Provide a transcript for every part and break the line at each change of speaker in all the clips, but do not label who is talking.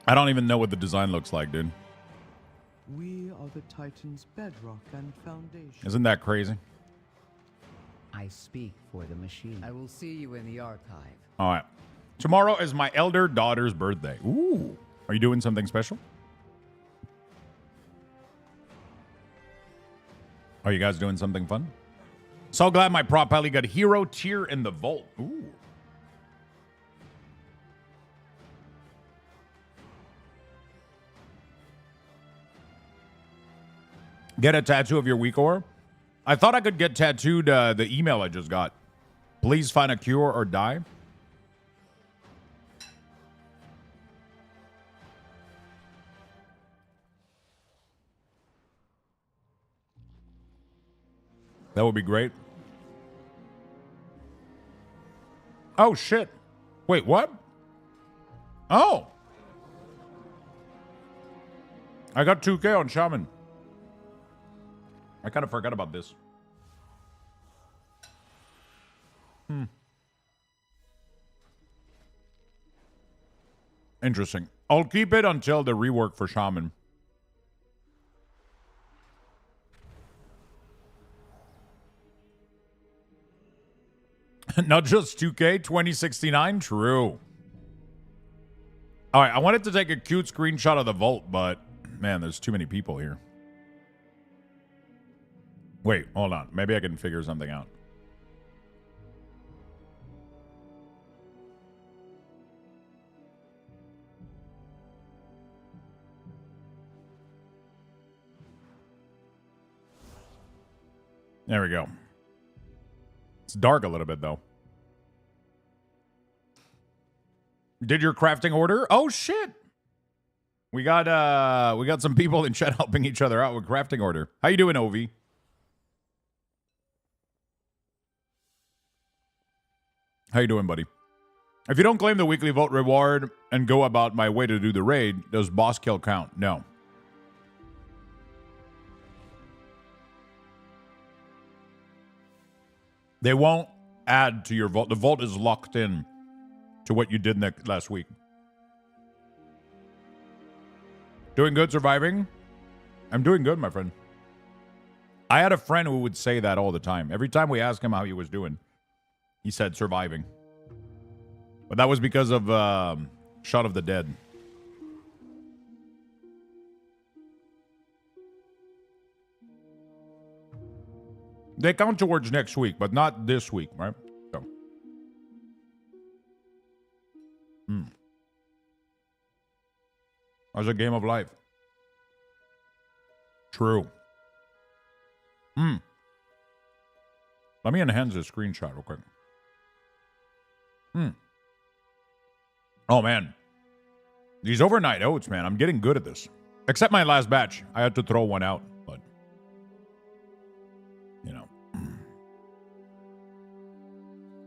I don't even know what the design looks like, dude.
We are the Titan's bedrock and foundation.
Isn't that crazy?
I speak for the machine. I will see you in the archive.
All right. Tomorrow is my elder daughter's birthday. Ooh. Are you doing something special? Are you guys doing something fun? So glad my prop pally got hero tier in the vault. Ooh. Get a tattoo of your weak ore? I thought I could get tattooed the email I just got. Please find a cure or die. That would be great. Oh, shit. Wait, what? Oh. I got 2K on Shaman. I kind of forgot about this. Interesting. I'll keep it until the rework for Shaman. Not just 2K, 2069? True. All right, I wanted to take a cute screenshot of the vault, but man, there's too many people here. Wait, hold on. Maybe I can figure something out. There we go. It's dark a little bit, though. Did your crafting order? Oh, shit. We got some people in chat helping each other out with crafting order. How you doing, Ovi? How you doing, buddy? If you don't claim the weekly vote reward and go about my way to do the raid, does boss kill count? No. They won't add to your vault. The vault is locked in to what you did last week. Doing good, surviving? I'm doing good, my friend. I had a friend who would say that all the time. Every time we asked him how he was doing, he said surviving. But that was because of Shot of the Dead. They count towards next week, but not this week, right? So. How's a game of life? True. Let me enhance this screenshot real quick. Oh, man. These overnight oats, man. I'm getting good at this. Except my last batch. I had to throw one out, but... You know.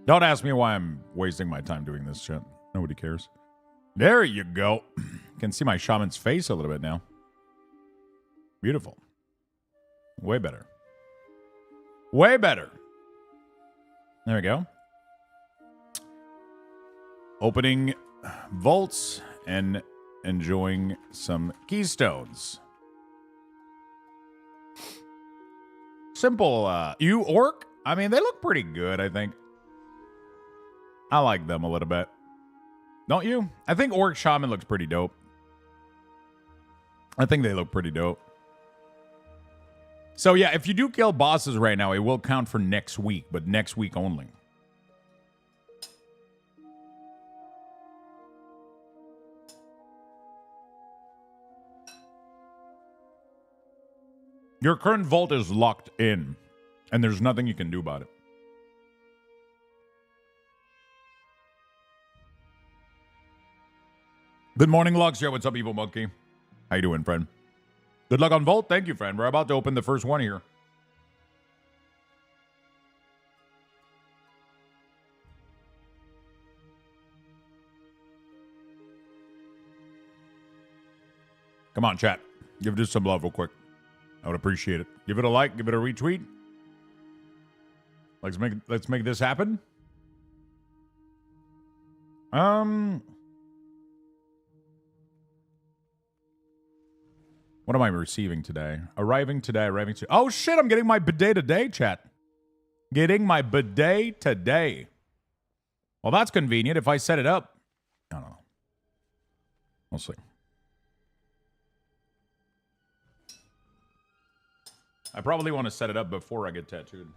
Don't ask me why I'm wasting my time doing this shit. Nobody cares. There you go. You can see my shaman's face a little bit now. Beautiful. Way better. Way better. There we go. Opening vaults and enjoying some keystones. Simple. You orc? I mean, they look pretty good, I think. I like them a little bit. Don't you? I think orc shaman looks pretty dope. I think they look pretty dope. So yeah, if you do kill bosses right now, it will count for next week, but next week only. Your current vault is locked in, and there's nothing you can do about it. Good morning, Lux. Yeah, what's up, Evil Monkey? How you doing, friend? Good luck on Vault. Thank you, friend. We're about to open the first one here. Come on, chat. Give this some love real quick. I would appreciate it. Give it a like. Give it a retweet. Let's make this happen. What am I receiving today? Arriving today, Oh shit, I'm getting my bidet today, chat. Getting my bidet today. Well, that's convenient if I set it up. I don't know. We'll see. I probably want to set it up before I get tattooed.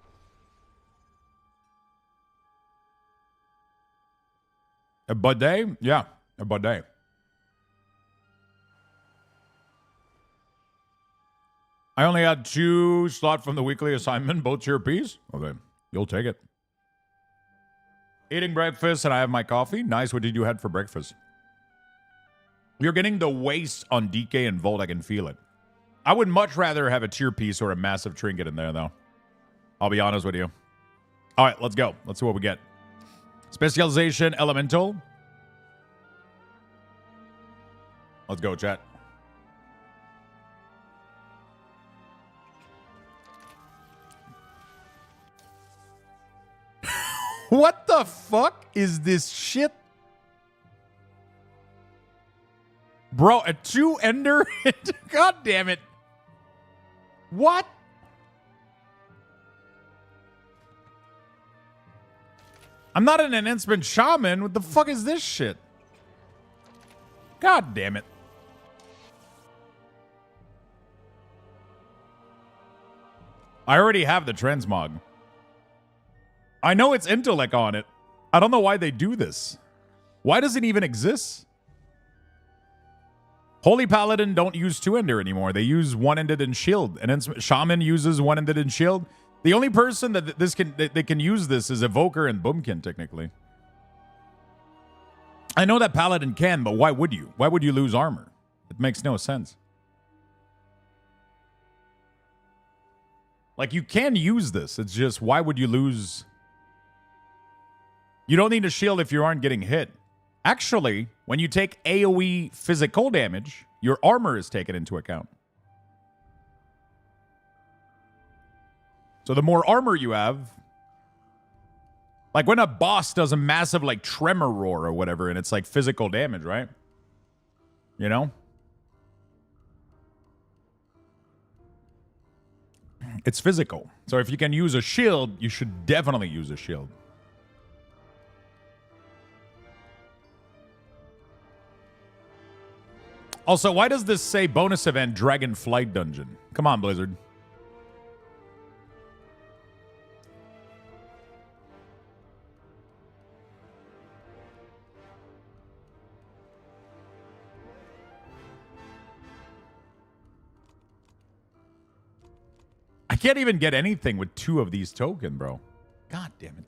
A bidet? Yeah, a bidet. I only had 2 slots from the weekly assignment, both tier Ps. Okay, you'll take it. Eating breakfast and I have my coffee. Nice. What did you have for breakfast? You're getting the waste on DK and Volt. I can feel it. I would much rather have a tier piece or a massive trinket in there, though. I'll be honest with you. All right, let's go. Let's see what we get. Specialization, Elemental. Let's go, chat. What the fuck is this shit? Bro, a 2 ender? God damn it. What? I'm not an enhancement shaman. What the fuck is this shit? God damn it. I already have the transmog. I know it's intellect on it. I don't know why they do this. Why does it even exist? Holy Paladin don't use 2-ender anymore. They use 1-ended and shield. And then Shaman uses 1-ended and shield. The only person that they can use this is Evoker and Boomkin, technically. I know that Paladin can, but why would you? Why would you lose armor? It makes no sense. Like, you can use this. It's just, why would you lose? You don't need a shield if you aren't getting hit. Actually, when you take AoE physical damage, your armor is taken into account. So the more armor you have, like when a boss does a massive like tremor roar or whatever, and it's like physical damage, right? You know? It's physical. So if you can use a shield, you should definitely use a shield. Also, why does this say bonus event Dragonflight Dungeon? Come on, Blizzard. I can't even get anything with 2 of these tokens, bro. God damn it.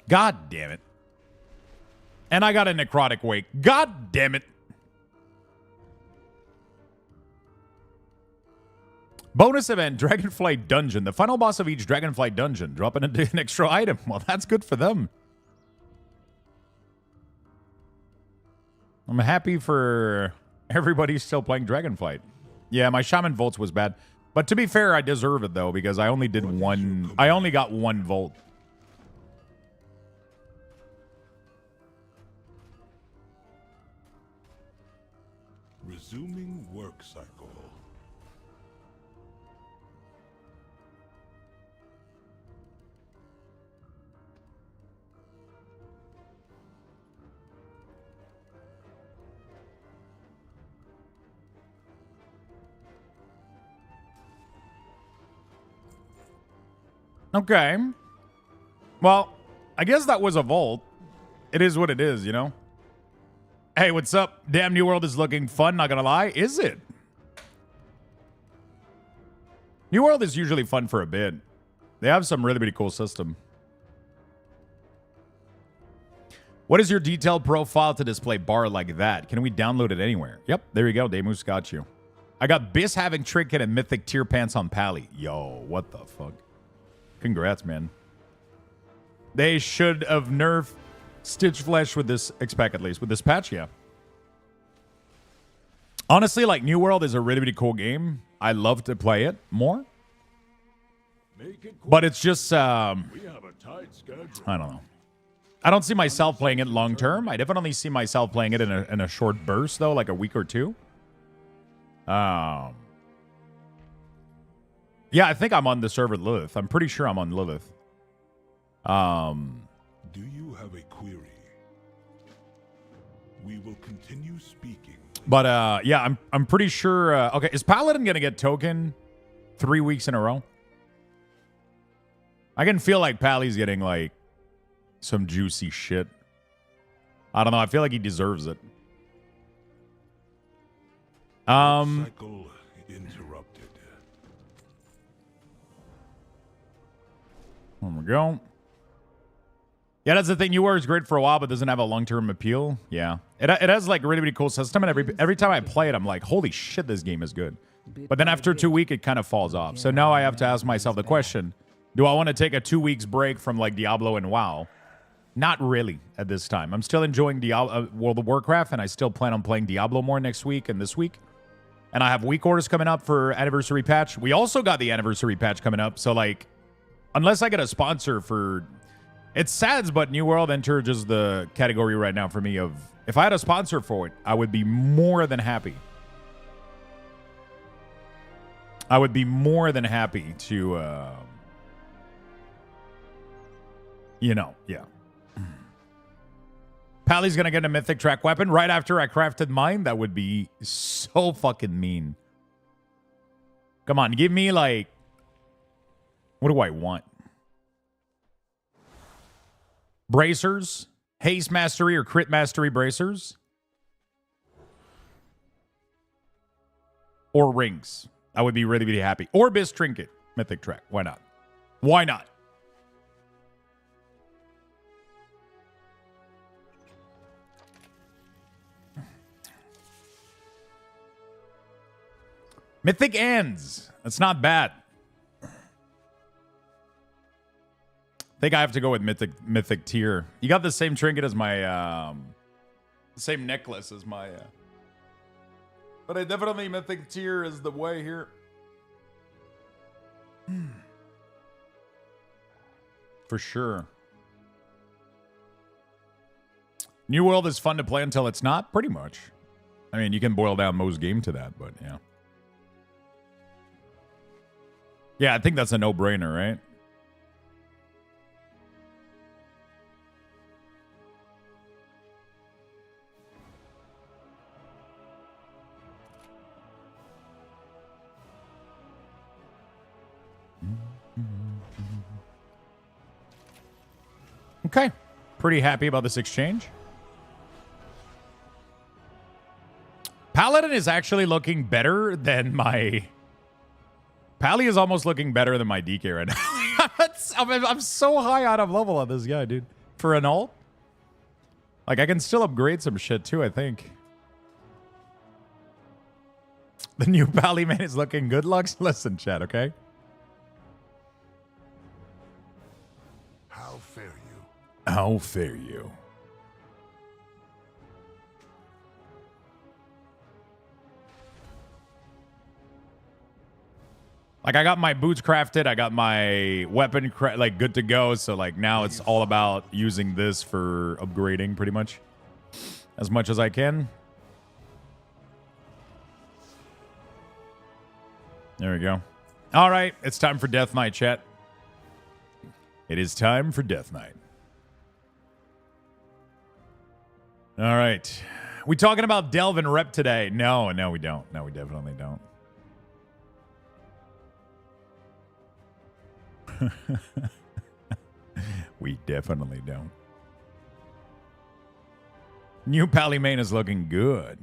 God damn it. And I got a Necrotic Wake. God damn it. Bonus event, Dragonflight Dungeon. The final boss of each Dragonflight Dungeon. Dropping an extra item. Well, that's good for them. I'm happy for everybody still playing Dragonflight. Yeah, my Shaman Volts was bad. But to be fair, I deserve it, though, because I only did one. I only got 1 Volt.
Resuming work cycle.
Okay. Well, I guess that was a Volt. It is what it is, you know? Hey, what's up? Damn, New World is looking fun, not gonna lie. Is it? New World is usually fun for a bit. They have some really, really cool system. What is your detailed profile to display bar like that? Can we download it anywhere? Yep, there you go. Demus got you. I got Biss having Trinket and Mythic tier pants on Pally. Yo, what the fuck? Congrats, man. They should have nerfed Stitch Flesh with this expect, at least. With this patch, yeah. Honestly, like, New World is a really, really cool game. I love to play it more. But it's just,
We have a tight schedule.
I don't know. I don't see myself playing it long term. I definitely see myself playing it in a short burst though, like a week or two. Yeah, I think I'm on the server Lilith. I'm pretty sure I'm on Lilith.
Do you have a query? We will continue speaking.
But yeah, I'm pretty sure. Okay, is Paladin gonna get token 3 weeks in a row? I can feel like Pally's getting like some juicy shit. I don't know. I feel like he deserves it.
Cycle interrupted.
There we go. Yeah, that's the thing. New War is great for a while, but doesn't have a long-term appeal. Yeah, it has like a really, really cool system, and every time I play it, I'm like, holy shit, this game is good. But then after 2 weeks, it kind of falls off. So now I have to ask myself the question: do I want to take a 2 weeks break from like Diablo and WoW? Not really at this time. I'm still enjoying Diablo, World of Warcraft, and I still plan on playing Diablo more next week and this week. And I have week orders coming up for anniversary patch. We also got the anniversary patch coming up. So like, unless I get a sponsor for, it's sad, but New World entered just the category right now for me of, if I had a sponsor for it, I would be more than happy. I would be more than happy to, you know, yeah. Pally's gonna get a mythic track weapon right after I crafted mine. That would be so fucking mean. Come on, give me like, what do I want? Bracers, haste mastery or crit mastery bracers, or rings. I would be really, really happy. Or Bis trinket, mythic track. Why not? Why not? Mythic ends. That's not bad. I think I have to go with mythic tier. You got the same trinket as my the same necklace as my but I definitely mythic tier is the way here. For sure. New World is fun to play until it's not, pretty much. I mean, you can boil down most game to that, but yeah. Yeah, I think that's a no-brainer, right? Okay. Pretty happy about this exchange. Paladin is actually looking better than my... Pally is almost looking better than my DK right now. I'm so high out of level on this guy, dude. For an ult. Like, I can still upgrade some shit, too, I think. The new Pally man is looking good, Lux. Listen, chat, okay?
How fare you?
How fare you? Like, I got my boots crafted. I got my weapon, like, good to go. So, like, now it's all about using this for upgrading, pretty much. As much as I can. There we go. All right. It's time for Death Knight, chat. It is time for Death Knight. All right. We talking about Delve and Rep today? No, we don't. No, we definitely don't. We definitely don't. New Pally main is looking good.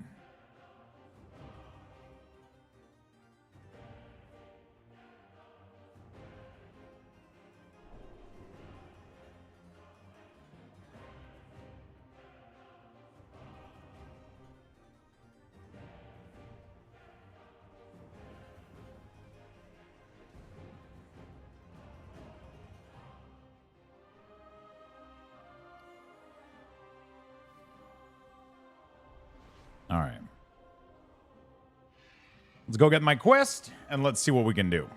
All right. Let's go get my quest, and let's see what we can do.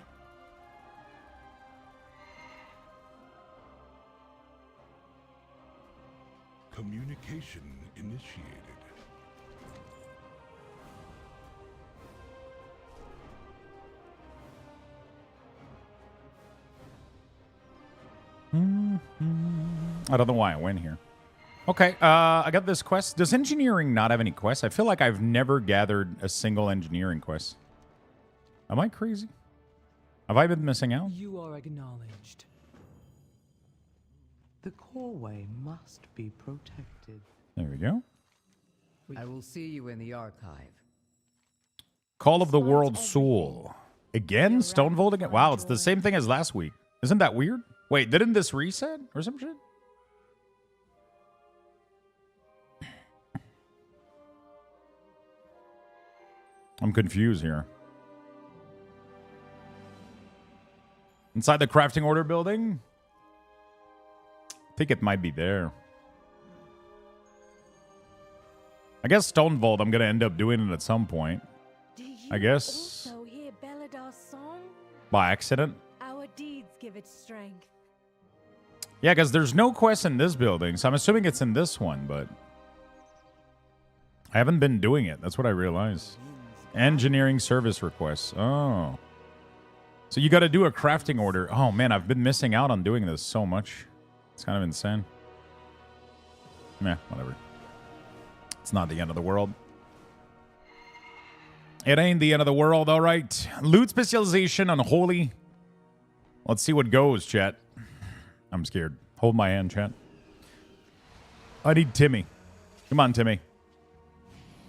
Communication initiated.
I don't know why I went here. Okay, I got this quest. Does engineering not have any quests? I feel like I've never gathered a single engineering quest. Am I crazy? Have I been missing out?
You are acknowledged. The coreway must be protected.
There we go.
I will see you in the archive.
Call of the World Soul. Again? Stonevolt again? Wow, it's the same thing as last week. Isn't that weird? Wait, didn't this reset or some shit? I'm confused here. Inside the crafting order building? I think it might be there. I guess Stonevolt, I'm going to end up doing it at some point. I guess.
Also hear Beladar's song?
By accident.
Our deeds give it strength.
Yeah, because there's no quest in this building, so I'm assuming it's in this one, but I haven't been doing it. That's what I realized. Engineering service requests. Oh. So you got to do a crafting order. Oh, man, I've been missing out on doing this so much. It's kind of insane. Meh, whatever. It's not the end of the world. It ain't the end of the world, all right. Loot specialization on holy. Let's see what goes, chat. I'm scared. Hold my hand, chat. I need Timmy. Come on, Timmy.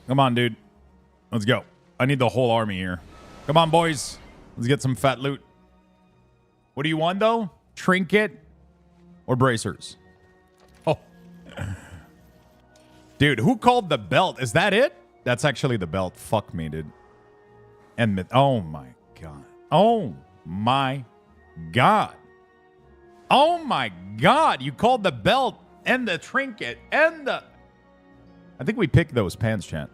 Come on, dude. Let's go. I need the whole army here. Come on, boys. Let's get some fat loot. What do you want, though? Trinket or bracers? Oh. Dude, who called the belt? Is that it? That's actually the belt. Fuck me, dude. And oh, my God. Oh, my God. Oh, my God. You called the belt and the trinket and the... I think we picked those pants, chat.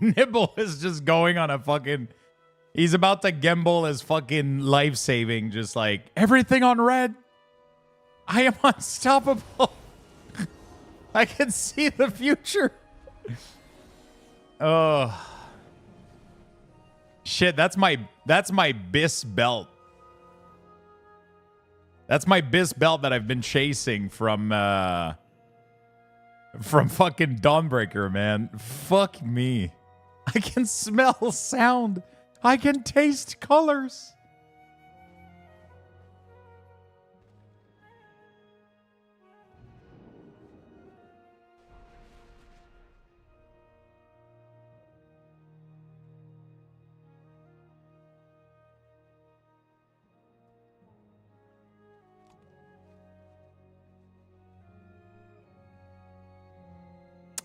Nibble is just going on a fucking... He's about to gamble his fucking life-saving, just like, everything on red. I am unstoppable. I can see the future. Oh. Shit, that's my Biss belt. That's my Biss belt that I've been chasing from fucking Dawnbreaker, man. Fuck me. I can smell sound. I can taste colors.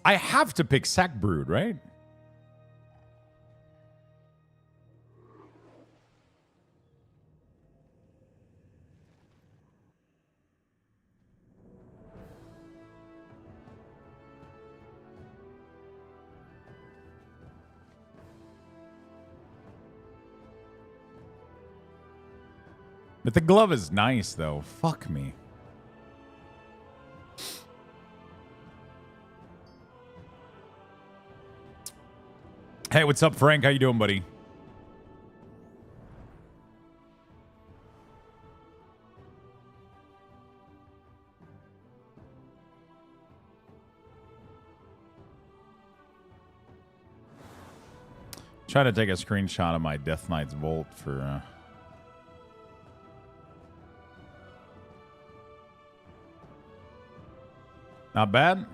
I have to pick Sack Brood, right? But the glove is nice, though. Fuck me. Hey, what's up, Frank? How you doing, buddy? Try to take a screenshot of my Death Knight's Volt for... Not bad.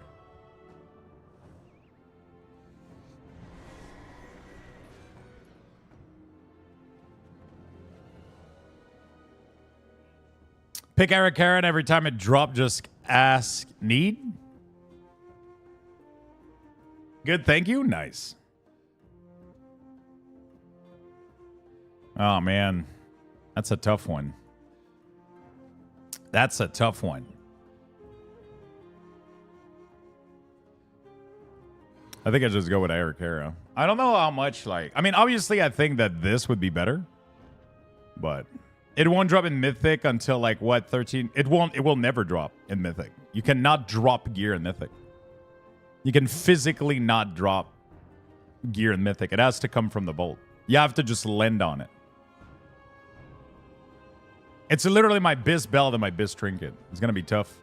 Pick Eric Karen every time it drop. Just ask need. Good, thank you. Nice. Oh, man. That's a tough one. That's a tough one. I think I just go with Eric Hera. I don't know how much, like... I mean, obviously, I think that this would be better. But it won't drop in Mythic until, like, what, 13? It will never drop in Mythic. You cannot drop gear in Mythic. You can physically not drop gear in Mythic. It has to come from the vault. You have to just lend on it. It's literally my Bis belt and my Bis trinket. It's going to be tough.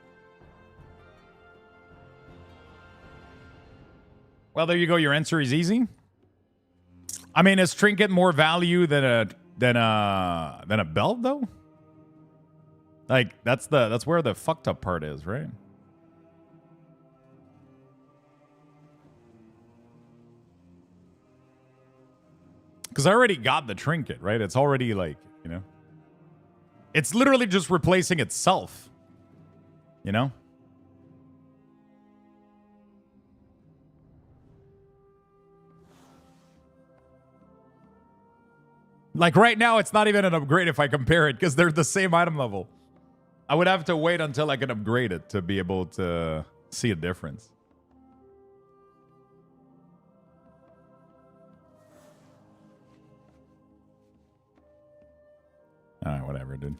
Well, there you go. Your answer is easy. I mean, is trinket more value than a belt, though? Like, that's where the fucked up part is, right? Because I already got the trinket, right? It's already, like, you know? It's literally just replacing itself. You know? Like, right now, it's not even an upgrade if I compare it, because they're the same item level. I would have to wait until I can upgrade it to be able to see a difference. Alright, whatever, dude.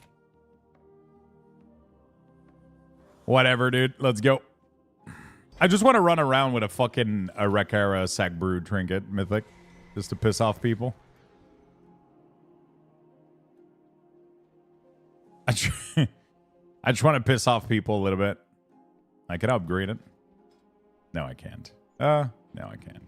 Whatever, dude. Let's go. I just want to run around with a fucking Rekara Sac Brew trinket, Mythic, just to piss off people. I just want to piss off people a little bit. I can upgrade it. No, I can't. No, I can't.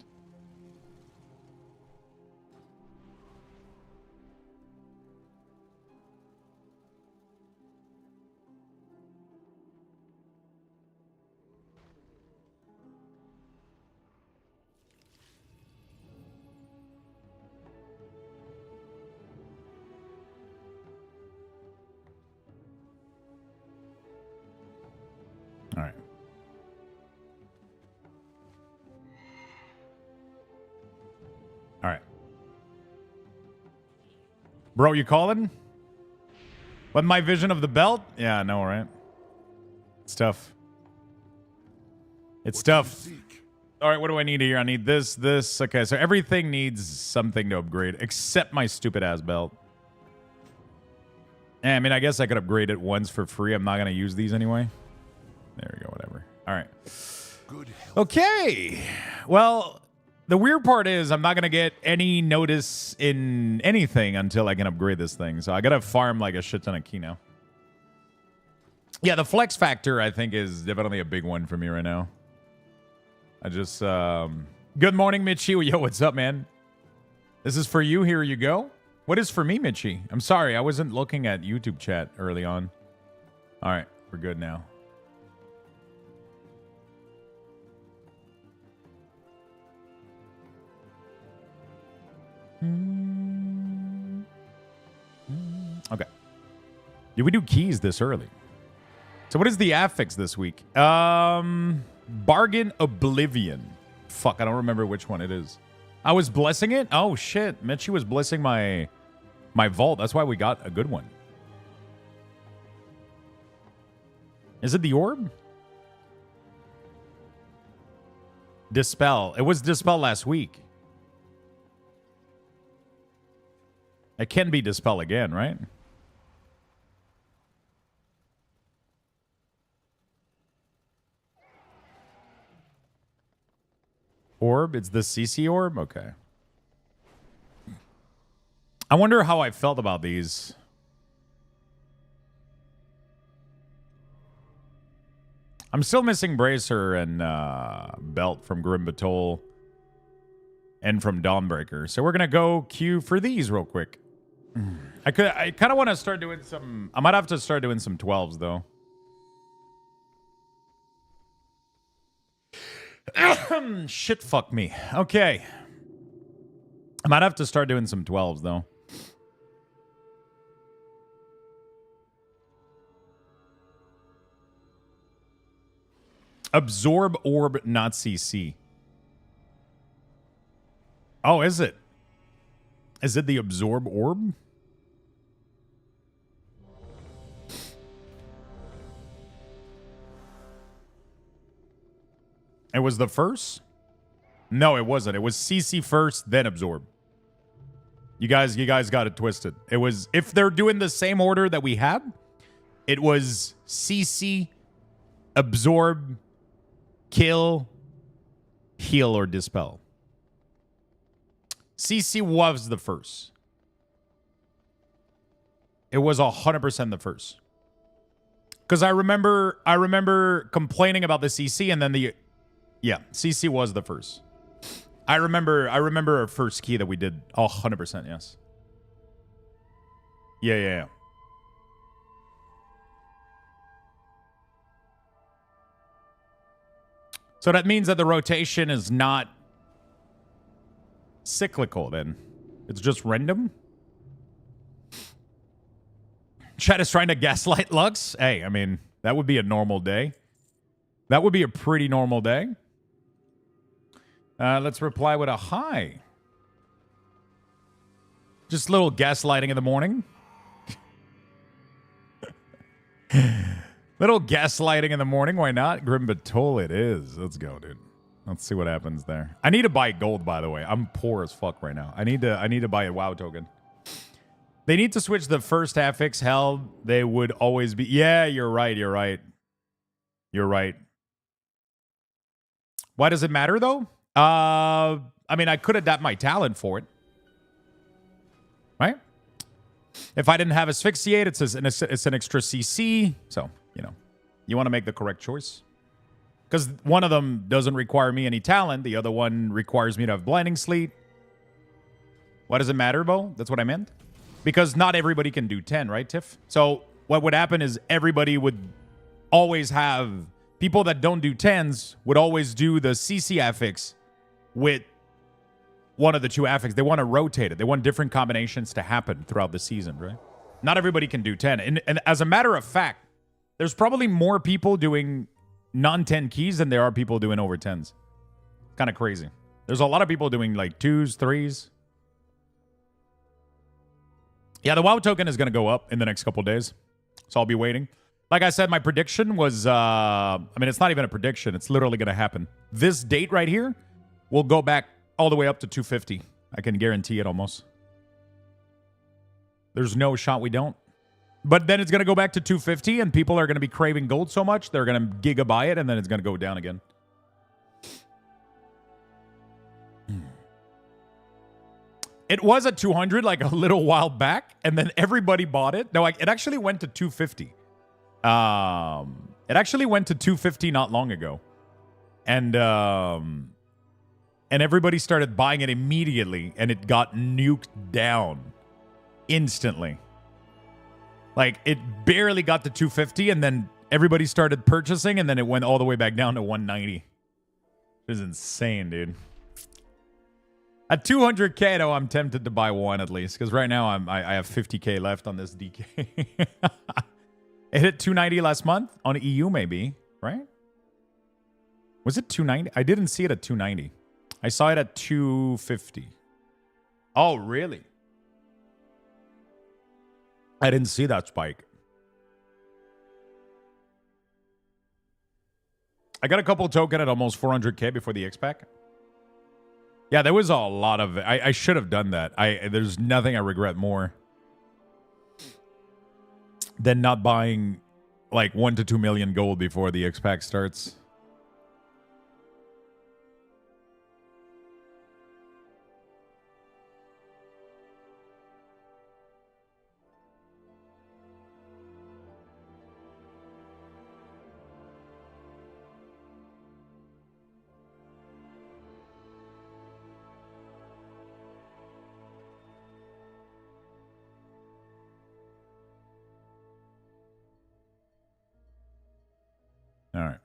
All right. All right. Bro, you calling? What, my vision of the belt? Yeah, I know, right? It's tough. It's tough. All right, what do I need here? I need this. Okay, so everything needs something to upgrade, except my stupid-ass belt. I mean, I guess I could upgrade it once for free. I'm not going to use these anyway. There we go, whatever. All right. Okay. Well, the weird part is I'm not going to get any notice in anything until I can upgrade this thing. So I got to farm like a shit ton of key now. Yeah, the flex factor, I think, is definitely a big one for me right now. I just... Good morning, Mitchie. Yo, what's up, man? This is for you. Here you go. What is for me, Mitchie? I'm sorry. I wasn't looking at YouTube chat early on. All right. We're good now. Okay. Did we do keys this early? So what is the affix this week? Bargain Oblivion. Fuck, I don't remember which one it is. I was blessing it? Oh, shit. Mitchie was blessing my vault. That's why we got a good one. Is it the orb? Dispel. It was Dispel last week. It can be Dispel again, right? Orb? It's the CC orb? Okay. I wonder how I felt about these. I'm still missing Bracer and Belt from Grim Batol and from Dawnbreaker. So we're going to go queue for these real quick. I kind of want to start doing some... I might have to start doing some 12s, though. Shit, fuck me. Okay. I might have to start doing some 12s, though. Absorb Orb, not CC. Oh, is it? Is it the Absorb Orb? It was the first? No, it wasn't. It was CC first, then absorb. You guys got it twisted. It was, if they're doing the same order that we had, it was CC, absorb, kill, heal, or dispel. CC was the first. It was 100% the first. Because I remember complaining about the CC, and then CC was the first. I remember our first key that we did 100%, yes. Yeah. So that means that the rotation is not cyclical then. It's just random. Chat is trying to gaslight Lux. Hey, I mean, that would be a normal day. That would be a pretty normal day. Let's reply with a hi. Just a little gaslighting in the morning. Little gaslighting in the morning. Why not? Grim Batol it is. Let's go, dude. Let's see what happens there. I need to buy gold, by the way. I'm poor as fuck right now. I need to buy a WoW token. They need to switch the first affix. Hell, they would always be. Yeah, you're right. Why does it matter, though? I mean, I could adapt my talent for it. Right? If I didn't have Asphyxiate, it's an extra CC. So, you want to make the correct choice. Because one of them doesn't require me any talent. The other one requires me to have Blinding Sleet. Why does it matter, Bo? That's what I meant. Because not everybody can do 10, right, Tiff? So what would happen is everybody would always have... People that don't do 10s would always do the CC affix with one of the two affix. They want to rotate it. They want different combinations to happen throughout the season, right? Not everybody can do 10. And as a matter of fact, there's probably more people doing non-10 keys than there are people doing over 10s. Kind of crazy. There's a lot of people doing like 2s, 3s. Yeah, the WoW token is going to go up in the next couple days. So I'll be waiting. Like I said, my prediction was... I mean, it's not even a prediction. It's literally going to happen. This date right here will go back all the way up to 250. I can guarantee it almost. There's no shot we don't. But then it's going to go back to 250, and people are going to be craving gold so much, they're going to giga buy it, and then it's going to go down again. It was at 200 like a little while back, and then everybody bought it. No, it actually went to 250. It actually went to 250 not long ago. And everybody started buying it immediately, and it got nuked down instantly. Like, it barely got to 250, and then everybody started purchasing, and then it went all the way back down to 190. It was insane, dude. At 200K, though, I'm tempted to buy one at least, because right now I have 50K left on this DK. It hit 290 last month on EU, maybe, right? Was it 290? I didn't see it at 290. I saw it at 250. Oh, really? I didn't see that spike. I got a couple token at almost 400K before the X-Pack. Yeah, there was a lot of... I should have done that. There's nothing I regret more than not buying like 1 to 2 million gold before the X-Pack starts. All right.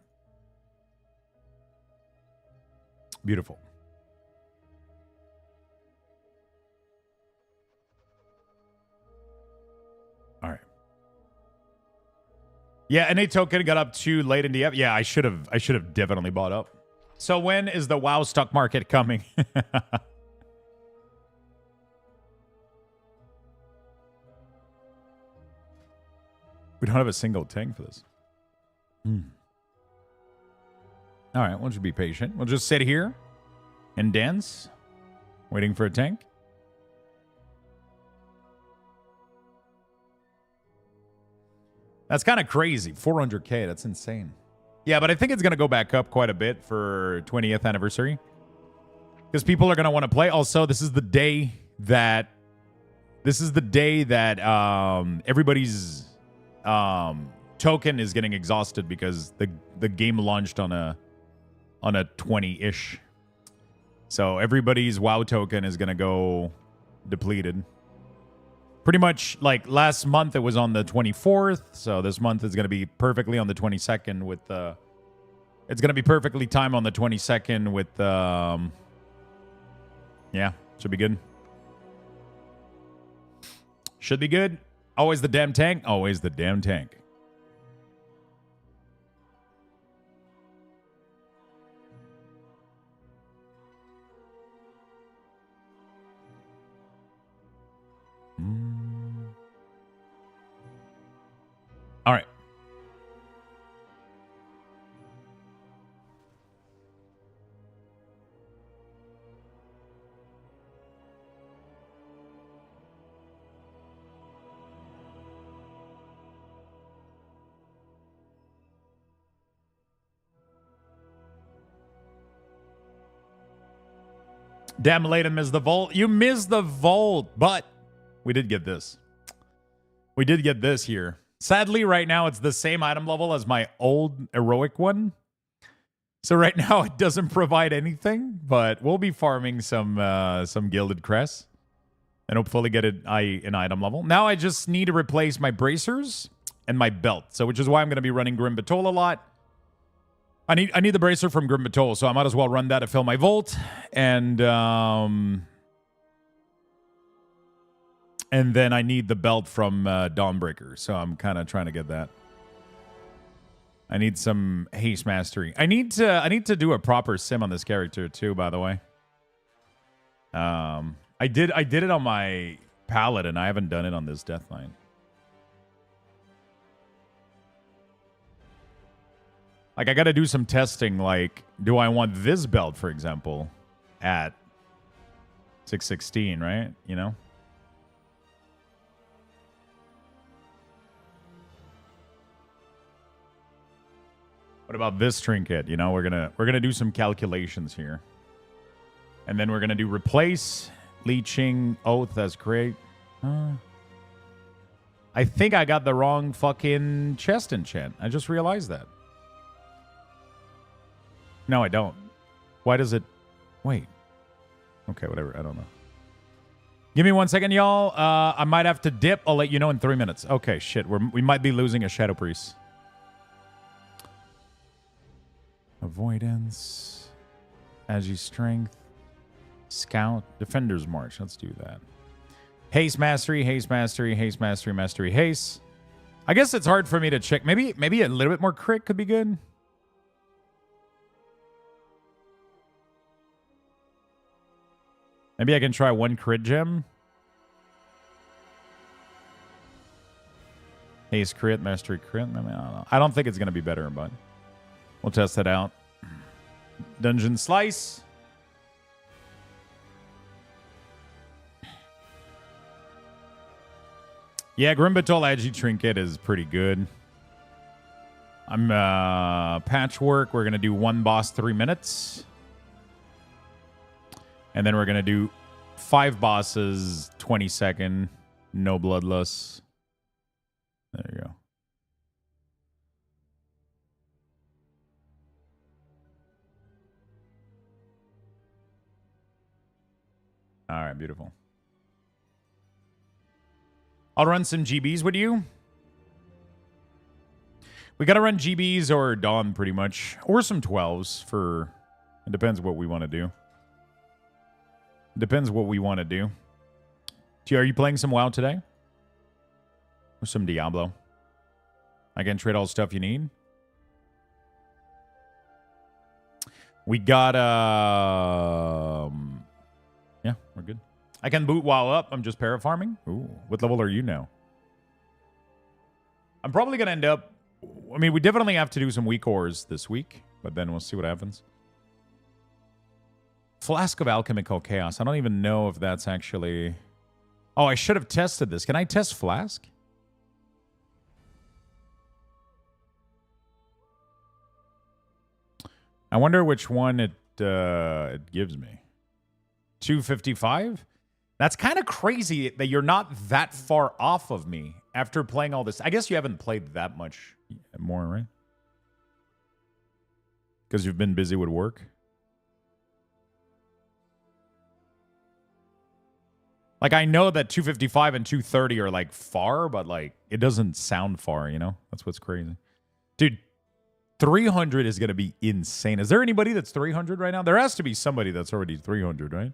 Beautiful. All right. Yeah, and a token got up too late in the app. Yeah, I should have definitely bought up. So when is the WoW stock market coming? We don't have a single tank for this. All right, we'll just be patient. We'll just sit here and dance, waiting for a tank. That's kind of crazy. 400K, that's insane. Yeah, but I think it's going to go back up quite a bit for 20th anniversary. Because people are going to want to play. Also, this is the day that everybody's token is getting exhausted because the game launched on a 20-ish. So everybody's WoW token is going to go depleted. Pretty much like last month it was on the 24th, so this month is going to be perfectly on the 22nd with it's going to be perfectly timed on the 22nd with yeah, should be good. Should be good. Always the damn tank. Always the damn tank. All right. Damn late and missed the vault. You missed the vault, but we did get this. We did get this here. Sadly, right now, it's the same item level as my old heroic one. So right now, it doesn't provide anything, but we'll be farming some gilded crest and hopefully get an item level. Now I just need to replace my bracers and my belt, so which is why I'm going to be running Grim Batol a lot. I need the bracer from Grim Batol, so I might as well run that to fill my vault, and then I need the belt from Dawnbreaker, so I'm kind of trying to get that. I need some haste mastery. I need to do a proper sim on this character too, by the way. I did it on my Paladin. I haven't done it on this Deathline. Like, I got to do some testing. Like, do I want this belt, for example, at 616, right? You know? What about this trinket? You know, we're gonna do some calculations here. And then we're gonna do replace, leeching, oath, that's great. I think I got the wrong fucking chest enchant. I just realized that. No, I don't. Why does it... Wait. Okay, whatever. I don't know. Give me 1 second, y'all. I might have to dip. I'll let you know in 3 minutes. Okay, shit. We might be losing a Shadow Priest. Avoidance. Agi Strength. Scout. Defender's March. Let's do that. Haste Mastery. Haste Mastery. Haste Mastery. Mastery. Haste. I guess it's hard for me to check. Maybe a little bit more crit could be good. Maybe I can try one crit gem. Haste crit, mastery crit. I don't know. I don't think it's going to be better, but we'll test that out. Dungeon Slice. Yeah, Grim Batol Agi Trinket is pretty good. I'm Patchwork. We're going to do one boss 3 minutes. And then we're going to do 5 bosses, 20-second, no bloodless. There you go. All right, beautiful. I'll run some GBs with you. We got to run GBs or Dawn pretty much. Or some 12s for... It depends what we want to do. Depends what we want to do. Are you playing some WoW today? Or some Diablo? I can trade all the stuff you need. We got, yeah, we're good. I can boot WoW up. I'm just parafarming. Ooh, what level are you now? I'm probably going to end up... I mean, we definitely have to do some weak ores this week. but then we'll see what happens. Flask of Alchemical Chaos. I don't even know if that's actually... Oh, I should have tested this. Can I test Flask? I wonder which one it gives me. 255? That's kind of crazy that you're not that far off of me after playing all this. I guess you haven't played that much more, right? Because you've been busy with work. Like, I know that 255 and 230 are, like, far, but, like, it doesn't sound far, you know? That's what's crazy. Dude, 300 is going to be insane. Is there anybody that's 300 right now? There has to be somebody that's already 300, right?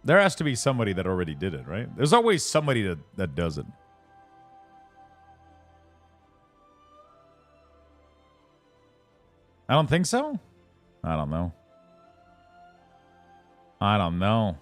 There has to be somebody that already did it, right? There's always somebody that does it. I don't think so. I don't know. I don't know.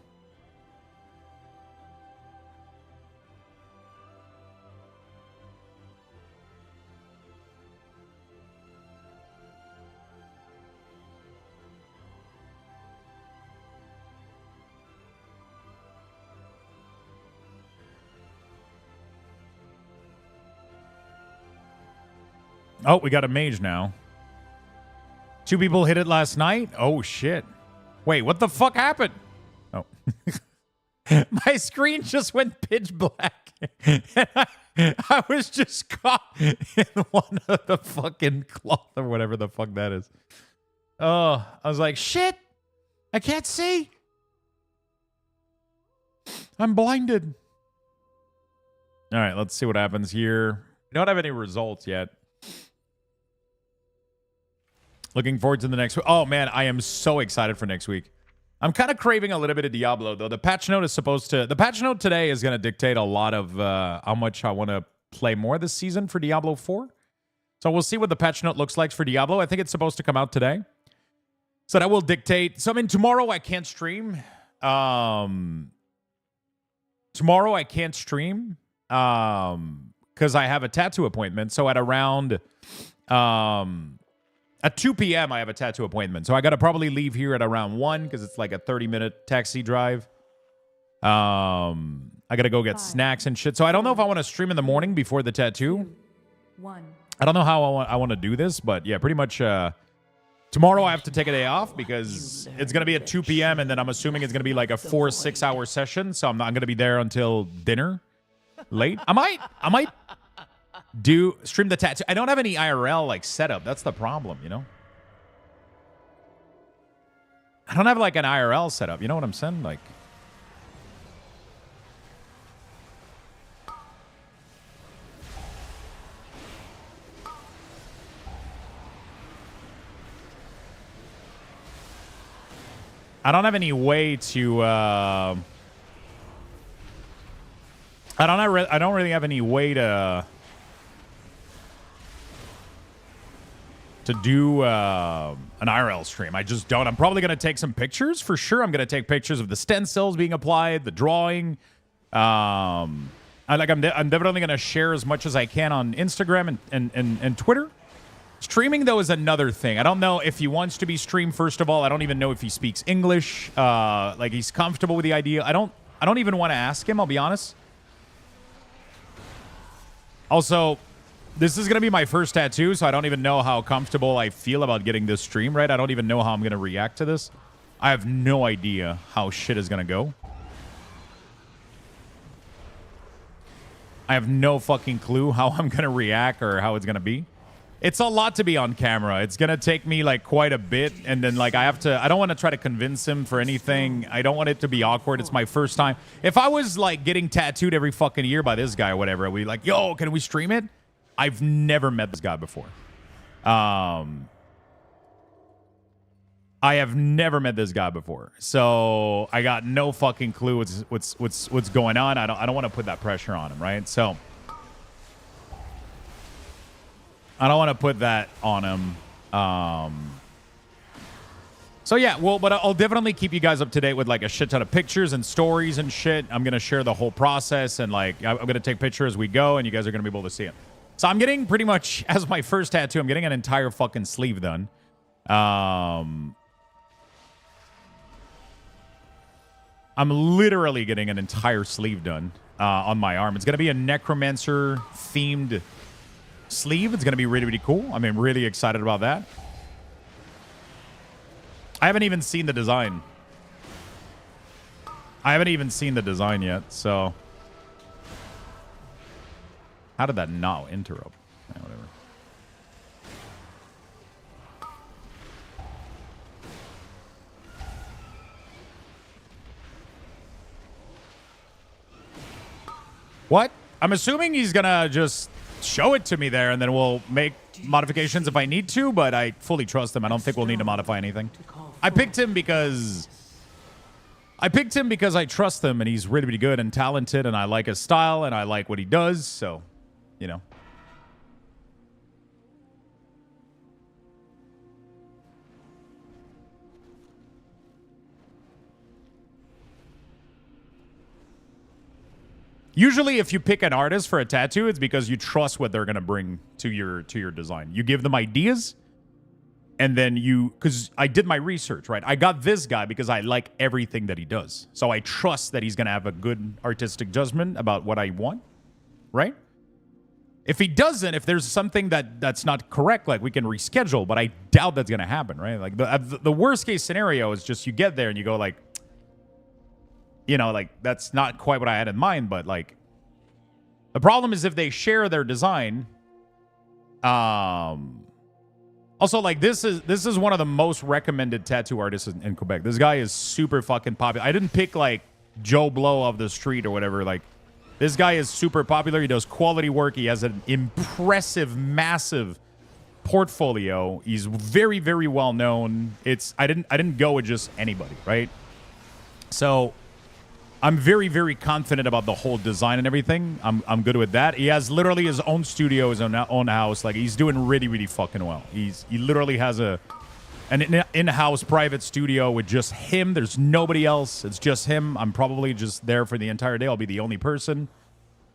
Oh, we got a mage now. 2 people hit it last night? Oh, shit. Wait, what the fuck happened? Oh. My screen just went pitch black. I was just caught in one of the fucking cloth or whatever the fuck that is. Oh, I was like, shit. I can't see. I'm blinded. All right, let's see what happens here. We don't have any results yet. Looking forward to the next week. Oh, man, I am so excited for next week. I'm kind of craving a little bit of Diablo, though. The patch note is supposed to... The patch note today is going to dictate a lot of how much I want to play more this season for Diablo 4. So we'll see what the patch note looks like for Diablo. I think it's supposed to come out today. So that will dictate... So, I mean, tomorrow I can't stream. Tomorrow I can't stream because I have a tattoo appointment. So at around... At 2 p.m., I have a tattoo appointment. So I got to probably leave here at around 1 because it's like a 30-minute taxi drive. I got to go get snacks and shit. So I don't know if I want to stream in the morning before the tattoo.
1.
I don't know how I want to do this, but yeah, pretty much tomorrow I have to take a day off because it's going to be at 2 p.m. and then I'm assuming it's going to be like a 4-6 hour session. So I'm not going to be there until dinner late. I might stream the tattoo. I don't have any IRL like setup. That's the problem, you know? I don't have like an IRL setup. You know what I'm saying? Like, I don't have any way to I don't really have any way to do an IRL stream. I just don't. I'm probably going to take some pictures for sure. I'm going to take pictures of the stencils being applied, the drawing. I'm definitely going to share as much as I can on Instagram and Twitter. Streaming, though, is another thing. I don't know if he wants to be streamed, first of all. I don't even know if he speaks English. Like, he's comfortable with the idea. I don't even want to ask him, I'll be honest. Also, this is going to be my first tattoo, so I don't even know how comfortable I feel about getting this stream, right? I don't even know how I'm going to react to this. I have no idea how shit is going to go. I have no fucking clue how I'm going to react or how it's going to be. It's a lot to be on camera. It's going to take me, like, quite a bit, and then, like, I don't want to try to convince him for anything. I don't want it to be awkward. It's my first time. If I was, like, getting tattooed every fucking year by this guy or whatever, we'd be like, yo, can we stream it? I've never met this guy before. I have never met this guy before, so I got no fucking clue what's going on. I don't want to put that pressure on him, right? So I don't want to put that on him. So yeah, well, but I'll definitely keep you guys up to date with like a shit ton of pictures and stories and shit. I'm gonna share the whole process and like I'm gonna take pictures as we go, and you guys are gonna be able to see it. So I'm getting pretty much as my first tattoo. I'm getting an entire fucking sleeve done. I'm literally getting an entire sleeve done on my arm. It's gonna be a Necromancer themed sleeve. It's gonna be really, really cool. I mean, really excited about that. I haven't even seen the design. I haven't even seen the design yet, so... How did that not interrupt? Yeah, whatever. What? I'm assuming he's gonna just show it to me there, and then we'll make modifications if I need to, but I fully trust him. I don't think we'll need to modify anything. I picked him because I trust him, and he's really, really good and talented, and I like his style, and I like what he does, so, you know. Usually, if you pick an artist for a tattoo, it's because you trust what they're gonna bring to your design. You give them ideas, and then because I did my research, right? I got this guy because I like everything that he does, so I trust that he's gonna have a good artistic judgment about what I want, right? If he doesn't, if there's something that's not correct, like we can reschedule, but I doubt that's gonna happen, right? Like the worst case scenario is just you get there and you go like, you know, like that's not quite what I had in mind, but like the problem is if they share their design. Also, like this is one of the most recommended tattoo artists in Quebec. This guy is super fucking popular. I didn't pick like Joe Blow off the street or whatever. Like this guy is super popular. He does quality work. He has an impressive, massive portfolio. He's very, very well known. I didn't go with just anybody, right? So I'm very, very confident about the whole design and everything. I'm good with that. He has literally his own studio, his own house. Like he's doing really, really fucking well. He literally has an in-house private studio with just him. There's nobody else. It's just him. I'm probably just there for the entire day. I'll be the only person.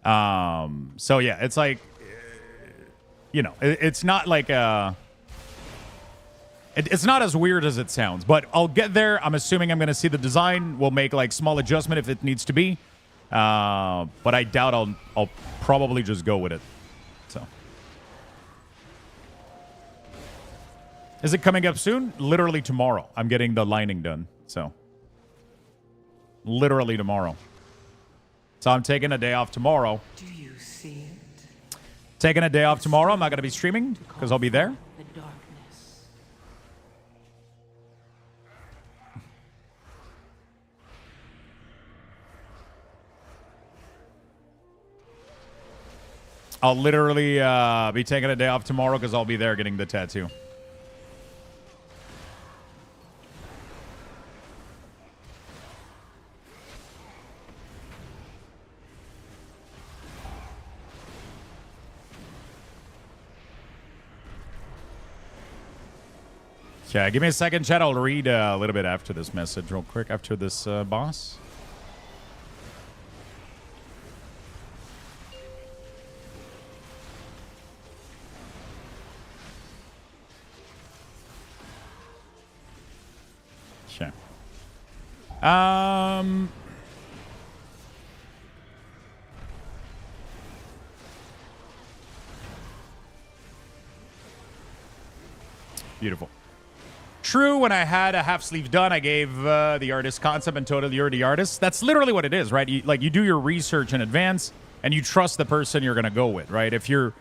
So yeah, it's like, you know, it's not like it's not as weird as it sounds, but I'll get there. I'm assuming I'm going to see the design. We'll make like small adjustment if it needs to be. But I doubt I'll probably just go with it. So. Is it coming up soon? Literally tomorrow. I'm getting the lining done. So. Literally tomorrow. So I'm taking a day off tomorrow.
Do you see it?
Taking a day off tomorrow. I'm not going to be streaming because I'll be there.
The darkness.
I'll literally be taking a day off tomorrow because I'll be there getting the tattoo. Okay, give me a second, chat. I'll read a little bit after this message real quick, after this boss. Okay. Beautiful. True, when I had a half sleeve done, I gave the artist concept and told you're the artist. That's literally what it is, right? You do your research in advance and you trust the person you're gonna go with, right? If you're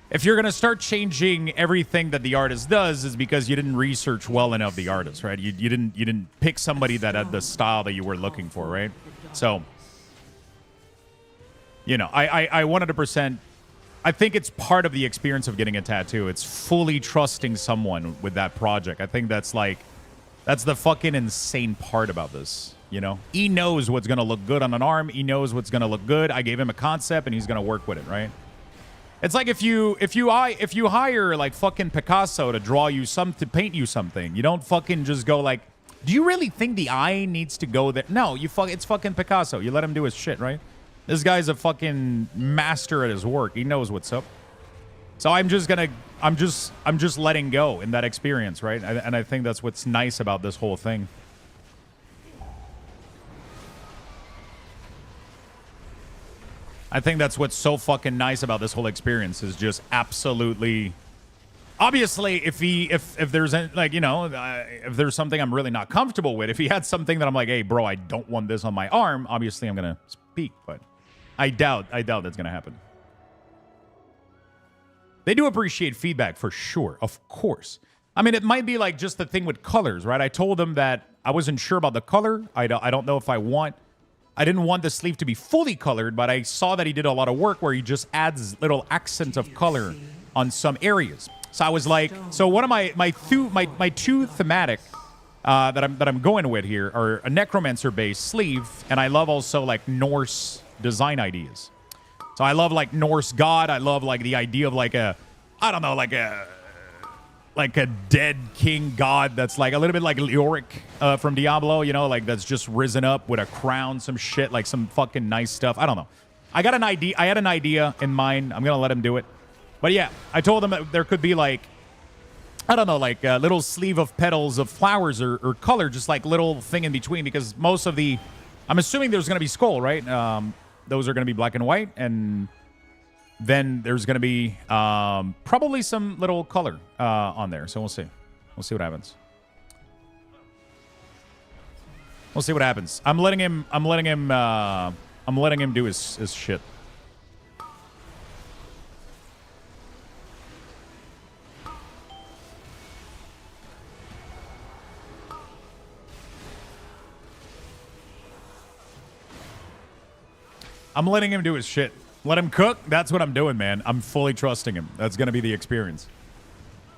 gonna start changing everything that the artist does, is because you didn't research well enough the artist, right? You didn't pick somebody that had the style that you were looking for, right? So, you know, I 100%. I think it's part of the experience of getting a tattoo. It's fully trusting someone with that project. I think that's the fucking insane part about this, you know? He knows what's going to look good on an arm. He knows what's going to look good. I gave him a concept, and he's going to work with it, right? It's like if you hire like fucking Picasso to draw you to paint you something, you don't fucking just go like, do you really think the eye needs to go there? No, it's fucking Picasso. You let him do his shit, right? This guy's a fucking master at his work. He knows what's up. So I'm just letting go in that experience, right? And I think that's what's nice about this whole thing. I think that's what's so fucking nice about this whole experience is just absolutely. Obviously, if there's like, you know, if there's something I'm really not comfortable with, if he had something that I'm like, hey, bro, I don't want this on my arm, obviously I'm gonna speak, but I doubt that's gonna happen. They do appreciate feedback for sure, of course. I mean, it might be like just the thing with colors, right? I told them that I wasn't sure about the color. I don't know if I didn't want the sleeve to be fully colored, but I saw that he did a lot of work where he just adds little accents of color on some areas. So I was like, so one of my two thematic that I'm going with here are a Necromancer based sleeve, and I love also like Norse design ideas. So I love like Norse god. I love like the idea of like a dead king god that's like a little bit like Leoric from Diablo, you know, like that's just risen up with a crown, some shit, like some fucking nice stuff. I don't know. I had an idea in mind. I'm gonna let him do it. But yeah, I told him that there could be like, I don't know, like a little sleeve of petals of flowers or color, just like little thing in between, because most of the, I'm assuming there's gonna be skull, right? Those are gonna be black and white, and then there's going to be probably some little color on there. So we'll see. We'll see what happens. We'll see what happens. I'm letting him do his shit. I'm letting him do his shit. Let him cook. That's what I'm doing, man. I'm fully trusting him. That's going to be the experience.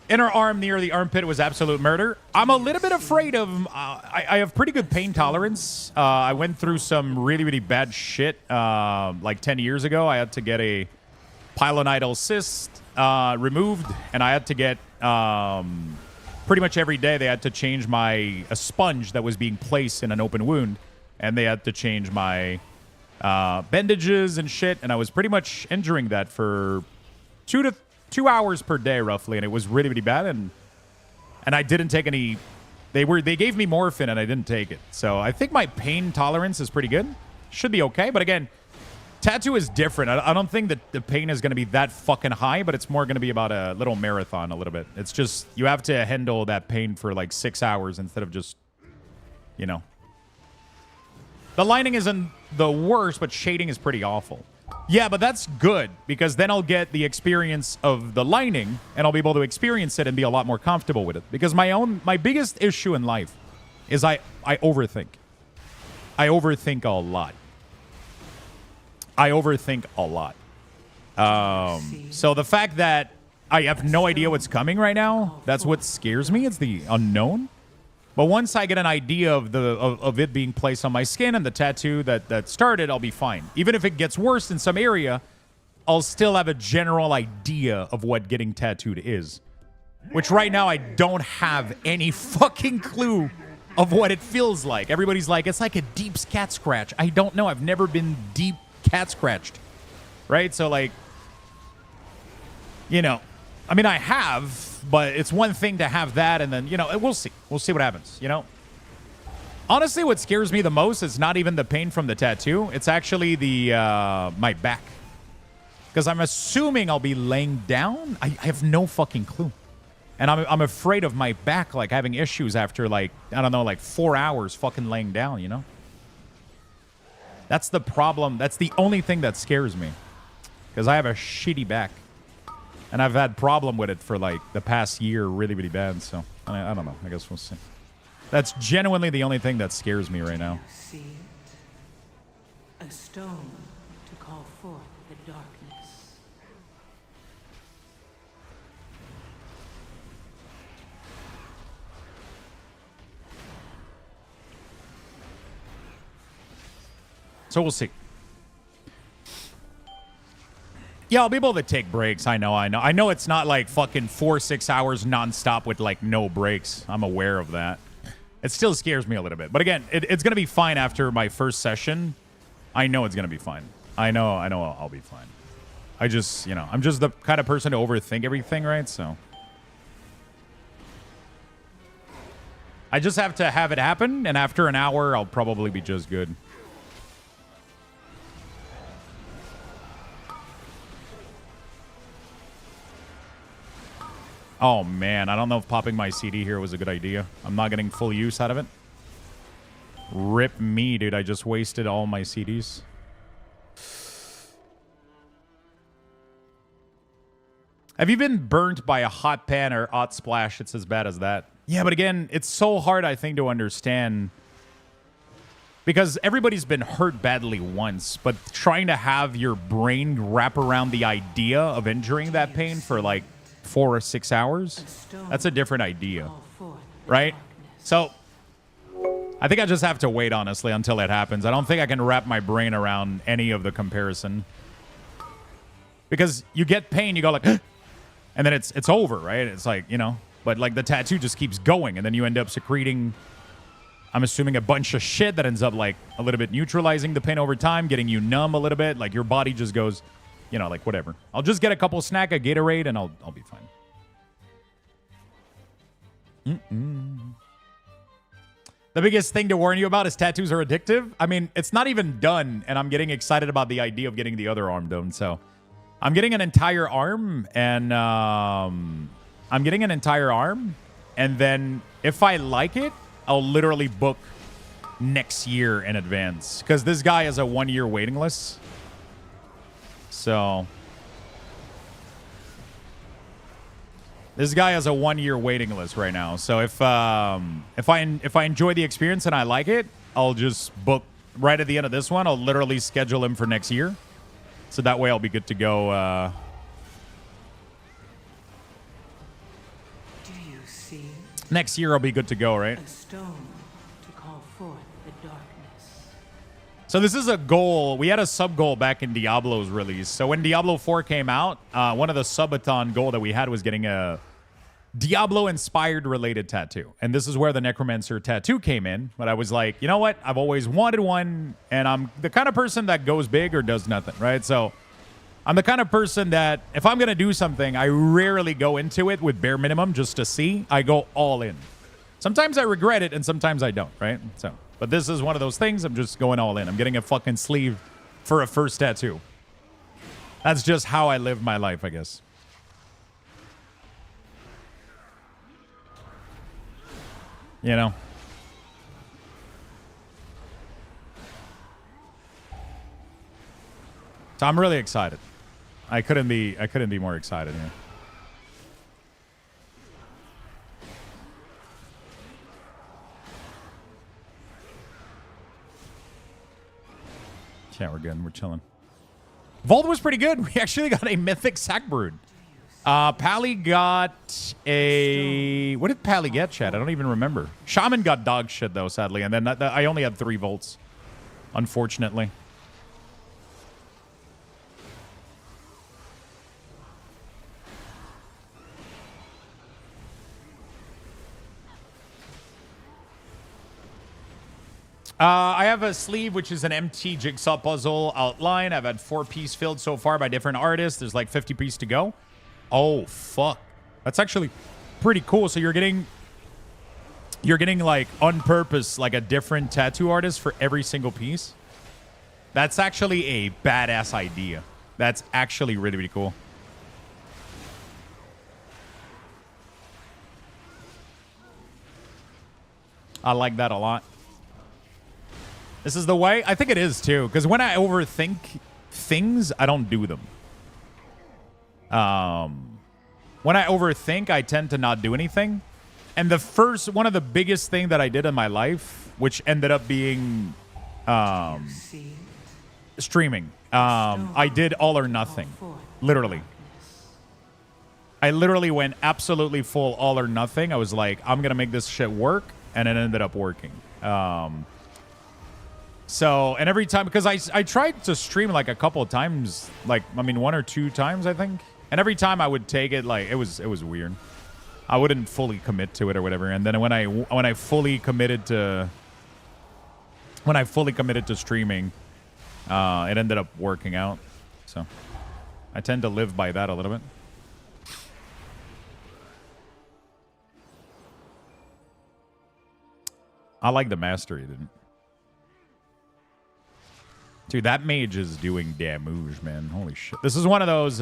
Inner arm near the armpit was absolute murder. I'm a little bit afraid of... I have pretty good pain tolerance. I went through some really, really bad shit like 10 years ago. I had to get a pilonidal cyst removed, and I had to get... pretty much every day they had to change a sponge that was being placed in an open wound, and they had to change my... bandages and shit, and I was pretty much injuring that for 2 hours per day roughly, and it was really, really bad, and I didn't take any. They gave me morphine and I didn't take it, so I think my pain tolerance is pretty good. Should be okay, but again, tattoo is different. I don't think that the pain is going to be that fucking high, but it's more going to be about a little marathon a little bit. It's just you have to handle that pain for like 6 hours instead of just, you know. The lining isn't the worst, but shading is pretty awful. Yeah, but that's good, because then I'll get the experience of the lining, and I'll be able to experience it and be a lot more comfortable with it. Because my biggest issue in life is I overthink. I overthink a lot. So the fact that I have no idea what's coming right now, that's what scares me. It's the unknown. But once I get an idea of it being placed on my skin and the tattoo that started, I'll be fine. Even if it gets worse in some area, I'll still have a general idea of what getting tattooed is. Which right now I don't have any fucking clue of what it feels like. Everybody's like, it's like a deep cat scratch. I don't know. I've never been deep cat scratched. Right? So like, you know, I mean, I have, but it's one thing to have that, and then, you know, we'll see. We'll see what happens, you know? Honestly, what scares me the most is not even the pain from the tattoo. It's actually the my back. Because I'm assuming I'll be laying down. I have no fucking clue. And I'm afraid of my back, like, having issues after, like, I don't know, like 4 hours fucking laying down, you know? That's the problem. That's the only thing that scares me. Because I have a shitty back. And I've had problem with it for, like, the past year really, really bad. So, I don't know. I guess we'll see. That's genuinely the only thing that scares me right now.
See it? A stone to call forth the darkness.
So we'll see. Yeah, I'll be able to take breaks. I know it's not like fucking 4-6 hours nonstop with like no breaks. I'm aware of that. It still scares me a little bit. But again, it's going to be fine after my first session. I know it's going to be fine. I know I'll be fine. I just, you know, I'm just the kind of person to overthink everything, right? So I just have to have it happen, and after an hour, I'll probably be just good. Oh, man. I don't know if popping my CD here was a good idea. I'm not getting full use out of it. Rip me, dude. I just wasted all my CDs. Have you been burnt by a hot pan or hot splash? It's as bad as that. Yeah, but again, it's so hard, I think, to understand. Because everybody's been hurt badly once, but trying to have your brain wrap around the idea of enduring that pain for like 4 or 6 hours, that's a different idea, right? So I think I just have to wait, honestly, until it happens. I don't think I can wrap my brain around any of the comparison. Because you get pain, you go like, and then it's over, right? It's like, you know, but like the tattoo just keeps going, and then you end up secreting, I'm assuming, a bunch of shit that ends up like a little bit neutralizing the pain over time, getting you numb a little bit. Like your body just goes, you know, like whatever. I'll just get a couple snack, a Gatorade, and I'll be fine. The biggest thing to warn you about is tattoos are addictive. I mean, it's not even done, and I'm getting excited about the idea of getting the other arm done. So I'm getting an entire arm, and then if I like it, I'll literally book next year in advance, because this guy has a 1-year waiting list. So this guy has a 1-year waiting list right now. So if I enjoy the experience and I like it, I'll just book right at the end of this one. I'll literally schedule him for next year, so that way I'll be good to go.
Do you see?
Next year I'll be good to go, right?
A stone to call forth the darkness.
So this is a goal. We had a sub-goal back in Diablo's release. So when Diablo 4 came out, one of the subathon goal that we had was getting a Diablo-inspired related tattoo. And this is where the Necromancer tattoo came in. But I was like, you know what? I've always wanted one, and I'm the kind of person that goes big or does nothing, right? So I'm the kind of person that if I'm going to do something, I rarely go into it with bare minimum just to see. I go all in. Sometimes I regret it, and sometimes I don't, right? So, but this is one of those things. I'm just going all in. I'm getting a fucking sleeve for a first tattoo. That's just how I live my life, I guess. You know? So I'm really excited. I couldn't be more excited here. Yeah, we're good. We're chilling. Vault was pretty good. We actually got a mythic sack brood. Pally got a... What did Pally get, Chad? I don't even remember. Shaman got dog shit, though, sadly. And then I only had 3 volts, unfortunately. I have a sleeve, which is an empty jigsaw puzzle outline. I've had 4 pieces filled so far by different artists. There's like 50 pieces to go. Oh, fuck. That's actually pretty cool. So you're getting like on purpose, like a different tattoo artist for every single piece. That's actually a badass idea. That's actually really, really cool. I like that a lot. This is the way? I think it is, too. Because when I overthink things, I don't do them. When I overthink, I tend to not do anything. And one of the biggest thing that I did in my life, which ended up being streaming. I did all or nothing. Literally. I literally went absolutely full all or nothing. I was like, I'm going to make this shit work. And it ended up working. So, and every time, because I tried to stream like a couple of times, like, I mean, 1 or 2 times, I think. And every time I would take it, like, it was weird. I wouldn't fully commit to it or whatever. And then when I fully committed to streaming, it ended up working out. So I tend to live by that a little bit. I like the mastery, dude. Dude, that mage is doing damage, man. Holy shit. This is one of those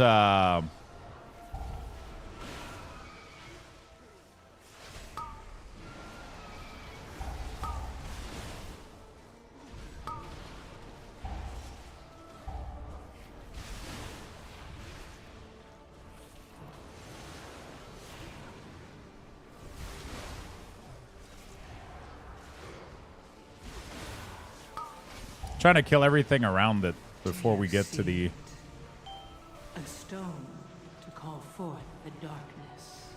trying to kill everything around it before we get to the...
A stone to call forth the darkness.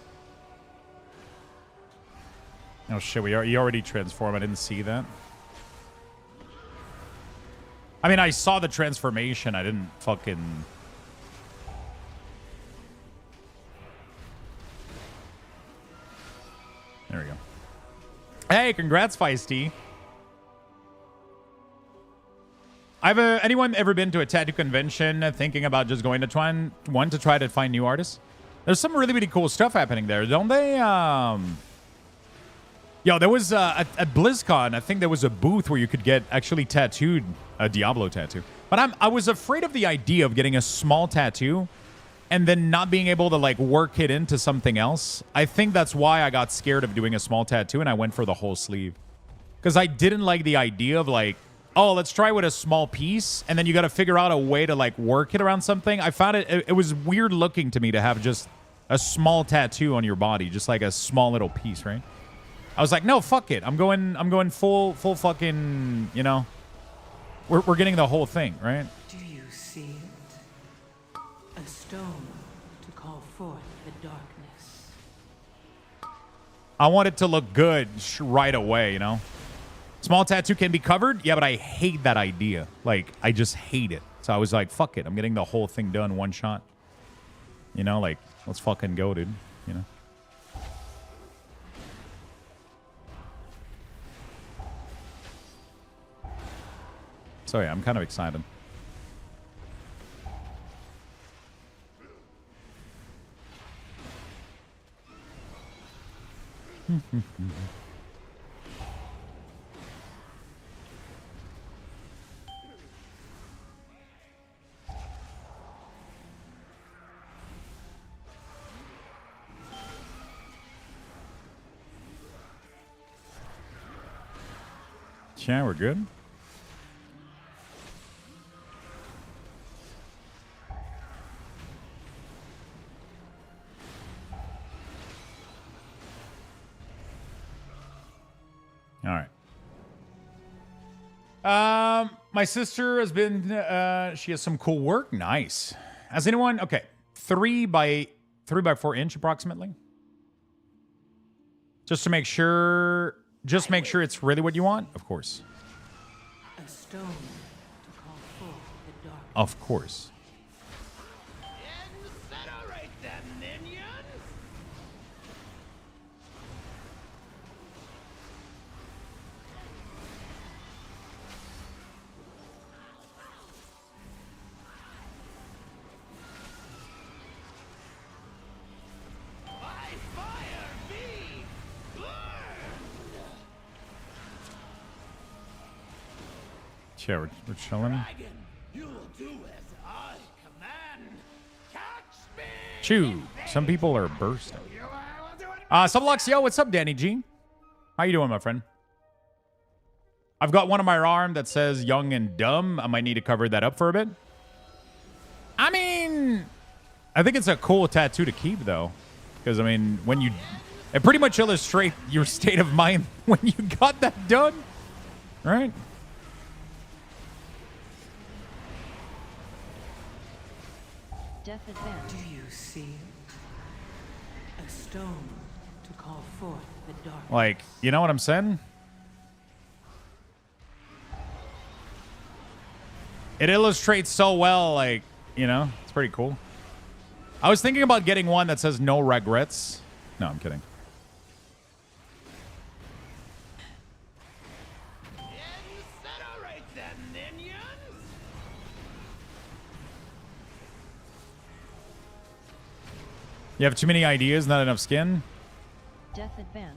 Oh shit, you already transformed. I didn't see that. I mean, I saw the transformation. I didn't fucking... There we go. Hey, congrats, Feisty. Anyone ever been to a tattoo convention thinking about just going to one to try to find new artists? There's some really, really cool stuff happening there, don't they? Yo, there was at BlizzCon, I think there was a booth where you could get actually tattooed a Diablo tattoo. But I was afraid of the idea of getting a small tattoo and then not being able to like work it into something else. I think that's why I got scared of doing a small tattoo and I went for the whole sleeve. Because I didn't like the idea of like, oh, let's try with a small piece, and then you got to figure out a way to like work it around something. I found it was weird looking to me to have just a small tattoo on your body, just like a small little piece, right? I was like, no, fuck it. I'm going full fucking, you know. We're getting the whole thing, right?
Do you see it? A stone to call forth the darkness.
I want it to look good right away, you know. Small tattoo can be covered? Yeah, but I hate that idea. Like, I just hate it. So I was like, fuck it. I'm getting the whole thing done one shot. You know, like, let's fucking go, dude. You know? So yeah, I'm kind of excited. Yeah, we're good. All right. My sister has been, she has some cool work. Nice. Has anyone, okay, 3 by 4 inch approximately. Just to make sure, it's really what you want. Of course.
A stone to call forth the darkness.
Of course.
Incinerate them, Minion! By fire be burned!
Yeah, we're chilling.
Dragon, you will do as I command. Catch me!
Chew. Some people are bursting. Subluxio, what's up, Danny G? How you doing, my friend? I've got one on my arm that says young and dumb. I might need to cover that up for a bit. I mean, I think it's a cool tattoo to keep, though. Because, I mean, it pretty much illustrates your state of mind when you got that done. Right?
Death advance.
Do you see it? A stone to call forth the darkness.
Like, you know what I'm saying? It illustrates so well, like, you know, it's pretty cool. I was thinking about getting one that says no regrets. No, I'm kidding.
Incinerate them, minions!
You have too many ideas, not enough skin?
Death advance.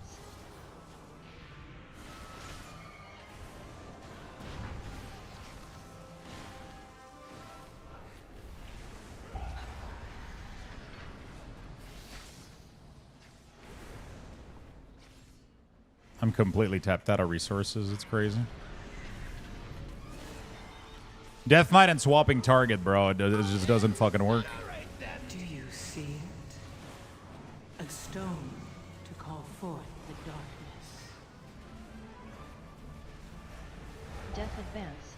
I'm completely tapped out of resources. It's crazy. Death Knight and swapping target, bro. It just doesn't fucking work.
Do you see it? A stone to call forth the darkness.
Death advance.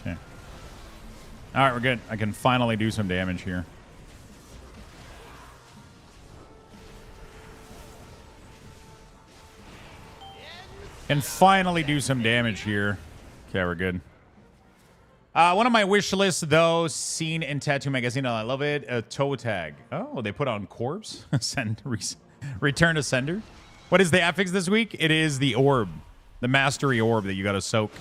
Okay. All right, we're good. I can finally do some damage here. Can finally do some damage here. Okay, we're good. One of my wish lists, though, seen in Tattoo Magazine, and I love it, a toe tag. Oh, they put on corpse? Return to sender. What is the affix this week? It is the orb. The mastery orb that you got to soak.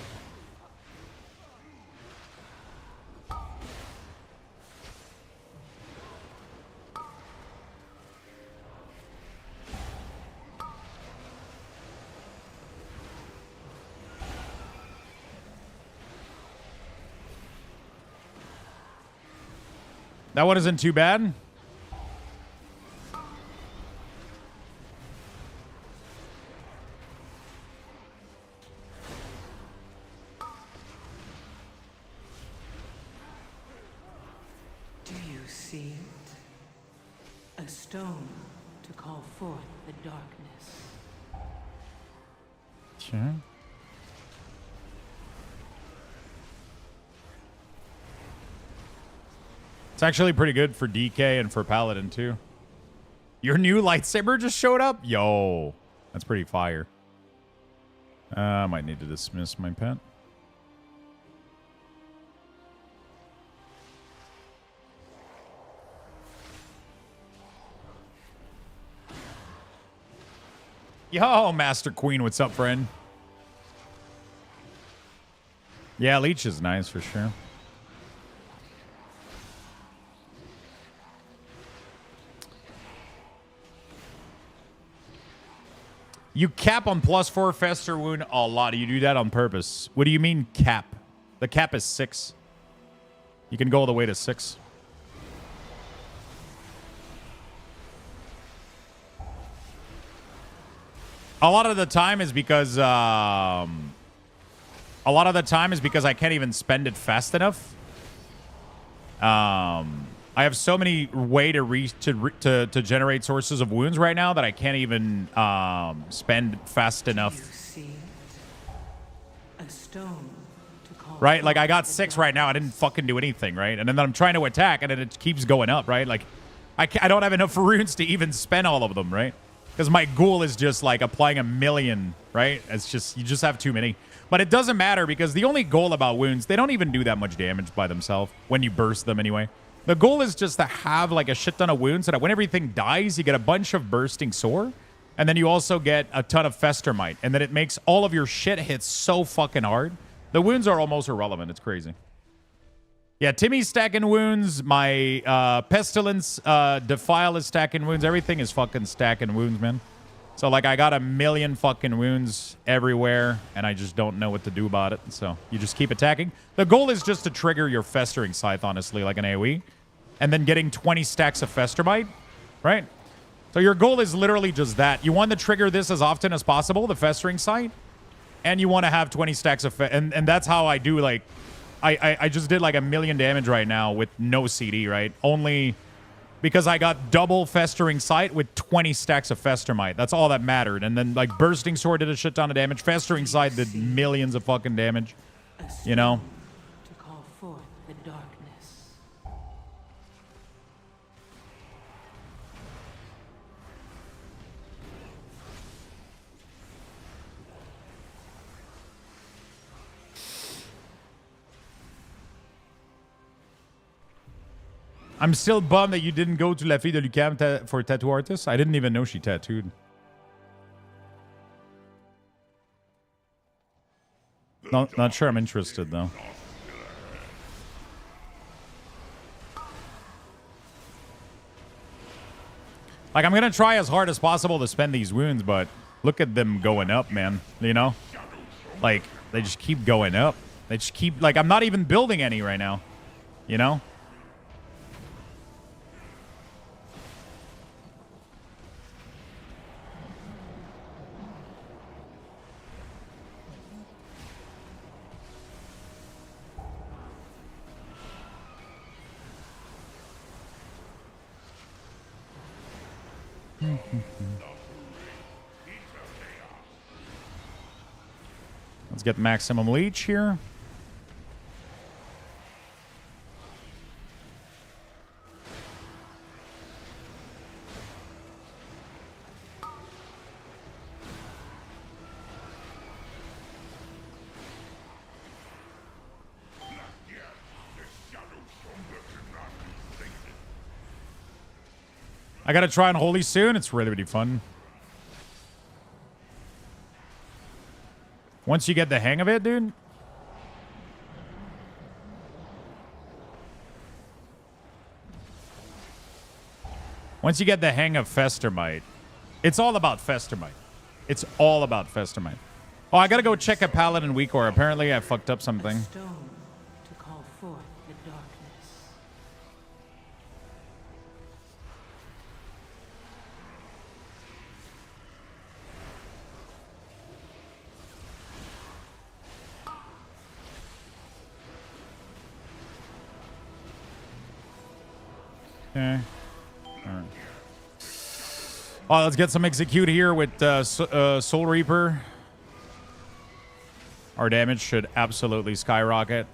That one isn't too bad.
Do you see it? A stone to call forth the darkness.
Sure. It's actually pretty good for DK and for Paladin, too. Your new lightsaber just showed up? Yo. That's pretty fire. I might need to dismiss my pet. Yo, Master Queen, what's up, friend? Yeah, Leech is nice for sure. You cap on +4 Fester Wound a lot. You do that on purpose. What do you mean cap? The cap is 6. You can go all the way to 6. A lot of the time is because I can't even spend it fast enough. I have so many way to generate sources of wounds right now that I can't even spend fast enough.
Do you see it? A stone to call
Right? Like I got
forth the
6 right now. I didn't fucking do anything, right? And then I'm trying to attack and then it keeps going up, right? Like I don't have enough runes to even spend all of them, right? Because my goal is just like applying 1,000,000, right? It's just, you just have too many. But it doesn't matter because the only goal about wounds, they don't even do that much damage by themselves when you burst them anyway. The goal is just to have like a shit ton of wounds so that when everything dies, you get a bunch of bursting sore. And then you also get a ton of fester might. And then it makes all of your shit hit so fucking hard. The wounds are almost irrelevant. It's crazy. Yeah, Timmy's stacking wounds. My Pestilence Defile is stacking wounds. Everything is fucking stacking wounds, man. So, like, I got 1,000,000 fucking wounds everywhere, and I just don't know what to do about it. So, you just keep attacking. The goal is just to trigger your Festering Scythe, honestly, like an AoE. And then getting 20 stacks of Fester Bite, right? So, your goal is literally just that. You want to trigger this as often as possible, the Festering Scythe. And you want to have 20 stacks of... And that's how I do, like... I just did like 1,000,000 damage right now with no CD, right? Only because I got double Festering Sight with 20 stacks of Festermite. That's all that mattered. And then like Bursting Sword did a shit ton of damage. Festering Sight did millions of fucking damage. You know?
to call forth the darkness.
I'm still bummed that you didn't go to La Fille de Lucam for tattoo artist. I didn't even know she tattooed. Not sure I'm interested, though. Like, I'm going to try as hard as possible to spend these wounds, but look at them going up, man. You know? Like, they just keep going up. They just keep... Like, I'm not even building any right now. You know? Let's get maximum leech here. I gotta try Unholy soon. It's really, really fun. Once you get the hang of it, dude. Once you get the hang of Festermite, it's all about Festermite. It's all about Festermite. Oh, I gotta go check a Paladin Weakor. Apparently I fucked up something.
A stone to call forth the darkness.
Okay. All right. Oh, let's get some execute here with Soul Reaper. Our damage should absolutely skyrocket.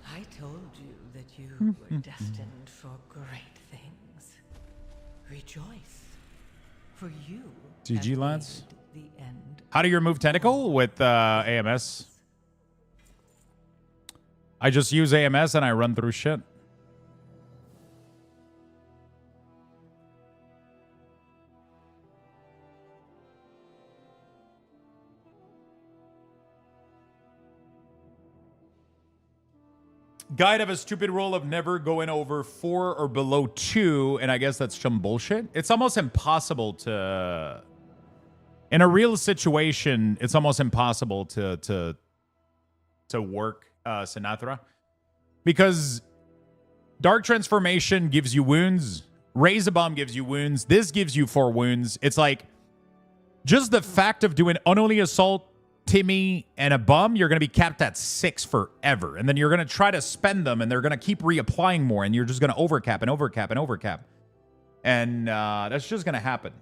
I told you that you were destined for great things. Rejoice, for you
GG,
have
lads.
made the end.
How do you remove Tentacle? With AMS. I just use AMS and I run through shit. Guide have a stupid rule of never going over 4 or below 2, and I guess that's some bullshit. It's almost impossible to... In a real situation, it's almost impossible to work Sinatra. Because Dark Transformation gives you wounds. Raise a Bomb gives you wounds. This gives you 4 wounds. It's like, just the fact of doing Unholy Assault, Timmy, and a Bum, you're going to be capped at 6 forever. And then you're going to try to spend them, and they're going to keep reapplying more, and you're just going to overcap and overcap and overcap. And that's just going to happen.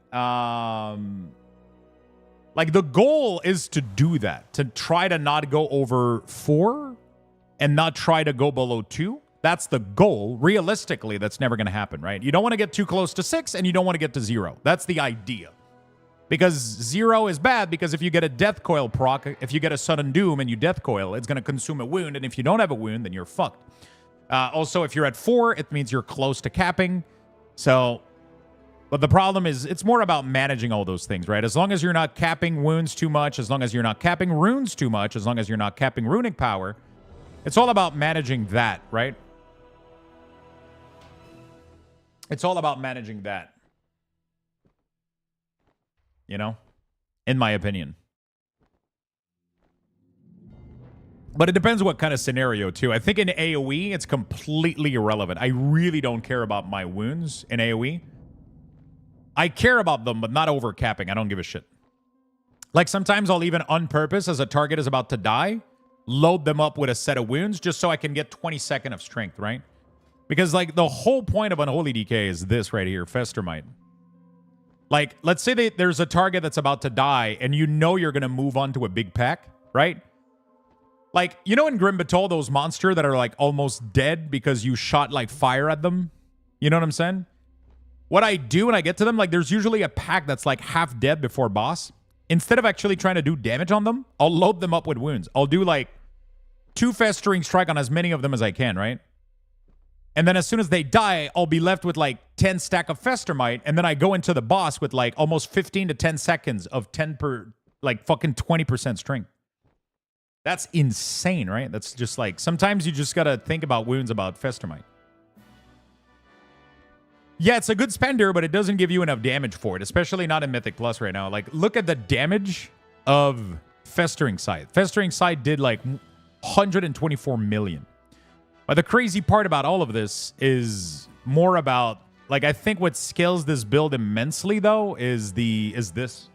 Like, the goal is to do that. To try to not go over 4 and not try to go below 2. That's the goal. Realistically, that's never going to happen, right? You don't want to get too close to 6, and you don't want to get to 0. That's the idea. Because 0 is bad, because if you get a Death Coil proc, if you get a Sudden Doom and you Death Coil, it's going to consume a wound, and if you don't have a wound, then you're fucked. Also, if you're at 4, it means you're close to capping. So, but the problem is, it's more about managing all those things, right? As long as you're not capping wounds too much, as long as you're not capping runes too much, as long as you're not capping runic power, it's all about managing that, right? It's all about managing that. You know, in my opinion. But it depends what kind of scenario, too. I think in AoE, it's completely irrelevant. I really don't care about my wounds in AoE. I care about them, but not overcapping. I don't give a shit. Like, sometimes I'll even, on purpose, as a target is about to die, load them up with a set of wounds just so I can get 20 seconds of strength, right? Because, like, the whole point of Unholy DK is this right here, Festermite. Like, let's say there's a target that's about to die, and you know you're going to move on to a big pack, right? Like, you know in Grim Batol, those monsters that are, like, almost dead because you shot, like, fire at them? You know what I'm saying? What I do when I get to them, like, there's usually a pack that's, like, half dead before boss. Instead of actually trying to do damage on them, I'll load them up with wounds. I'll do, like, 2 Festering Strike on as many of them as I can, right? And then as soon as they die, I'll be left with, like, 10 stack of Festermite, and then I go into the boss with, like, almost 15 to 10 seconds of 10 per, like, fucking 20% strength. That's insane, right? That's just, like, sometimes you just gotta think about wounds about Festermite. Yeah, it's a good spender, but it doesn't give you enough damage for it, especially not in Mythic Plus right now. Like, look at the damage of Festering Scythe. Festering Scythe did, like, 124 million. But the crazy part about all of this is more about, like, I think what scales this build immensely, though, is this.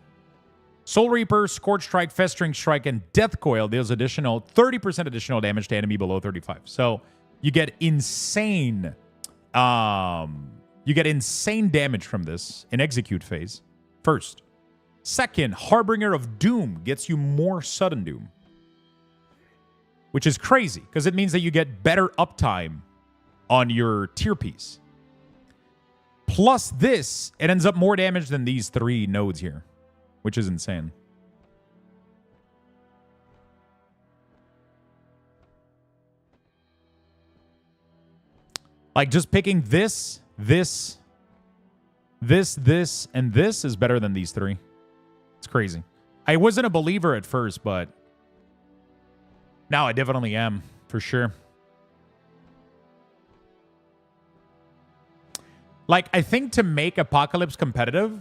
Soul Reaper, Scorch Strike, Festering Strike, and Death Coil deals additional 30% additional damage to enemy below 35. So you get insane damage from this in execute phase. First. Second, Harbinger of Doom gets you more sudden doom. Which is crazy, because it means that you get better uptime on your tier piece. Plus this, it ends up more damage than these 3 nodes here, which is insane. Like, just picking this, and this is better than these 3. It's crazy. I wasn't a believer at first, but now I definitely am, for sure. Like, I think to make Apocalypse competitive,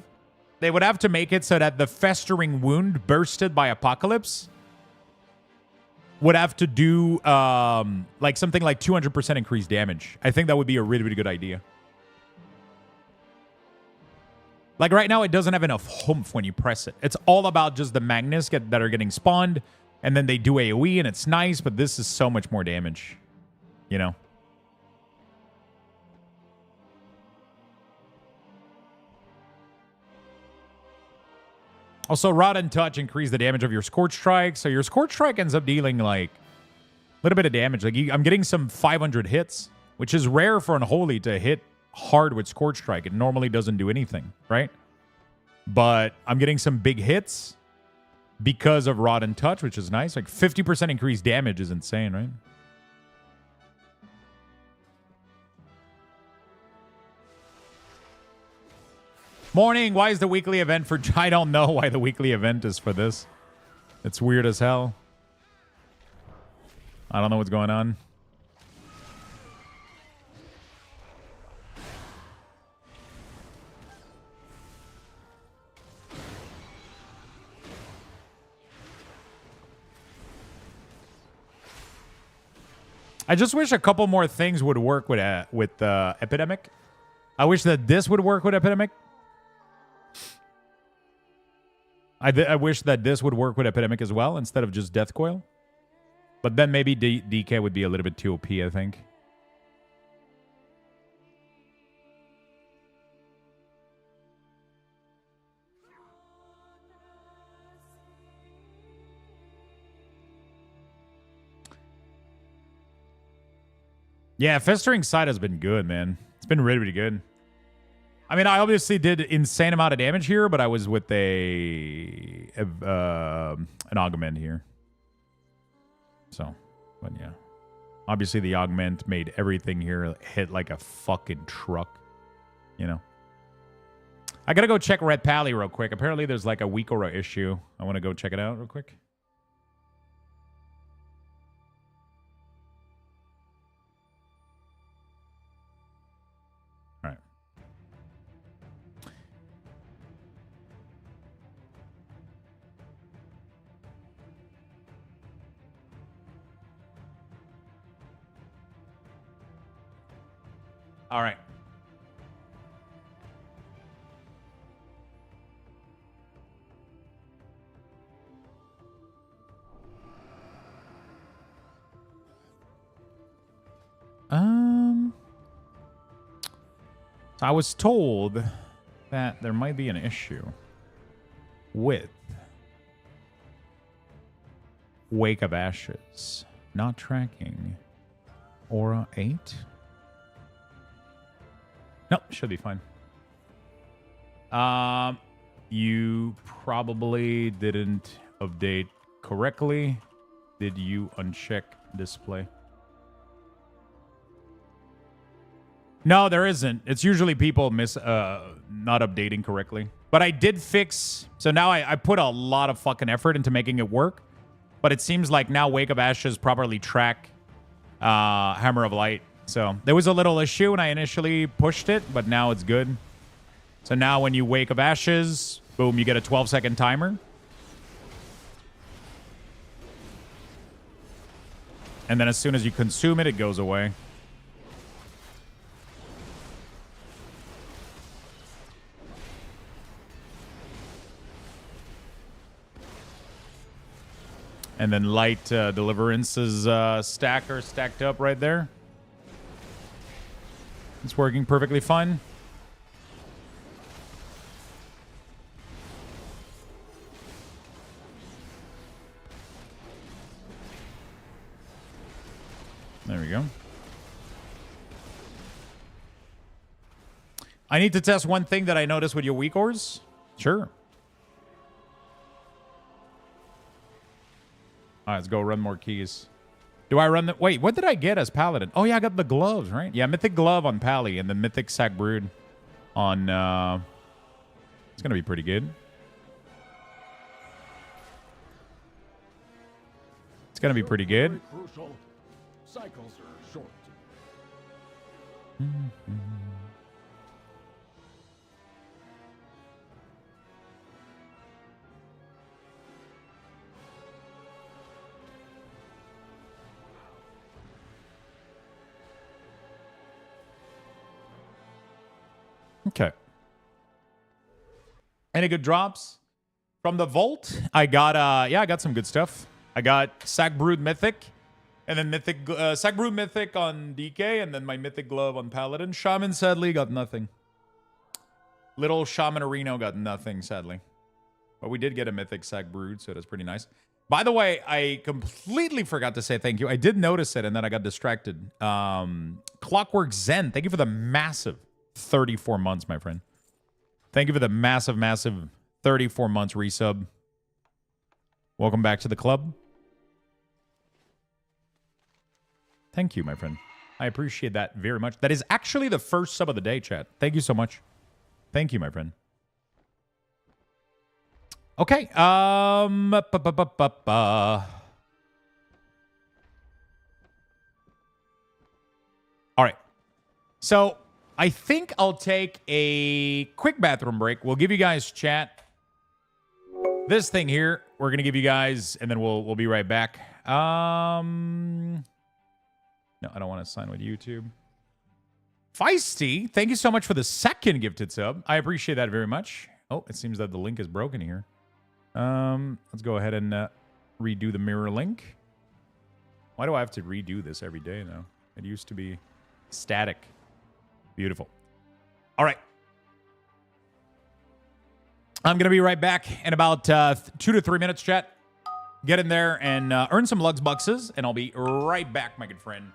they would have to make it so that the Festering Wound bursted by Apocalypse would have to do like something like 200% increased damage. I think that would be a really, really good idea. Like, right now, it doesn't have enough oomph when you press it. It's all about just the magnets that are getting spawned, and then they do AoE, and it's nice, but this is so much more damage, you know? Also, Rod and Touch increase the damage of your Scorch Strike, so your Scorch Strike ends up dealing, like, a little bit of damage. Like, I'm getting some 500 hits, which is rare for Unholy to hit hard with Scorch Strike. It normally doesn't do anything, right? But I'm getting some big hits because of Rod and Touch, which is nice. Like, 50% increased damage is insane, right? Morning. Why is the weekly event for... I don't know why the weekly event is for this. It's weird as hell. I don't know what's going on. I just wish a couple more things would work with Epidemic. I wish that this would work with Epidemic. I wish that this would work with Epidemic as well instead of just Death Coil. But then maybe DK would be a little bit too OP, I think. Yeah, Festering Side has been good, man. It's been really, really good. I mean, I obviously did insane amount of damage here, but I was with an augment here. So, but yeah. Obviously, the augment made everything here hit like a fucking truck. You know? I gotta go check Red Pally real quick. Apparently, there's like a Weekora issue. I want to go check it out real quick. All right. All right. So I was told that there might be an issue with Wake of Ashes not tracking Aura 8. Nope, should be fine. You probably didn't update correctly. Did you uncheck display? No, there isn't. It's usually people not updating correctly. But I did fix... So now I put a lot of fucking effort into making it work. But it seems like now Wake of Ashes properly track Hammer of Light. So there was a little issue when I initially pushed it, but now it's good. So now when you Wake of Ashes, boom, you get a 12-second timer. And then as soon as you consume it, it goes away. And then Light Deliverance's stacker stacked up right there. It's working perfectly fine. There we go. I need to test one thing that I noticed with your weak ores. Sure. All right, let's go run more keys. Do I run the... Wait, what did I get as Paladin? Oh, yeah, I got the gloves, right? Yeah, Mythic Glove on Pally and the Mythic Sack Brood on... It's going to be pretty good. It's going to be pretty good.
Very crucial. Cycles are short.
Okay. Any good drops? From the vault, I got I got some good stuff. I got Sack Brood Mythic, and then Mythic Sack Brood Mythic on DK, and then my Mythic Glove on Paladin. Shaman sadly got nothing. Little Shaman Areno got nothing, sadly. But we did get a Mythic Sack Brood, so that's pretty nice. By the way, I completely forgot to say thank you. I did notice it, and then I got distracted. Clockwork Zen, thank you for the massive 34 months, my friend. Thank you for the massive, massive 34 months resub. Welcome back to the club. Thank you, my friend. I appreciate that very much. That is actually the first sub of the day, chat. Thank you so much. Thank you, my friend. Okay. All right. So I think I'll take a quick bathroom break. We'll give you guys chat. This thing here, we're gonna give you guys, and then we'll be right back. No, I don't want to sign with YouTube. Feisty, thank you so much for the second gifted sub. I appreciate that very much. Oh, it seems that the link is broken here. Let's go ahead and redo the mirror link. Why do I have to redo this every day now? It used to be static. Beautiful. All right. I'm going to be right back in about 2 to 3 minutes, chat. Get in there and earn some Lux Bucks, and I'll be right back, my good friend.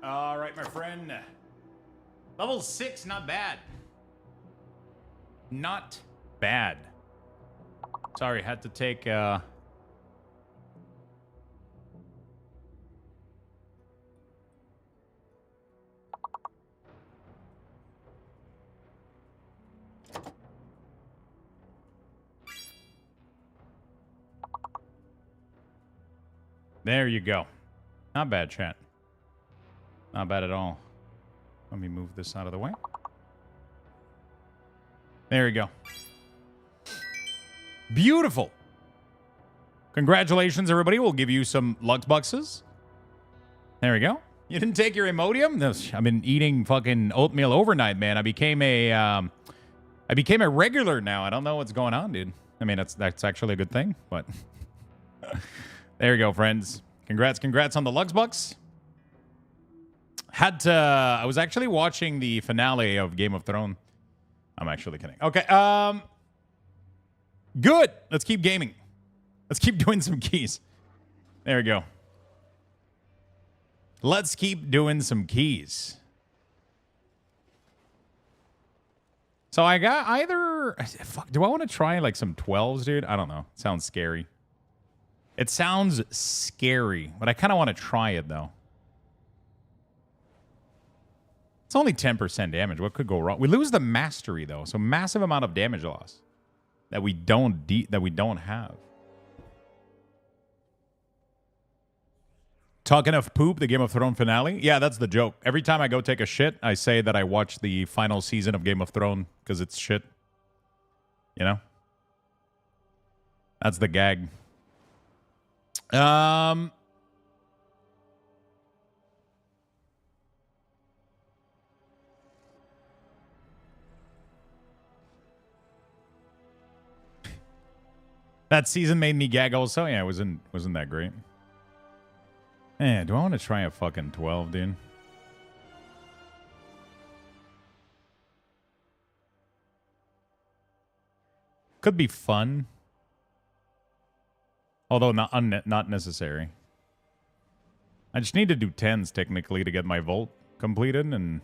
All right, my friend. Level 6, not bad. Not bad. Sorry, had to take There you go. Not bad, chat. Not bad at all. Let me move this out of the way. There you go. Beautiful. Congratulations, everybody. We'll give you some Lux Buxes. There we go. You didn't take your Imodium? No, I've been eating fucking oatmeal overnight, man. I became a regular now. I don't know what's going on, dude. I mean, that's actually a good thing, but there you go, friends. Congrats on the Lux Bucks. I was actually watching the finale of Game of Thrones. I'm actually kidding. Okay, good. Let's keep gaming. Let's keep doing some keys. There we go. Let's keep doing some keys. So I got either... Fuck, do I want to try like some 12s, dude? I don't know. It sounds scary. It sounds scary, but I kind of want to try it, though. It's only 10% damage. What could go wrong? We lose the mastery, though. So massive amount of damage loss that we don't have. Talking of poop, the Game of Thrones finale. Yeah, that's the joke. Every time I go take a shit, I say that I watched the final season of Game of Thrones because it's shit. You know? That's the gag. That season made me gag also. Yeah, it wasn't that great. Man, do I want to try a fucking 12, dude? Could be fun. Although not necessary. I just need to do 10s technically to get my Volt completed, and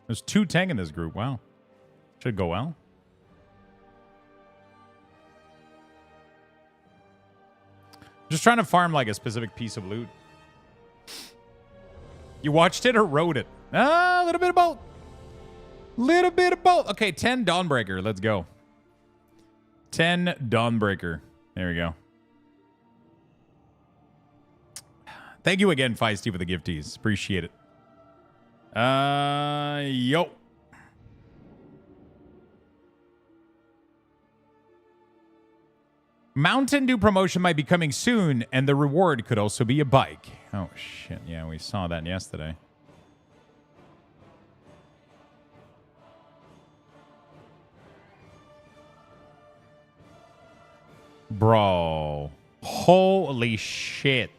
there's 2 Tang in this group. Wow. Should go well. Just trying to farm like a specific piece of loot. You watched it or wrote it? A little bit of both. Little bit of both. Okay, 10 Dawnbreaker. Let's go. 10 Dawnbreaker. There we go. Thank you again, Feisty, for the gifties. Appreciate it. Yo. Mountain Dew promotion might be coming soon, and the reward could also be a bike. Oh, shit. Yeah, we saw that yesterday. Bro. Holy shit.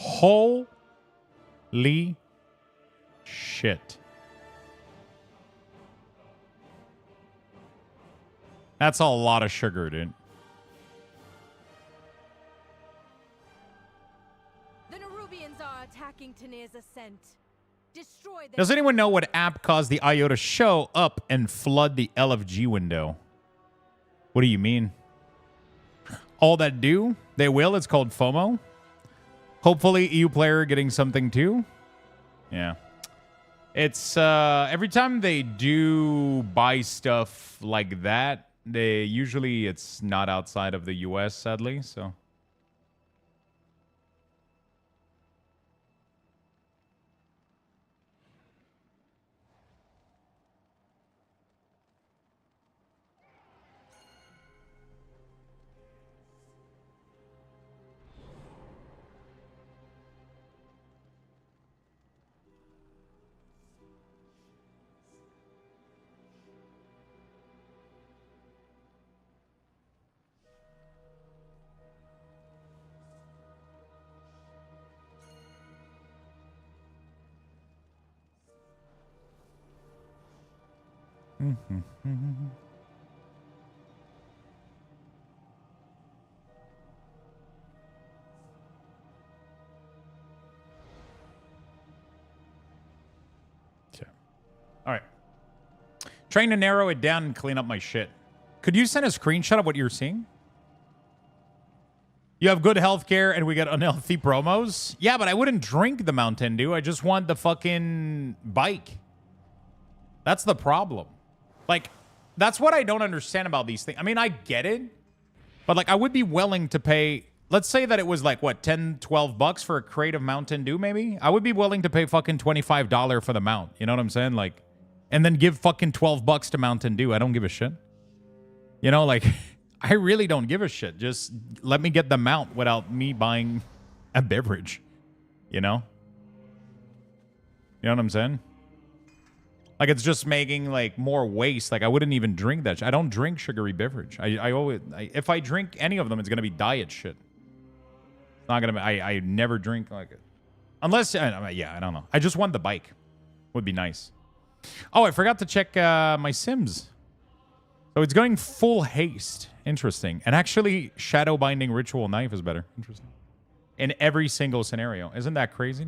Holy shit. That's a lot of sugar, dude.
The Nerubians are attacking Tanir's ascent. Destroy them.
Does anyone know what app caused the IO to show up and flood the LFG window? What do you mean? All that do? They will. It's called FOMO. Hopefully EU player getting something too. Yeah. It's every time they do buy stuff like that, it's not outside of the US, sadly, so. All right. Trying to narrow it down and clean up my shit. Could you send a screenshot of what you're seeing? You have good healthcare and we get unhealthy promos? Yeah, but I wouldn't drink the Mountain Dew. I just want the fucking bike. That's the problem. Like, that's what I don't understand about these things. I mean, I get it. But, like, I would be willing to pay... Let's say that it was, like, what, 10, 12 bucks for a crate of Mountain Dew, maybe? I would be willing to pay fucking $25 for the mount. You know what I'm saying? Like, and then give fucking 12 bucks to Mountain Dew. I don't give a shit. You know, like... I really don't give a shit. Just let me get the mount without me buying a beverage. You know? You know what I'm saying? Like, it's just making, like, more waste. Like, I wouldn't even drink that. I don't drink sugary beverage. I always... if I drink any of them, it's going to be diet shit. It's not going to be... I never drink, like... Unless... yeah, I don't know. I just want the bike. Would be nice. Oh, I forgot to check my Sims. So it's going full haste. Interesting. And actually, Shadow Binding Ritual Knife is better. Interesting. In every single scenario. Isn't that crazy?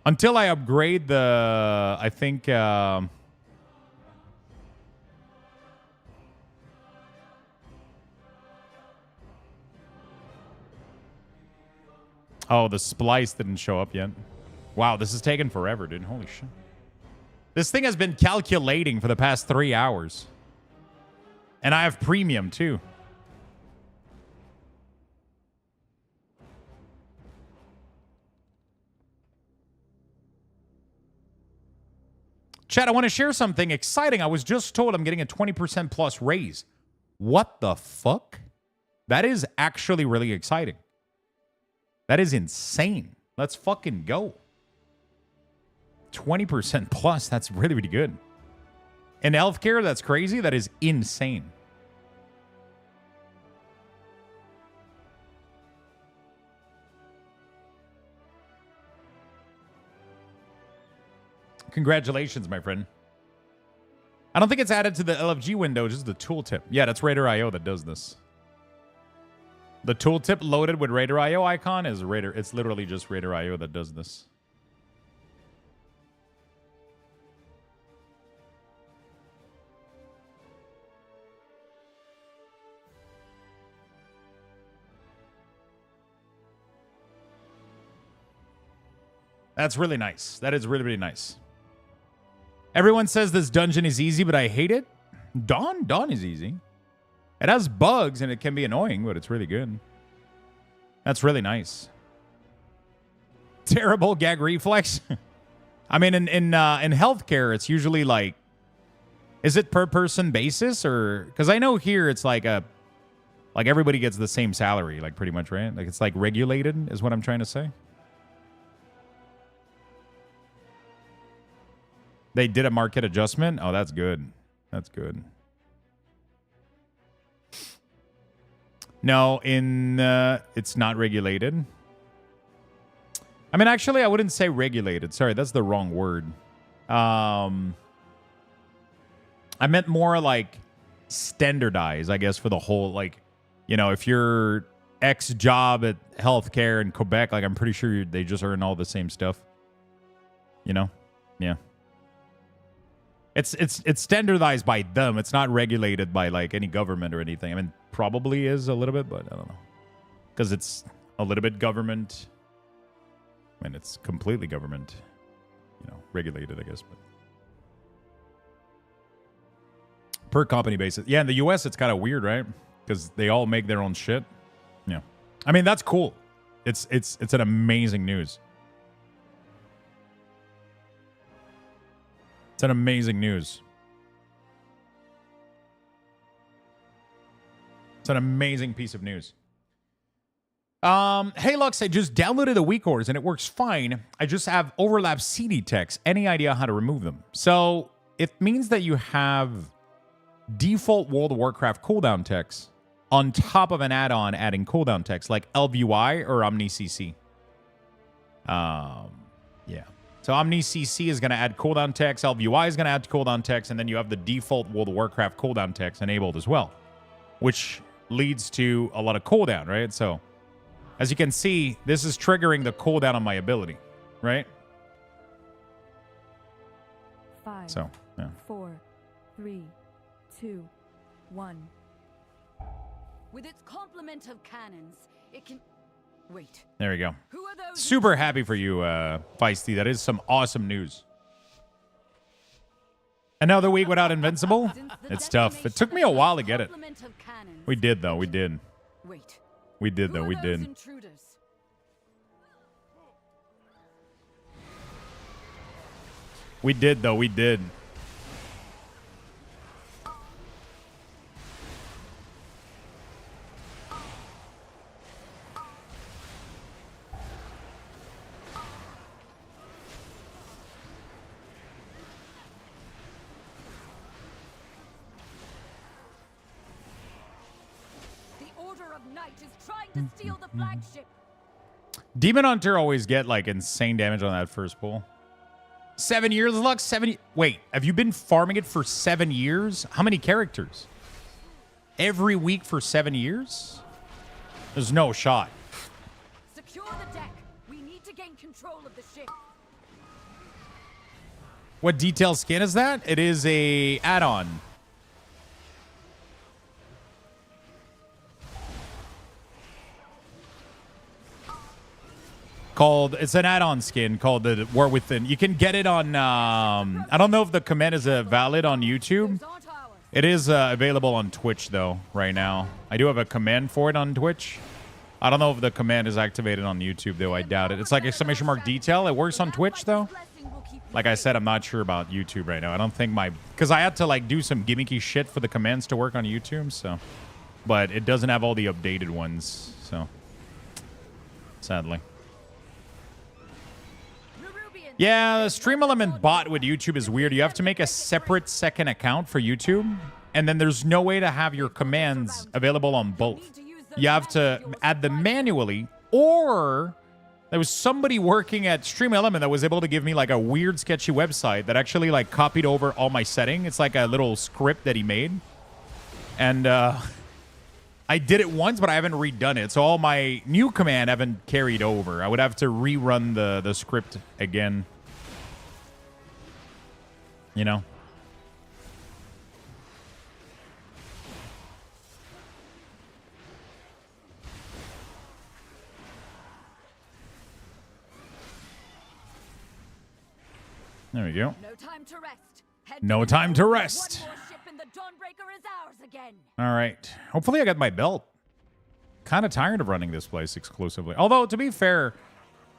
Until I upgrade the... I think... oh, the splice didn't show up yet. Wow, this is taking forever, dude. Holy shit. This thing has been calculating for the past 3 hours. And I have premium, too. Chat, I want to share something exciting. I was just told I'm getting a 20% plus raise. What the fuck? That is actually really exciting. That is insane. Let's fucking go. 20% plus. That's really, really good. In healthcare, that's crazy. That is insane. Congratulations, my friend. I don't think it's added to the LFG window, just the tooltip. Yeah, that's Raider.io that does this. The tooltip loaded with Raider.io icon is Raider. It's literally just Raider.io that does this. That's really nice. That is really, really nice. Everyone says this dungeon is easy, but I hate it. Dawn is easy. It has bugs and it can be annoying, but it's really good. That's really nice. Terrible gag reflex. I mean, in healthcare, it's usually like, is it per person basis or? Because I know here it's like everybody gets the same salary, like pretty much, right? Like it's like regulated, is what I'm trying to say. They did a market adjustment? Oh, that's good. That's good. No, it's not regulated. I mean, actually, I wouldn't say regulated. Sorry, that's the wrong word. I meant more like standardized, I guess, for the whole, like, you know, if you're X job at healthcare in Quebec, like, I'm pretty sure they just earn all the same stuff. You know? Yeah. It's standardized by them. It's not regulated by like any government or anything. I mean, probably is a little bit, but I don't know. Because it's a little bit government. I mean, it's completely government, you know, regulated, I guess. But per company basis. Yeah, in the US, it's kind of weird, right? Because they all make their own shit. Yeah. I mean, that's cool. It's an amazing news. It's an amazing news. It's an amazing piece of news. Hey, Lux, I just downloaded the weak orders and it works fine. I just have overlap CD text. Any idea how to remove them? So it means that you have default World of Warcraft cooldown text on top of an add-on adding cooldown text like LVUI or OmniCC. Yeah. So OmniCC is going to add cooldown text, LVUI is going to add cooldown text, and then you have the default World of Warcraft cooldown text enabled as well, which leads to a lot of cooldown, right? So as you can see, this is triggering the cooldown on my ability, right?
5,
So, yeah.
4, 3, 2, 1.
With its complement of cannons, it can... Wait.
There we go.
Who are those?
Super happy for you, Feisty. That is some awesome news. Another week without Invincible? It's tough. It took me a while to get it. We did, though. We did.
Wait.
We did, though.
Who are
We
those
did.
intruders?
We did, though. We did.
The Order of Night is trying to steal the flagship.
Demon Hunter always get, like, insane damage on that first pull. 7 years, Lux? 7... Wait, have you been farming it for 7 years? How many characters? Every week for 7 years? There's no shot.
Secure the deck. We need to gain control of the ship.
What detail skin is that? It is a add-on. It's an add-on skin called the War Within. You can get it on, I don't know if the command is valid on YouTube. It is available on Twitch, though, right now. I do have a command for it on Twitch. I don't know if the command is activated on YouTube, though. I doubt it. It's like exclamation mark detail. It works on Twitch, though. Like I said, I'm not sure about YouTube right now. I don't think because I had to, like, do some gimmicky shit for the commands to work on YouTube, so. But it doesn't have all the updated ones, so. Sadly. Yeah, the Stream Element bot with YouTube is weird. You have to make a separate second account for YouTube, and then there's no way to have your commands available on both. You have to add them manually, or there was somebody working at Stream Element that was able to give me like a weird, sketchy website that actually like copied over all my settings. It's like a little script that he made, and I did it once, but I haven't redone it. So all my new command haven't carried over. I would have to rerun the script again. You know? There we go.
No time to rest.
No time to rest.
One more ship and the Dawnbreaker is ours again.
All right. Hopefully I got my belt. Kind of tired of running this place exclusively. Although, to be fair,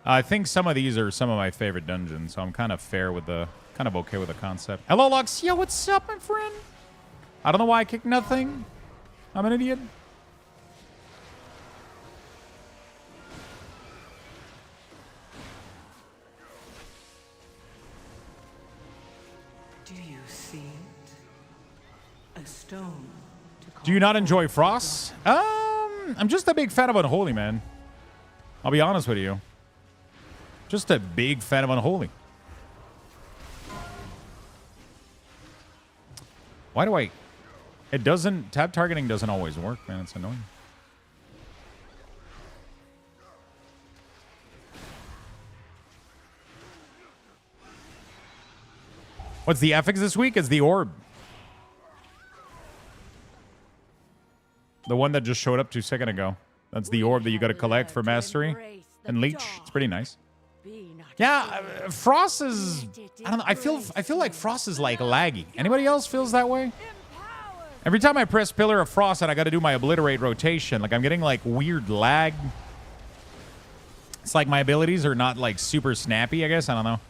I think some of these are some of my favorite dungeons, so I'm kind of okay with the concept. Hello, Lux. Yo, what's up, my friend? I don't know why I kicked nothing. I'm an idiot.
Do you see it? A stone.
Do you not enjoy Frost? I'm just a big fan of Unholy, man. I'll be honest with you. Just a big fan of Unholy. Why do I... It doesn't... Tab targeting doesn't always work, man. It's annoying. What's the affix this week? It's the orb. The one that just showed up 2 seconds ago. That's the orb that you got to collect for mastery and leech. It's pretty nice. Yeah, Frost is... I don't know. I feel like Frost is like laggy. Anybody else feels that way? Every time I press Pillar of Frost and I got to do my obliterate rotation, like I'm getting like weird lag. It's like my abilities are not like super snappy, I guess. I don't know.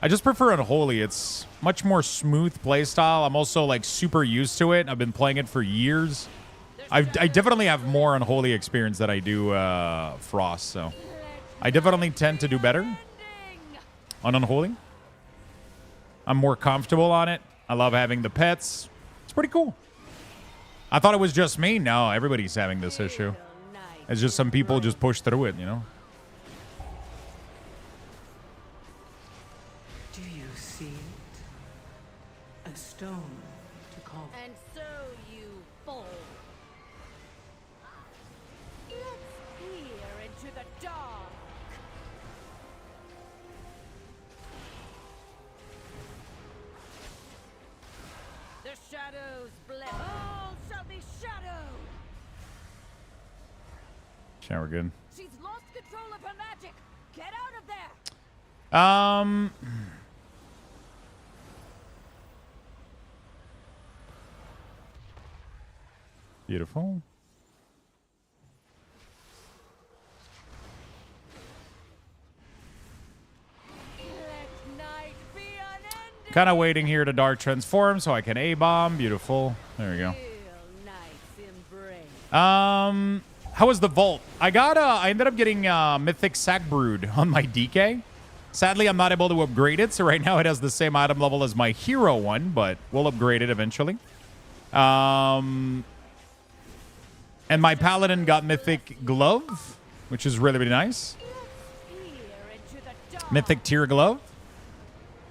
I just prefer Unholy. It's much more smooth playstyle. I'm also like super used to it. I've been playing it for years. I definitely have more Unholy experience than I do Frost, so I definitely tend to do better on Unholy. I'm more comfortable on it. I love having the pets. It's pretty cool. I thought it was just me. No, everybody's having this issue. It's just some people just push through it, you know?
Do you see it? A stone to call.
And so you fall. Let's peer into the dark.
Yeah, we're good.
She's lost control of her magic. Get out of there.
Beautiful.
Let night be unending.
Kind of waiting here to dark transform so I can A-bomb. Beautiful. There we go.
Feel night's embrace.
How was the vault? I ended up getting Mythic Sack Brood on my DK. Sadly, I'm not able to upgrade it, so right now it has the same item level as my hero one, but we'll upgrade it eventually. And my Paladin got Mythic Glove, which is really, really nice. Mythic Tier Glove.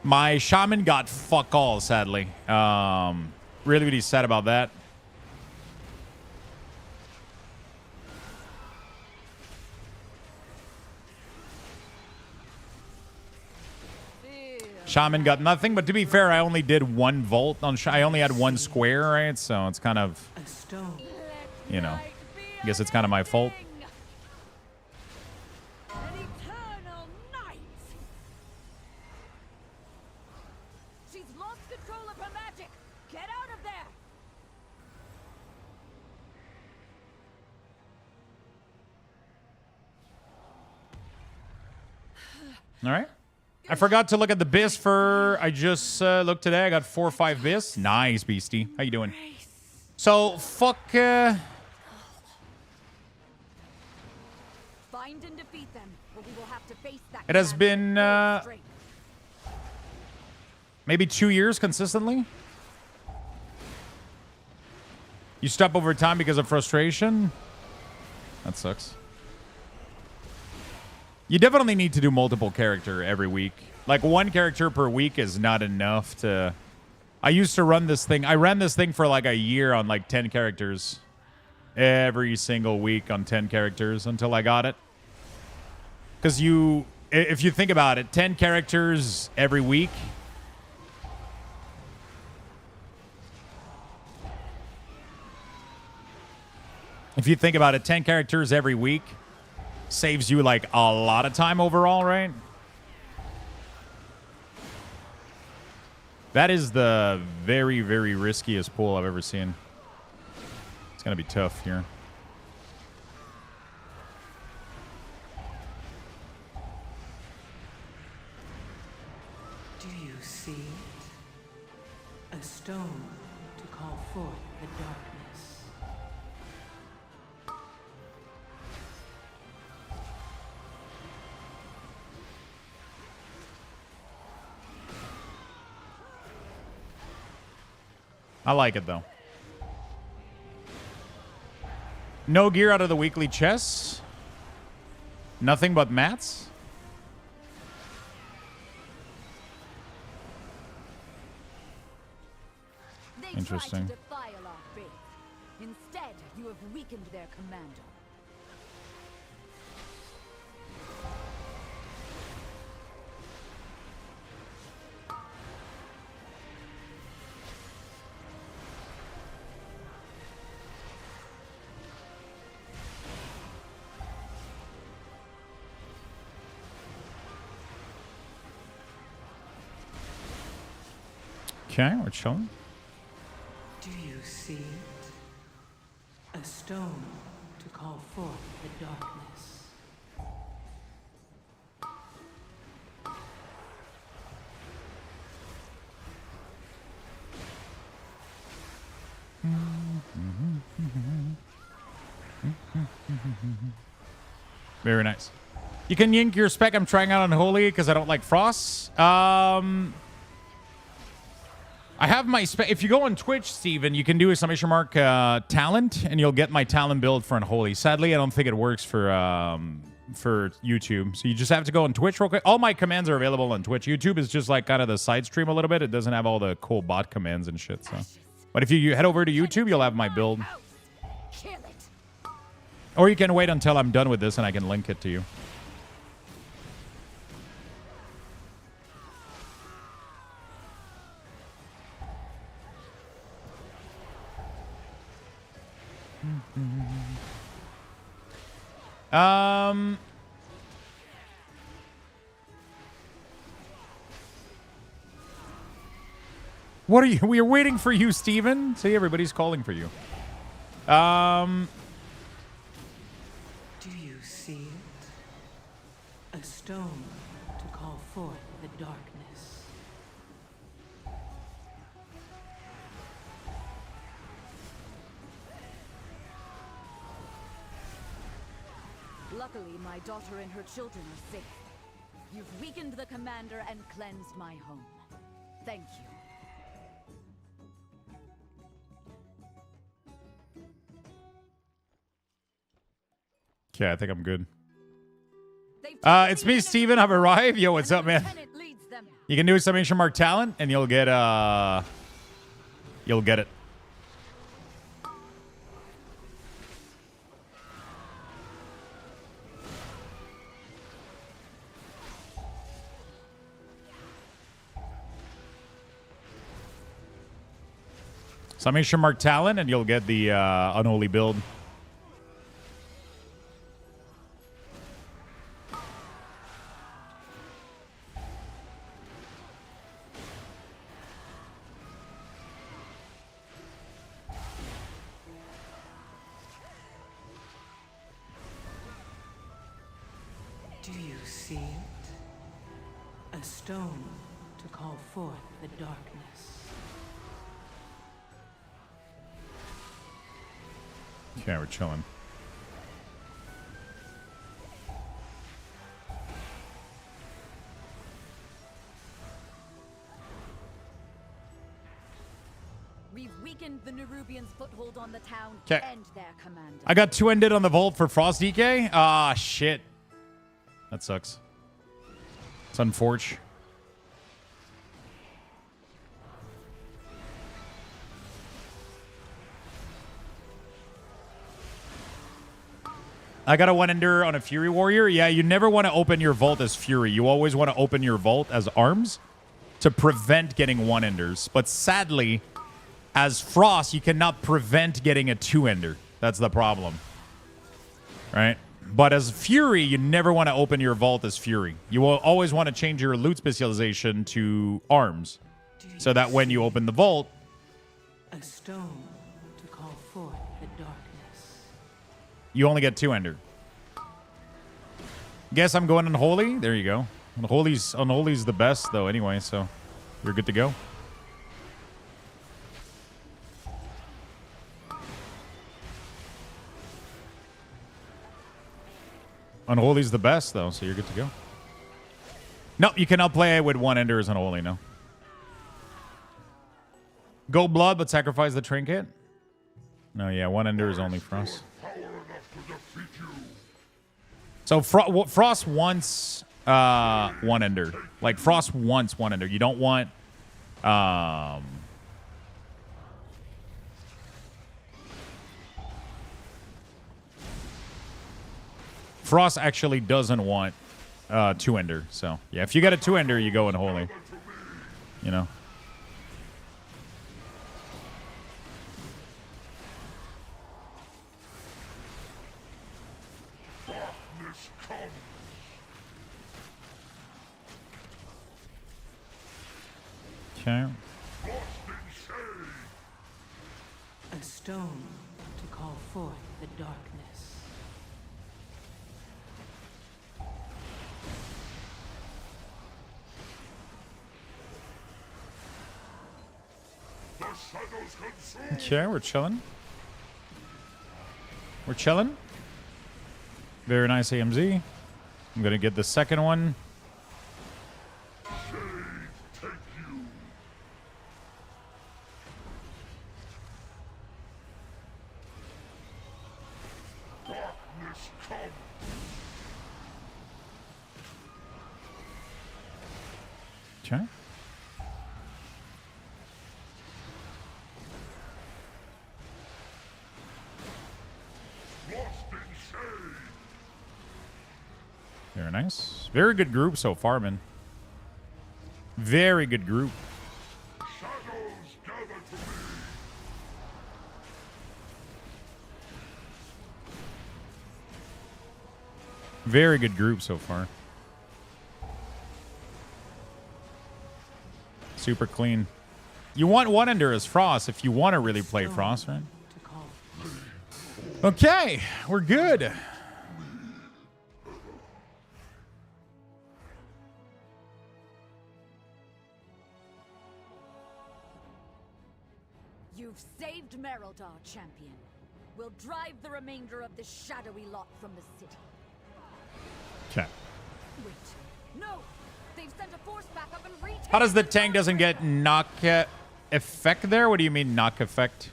My Shaman got fuck all, sadly. Really, really sad about that. Shaman got nothing, but to be fair, I only did one vault on I only had one square, right? So it's kind of, you know, I guess it's kind of my fault.
An eternal night. She's lost control of her magic. Get out of there.
All right. I forgot to look at the bis for, I just looked today. I got 4 or 5 bis. Nice, Beastie. How you doing? So, fuck,
Find and defeat them, or we will have to face that.
it has been maybe 2 years consistently. You stop over time because of frustration? That sucks. You definitely need to do multiple character every week. Like, one character per week is not enough to... I used to run this thing. I ran this thing for like a year on like 10 characters. Every single week on 10 characters until I got it. Because if you think about it, 10 characters every week... If you think about it, 10 characters every week saves you like a lot of time overall, right? That is the very, very riskiest pool I've ever seen. It's going to be tough here.
Do you see it? A stone to call forth the darkness.
I like it, though. No gear out of the weekly chests. Nothing but mats. Interesting.
They tried to defile our faith. Instead, you have weakened their commander.
Okay, we're chilling.
Do you see it? A stone to call forth the darkness.
Very nice. You can yank your spec. I'm trying out Unholy because I don't like frosts. I have my spec. If you go on Twitch, Steven, you can do a summation mark talent, and you'll get my talent build for Unholy. Sadly, I don't think it works for YouTube. So you just have to go on Twitch real quick. All my commands are available on Twitch. YouTube is just like kind of the side stream a little bit. It doesn't have all the cool bot commands and shit. So, but if you head over to YouTube, you'll have my build.
Kill it.
Or you can wait until I'm done with this, and I can link it to you. What are you? We are waiting for you, Steven. See, everybody's calling for you.
Do you see it? A stone to call forth the darkness.
Luckily, my daughter and her children are safe. You've weakened the commander and cleansed my home. Thank you.
Okay, I think I'm good. It's me, Steven. I've arrived. Yo, what's up, man? You can do a summation mark talent, and you'll get it. Summation mark talent, and you'll get the unholy build.
Do you see it? A stone to call forth the darkness.
Okay, we're chilling.
We've weakened the Nerubians' foothold on the town
'Kay.
and their commander.
I got 2 ended on the vault for Frost DK. Ah, shit. That sucks. It's unfortunate. I got a 1-ender on a Fury Warrior. Yeah, you never want to open your vault as Fury. You always want to open your vault as Arms to prevent getting 1-enders. But sadly, as Frost, you cannot prevent getting a 2-ender. That's the problem. Right? But as Fury, you never want to open your vault as Fury. You will always want to change your loot specialization to Arms. So that when you open the vault...
A stone to call forth the darkness.
You only get 2-ender. Guess I'm going Unholy. There you go. Unholy's the best, though, anyway, so you're good to go. Unholy's the best, though, so you're good to go. No, you cannot play with 1-ender as Unholy, no. Go Blood, but sacrifice the trinket? No, yeah, 1-ender is only Frost. So Frost wants 1-ender. Like, Frost wants 1-ender. You don't want... Frost actually doesn't want 2-ender. So, yeah, if you get a 2-ender, you go Unholy. You know? Okay.
A stone to call forth the darkness.
Okay, we're chilling. We're chilling. Very nice AMZ. I'm gonna get the second one. Okay. Very nice. Very good group so far, man. Very good group. Very good group so far. Super clean. You want one ender as Frost if you want to really play Frost, right? Okay, we're good.
You've saved Merildar, champion. We'll drive the remainder of this shadowy lot from the city.
Okay.
Wait. No! They've sent a force backup and retake.
How does the tank doesn't get knock effect there? What do you mean knock effect?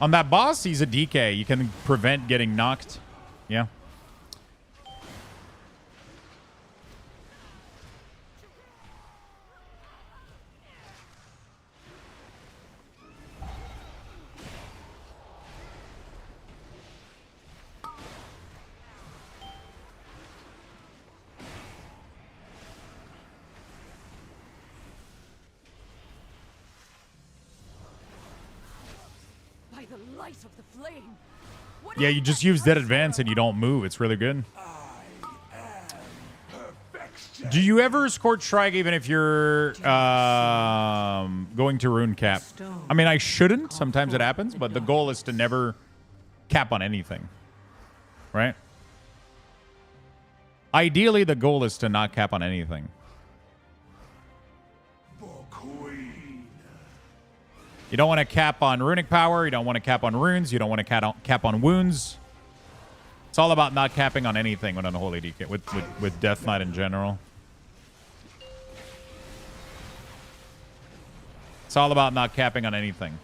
On that boss, he's a DK. You can prevent getting knocked. Yeah.
By the light of the flame.
Yeah, you just use that advance and you don't move. It's really good. Do you ever Scorch Strike even if you're going to Rune Cap? I mean, I shouldn't. Sometimes it happens, but the goal is to never cap on anything. Right? Ideally, the goal is to not cap on anything. You don't want to cap on runic power. You don't want to cap on runes. You don't want to cap on wounds. It's all about not capping on anything with Unholy DK, with Death Knight in general. It's all about not capping on anything.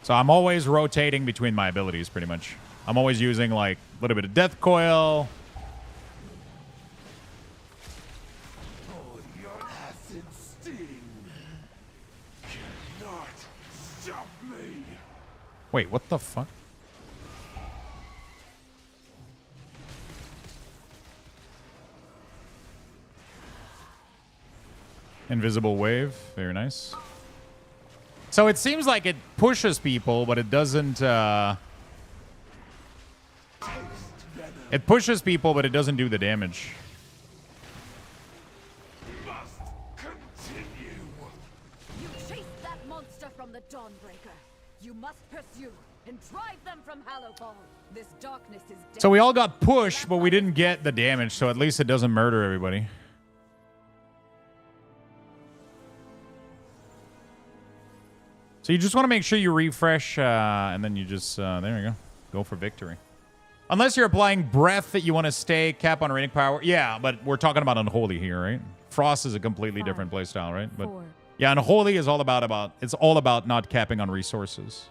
So I'm always rotating between my abilities, pretty much. I'm always using, like, a little bit of Death Coil. Wait, what the fuck? Invisible wave. Very nice. So it seems like it pushes people, but it doesn't... It pushes people, but it doesn't do the damage.
You chased that monster from the Dawnbreaker. You must pursue and drive them from Hallowfall. This darkness is dead.
So we all got pushed, but we didn't get the damage, so at least it doesn't murder everybody. So you just want to make sure you refresh, and then you just, there you go for victory. Unless you're applying breath that you want to stay, cap on runic power. Yeah, but we're talking about Unholy here, right? Frost is a completely different playstyle, right? But yeah, Unholy is all about it's all about not capping on resources.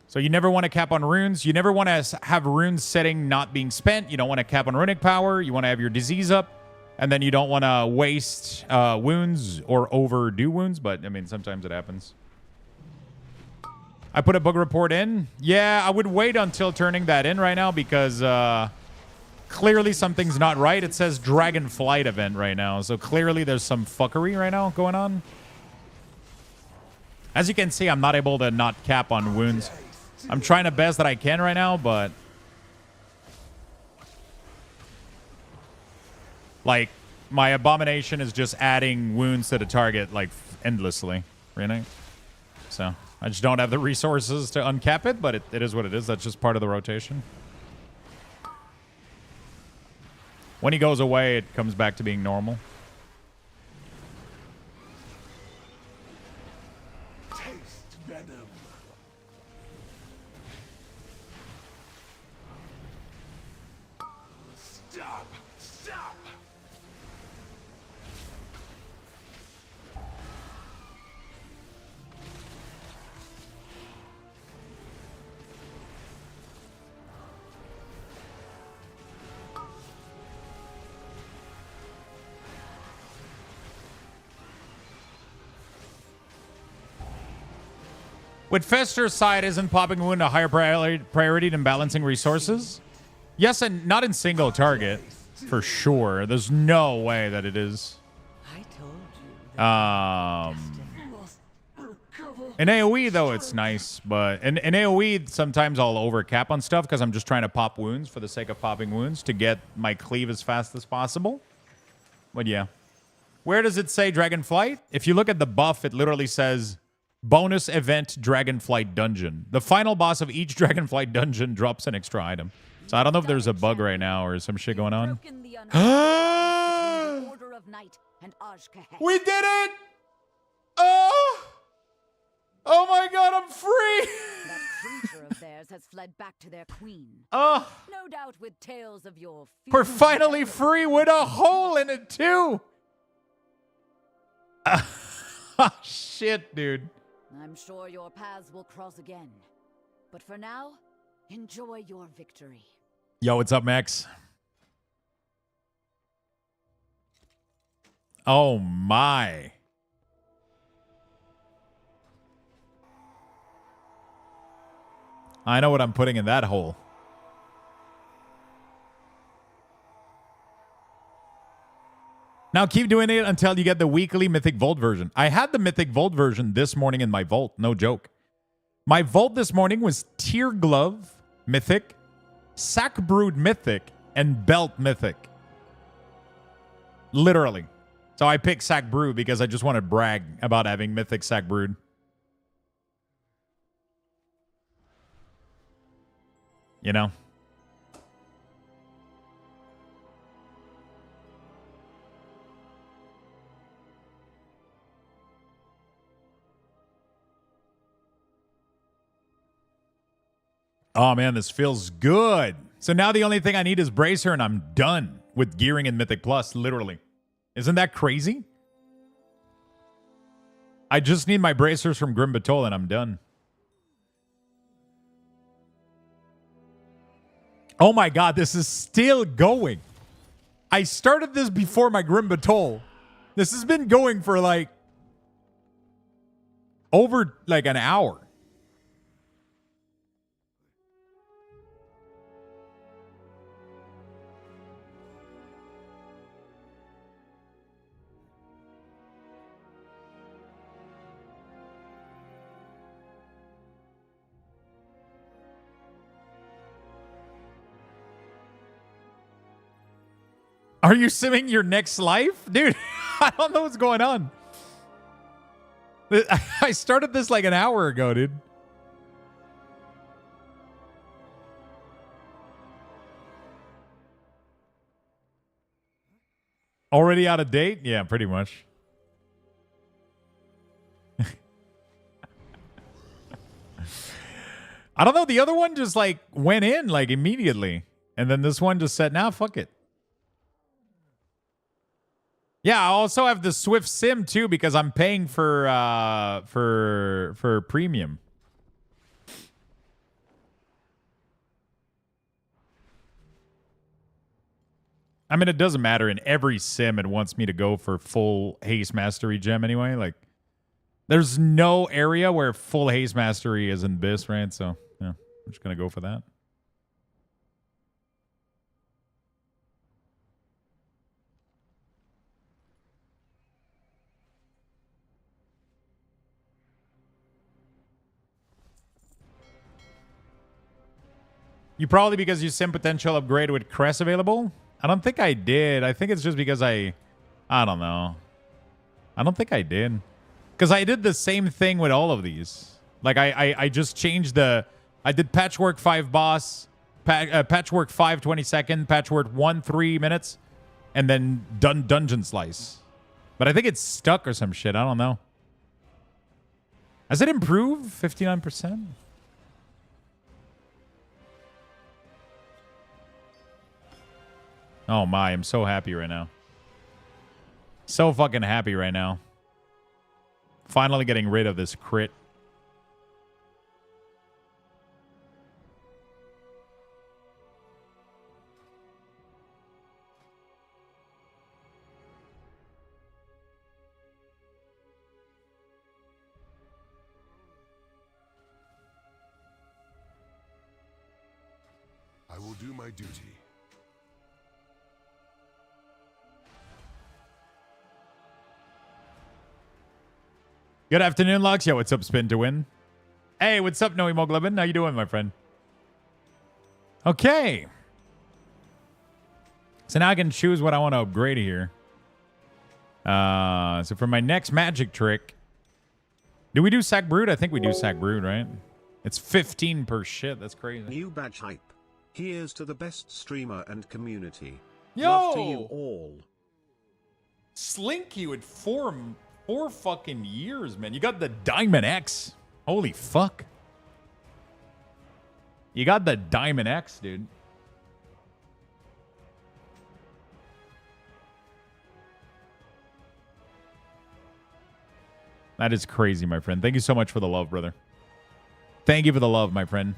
So you never want to cap on runes. You never want to have rune setting not being spent. You don't want to cap on runic power. You want to have your disease up. And then you don't want to waste wounds or overdo wounds. But, I mean, sometimes it happens. I put a bug report in. Yeah, I would wait until turning that in right now because clearly something's not right. It says Dragon Flight event right now. So clearly there's some fuckery right now going on. As you can see, I'm not able to not cap on wounds. I'm trying the best that I can right now, but... Like, my Abomination is just adding wounds to the target, like, endlessly. Really? So, I just don't have the resources to uncap it, but it is what it is. That's just part of the rotation. When he goes away, it comes back to being normal.
Taste venom. Stop! Stop!
With Fester's side, isn't popping a wound a higher priority than balancing resources? Yes, and not in single target, for sure. There's no way that it is.
I told you that
In AoE, though, it's nice. But in AoE, sometimes I'll overcap on stuff because I'm just trying to pop wounds for the sake of popping wounds to get my cleave as fast as possible. But yeah. Where does it say Dragonflight? If you look at the buff, it literally says bonus event Dragonflight dungeon. The final boss of each Dragonflight dungeon drops an extra item. So I don't know if there's a bug right now or some shit going on. We did it! Oh! Oh my god, I'm free!
That creature of theirs has fled back to their queen.
Oh!
No doubt with tales of your
We're finally free with a hole in it too! Shit, dude.
I'm sure your paths will cross again. But for now, enjoy your victory.
Yo, what's up, Max? Oh my. I know what I'm putting in that hole. Now keep doing it until you get the weekly Mythic Vault version. I had the Mythic Vault version this morning in my vault. No joke. My vault this morning was Tear Glove Mythic, Sack Brood Mythic, and Belt Mythic. Literally. So I picked Sack Brood because I just want to brag about having Mythic Sack Brood. You know? Oh man, this feels good. So now the only thing I need is Bracer and I'm done with gearing in Mythic Plus, literally. Isn't that crazy? I just need my bracers from Grim Batol and I'm done. Oh my god, this is still going. I started this before my Grim Batol. This has been going for like over like an hour. Are you simming your next life? Dude, I don't know what's going on. I started this like an hour ago, dude. Already out of date? Yeah, pretty much. I don't know. The other one just like went in like immediately. And then this one just said, nah, fuck it. Yeah, I also have the Swift Sim too because I'm paying for premium. I mean, it doesn't matter. In every sim, it wants me to go for full Haste Mastery gem anyway. Like, there's no area where full Haste Mastery is in this, right? So, yeah, I'm just gonna go for that. You probably because you sim potential upgrade with Crest available? I don't think I did. I think it's just because I don't know. I don't think I did. Because I did the same thing with all of these. Like, I just changed the... I did Patchwork 5 boss, Patchwork 5 22nd, Patchwork 1 3 minutes, and then Dungeon Slice. But I think it's stuck or some shit. I don't know. Has it improved? 59%? Oh my, I'm so happy right now. So fucking happy right now. Finally getting rid of this crit.
will do my duty.
Good afternoon, Lux. Yo, what's up, Spin to Win? Hey, what's up, No Hemoglobin? How you doing, my friend? Okay. So now I can choose what I want to upgrade here. So for my next magic trick, do we do Sack Brood? I think we do Sack Brood, right? It's 15 per shit. That's crazy.
New badge hype. Here's to the best streamer and community.
Yo!
Love to you all.
Slinky with four fucking years, man. You got the Diamond X. Holy fuck. You got the Diamond X, dude. That is crazy, my friend. Thank you so much for the love, brother. Thank you for the love, my friend.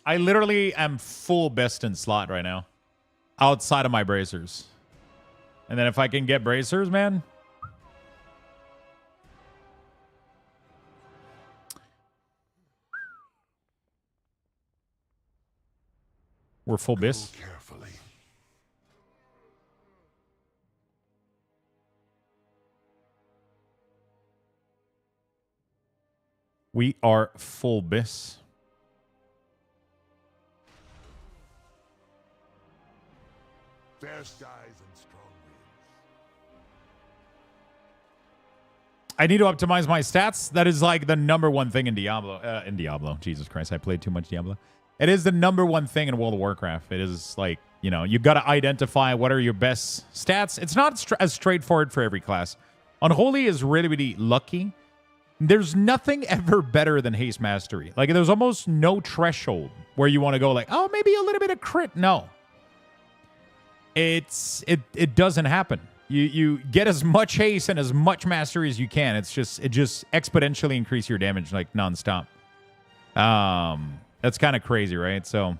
I literally am full best in slot right now. Outside of my bracers. And then if I can get bracers, man. We're full bis.
Carefully.
We are full bis.
Fair skies and strong winds.
I need to optimize my stats. That is like the number one thing in Diablo. Jesus Christ, I played too much Diablo. It is the number one thing in World of Warcraft. It is like, you know, you've got to identify what are your best stats. It's not as straightforward for every class. Unholy is really, really lucky. There's nothing ever better than Haste Mastery. Like, there's almost no threshold where you want to go like, oh, maybe a little bit of crit. No. It doesn't happen. You get as much haste and as much mastery as you can. It just exponentially increase your damage like nonstop. That's kind of crazy, right? So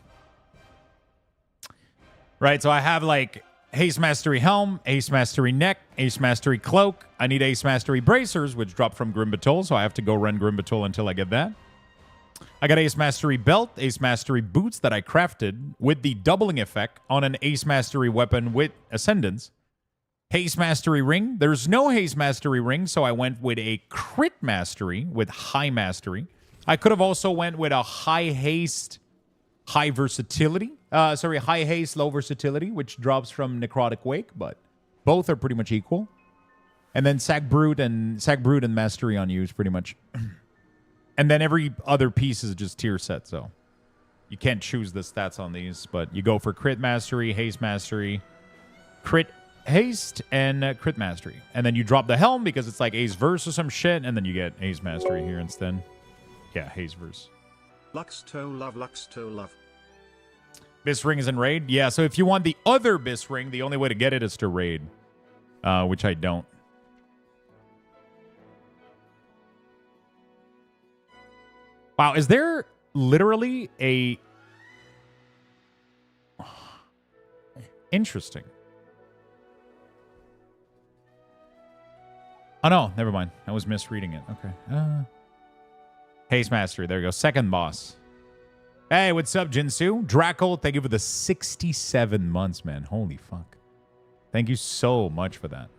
I have like Haste Mastery Helm, Haste Mastery Neck, Haste Mastery Cloak. I need Haste Mastery Bracers, which drop from Grim Batol, so I have to go run Grim Batol until I get that. I got Ace Mastery Belt, Ace Mastery Boots that I crafted with the doubling effect on an Ace Mastery weapon with Ascendance. Haste Mastery Ring. There's no Haste Mastery Ring, so I went with a Crit Mastery with High Mastery. I could have also went with a High Haste, High Versatility. High Haste, Low Versatility, which drops from Necrotic Wake, but both are pretty much equal. And then Sack Brood and Mastery on use, pretty much. And then every other piece is just tier set, so you can't choose the stats on these, but you go for Crit Mastery, Haste Mastery, Crit Haste, and Crit Mastery. And then you drop the Helm because it's like Ace Verse or some shit, and then you get Ace Mastery here instead. Yeah, Haste Verse.
Luxthos love.
Bis Ring is in Raid? Yeah, so if you want the other Bis Ring, the only way to get it is to Raid, which I don't. Wow, is there literally a... Interesting. Oh, no, never mind. I was misreading it. Okay. Haste Mastery. There you go. Second boss. Hey, what's up, Jinsu? Drackle, thank you for the 67 months, man. Holy fuck. Thank you so much for that.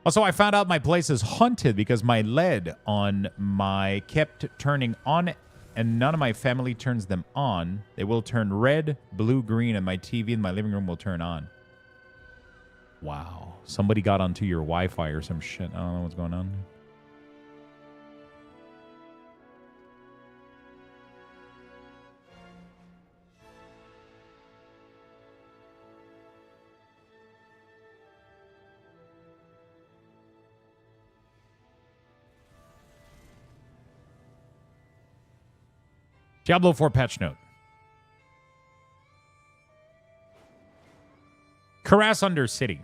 Also, I found out my place is haunted because my LED on my kept turning on and none of my family turns them on. They will turn red, blue, green, and my TV in my living room will turn on. Wow. Somebody got onto your Wi-Fi or some shit. I don't know what's going on. Diablo 4 patch note. Caress Under City.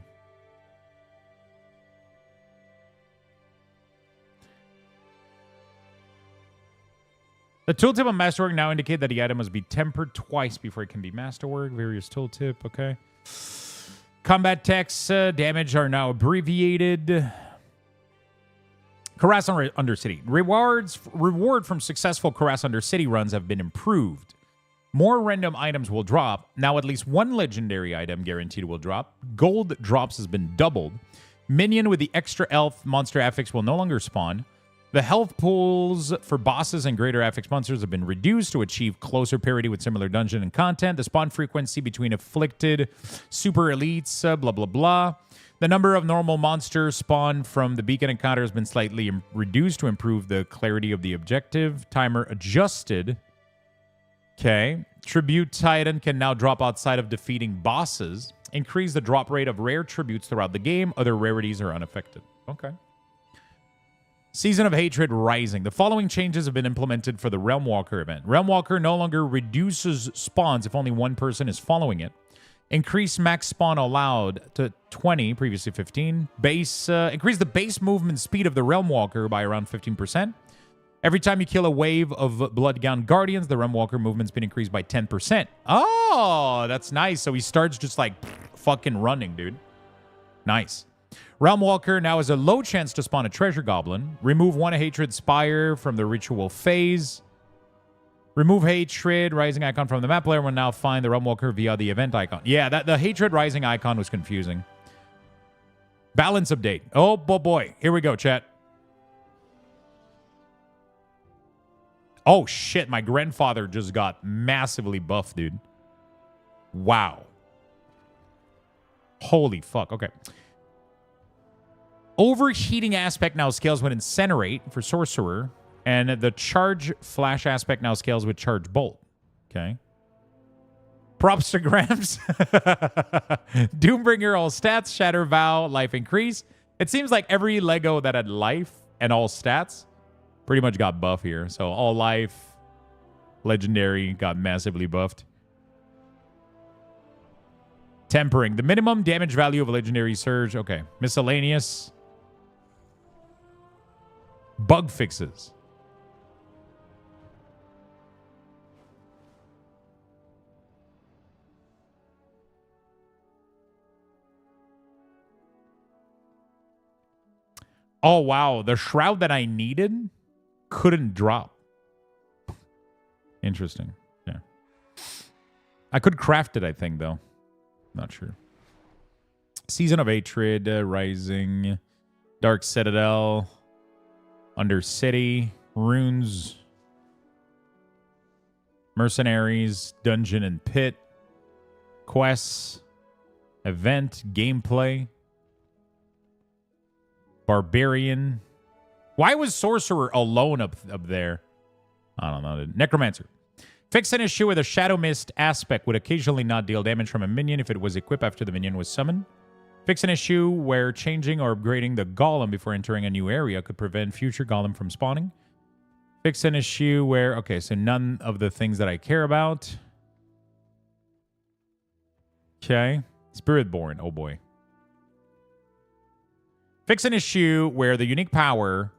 The tooltip on Masterwork now indicate that the item must be tempered twice before it can be Masterwork. Various tooltip, okay. Combat text damage are now abbreviated. Caress Undercity. Reward from successful Caress Undercity runs have been improved. More random items will drop. Now at least one legendary item guaranteed will drop. Gold drops has been doubled. Minion with the extra elf monster affix will no longer spawn. The health pools for bosses and greater affix monsters have been reduced to achieve closer parity with similar dungeon and content. The spawn frequency between afflicted super elites, blah, blah, blah. The number of normal monsters spawned from the beacon encounter has been slightly reduced to improve the clarity of the objective. Timer adjusted. Okay. Tribute Titan can now drop outside of defeating bosses. Increase the drop rate of rare tributes throughout the game. Other rarities are unaffected. Okay. Season of Hatred Rising. The following changes have been implemented for the Realm Walker event. Realm Walker no longer reduces spawns if only one person is following it. Increase max spawn allowed to 20, previously 15. Increase the base movement speed of the Realm Walker by around 15%. Every time you kill a wave of Bloodgown Guardians, the Realm Walker movement's been increased by 10%. Oh, that's nice. So he starts just like fucking running, dude. Nice. Realm Walker now has a low chance to spawn a Treasure Goblin. Remove one Hatred Spire from the ritual phase. Remove Hatred Rising icon from the map. Player will now find the Realm Walker via the event icon. Yeah, the Hatred Rising icon was confusing. Balance update. Oh, boy. Here we go, chat. Oh, shit. My grandfather just got massively buffed, dude. Wow. Holy fuck. Okay. Overheating aspect now scales with Incinerate for Sorcerer. And the Charge Flash aspect now scales with Charge Bolt. Okay. Props to Grams. Doombringer, all stats. Shatter Vow, life increase. It seems like every Lego that had life and all stats pretty much got buff here. So all life, legendary, got massively buffed. Tempering. The minimum damage value of a legendary surge. Okay. Miscellaneous. Bug fixes. Oh, wow. The shroud that I needed couldn't drop. Interesting. Yeah. I could craft it, I think, though. Not sure. Season of Hatred, Rising, Dark Citadel, Undercity, Runes, Mercenaries, Dungeon and Pit, Quests, Event, Gameplay, Barbarian. Why was Sorcerer alone up there? I don't know. Necromancer. Fix an issue with a Shadow Mist aspect would occasionally not deal damage from a minion if it was equipped after the minion was summoned. Fix an issue where changing or upgrading the golem before entering a new area could prevent future golem from spawning. Fix an issue where... Okay, so none of the things that I care about. Okay. Spiritborn. Oh, boy. Fix an issue where the unique power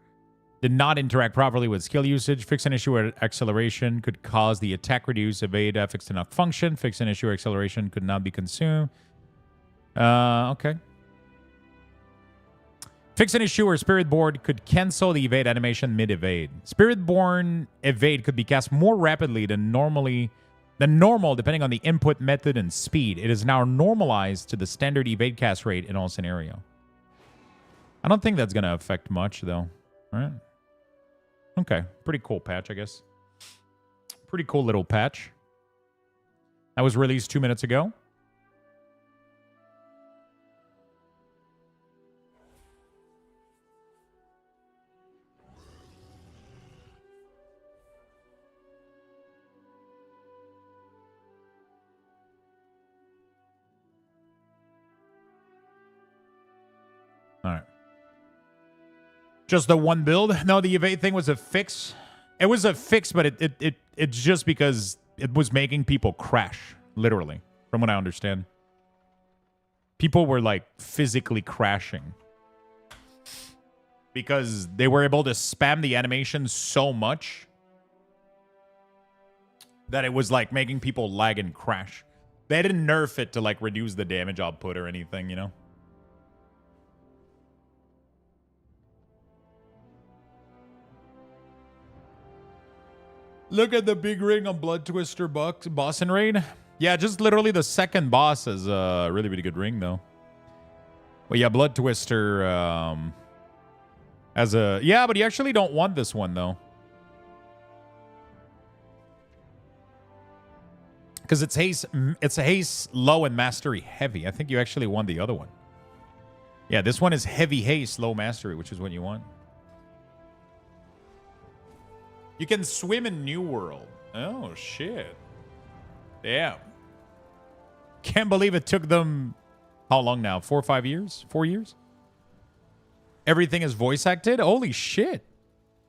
did not interact properly with skill usage. Fix an issue where acceleration could cause the attack reduce evade affix to not function. Fix an issue where acceleration could not be consumed. Okay. Fix an issue where Spiritborn could cancel the evade animation mid-evade. Spiritborn evade could be cast more rapidly than normal depending on the input method and speed. It is now normalized to the standard evade cast rate in all scenarios. I don't think that's going to affect much, though. All right. Okay. Pretty cool patch, I guess. Pretty cool little patch. That was released 2 minutes ago. All right. Just the one build? No, the evade thing was a fix. It was a fix, but it's just because it was making people crash, literally, from what I understand. People were, like, physically crashing. Because they were able to spam the animation so much that it was, like, making people lag and crash. They didn't nerf it to, like, reduce the damage output or anything, you know? Look at the big ring on Blood Twister boss and raid. Yeah, just literally the second boss is a really, really good ring, though. But yeah, Blood Twister as a... Yeah, but you actually don't want this one, though. Because it's a haste low and mastery heavy. I think you actually want the other one. Yeah, this one is heavy haste, low mastery, which is what you want. You can swim in New World. Oh, shit. Damn. Can't believe it took them... How long now? 4 or 5 years? 4 years? Everything is voice acted? Holy shit.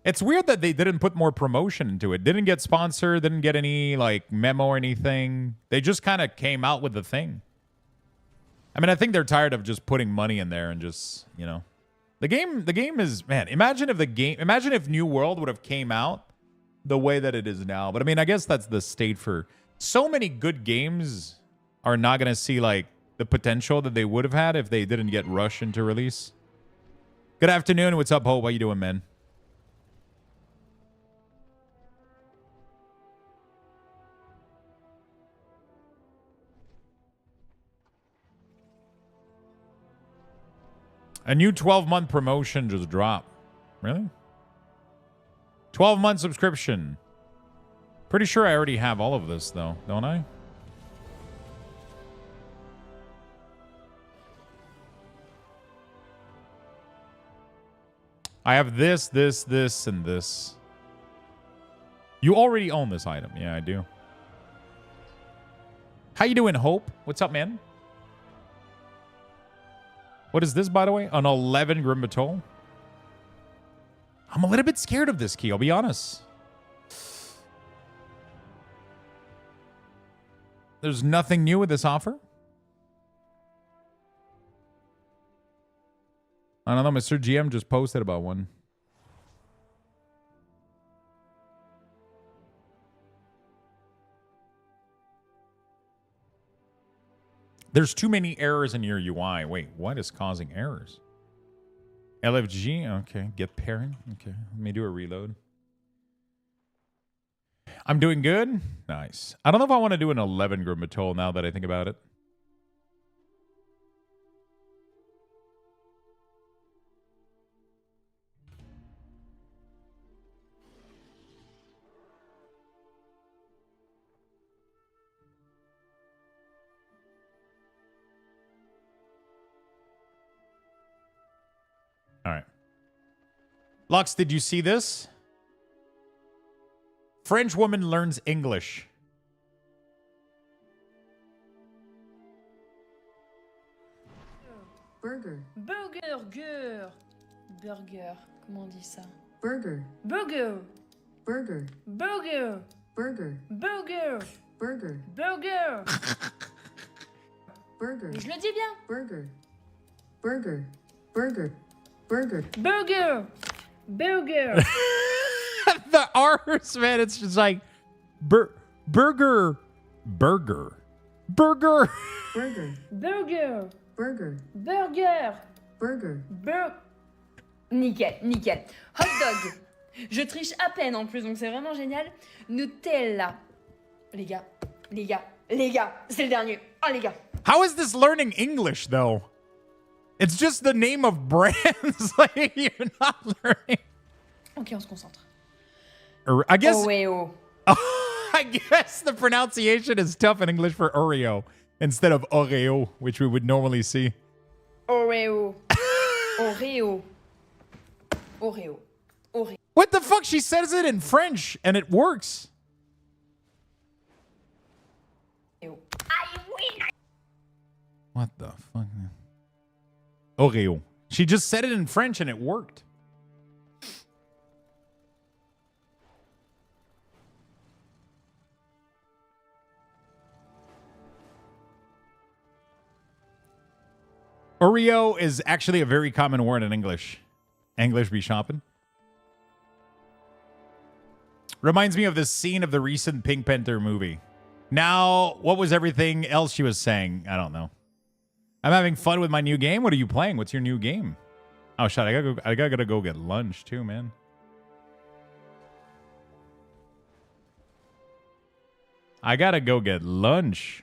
It's weird that they didn't put more promotion into it. Didn't get sponsored. Didn't get any, like, memo or anything. They just kind of came out with the thing. I mean, I think they're tired of just putting money in there and just, you know. The game is... Man, imagine if New World would have came out the way that it is now. But, I mean, I guess that's the state for... So many good games are not going to see, like, the potential that they would have had if they didn't get rushed into release. Good afternoon. What's up, Hope? How you doing, man? A new 12-month promotion just dropped. Really? 12-month subscription. Pretty sure I already have all of this, though, don't I? I have this, this, this, and this. You already own this item. Yeah, I do. How you doing, Hope? What's up, man? What is this, by the way? An 11 Grim Batol? I'm a little bit scared of this key, I'll be honest. There's nothing new with this offer? I don't know, Mr. GM just posted about one. There's too many errors in your UI. Wait, what is causing errors? LFG? Okay, get pairing. Okay, let me do a reload. I'm doing good? Nice. I don't know if I want to do an 11 Grim Batol now that I think about it. All right. Lux, did you see this? French woman learns English.
Burger.
Burger. Burger. Comment on dit ça?
Burger.
Burger.
Burger.
Burger.
Burger.
Burger.
Burger.
Burger.
Burger.
Je le dis bien.
Burger. Burger. Burger. Burger.
Burger. Burger.
The R's, man, it's just like burger. Burger.
Burger.
Burger.
Burger.
Burger.
Burger.
Nickel, nickel. Hot dog. Je triche à peine en plus, donc c'est vraiment génial. Nutella. Les gars, c'est le dernier. Oh, les gars.
How is this learning English, though? It's just the name of brands. Like, you're not learning.
Ok, on se concentre.
I guess.
Oreo.
I guess the pronunciation is tough in English for Oreo instead of Oreo, which we would normally see.
Oreo. Oreo. Oreo. Oreo.
What the fuck? She says it in French and it works. What the fuck? Oreo. She just said it in French and it worked. Oreo is actually a very common word in English. English be shopping. Reminds me of this scene of the recent Pink Panther movie. Now, what was everything else she was saying? I don't know. I'm having fun with my new game. What are you playing? What's your new game? Oh, shit. I gotta go get lunch too, man. I gotta go get lunch.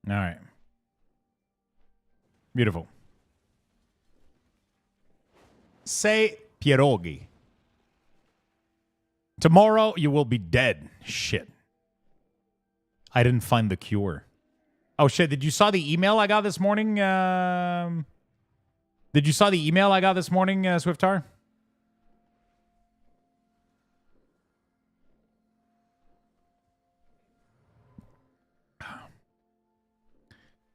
All right. Beautiful. Say pierogi. Tomorrow you will be dead. Shit. I didn't find the cure. Oh shit, did you saw the email I got this morning? Did you saw the email I got this morning, Swiftar?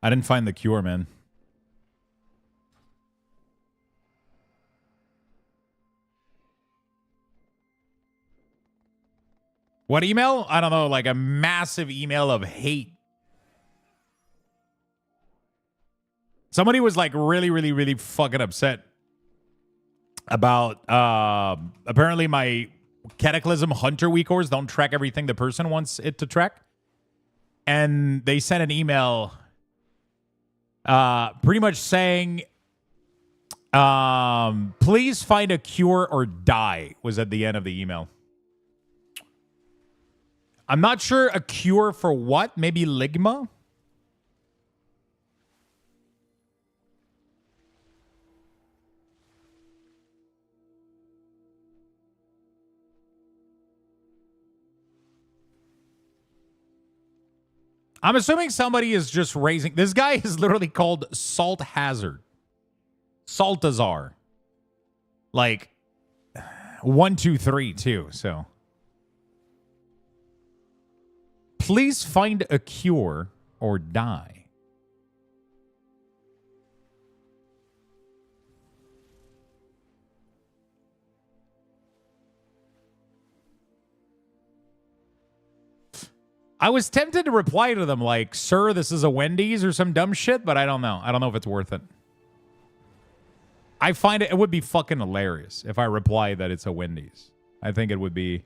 I didn't find the cure, man. What email? I don't know, like a massive email of hate. Somebody was like really fucking upset about apparently my Cataclysm Hunter Weakors don't track everything the person wants it to track. And they sent an email pretty much saying, please find a cure or die, was at the end of the email. I'm not sure a cure for what. Maybe Ligma? I'm assuming somebody is just raising... This guy is literally called Salt Hazard. Saltazar. Like, 1, 2, 3, too, so... Please find a cure or die. I was tempted to reply to them like, sir, this is a Wendy's or some dumb shit, but I don't know. I don't know if it's worth it. I find it would be fucking hilarious if I reply that it's a Wendy's. I think it would be...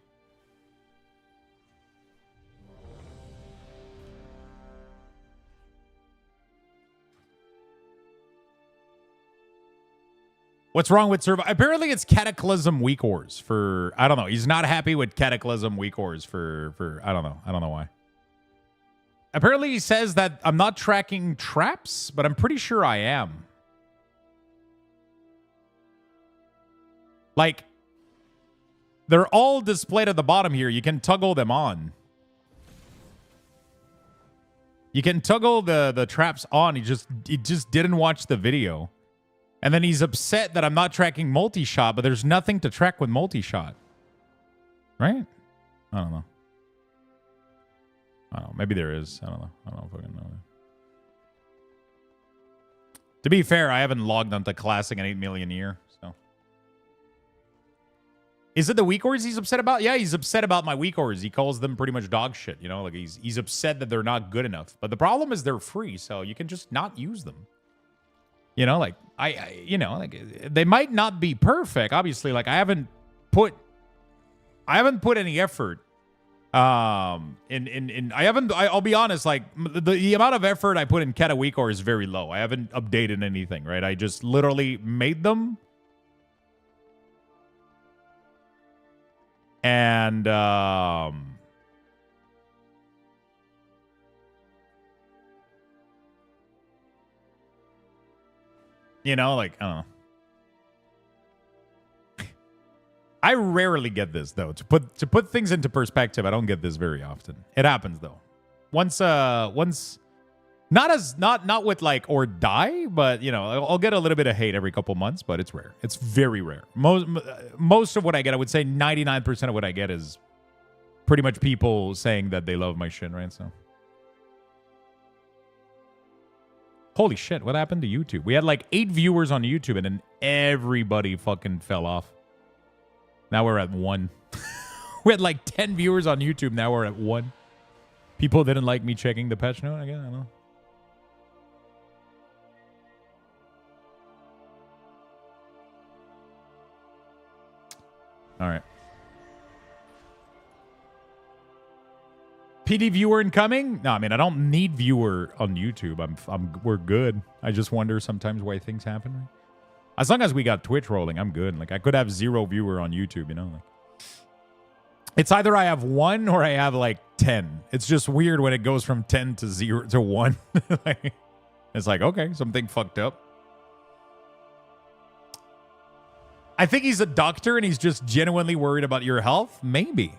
What's wrong with Survive? Apparently it's Cataclysm Weakors for... I don't know. He's not happy with Cataclysm Weakors for... I don't know. I don't know why. Apparently he says that I'm not tracking traps, but I'm pretty sure I am. Like, they're all displayed at the bottom here. You can toggle them on. You can toggle the traps on. He just didn't watch the video. And then he's upset that I'm not tracking multi-shot, but there's nothing to track with multi-shot. Right? I don't know. I don't know. Maybe there is. I don't know. I don't fucking know. To be fair, I haven't logged onto Classic in 8 million year, so. Is it the Weakors he's upset about? Yeah, he's upset about my Weakors. He calls them pretty much dog shit, you know? Like he's upset that they're not good enough. But the problem is they're free, so you can just not use them. You know, like you know, like they might not be perfect. Obviously, like I haven't put any effort. I'll be honest, like the amount of effort I put in Kata Weakor is very low. I haven't updated anything, right? I just literally made them. And you know, like, I don't know. I rarely get this though. To put things into perspective, I don't get this very often. It happens though. Once not with like or die, but you know, I'll get a little bit of hate every couple months, but it's rare. It's very rare. Most of what I get, I would say 99% of what I get is pretty much people saying that they love my shit, right? So holy shit, what happened to YouTube? We had like 8 viewers on YouTube and then everybody fucking fell off. Now we're at 1. We had like 10 viewers on YouTube. Now we're at 1. People didn't like me checking the patch note. Again, I don't know. All right. PD viewer incoming? No, I mean I don't need viewer on YouTube. We're good. I just wonder sometimes why things happen. As long as we got Twitch rolling, I'm good. Like I could have 0 viewer on YouTube, you know. Like, it's either I have 1 or I have like 10. It's just weird when it goes from 10 to 0 to 1. Like, it's like okay, something fucked up. I think he's a doctor and he's just genuinely worried about your health. Maybe.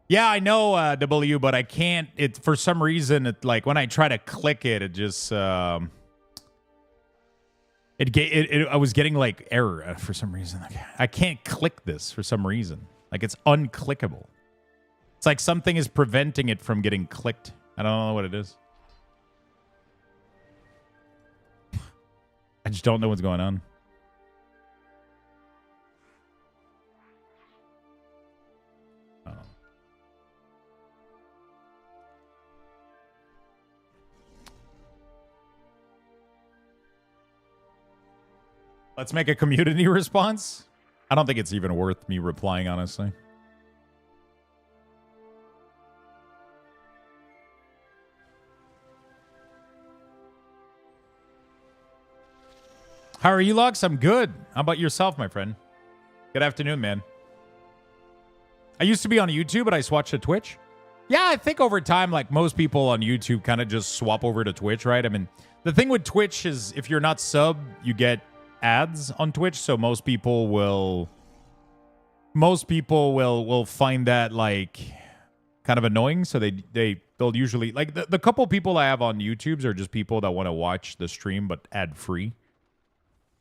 Yeah, I know W, but I can't. It for some reason. It like when I try to click it, it just I was getting like error for some reason. Like, I can't click this for some reason. Like it's unclickable. It's like something is preventing it from getting clicked. I don't know what it is. I just don't know what's going on. Let's make a community response. I don't think it's even worth me replying, honestly. How are you, Lux? I'm good. How about yourself, my friend? Good afternoon, man. I used to be on YouTube, but I switched to Twitch. Yeah, I think over time, like most people on YouTube kind of just swap over to Twitch, right? I mean, the thing with Twitch is if you're not sub, you get ads on Twitch, so most people will find that like kind of annoying, so they'll usually like the couple people I have on YouTubes are just people that want to watch the stream but ad free,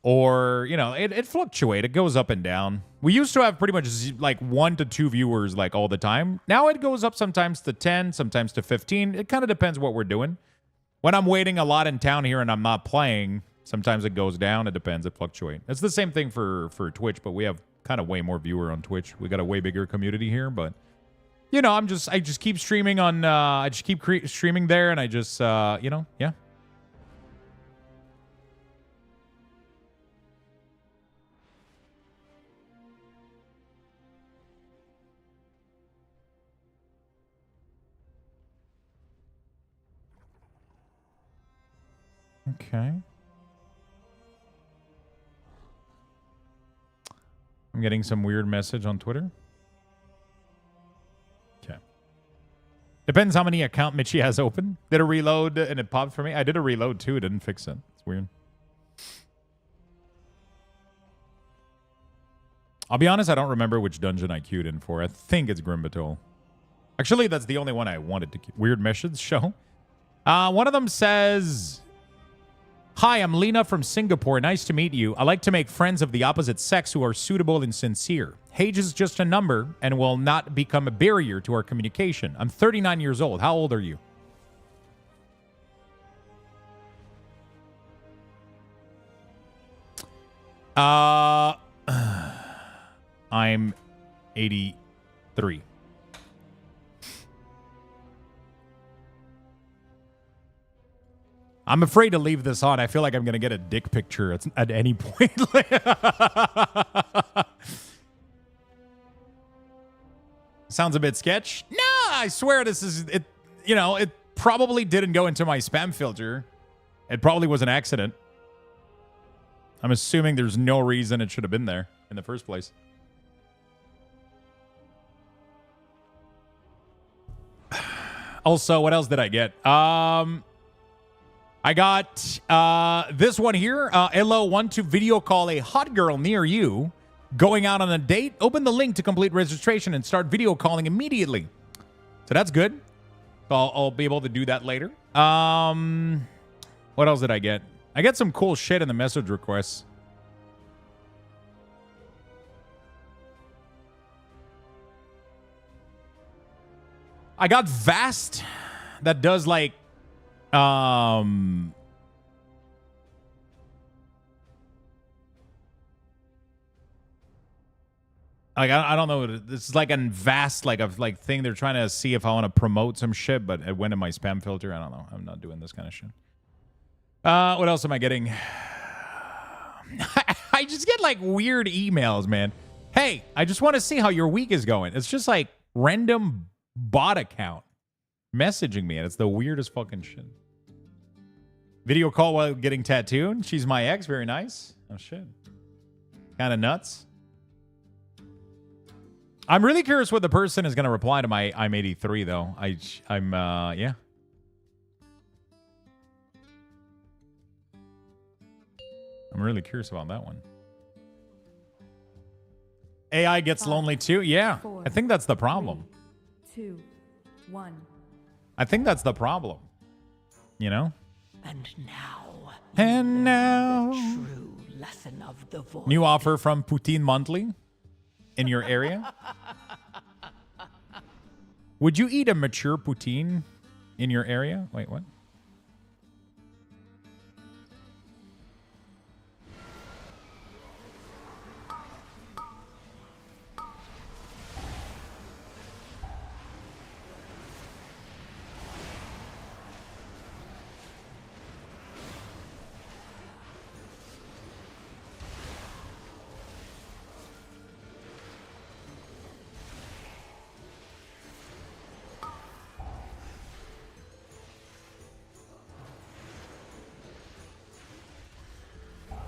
or you know it fluctuates, it goes up and down. We used to have pretty much like 1 to 2 viewers like all the time. Now it goes up sometimes to 10, sometimes to 15. It kind of depends what we're doing. When I'm waiting a lot in town here and I'm not playing, sometimes it goes down. It depends. It fluctuates. It's the same thing for Twitch, but we have kind of way more viewer on Twitch. We got a way bigger community here, but you know, I just keep streaming on. I just keep streaming there, and I just you know, yeah. Okay. I'm getting some weird message on Twitter. Okay. Depends how many account Mitchie has open. Did a reload and it popped for me. I did a reload too. It didn't fix it. It's weird. I'll be honest, I don't remember which dungeon I queued in for. I think it's Grimbatol. Actually, that's the only one I wanted to queue. Weird message show. One of them says, "Hi, I'm Lena from Singapore. Nice to meet you. I like to make friends of the opposite sex who are suitable and sincere. Age is just a number and will not become a barrier to our communication. I'm 39 years old. How old are you?" I'm 83. I'm afraid to leave this on. I feel like I'm going to get a dick picture at any point. Sounds a bit sketch. No, I swear this is it. You know, it probably didn't go into my spam filter. It probably was an accident. I'm assuming there's no reason it should have been there in the first place. Also, what else did I get? I got this one here. Elo, want to video call a hot girl near you. Going out on a date? Open the link to complete registration and start video calling immediately. So that's good. So I'll be able to do that later. What else did I get? I get some cool shit in the message requests. I got Vast that does like like I don't know. This is like a vast like thing. They're trying to see if I want to promote some shit, but it went in my spam filter. I don't know. I'm not doing this kind of shit. What else am I getting? I just get like weird emails, man. Hey, I just want to see how your week is going. It's just like random bot account messaging me, and it's the weirdest fucking shit. Video call while getting tattooed. She's my ex. Very nice. Oh shit. Kind of nuts. I'm really curious what the person is going to reply to my I'm 83 though. I'm yeah. I'm really curious about that one. AI gets lonely too? Yeah. I think that's the problem.
3, 2, 1.
I think that's the problem. You know?
And now.
And now.
The true lesson of the void.
New offer from Poutine Monthly in your area. Would you eat a mature poutine in your area? Wait, what?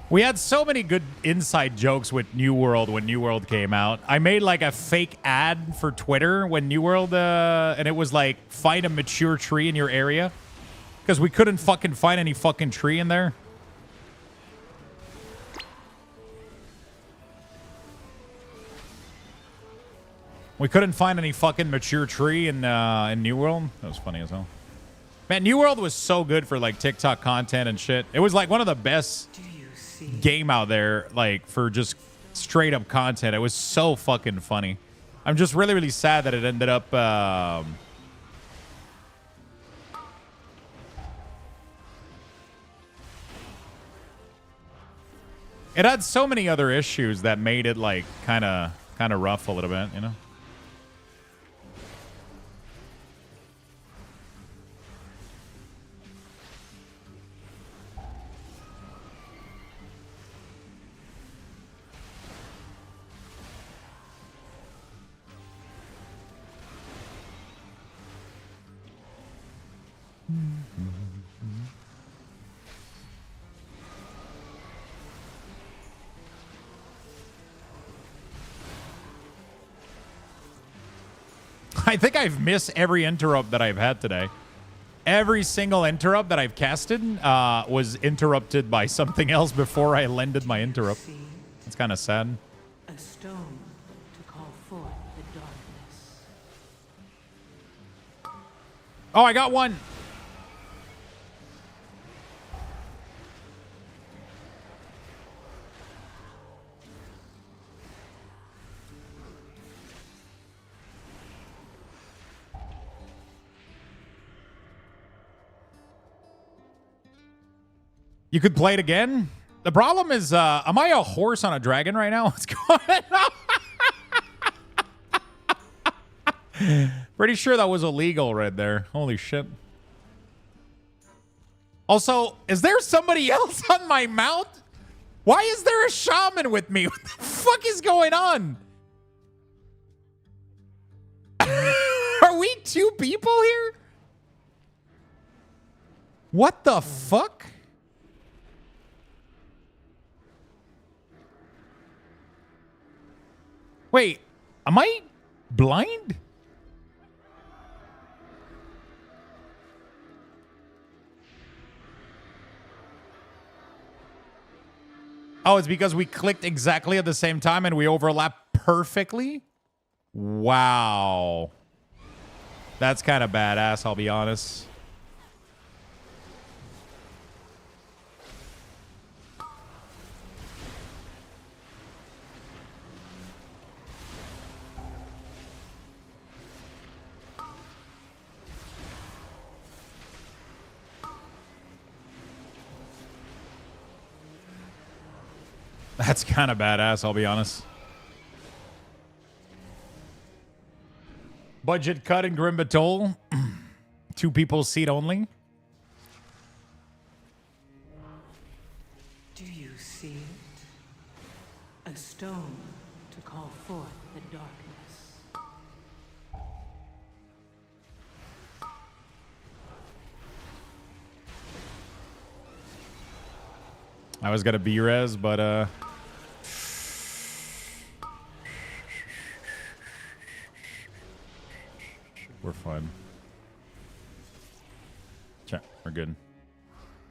We had so many good inside jokes with New World when New World came out. I made like a fake ad for Twitter when New World, and it was like, find a mature tree in your area. Because we couldn't fucking find any fucking tree in there. We couldn't find any fucking mature tree in New World. That was funny as hell. Man, New World was so good for like TikTok content and shit. It was like one of the best game out there, like for just straight up content. It was so fucking funny. I'm just really, really sad that it ended up it had so many other issues that made it like kind of rough a little bit, you know. I think I've missed every interrupt that I've had today. Every single interrupt that I've casted was interrupted by something else before I landed my interrupt. It's kind of sad.
A stone to call forth the darkness.
Oh, I got one. You could play it again. The problem is, am I a horse on a dragon right now? What's going on? Pretty sure that was illegal right there. Holy shit. Also, is there somebody else on my mount? Why is there a shaman with me? What the fuck is going on? Are we two people here? What the fuck? Wait, am I blind? Oh, it's because we clicked exactly at the same time and we overlap perfectly? Wow. That's kind of badass, I'll be honest. That's kind of badass, I'll be honest. Budget cut in Grim Batol. 2 people seat only.
Do you see it? A stone to call forth the darkness.
I was gonna B-res, but we're fine. Check, we're good.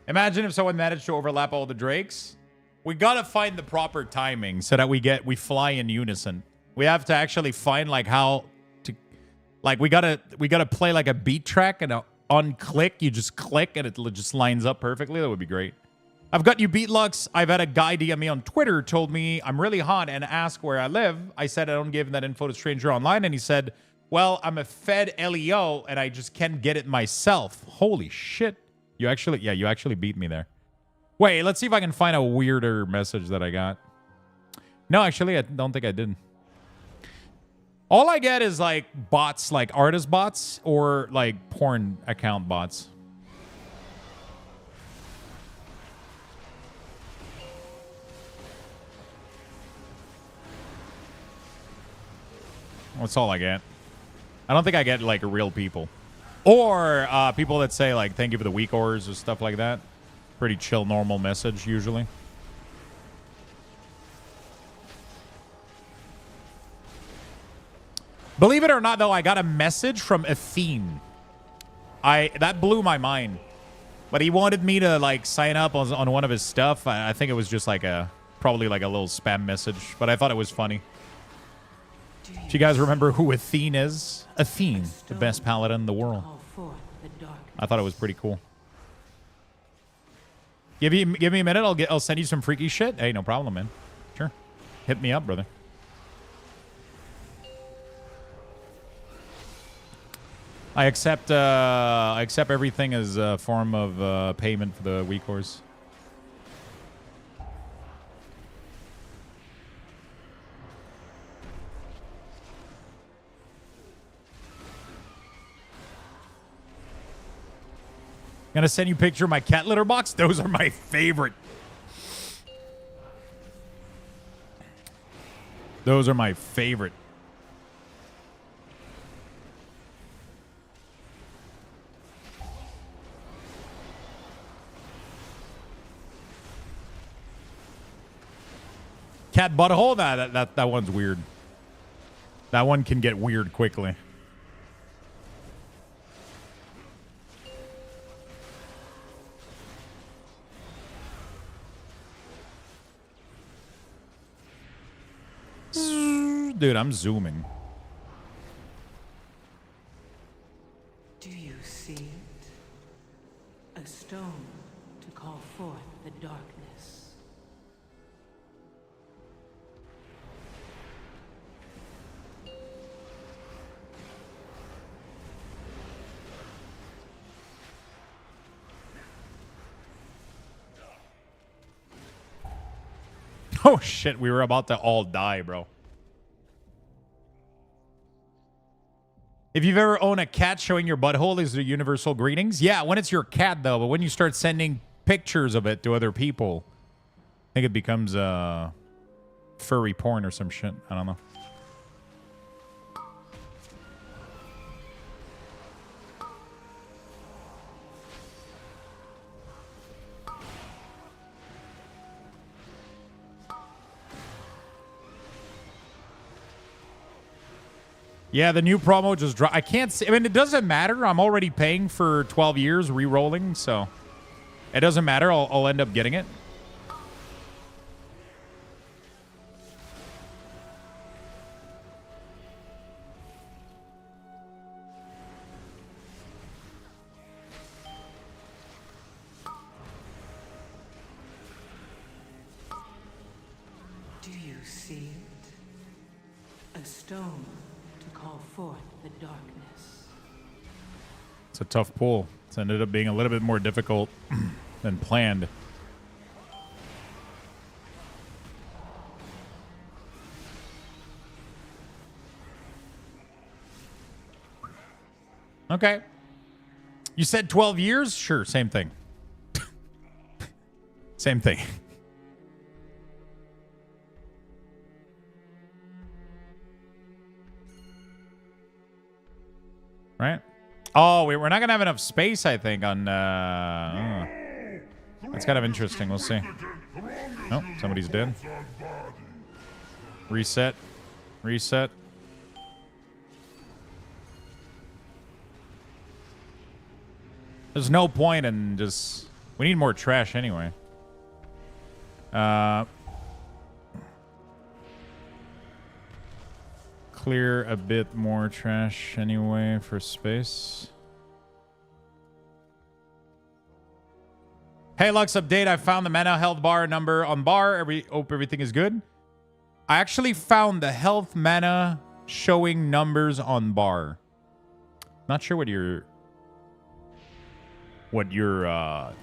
Imagine if someone managed to overlap all the drakes. We gotta find the proper timing so that we fly in unison. We have to actually find like how to, like we gotta play like a beat track and on click you just click and it just lines up perfectly. That would be great. I've got you beat, Lux. I've had a guy DM me on Twitter, told me I'm really hot and asked where I live. I said I don't give that info to stranger online, and he said, well, I'm a Fed LEO and I just can't get it myself. Holy shit. You actually beat me there. Wait, let's see if I can find a weirder message that I got. No, actually, I don't think I did. All I get is like bots, like artist bots or like porn account bots. That's all I get. I don't think I get like real people. Or people that say like thank you for the week orders or stuff like that. Pretty chill, normal message usually. Believe it or not, though, I got a message from Athene. That blew my mind. But he wanted me to like sign up on one of his stuff. I think it was just like probably like a little spam message. But I thought it was funny. Do you guys remember who Athene is? Athene, the best paladin in the world. I thought it was pretty cool. Give me a minute. I'll send you some freaky shit. Hey, no problem, man. Sure, hit me up, brother. I accept everything as a form of payment for the week course. Gonna send you a picture of my cat litter box. Those are my favorite. Those are my favorite. Cat butthole? That one's weird. That one can get weird quickly. Dude, I'm zooming.
Do you see it? A stone to call forth the darkness.
Oh shit, we were about to all die, bro. If you've ever owned a cat, showing your butthole is the universal greetings. Yeah, when it's your cat, though. But when you start sending pictures of it to other people, I think it becomes furry porn or some shit. I don't know. Yeah, the new promo just dropped. I can't see. I mean, it doesn't matter. I'm already paying for 12 years re-rolling, so it doesn't matter. I'll end up getting it.
see it? A stone to call forth the darkness.
It's a tough pull. It's ended up being a little bit more difficult than planned. Okay. You said 12 years? Sure, same thing. Same thing. Right? Oh, we're not going to have enough space, I think, on... That's kind of interesting. We'll see. Oh, somebody's dead. Reset. Reset. There's no point in just... We need more trash anyway. Clear a bit more trash anyway for space. Hey, Lux, update. I found the mana health bar number on bar. Hope everything is good. I actually found the health mana showing numbers on bar. Not sure what you're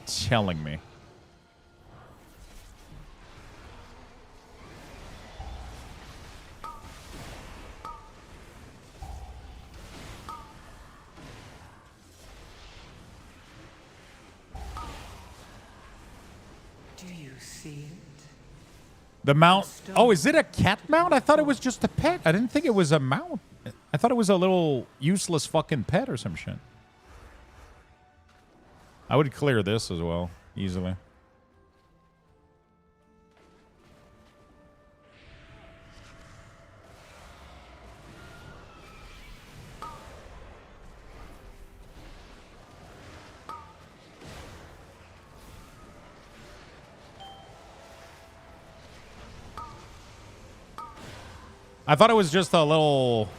telling me.
Do you see it?
The mount. Oh, is it a cat mount? I thought it was just a pet. I didn't think it was a mount. I thought it was a little useless fucking pet or some shit. I would clear this as well, easily. I thought it was just a little...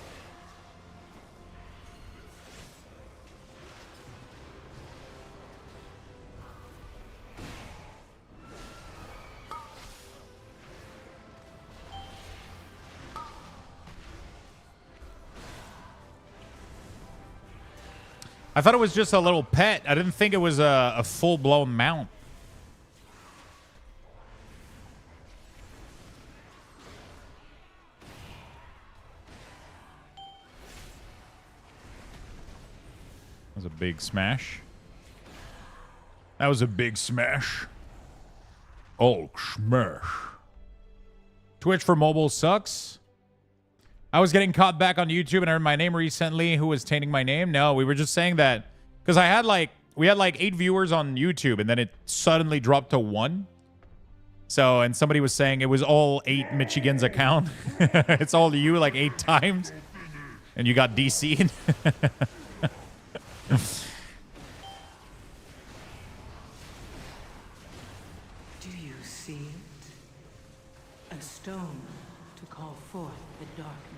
I thought it was just a little pet. I didn't think it was a full-blown mount. That was a big smash. That was a big smash. Oh, smash. Twitch for mobile sucks. I was getting caught back on YouTube and I heard my name recently. Who was tainting my name? No, we were just saying that because we had like 8 viewers on YouTube and then it suddenly dropped to 1. So, and somebody was saying it was all 8 Michigan's account. It's all you like 8 times. And you got DC'd.
Do you see it? A stone to call forth the darkness.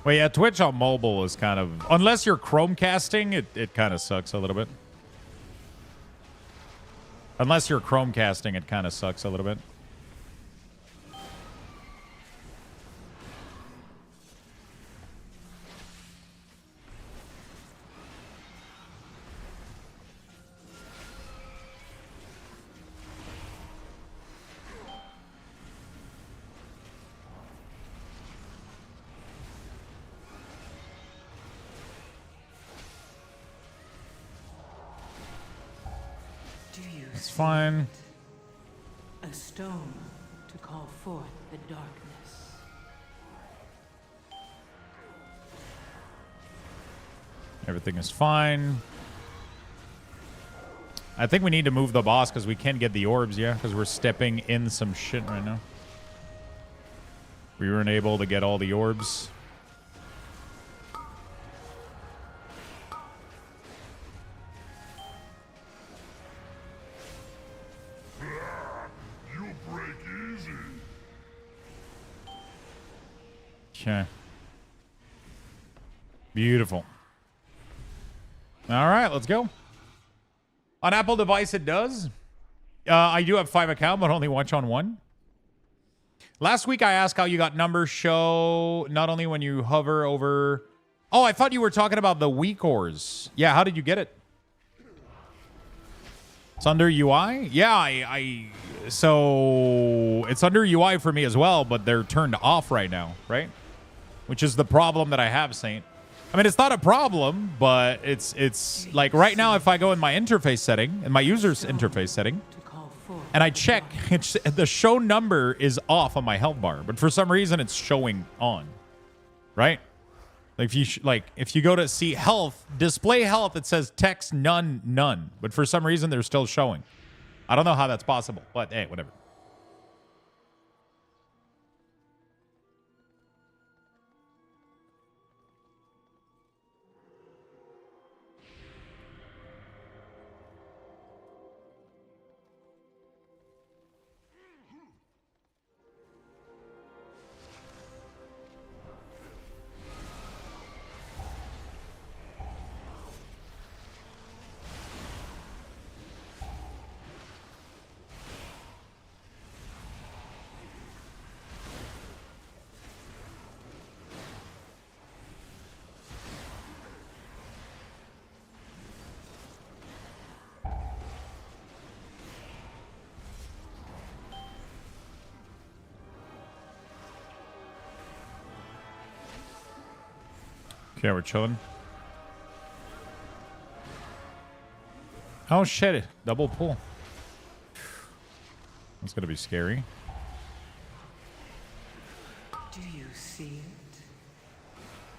Well, yeah, Twitch on mobile is kind of... Unless you're Chromecasting, it kind of sucks a little bit. Unless you're Chromecasting, it kind of sucks a little bit. It's fine.
A stone to call forth the darkness.
Everything is fine. I think we need to move the boss because we can't get the orbs, yeah? Because we're stepping in some shit right now. We weren't able to get all the orbs. Okay. Beautiful. All right, let's go. On Apple device, it does. I do have 5 accounts, but only watch on 1. Last week, I asked how you got numbers show not only when you hover over... Oh, I thought you were talking about the weak ores. Yeah, how did you get it? It's under UI? Yeah, so it's under UI for me as well, but they're turned off right now, right? Which is the problem that I have, Saint. I mean, it's not a problem, but it's like right now, if I go in my interface setting, in my user's interface setting, and I check, the show number is off on my health bar, but for some reason it's showing on, right? Like if you go to see health, display health, it says text none, but for some reason they're still showing. I don't know how that's possible, but hey, whatever. Okay, we're chilling. Oh shit, double pull. That's gonna be scary.
Do you see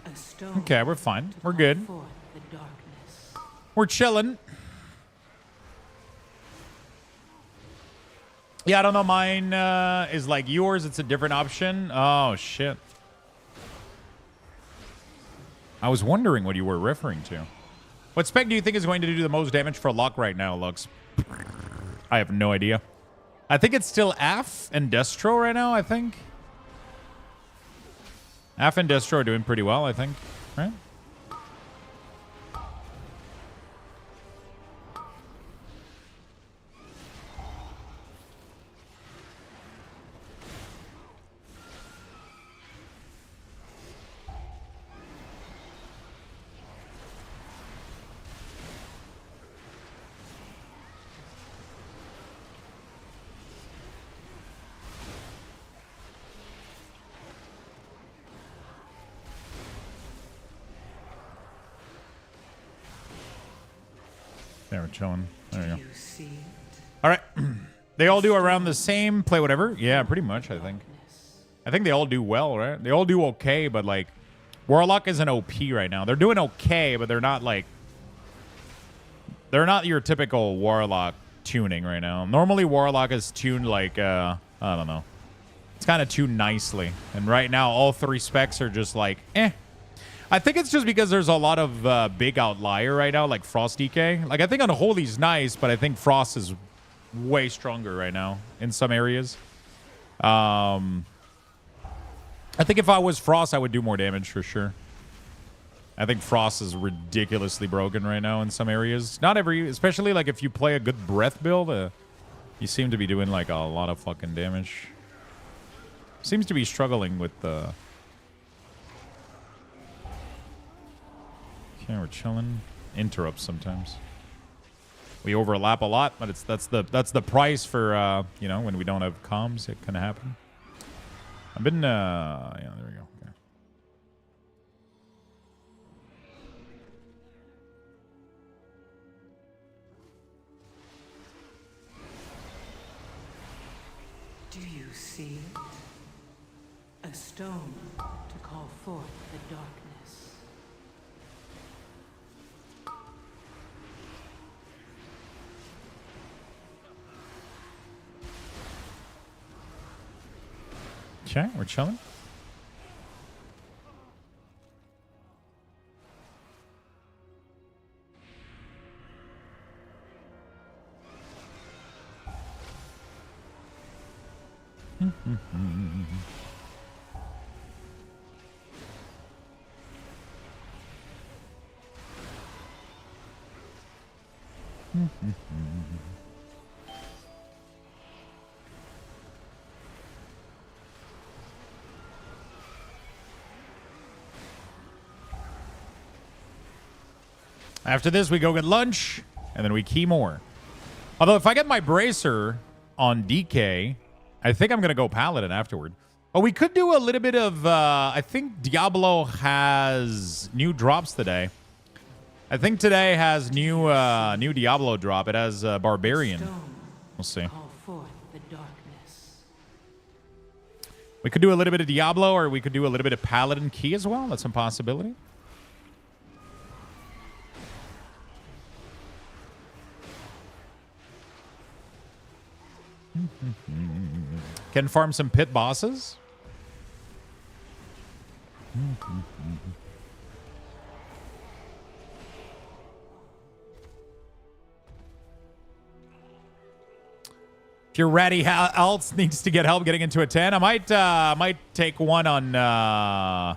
it? A stone.
Okay, we're fine. We're good. We're chilling. Yeah, I don't know. Mine is like yours. It's a different option. Oh shit. I was wondering what you were referring to. What spec do you think is going to do the most damage for Locke right now, Lux? I have no idea. I think it's still Af and Destro right now, I think. Af and Destro are doing pretty well, I think. Right? There, we're chilling. There you go. All right. They all do around the same. Play whatever. Yeah, pretty much, I think. I think they all do well, right? They all do okay, but, like, Warlock isn't OP right now. They're doing okay, but they're not, like... They're not your typical Warlock tuning right now. Normally, Warlock is tuned, like, I don't know. It's kind of tuned nicely. And right now, all 3 specs are just, like, eh. I think it's just because there's a lot of big outlier right now, like Frost DK. Like, I think on the whole he's nice, but I think Frost is way stronger right now in some areas. I think if I was Frost, I would do more damage for sure. I think Frost is ridiculously broken right now in some areas. Not every, especially like if you play a good breath build, you seem to be doing like a lot of fucking damage. Seems to be struggling with the... Okay, we're chilling. Interrupts sometimes. We overlap a lot, but that's the price for you know, when we don't have comms. It can happen. I've been yeah, there we go. Okay.
Do you see it? A stone to call forth the darkness.
Okay, we're chilling. After this, we go get lunch, and then we key more. Although, if I get my bracer on DK, I think I'm going to go Paladin afterward. Oh, we could do a little bit of... I think Diablo has new drops today. I think today has new Diablo drop. It has Barbarian. We'll see. We could do a little bit of Diablo, or we could do a little bit of Paladin key as well. That's a possibility. Can farm some pit bosses. If you're ready, else needs to get help getting into a 10. I might take one on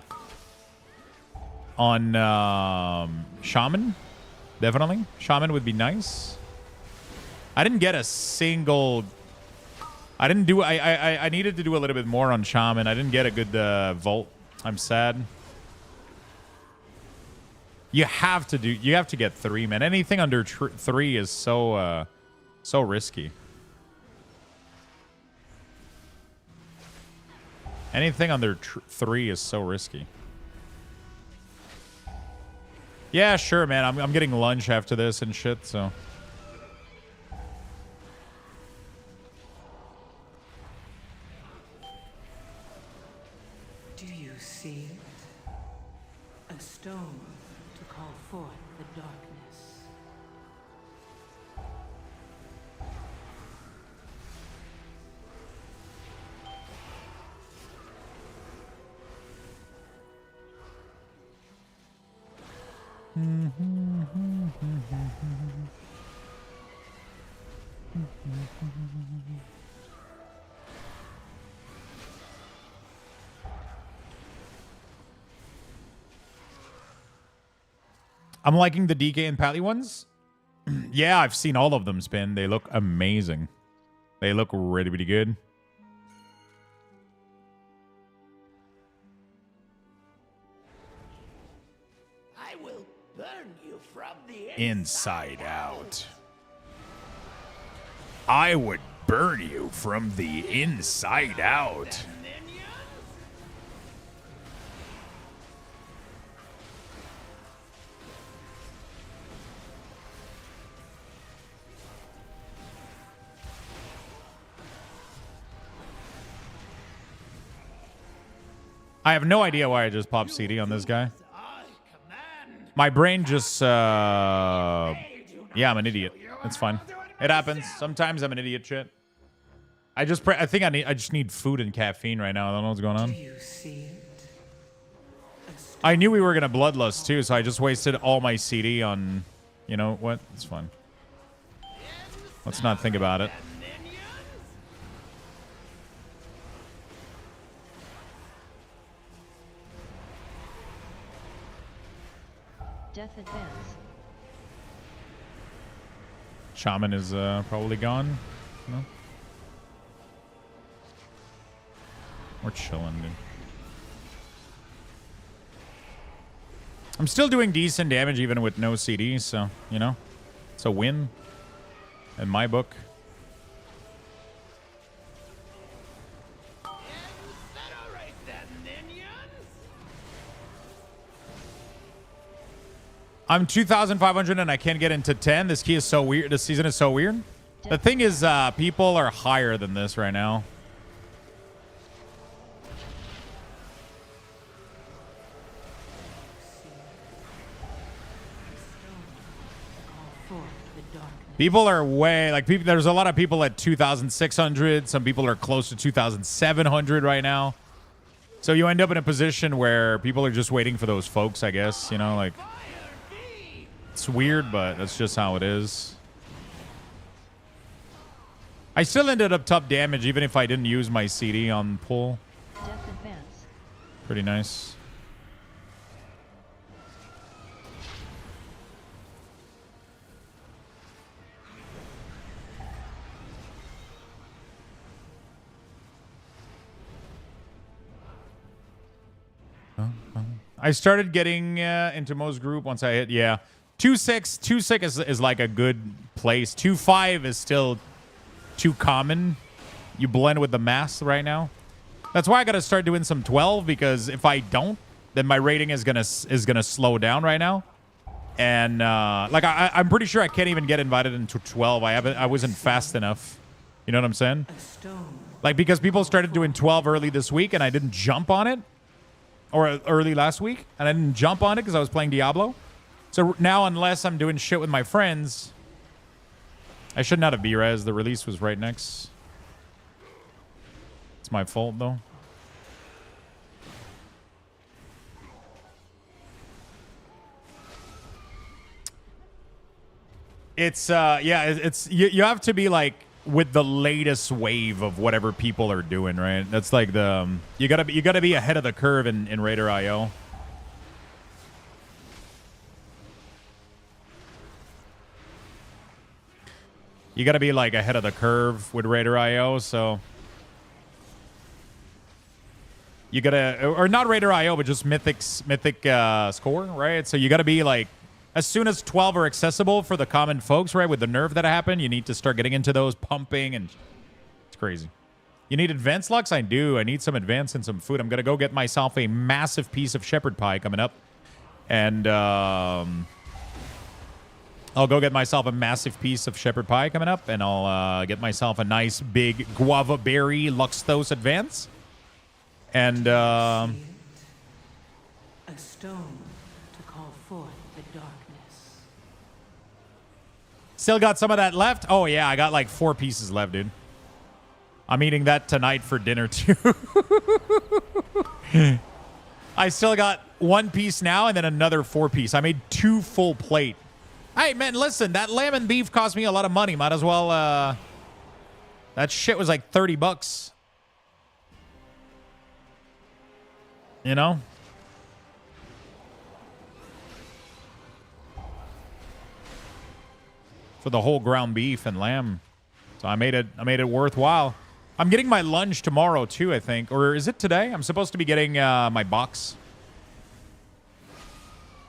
Shaman. Definitely. Shaman would be nice. I didn't get a single... I didn't do... I needed to do a little bit more on Shaman. I didn't get a good vault. I'm sad. You have to get 3, man. Anything under 3 is so risky. Anything under 3 is so risky. Yeah, sure, man. I'm getting lunch after this and shit, so...
Do you see it? A stone to call forth the darkness.
I'm liking the DK and Pally ones. Yeah, I've seen all of them spin. They look amazing. They look really, really good.
I will burn you from the
Inside out. I would burn you from the inside out. I have no idea why I just popped CD on this guy. My brain just... yeah, I'm an idiot. It's fine. It happens. Sometimes I'm an idiot shit. I think I just need food and caffeine right now. I don't know what's going on. I knew we were going to bloodlust too, so I just wasted all my CD on... You know what? It's fine. Let's not think about it.
Death advance.
Shaman is probably gone. No? We're chilling, dude. I'm still doing decent damage even with no CD, so, you know, it's a win in my book. I'm 2,500 and I can't get into 10. This key is so weird. This season is so weird. The thing is, people are higher than this right now. People are way, like, there's a lot of people at 2,600. Some people are close to 2,700 right now. So you end up in a position where people are just waiting for those folks, I guess. You know, like... It's weird, but that's just how it is. I still ended up top damage even if I didn't use my CD on pull.
Death advance.
Pretty nice. I started getting into most group once I hit, yeah. 2.6 is like a good place. 2.5 is still too common. You blend with the mass right now. That's why I got to start doing some 12, because if I don't, then my rating is gonna slow down right now. And like I'm pretty sure I can't even get invited into 12. I wasn't fast enough. You know what I'm saying? Like, because people started doing 12 early this week and I didn't jump on it, or early last week, and I didn't jump on it because I was playing Diablo. So now, unless I'm doing shit with my friends, I should not have B-res. The release was right next. It's my fault though. It's yeah, it's you have to be like with the latest wave of whatever people are doing, right? That's like the you gotta be ahead of the curve in Raider IO. You gotta be like ahead of the curve with Raider IO, so you gotta, or not Raider IO, but just mythic score, right? So you gotta be like, as soon as 12 are accessible for the common folks, right? With the nerf that happened, you need to start getting into those, pumping, and it's crazy. You need advanced Lux? I do. I need some advance and some food. I'm going to go get myself a massive piece of shepherd pie coming up. And I'll go get myself a massive piece of shepherd pie coming up. And I'll get myself a nice big guava berry Luxthos advance. And
a stone to call forth the darkness.
Still got some of that left? Oh, yeah. I got like 4 pieces left, dude. I'm eating that tonight for dinner, too. I still got 1 piece now and then another 4 piece. I made 2 full plate. Hey, man, listen. That lamb and beef cost me a lot of money. Might as well... that shit was like 30 bucks. You know? For the whole ground beef and lamb. So I made it worthwhile. I'm getting my lunch tomorrow too, I think. Or is it today? I'm supposed to be getting my box.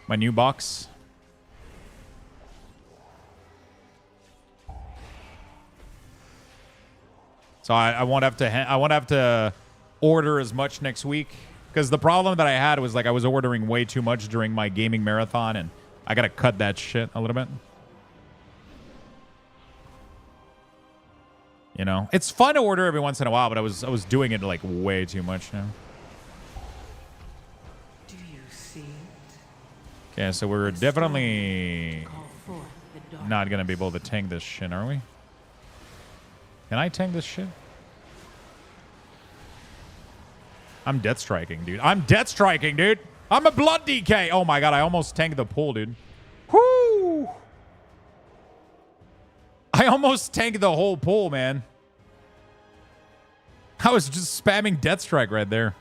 My new box. So I won't have to order as much next week, because the problem that I had was like I was ordering way too much during my gaming marathon, and I got to cut that shit a little bit. You know, it's fun to order every once in a while, but I was doing it like way too much now.
Do you see it?
Okay, so we're definitely not gonna be able to tank this shit, are we? Can I tank this shit? I'm death striking, dude. I'm death striking, dude. I'm a blood DK. Oh my god, I almost tanked the pool, dude. Whoo! I almost tanked the whole pool, man. I was just spamming Death Strike right there.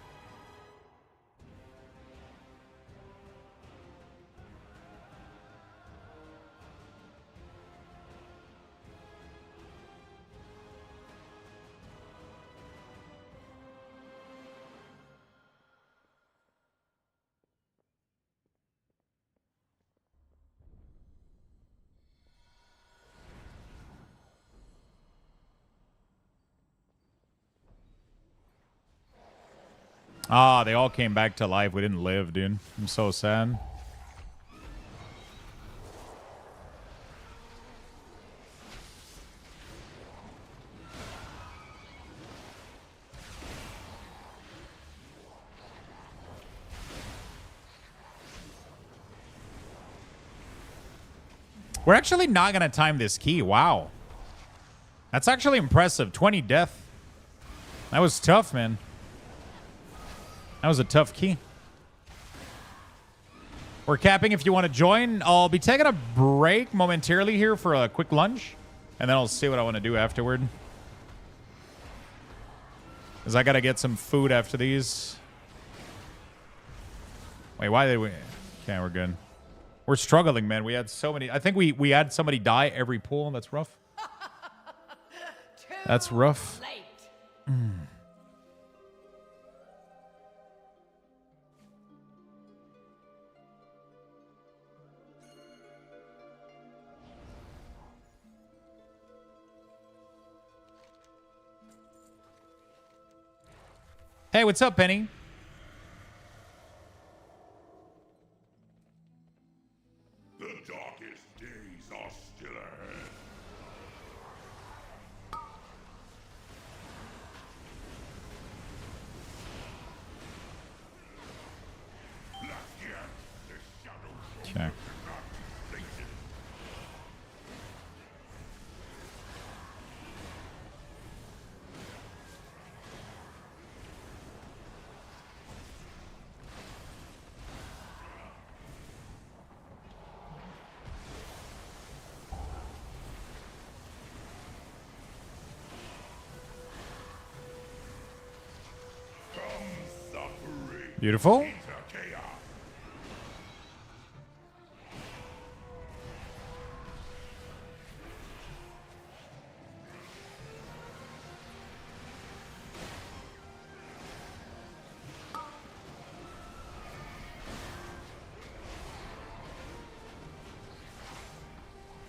Ah, they all came back to life. We didn't live, dude. I'm so sad. We're actually not going to time this key. Wow. That's actually impressive. 20 death. That was tough, man. That was a tough key. We're capping if you want to join. I'll be taking a break momentarily here for a quick lunch, and then I'll see what I want to do afterward. Because I got to get some food after these. Wait, why did we... Okay, we're good. We're struggling, man. We had so many... I think we had somebody die every pool. That's rough. That's rough. Hey, what's up, Penny?
The darkest days are still ahead.
Okay. Beautiful.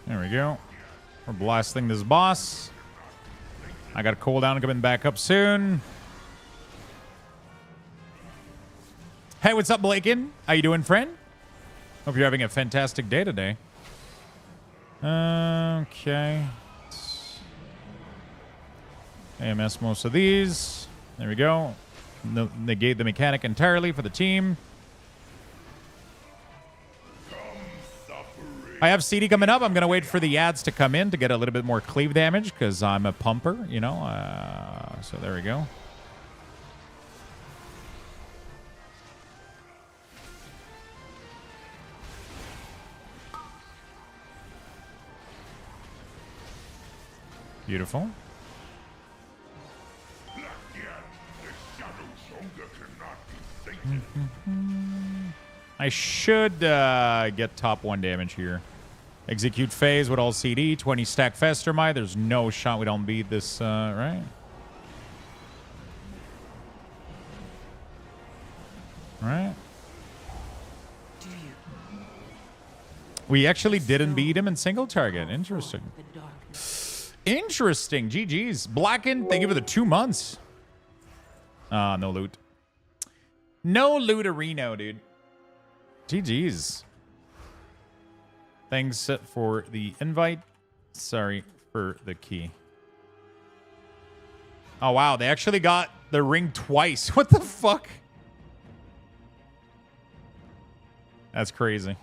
There we go. We're blasting this boss. I got a cooldown coming back up soon. Hey, what's up, Blaken? How you doing, friend? Hope you're having a fantastic day today. Okay. AMS most of these. There we go. Negate the mechanic entirely for the team. I have CD coming up. I'm going to wait for the ads to come in to get a little bit more cleave damage because I'm a pumper, you know. So there we go. Beautiful. I should get top 1 damage here. Execute phase with all CD, 20 stack Festermite. There's no shot we don't beat this, right? Right. We actually didn't beat him in single target. Interesting. Interesting. GG's. Blackened, thank you for the 2 months. No loot. No loot-a-reno, dude. GG's. Thanks for the invite. Sorry for the key. Oh, wow. They actually got the ring twice. What the fuck? That's crazy.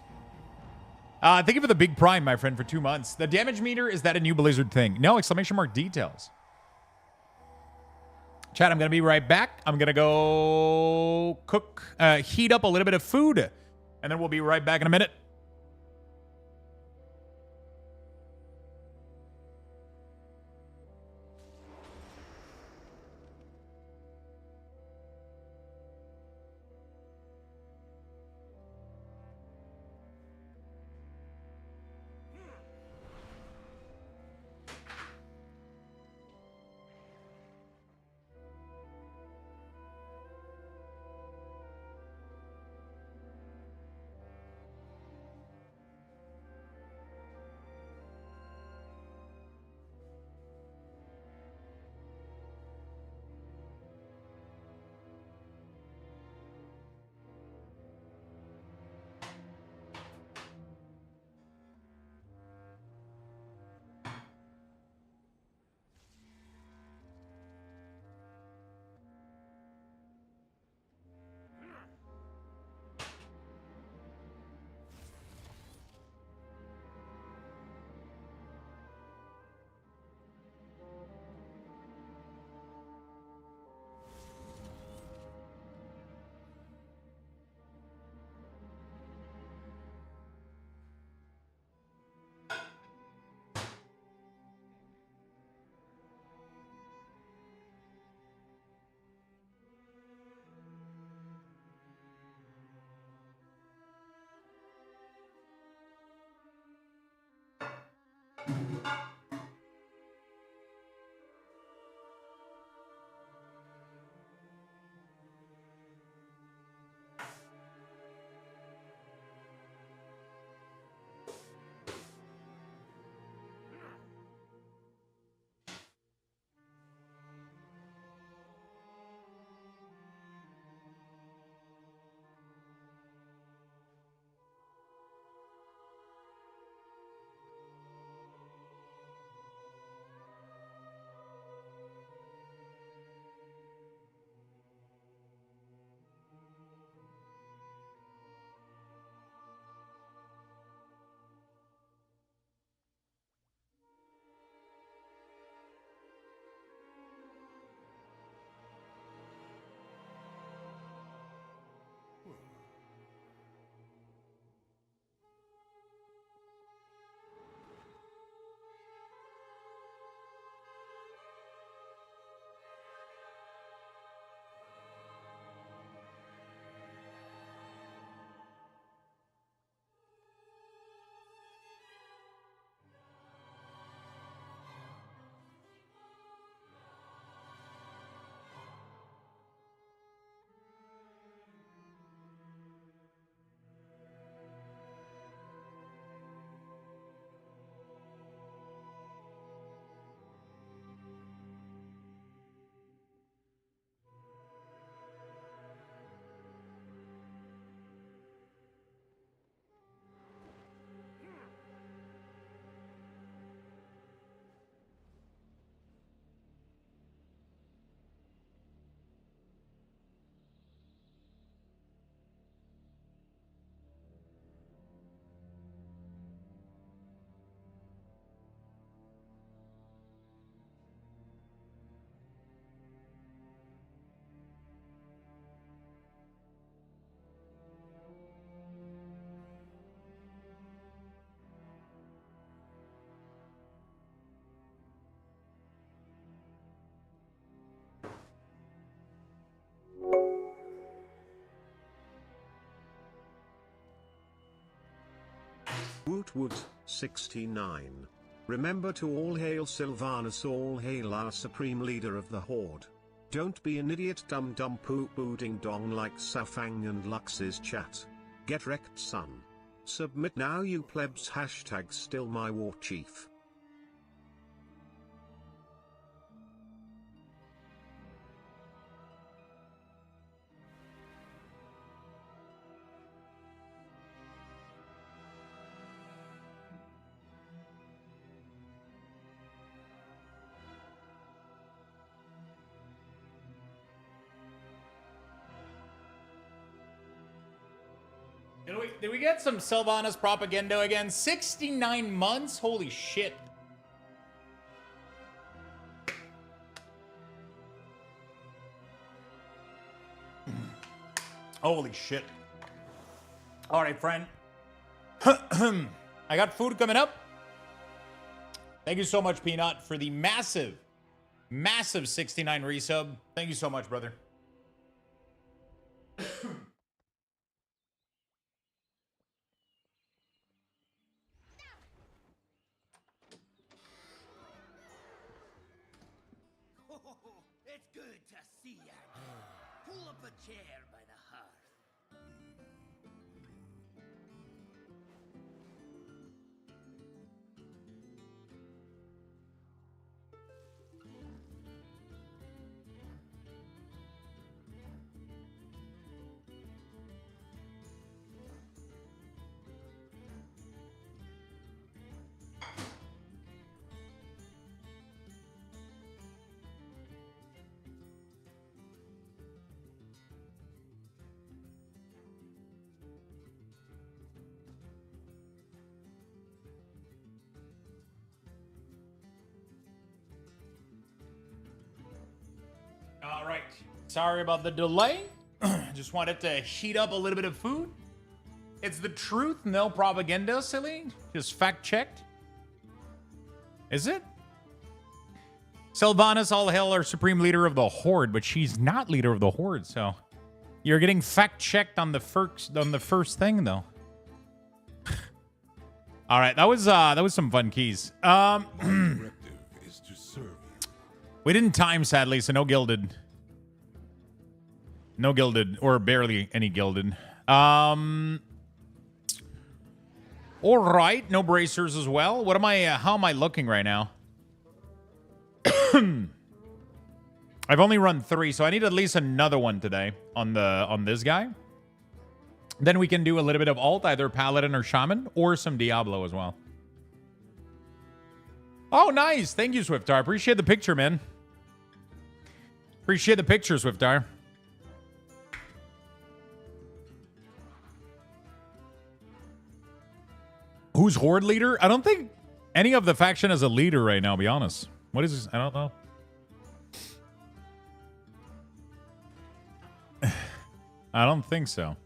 Thank you for the big prime, my friend, for 2 months. The damage meter, is that a new Blizzard thing? No, exclamation mark details. Chat, I'm going to be right back. I'm going to go heat up a little bit of food, and then we'll be right back in a minute.
Woot woot, 69. Remember to all hail Sylvanas, all hail our supreme leader of the Horde. Don't be an idiot dum dum poo poo ding dong like Safang and Lux's chat. Get wrecked son. Submit now you plebs, hashtag still my war chief.
Did we get some Sylvanas propaganda again? 69 months? Holy shit. Holy shit. All right, friend. I got food coming up. Thank you so much, Peanut, for the massive 69 resub. Thank you so much, brother.
It's good to see you. Pull up a chair by the hearth.
All right. Sorry about the delay. Just wanted to heat up a little bit of food. It's the truth, no propaganda, silly. Just fact checked. Is it? Sylvanas, all hail our supreme leader of the Horde, but she's not leader of the Horde, so you're getting fact checked on the first thing, though. All right, that was some fun keys. We didn't time, sadly, so no gilded. No gilded, or barely any gilded. All right, no bracers as well. What am I? How am I looking right now? I've only run 3, so I need at least another one today on this guy. Then we can do a little bit of alt, either Paladin or Shaman, or some Diablo as well. Oh, nice. Thank you, Swiftar. Appreciate the picture, man. Appreciate the picture, Swiftar. Who's Horde leader? I don't think any of the faction is a leader right now, to be honest. What is this? I don't know. I don't think so.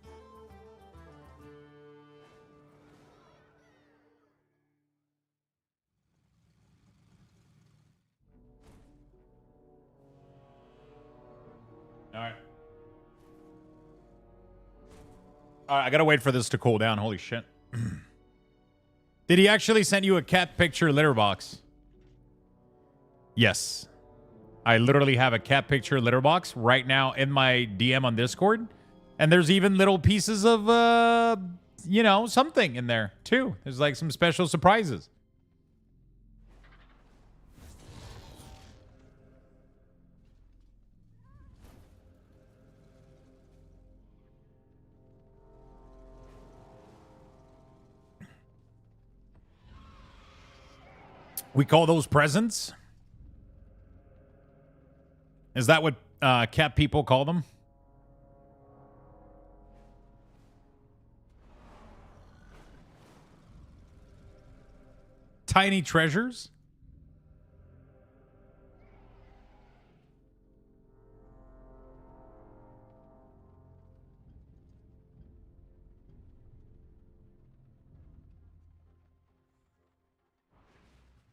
All right. All right, I gotta wait for this to cool down. Holy shit. Did he actually send you a cat picture litter box? Yes. I literally have a cat picture litter box right now in my DM on Discord. And there's even little pieces of, you know, something in there, too. There's like some special surprises. We call those presents? Is that what cat people call them? Tiny treasures?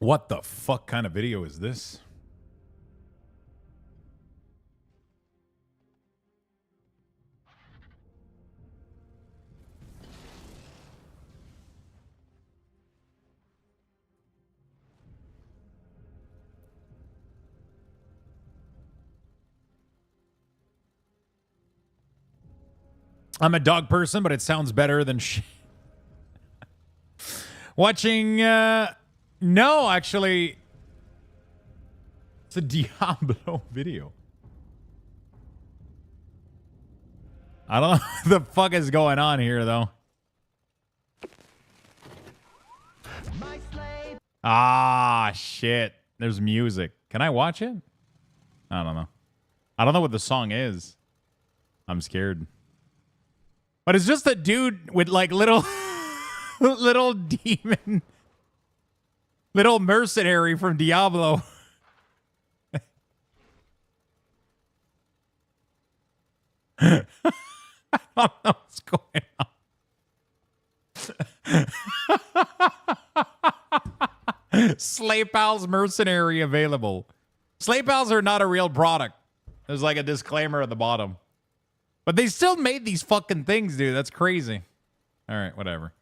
What the fuck kind of video is this? I'm a dog person, but it sounds better than watching. No, actually, it's a Diablo video. I don't know what the fuck is going on here, though. Ah, shit. There's music. Can I watch it? I don't know. I don't know what the song is. I'm scared. But it's just a dude with like little little demon, little mercenary from Diablo. I don't know what's going on. Slay Pals mercenary available. Slay Pals are not a real product. There's like a disclaimer at the bottom. But they still made these fucking things, dude. That's crazy. All right, whatever.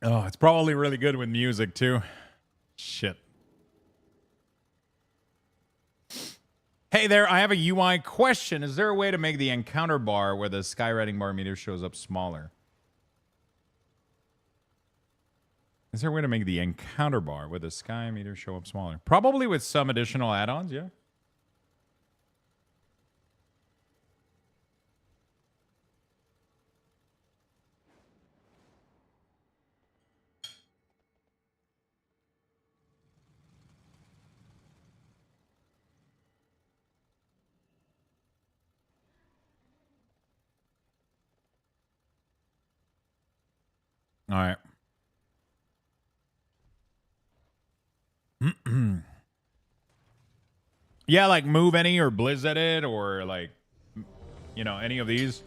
Oh, it's probably really good with music, too. Shit. Hey there, I have a UI question. Is there a way to make the encounter bar where the skywriting bar meter shows up smaller? Is there a way to make the encounter bar where the sky meter show up smaller? Probably with some additional add-ons, yeah. All right. Yeah, like move any or blizz edit or like, you know, any of these.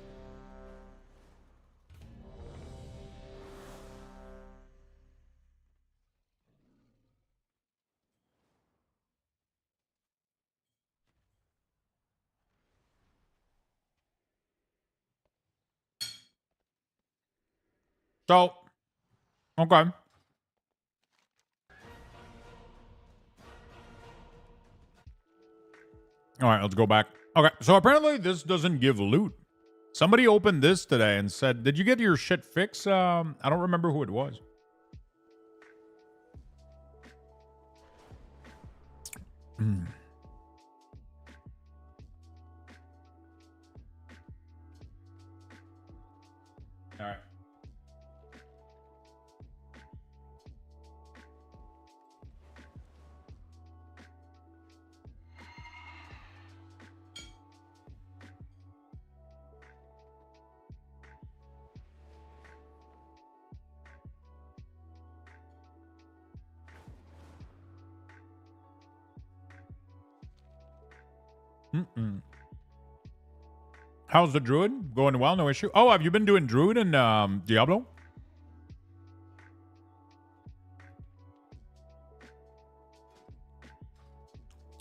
So, okay. All right, let's go back. Okay, so apparently this doesn't give loot. Somebody opened this today and said, did you get your shit fixed? I don't remember who it was. All right. How's the druid? Going well, no issue. Oh, have you been doing druid in Diablo?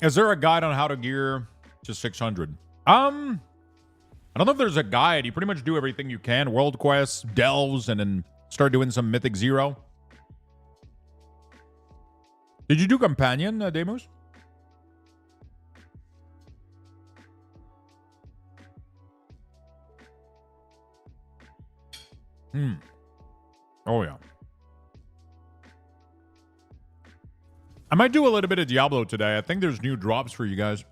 Is there a guide on how to gear to 600? I don't know if there's a guide. You pretty much do everything you can. World quests, delves, and then start doing some Mythic Zero. Did you do companion, Demus? Oh, yeah. I might do a little bit of Diablo today. I think there's new drops for you guys.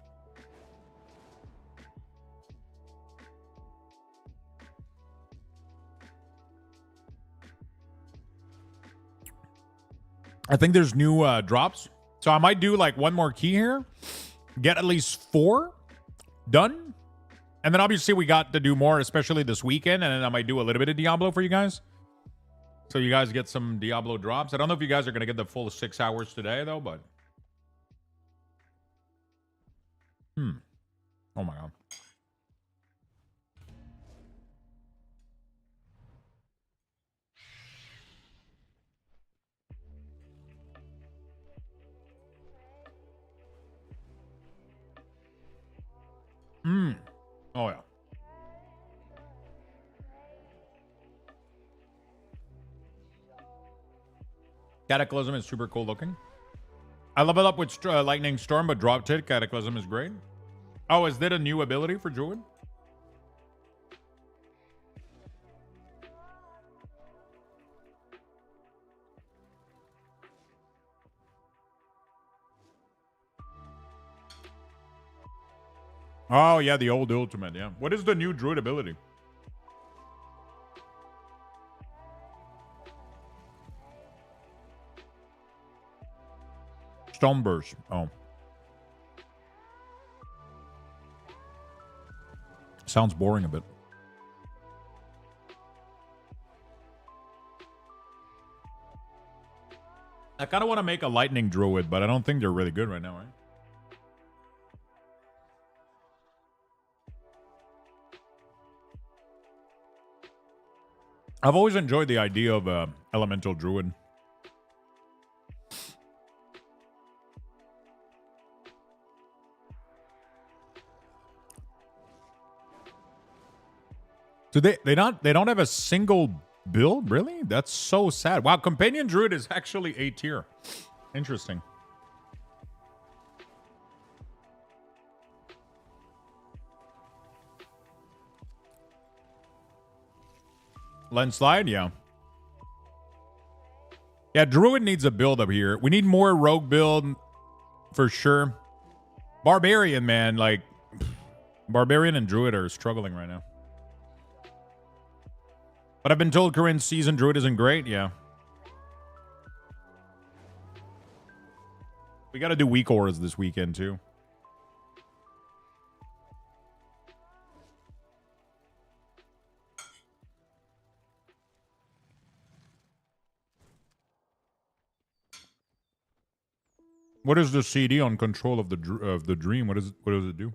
I think there's new drops. So I might do like one more key here. Get at least 4 done. And then obviously we got to do more, especially this weekend. And then I might do a little bit of Diablo for you guys. So you guys get some Diablo drops. I don't know if you guys are going to get the full 6 hours today, though, but... Oh, my God. Oh, yeah. Cataclysm is super cool looking. I leveled up with Lightning Storm, but dropped it. Cataclysm is great. Oh, is that a new ability for Druid? Oh, yeah, the old ultimate, yeah. What is the new Druid ability? Stoneburst. Oh. Sounds boring a bit. I kind of want to make a lightning druid, but I don't think they're really good right now, right? I've always enjoyed the idea of a elemental druid. Do they don't have a single build? Really? That's so sad. Wow, companion druid is actually A tier. Interesting. Landslide, yeah. Yeah, druid needs a build up here. We need more rogue build for sure. Barbarian, man, like barbarian and druid are struggling right now. But I've been told Corinne's season druid isn't great. Yeah. We got to do weak auras this weekend, too. What is the CD on control of the dream? What does it do?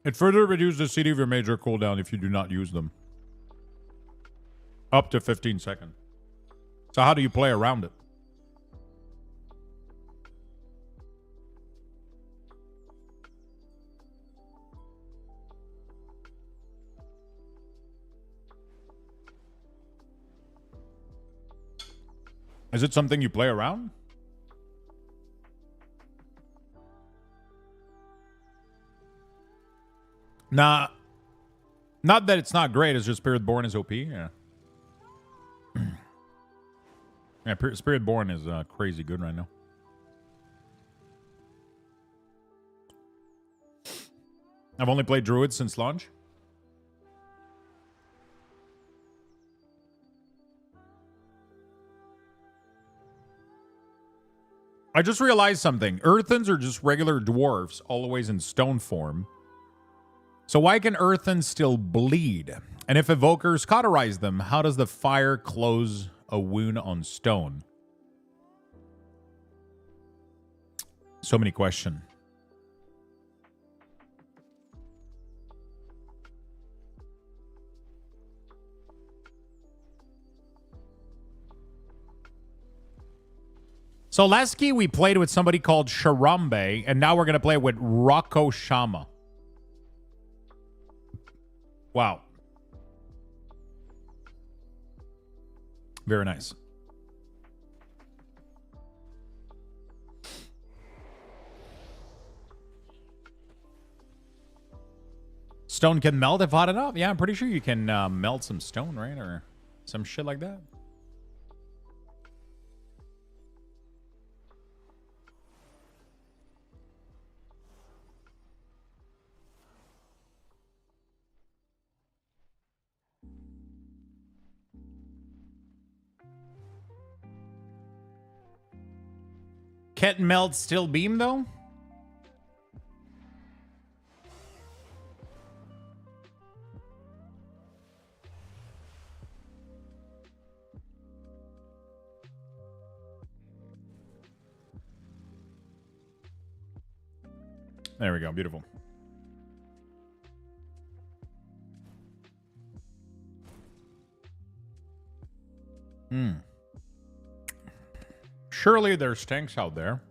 It further reduces the CD of your major cooldown if you do not use them. Up to 15 seconds. So how do you play around it? Is it something you play around? Nah. Not that it's not great, it's just Spirit Born is OP, yeah. Yeah, Spirit Born is crazy good right now. I've only played Druid since launch. I just realized something. Earthens are just regular dwarves, always in stone form. So why can Earthens still bleed? And if evokers cauterize them, how does the fire close a wound on stone? So many questions. So last key we played with somebody called Sharambe, and now we're going to play with Rocco Shama. Wow. Very nice. Stone can melt if hot enough? Yeah, I'm pretty sure you can melt some stone, right? Or some shit like that. Can't melt still beam, though? There we go. Beautiful. Surely there's tanks out there.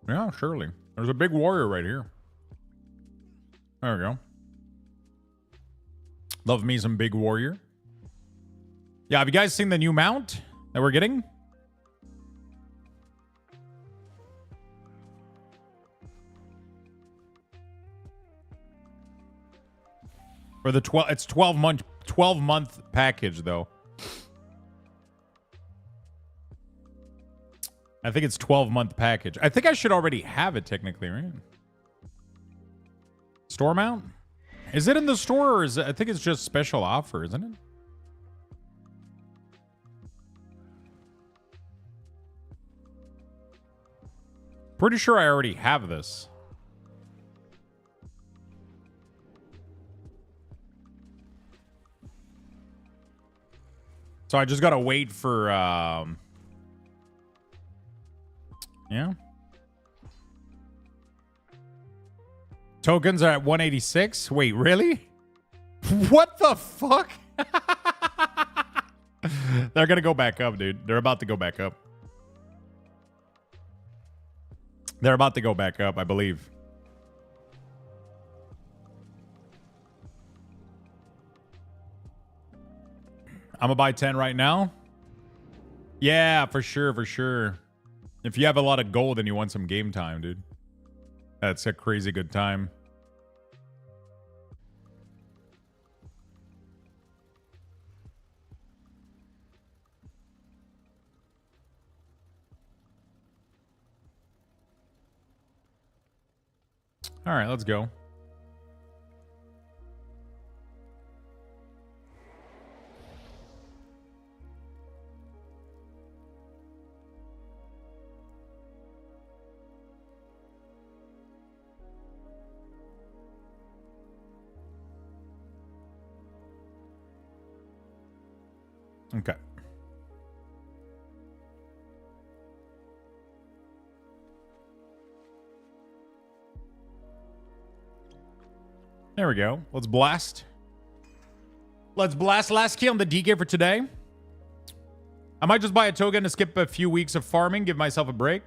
Yeah, surely. There's a big warrior right here. There we go. Love me some big warrior. Yeah, have you guys seen the new mount that we're getting? For the 12, it's 12-month package though. I think it's 12-month package. I think I should already have it technically, right? Store mount? Is it in the store or is it, I think it's just special offer, isn't it? Pretty sure I already have this. So I just gotta wait for yeah. Tokens are at 186. Wait, really? What the fuck? They're gonna go back up, dude. They're about to go back up. They're about to go back up, I believe. I'm gonna buy 10 right now. Yeah, for sure, for sure. If you have a lot of gold and you want some game time, dude. That's a crazy good time. All right, let's go. Okay. There we go. Let's blast. Let's blast. Last key on the DK for today. I might just buy a token to skip a few weeks of farming, give myself a break.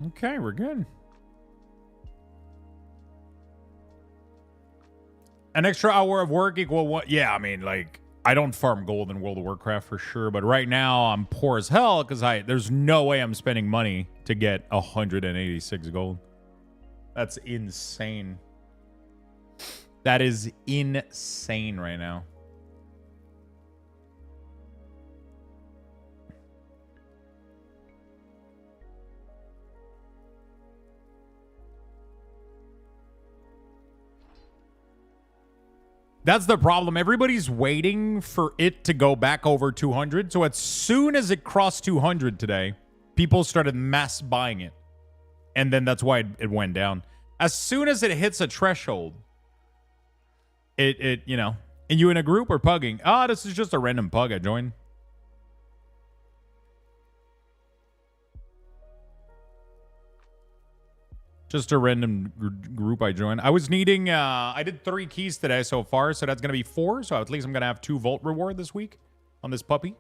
Okay, we're good. An extra hour of work equal what? Yeah, I mean, like, I don't farm gold in World of Warcraft for sure, but right now I'm poor as hell because there's no way I'm spending money to get 186 gold. That's insane. That is insane right now. That's the problem. Everybody's waiting for it to go back over 200. So as soon as it crossed 200 today, people started mass buying it. And then that's why it went down. As soon as it hits a threshold, you know, and you in a group or pugging? Ah, this is just a random pug I joined. Just a random group I joined. I was needing, I did 3 keys today so far, so that's going to be 4. So at least I'm going to have 2 Volt reward this week on this puppy.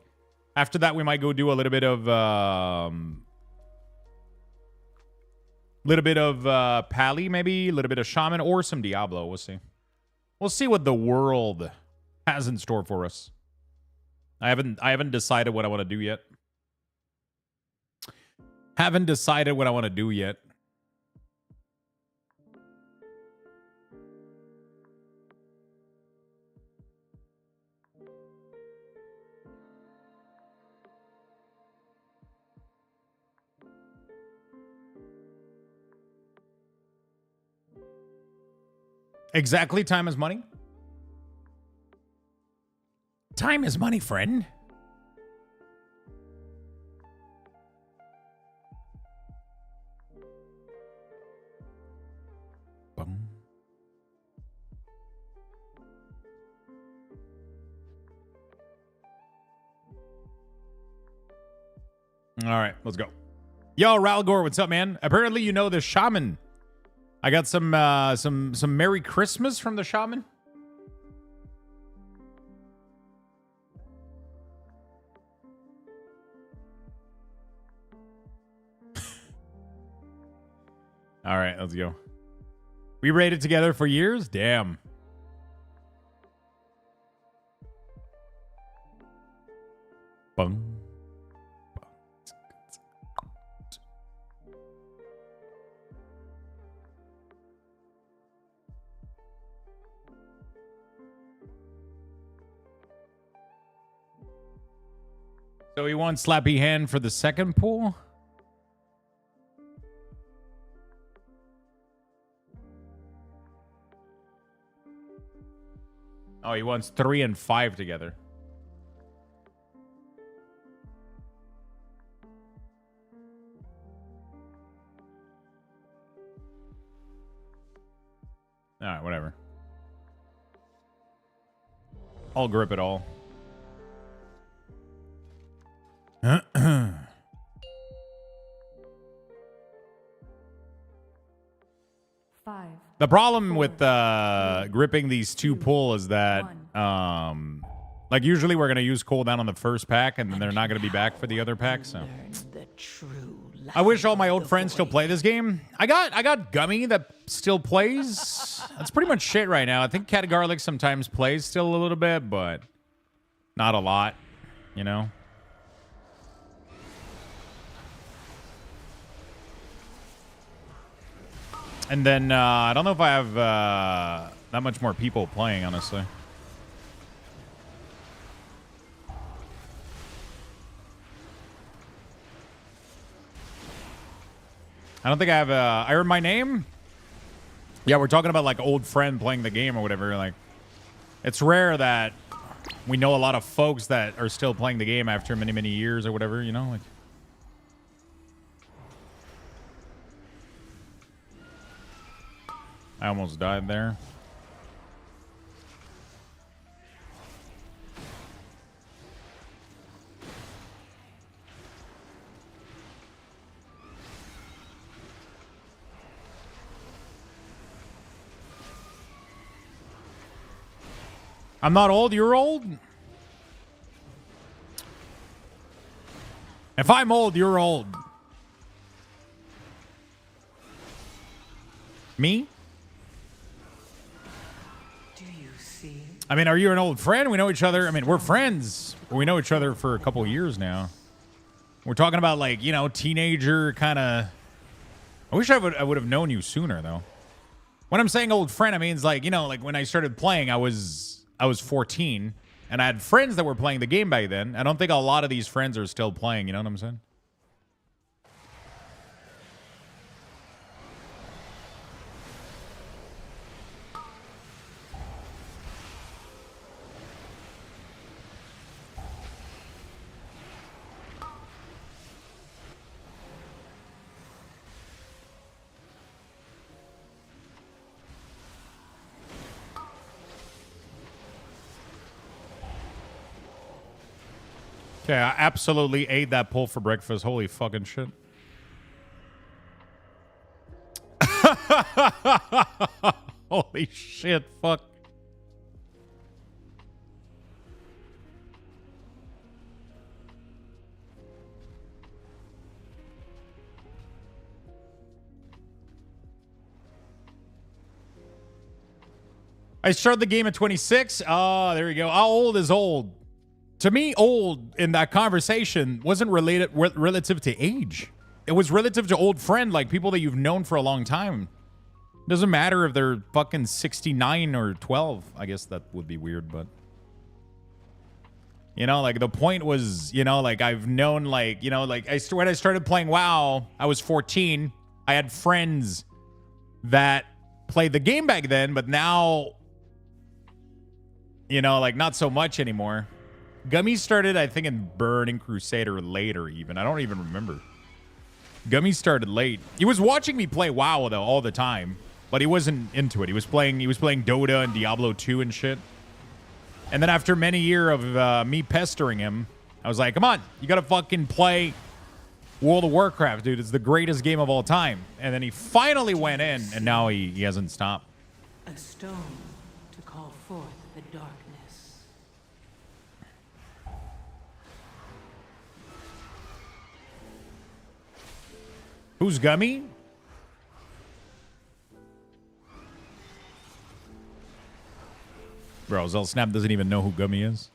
After that, we might go do a little bit of, Pally, maybe. A little bit of Shaman or some Diablo. We'll see. We'll see what the world has in store for us. I haven't decided what I want to do yet. Haven't decided what I want to do yet. Exactly. Time is money. Time is money, friend. Bum. All right, let's go. Yo, Ralgor, what's up, man? Apparently, you know the Shaman. I got some Merry Christmas from the Shaman. All right, let's go. We raided together for years? Damn. Bum. So he wants Slappy Hand for the second pool? Oh, he wants 3 and 5 together. All right, whatever. I'll grip it all.
5.
The problem with gripping these 2 pull is that like usually we're gonna use cooldown on the first pack and then they're not gonna be back for the other pack. So I wish all my old friends still play this game. I got Gummy that still plays. That's pretty much shit right now. I think Cat Garlic sometimes plays still a little bit, but not a lot, you know. And then I don't know if I have that much more people playing, honestly. I don't think I have I Heard My Name? Yeah, we're talking about like old friend playing the game or whatever. Like, it's rare that we know a lot of folks that are still playing the game after many, many years or whatever, you know? Like, I almost died there. I'm not old, you're old? If I'm old, you're old. Me?
Do you see?
I mean, are you an old friend? We know each other. I mean, we're friends. We know each other for a couple years now. We're talking about, like, you know, teenager kind of... I wish I would have known you sooner, though. When I'm saying old friend, I mean, it's like, you know, like when I started playing, I was 14, and I had friends that were playing the game back then. I don't think a lot of these friends are still playing, you know what I'm saying? Okay, I absolutely ate that pull for breakfast. Holy fucking shit. Holy shit, fuck. I started the game at 26. Oh, there we go. How old is old? To me, old in that conversation wasn't relative to age. It was relative to old friend, like people that you've known for a long time. Doesn't matter if they're fucking 69 or 12. I guess that would be weird, but... You know, like, the point was, you know, like, I've known, like, you know, like, when I started playing WoW, I was 14. I had friends that played the game back then, but now, you know, like not so much anymore. Gummy started, I think, in Burning Crusade or later even. I don't even remember. Gummy started late. He was watching me play WoW though all the time, but he wasn't into it. He was playing Dota and Diablo 2 and shit. And then after many years of me pestering him, I was like, come on, you gotta fucking play World of Warcraft, dude. It's the greatest game of all time. And then he finally went in, and now he hasn't stopped.
A stone to call forth the darkness.
Who's Gummy? Bro, Snap doesn't even know who Gummy is.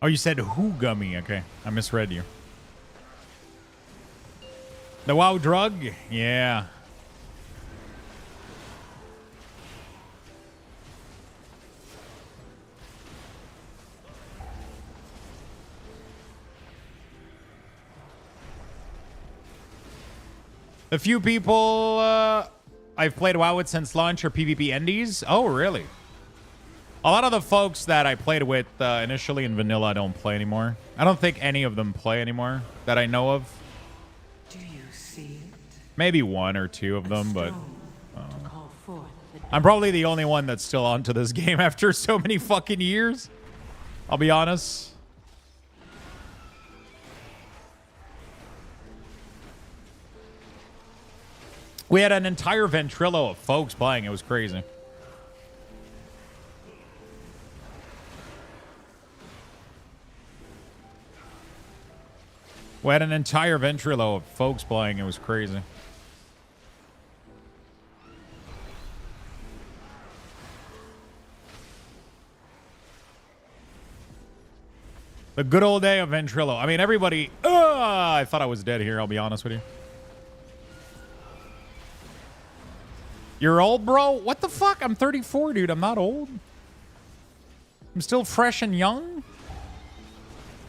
Oh, you said who Gummy? Okay, I misread you. The WoW drug? Yeah. The few people I've played WoW with since launch are PvP endies. Oh, really? A lot of the folks that I played with initially in vanilla don't play anymore. I don't think any of them play anymore that I know of.
Do you see it?
Maybe one or two of them, but I'm probably the only one that's still onto this game after so many fucking years. I'll be honest. We had an entire ventrilo of folks playing. It was crazy. We had an entire ventrilo of folks playing. It was crazy. The good old day of ventrilo. I mean, everybody... I thought I was dead here, I'll be honest with you. You're old, bro? What the fuck? I'm 34, dude. I'm not old. I'm still fresh and young.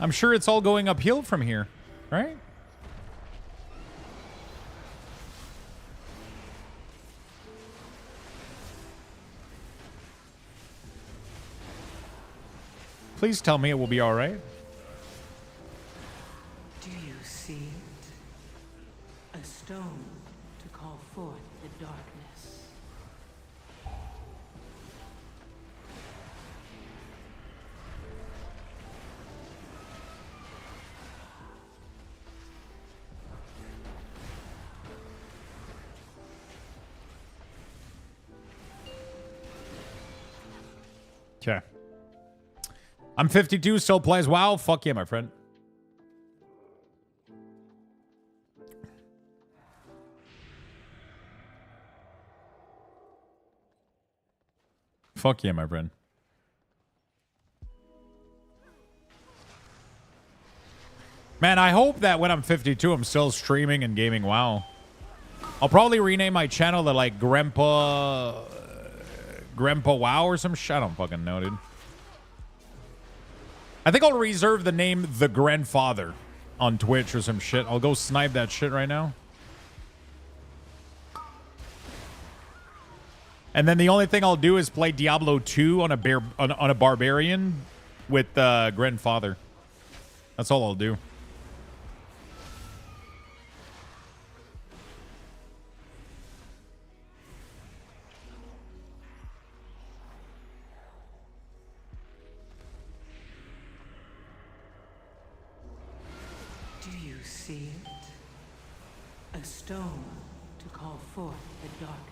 I'm sure it's all going uphill from here, right? Please tell me it will be all right.
Do you see it? A stone to call forth the darkness.
Okay. I'm 52, still plays WoW. Fuck yeah, my friend. Fuck yeah, my friend. Man, I hope that when I'm 52, I'm still streaming and gaming WoW. I'll probably rename my channel to like Grandpa WoW or some shit. I don't fucking know, dude. I think I'll reserve the name The Grandfather on Twitch or some shit. I'll go snipe that shit right now. And then the only thing I'll do is play Diablo 2 on a barbarian with Grandfather. That's all I'll do.
Do you see it? A stone to call forth the darkness.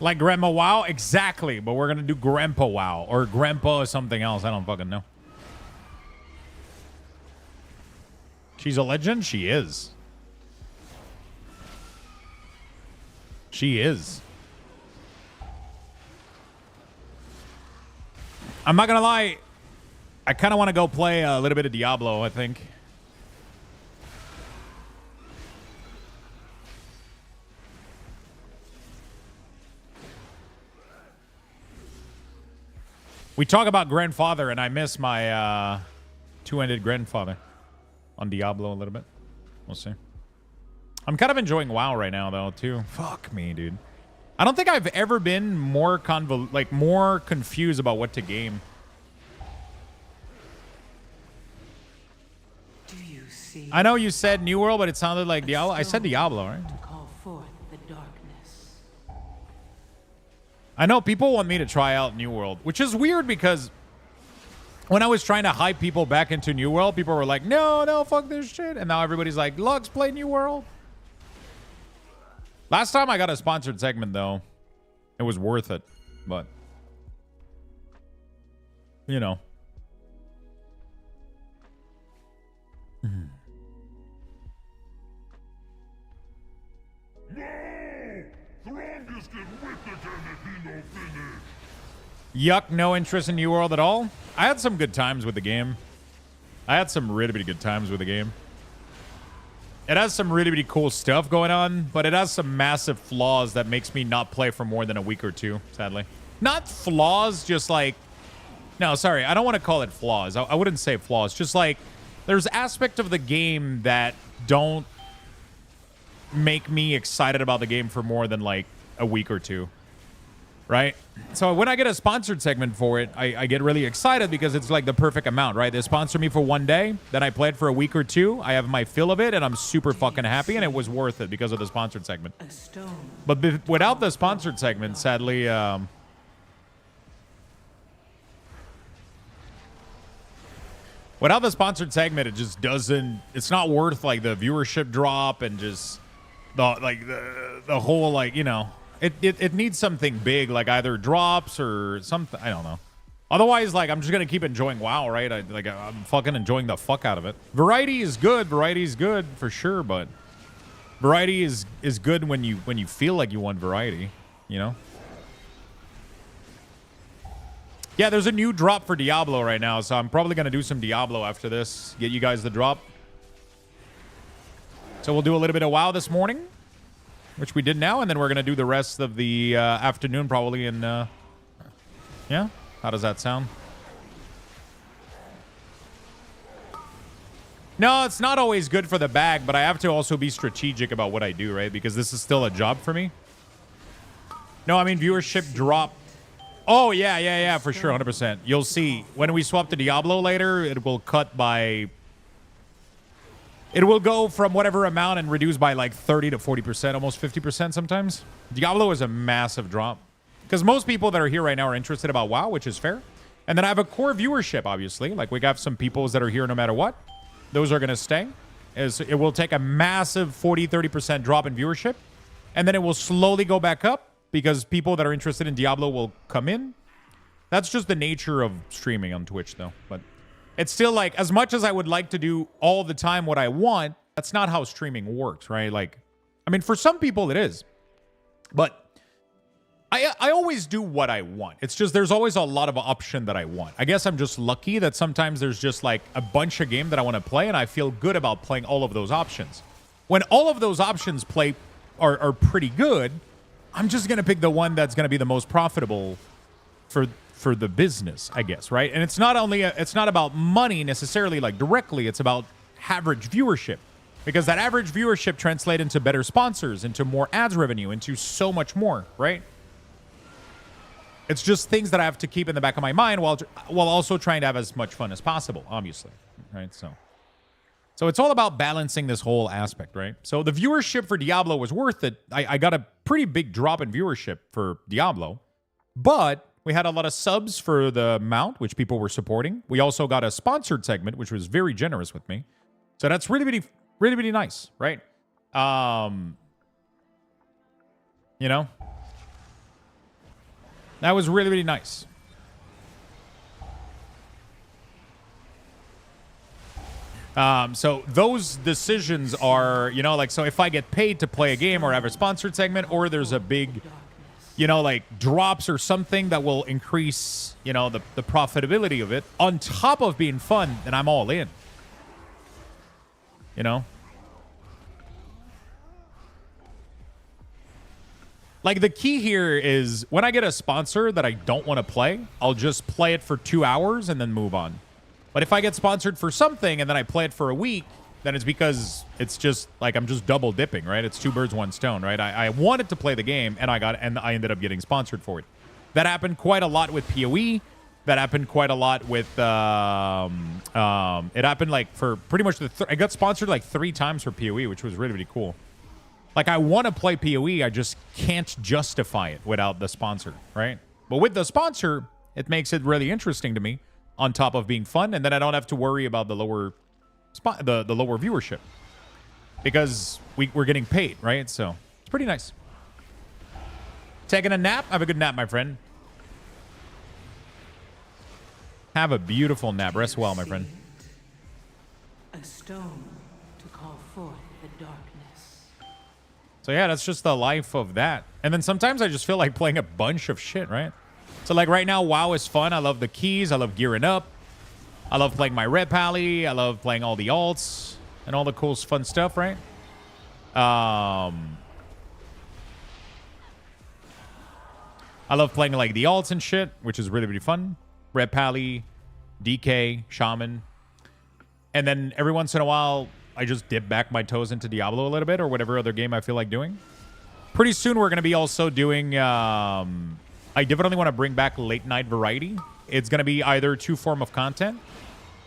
Like Grandma WoW? Exactly. But we're going to do Grandpa WoW. Or Grandpa or something else. I don't fucking know. She's a legend? She is. She is. I'm not going to lie. I kind of want to go play a little bit of Diablo, I think. We talk about grandfather, and I miss my two-ended grandfather on Diablo a little bit. We'll see. I'm kind of enjoying WoW right now, though, too. Fuck me, dude. I don't think I've ever been more more confused about what to game.
Do you see?
I know you said New World, but it sounded like Diablo. I said Diablo, right?
To call forth the darkness.
I know people want me to try out New World, which is weird because when I was trying to hype people back into New World, people were like, no, fuck this shit. And now everybody's like, Lux, play New World. Last time I got a sponsored segment, though, it was worth it. But, you know. Yuck, no interest in New World at all. I had some good times with the game. I had some really, really good times with the game. It has some really, really cool stuff going on, but it has some massive flaws that makes me not play for more than a week or two, sadly. Not flaws, just like... No, sorry, I don't want to call it flaws. I wouldn't say flaws. Just like, there's aspect of the game that don't make me excited about the game for more than like a week or two. Right? So when I get a sponsored segment for it, I get really excited because it's like the perfect amount, right? They sponsor me for one day, then I play it for a week or two, I have my fill of it, and I'm super fucking happy, and it was worth it because of the sponsored segment. But without the sponsored segment, sadly, without the sponsored segment, it just doesn't, it's not worth like the viewership drop and just the whole, like, you know, It needs something big, like either drops or something. I don't know. Otherwise, like, I'm just going to keep enjoying WoW, right? I'm fucking enjoying the fuck out of it. Variety is good. Variety is good for sure, but variety is good when you feel like you want variety, you know? Yeah, there's a new drop for Diablo right now, so I'm probably going to do some Diablo after this. Get you guys the drop. So we'll do a little bit of WoW this morning, which we did now, and then we're going to do the rest of the afternoon probably in... yeah? How does that sound? No, it's not always good for the bag, but I have to also be strategic about what I do, right? Because this is still a job for me. No, I mean viewership drop. Oh, yeah, for sure, 100%. You'll see. When we swap to Diablo later, it will cut by... It will go from whatever amount and reduce by like 30 to 40%, almost 50% sometimes. Diablo is a massive drop. Because most people that are here right now are interested about WoW, which is fair. And then I have a core viewership, obviously. Like, we got some people that are here no matter what. Those are going to stay. It will take a massive 40, 30% drop in viewership. And then it will slowly go back up because people that are interested in Diablo will come in. That's just the nature of streaming on Twitch, though. But it's still like, as much as I would like to do all the time what I want, that's not how streaming works, right? Like, I mean, for some people it is. But I always do what I want. It's just there's always a lot of option that I want. I guess I'm just lucky that sometimes there's just like a bunch of game that I want to play, and I feel good about playing all of those options. When all of those options are pretty good, I'm just going to pick the one that's going to be the most profitable for the business, I guess, right? And it's not only it's not about money necessarily, like directly. It's about average viewership, because that average viewership translates into better sponsors, into more ads revenue, into so much more, right? It's just things that I have to keep in the back of my mind while also trying to have as much fun as possible, obviously, right? So it's all about balancing this whole aspect, right? So the viewership for Diablo was worth it. I got a pretty big drop in viewership for Diablo, but we had a lot of subs for the mount, which people were supporting. We also got a sponsored segment, which was very generous with me. So that's really, really nice, right? You know? That was really, really nice. So those decisions are, you know, like, so if I get paid to play a game or have a sponsored segment, or there's a big, you know, like drops or something that will increase, you know, the profitability of it on top of being fun, then I'm all in. You know? Like, the key here is when I get a sponsor that I don't want to play, I'll just play it for 2 hours and then move on. But if I get sponsored for something and then I play it for a week, then it's because it's just like I'm just double dipping, right? It's two birds, one stone, right? I wanted to play the game and I ended up getting sponsored for it. That happened quite a lot with PoE. That happened quite a lot with it happened like for pretty much I got sponsored like 3 times for PoE, which was really, really cool. Like, I want to play PoE, I just can't justify it without the sponsor, right? But with the sponsor, it makes it really interesting to me, on top of being fun, and then I don't have to worry about the lower the lower viewership, because we're getting paid, right? So it's pretty nice. Taking a nap? Have a good nap, my friend. Have a beautiful nap. Rest well, my friend.
A stone to call forth the darkness.
So yeah, that's just the life of that. And then sometimes I just feel like playing a bunch of shit, right? So like right now, WoW is fun. I love the keys. I love gearing up. I love playing my red pally. I love playing all the alts and all the cool, fun stuff, right? I love playing like the alts and shit, which is really, really fun. Red pally, DK, Shaman. And then every once in a while, I just dip back my toes into Diablo a little bit, or whatever other game I feel like doing. Pretty soon we're going to be also doing... I definitely want to bring back late night variety. It's going to be either 2 form of content.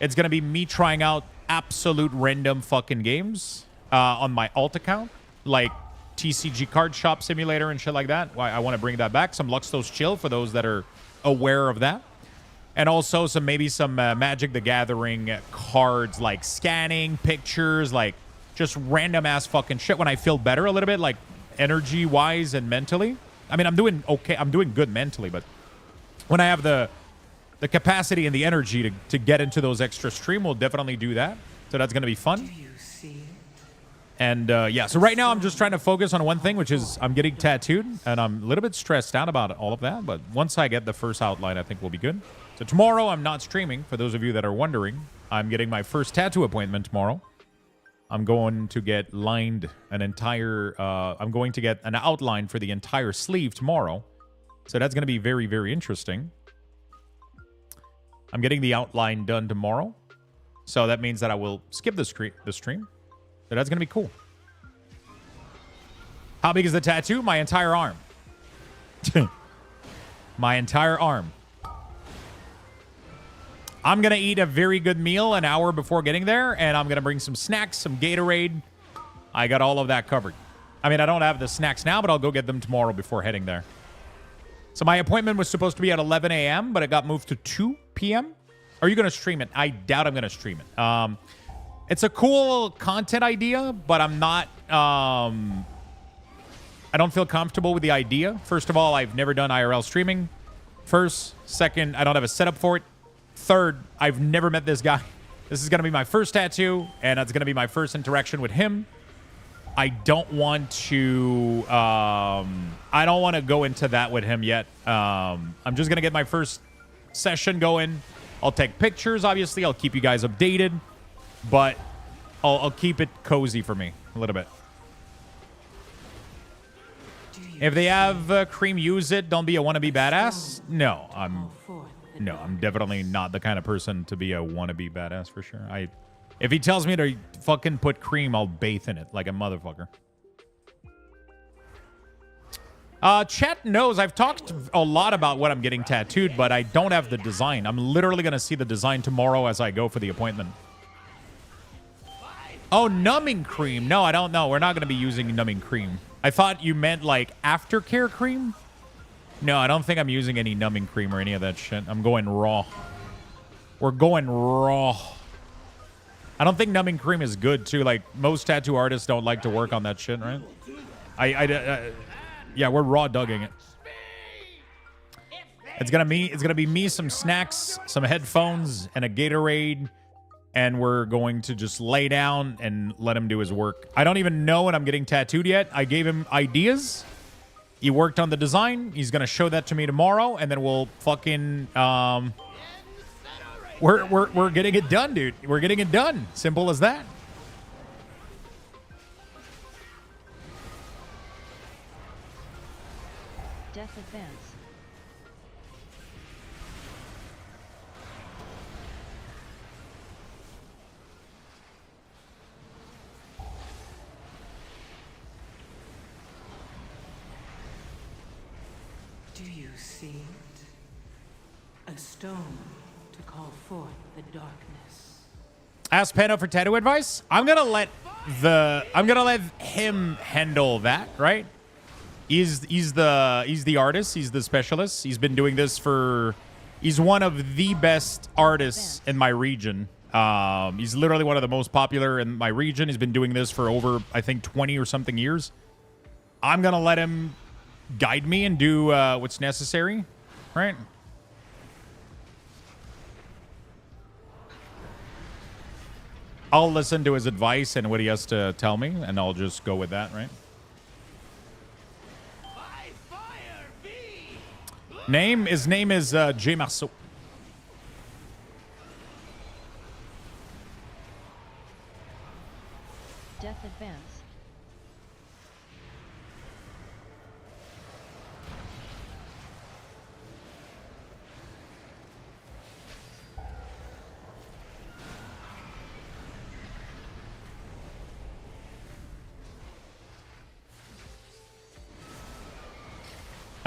It's going to be me trying out absolute random fucking games on my alt account, like TCG Card Shop Simulator and shit like that. I want to bring that back. Some Luxthos Chill for those that are aware of that. And also maybe some Magic the Gathering cards, like scanning pictures, like just random ass fucking shit when I feel better a little bit, like energy wise and mentally. I mean, I'm doing okay. I'm doing good mentally, but when I have the capacity and the energy to get into those extra stream, we'll definitely do that. So that's going to be fun.
Do you see?
And yeah, so right now I'm just trying to focus on one thing, which is I'm getting tattooed, and I'm a little bit stressed out about all of that. But once I get the first outline, I think we'll be good. So tomorrow I'm not streaming. For those of you that are wondering, I'm getting my first tattoo appointment tomorrow. I'm going to get lined an entire... I'm going to get an outline for the entire sleeve tomorrow. So that's going to be very, very interesting. I'm getting the outline done tomorrow. So that means that I will skip the stream. So that's going to be cool. How big is the tattoo? My entire arm. My entire arm. I'm going to eat a very good meal an hour before getting there, and I'm going to bring some snacks, some Gatorade. I got all of that covered. I mean, I don't have the snacks now, but I'll go get them tomorrow before heading there. So my appointment was supposed to be at 11 a.m., but it got moved to 2 p.m. Are you going to stream it? I doubt I'm going to stream it. It's a cool content idea, but I'm not... I don't feel comfortable with the idea. First of all, I've never done IRL streaming. First. Second, I don't have a setup for it. Third, I've never met this guy. This is going to be my first tattoo, and it's going to be my first interaction with him. I don't want to... I don't want to go into that with him yet. I'm just going to get my first session going. I'll take pictures, obviously. I'll keep you guys updated. But I'll keep it cozy for me a little bit. If they have Cream use it, don't be a wannabe badass. No, I'm definitely not the kind of person to be a wannabe badass for sure. If he tells me to fucking put cream, I'll bathe in it like a motherfucker. Chat knows I've talked a lot about what I'm getting tattooed, but I don't have the design. I'm literally going to see the design tomorrow as I go for the appointment. Oh, numbing cream. No, I don't know. We're not going to be using numbing cream. I thought you meant like aftercare cream. No, I don't think I'm using any numbing cream or any of that shit. I'm going raw. We're going raw. I don't think numbing cream is good, too. Like, most tattoo artists don't like to work on that shit, right? Yeah, we're raw dogging it. It's gonna be me, some snacks, some headphones, and a Gatorade, and we're going to just lay down and let him do his work. I don't even know what I'm getting tattooed yet. I gave him ideas. He worked on the design. He's gonna show that to me tomorrow, and then we'll fucking we're getting it done, dude. We're getting it done. Simple as that.
Death advance.
Do you see it? A stone to call forth the darkness.
Ask Pano for tattoo advice. I'm gonna let him handle that, right? He's the artist. He's the specialist. He's been doing this for. He's one of the best artists in my region. He's literally one of the most popular in my region. He's been doing this for over, I think, 20 or something years. I'm gonna let him guide me and do what's necessary, right? I'll listen to his advice and what he has to tell me, and I'll just go with that, right? His name is J. Marceau.
Death advance.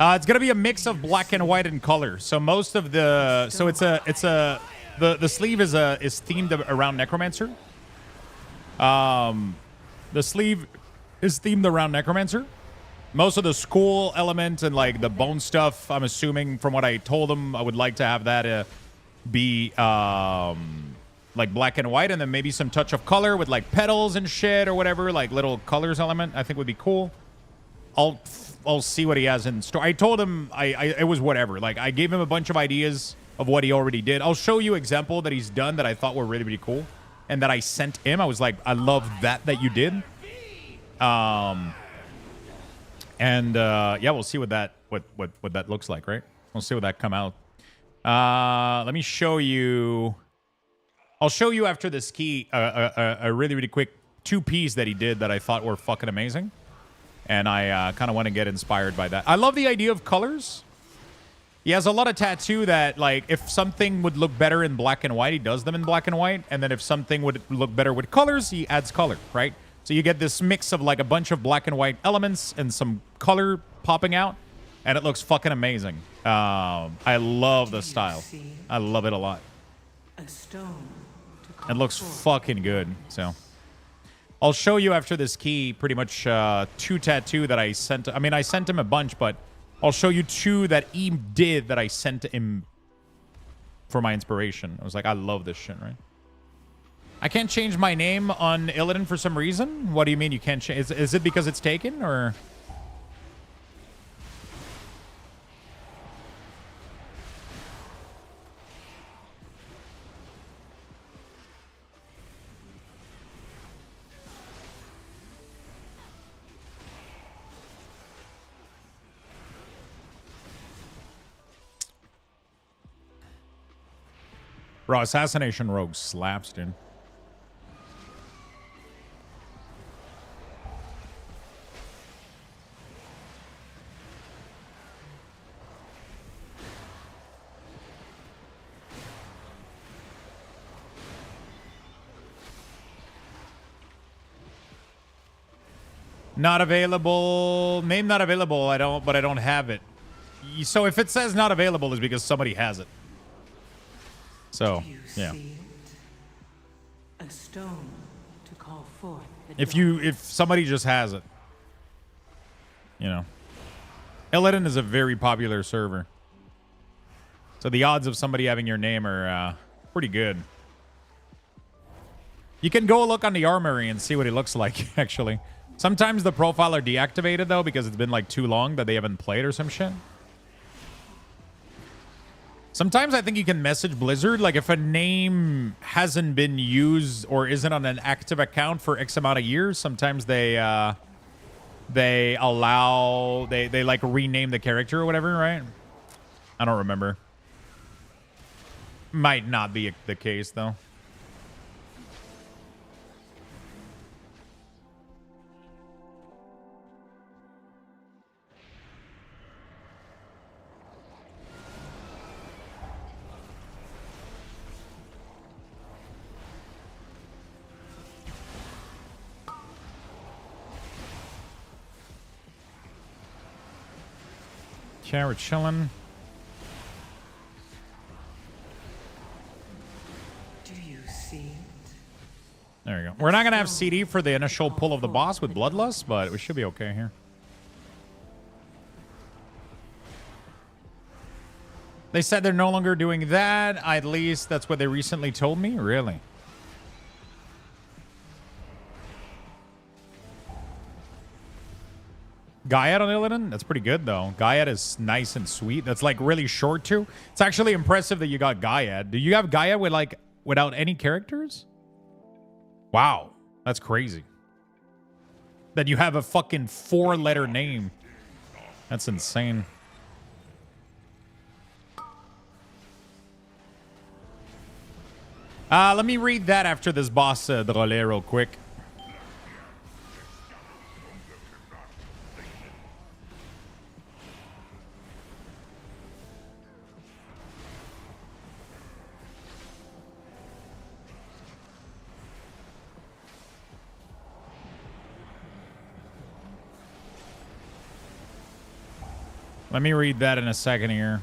It's gonna be a mix of black and white and color. So most of the the sleeve is themed around Necromancer. The sleeve is themed around Necromancer. Most of the school element and like the bone stuff, I'm assuming from what I told him, I would like to have that be like black and white, and then maybe some touch of color with like petals and shit or whatever, like little colors element. I think would be cool. I'll see what he has in store. I told him it was whatever. Like I gave him a bunch of ideas of what he already did. I'll show you example that he's done that I thought were really, really cool and that I sent him. I was like, I love that you did. Yeah, we'll see what that looks like, right? We'll see what that come out. Let me show you. I'll show you after this key a really, really quick 2-piece that he did that I thought were fucking amazing. And I kind of want to get inspired by that. I love the idea of colors. He has a lot of tattoo that, like, if something would look better in black and white, he does them in black and white. And then if something would look better with colors, he adds color, right? So you get this mix of, like, a bunch of black and white elements and some color popping out. And it looks fucking amazing. I love the style. I love it a lot. It looks fucking good, so... I'll show you after this key pretty much 2 tattoo that I sent. I mean, I sent him a bunch, but I'll show you 2 that he did that I sent him for my inspiration. I was like, I love this shit, right? I can't change my name on Illidan for some reason. What do you mean you can't change? Is it because it's taken or... Bro, Assassination Rogue slaps, dude. Not available. Name not available. I don't have it. So if it says not available, it's because somebody has it. So, yeah.
A stone to call forth
if somebody just has it, you know. Illidan is a very popular server. So the odds of somebody having your name are pretty good. You can go look on the armory and see what it looks like, actually. Sometimes the profile are deactivated, though, because it's been, like, too long that they haven't played or some shit. Sometimes I think you can message Blizzard, like if a name hasn't been used or isn't on an active account for X amount of years, sometimes they allow, they like rename the character or whatever, right? I don't remember. Might not be the case though. Okay, we're chilling.
Do you see it?
There we go. We're not going to have CD for the initial pull of the boss with Bloodlust, but we should be okay here. They said they're no longer doing that. At least that's what they recently told me. Really? Gaiad on Illidan? That's pretty good, though. Gaiad is nice and sweet. That's, like, really short, too. It's actually impressive that you got Gaiad. Do you have Gaiad with, like, without any characters? Wow. That's crazy. That you have a fucking 4-letter name. That's insane. Let me read that after this boss Drolé real quick. Let me read that in a second here.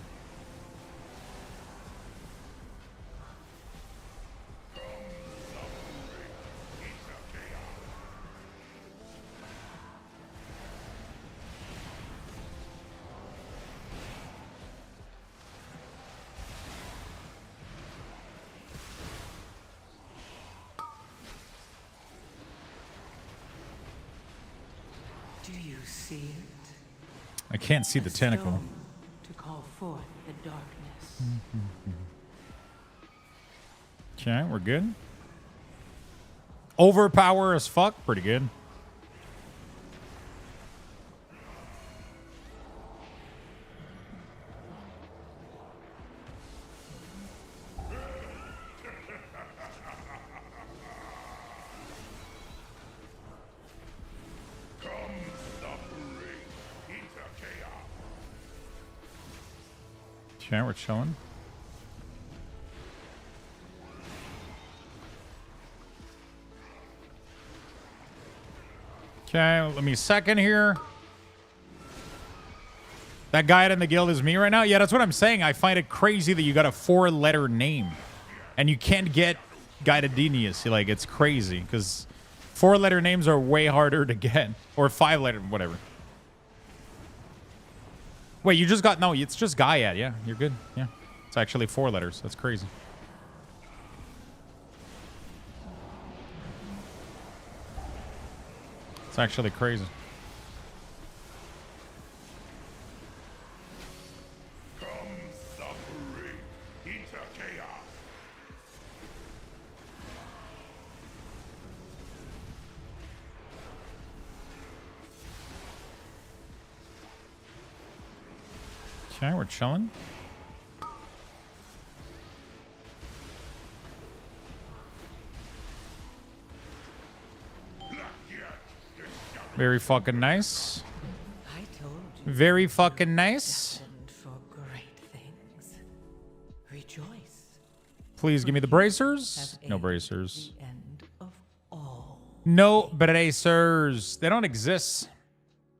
Do you see it?
I can't see the tentacle.
To call forth the darkness.
Okay, we're good. Overpower as fuck. Pretty good. Okay, we're chilling. Okay, let me second here. That guy in the guild is me right now? Yeah, that's what I'm saying. I find it crazy that you got a 4-letter name. And you can't get Guidedinius. Like, it's crazy. Because 4-letter names are way harder to get. Or 5-letter, whatever. Wait, you just got... No, it's just Gaiad. Yeah, you're good. Yeah. It's actually 4 letters. That's crazy. It's actually crazy. Okay, we're chilling. Very fucking nice. Very fucking nice.
For great things. Rejoice.
Please give me the bracers. No bracers. No bracers. They don't exist.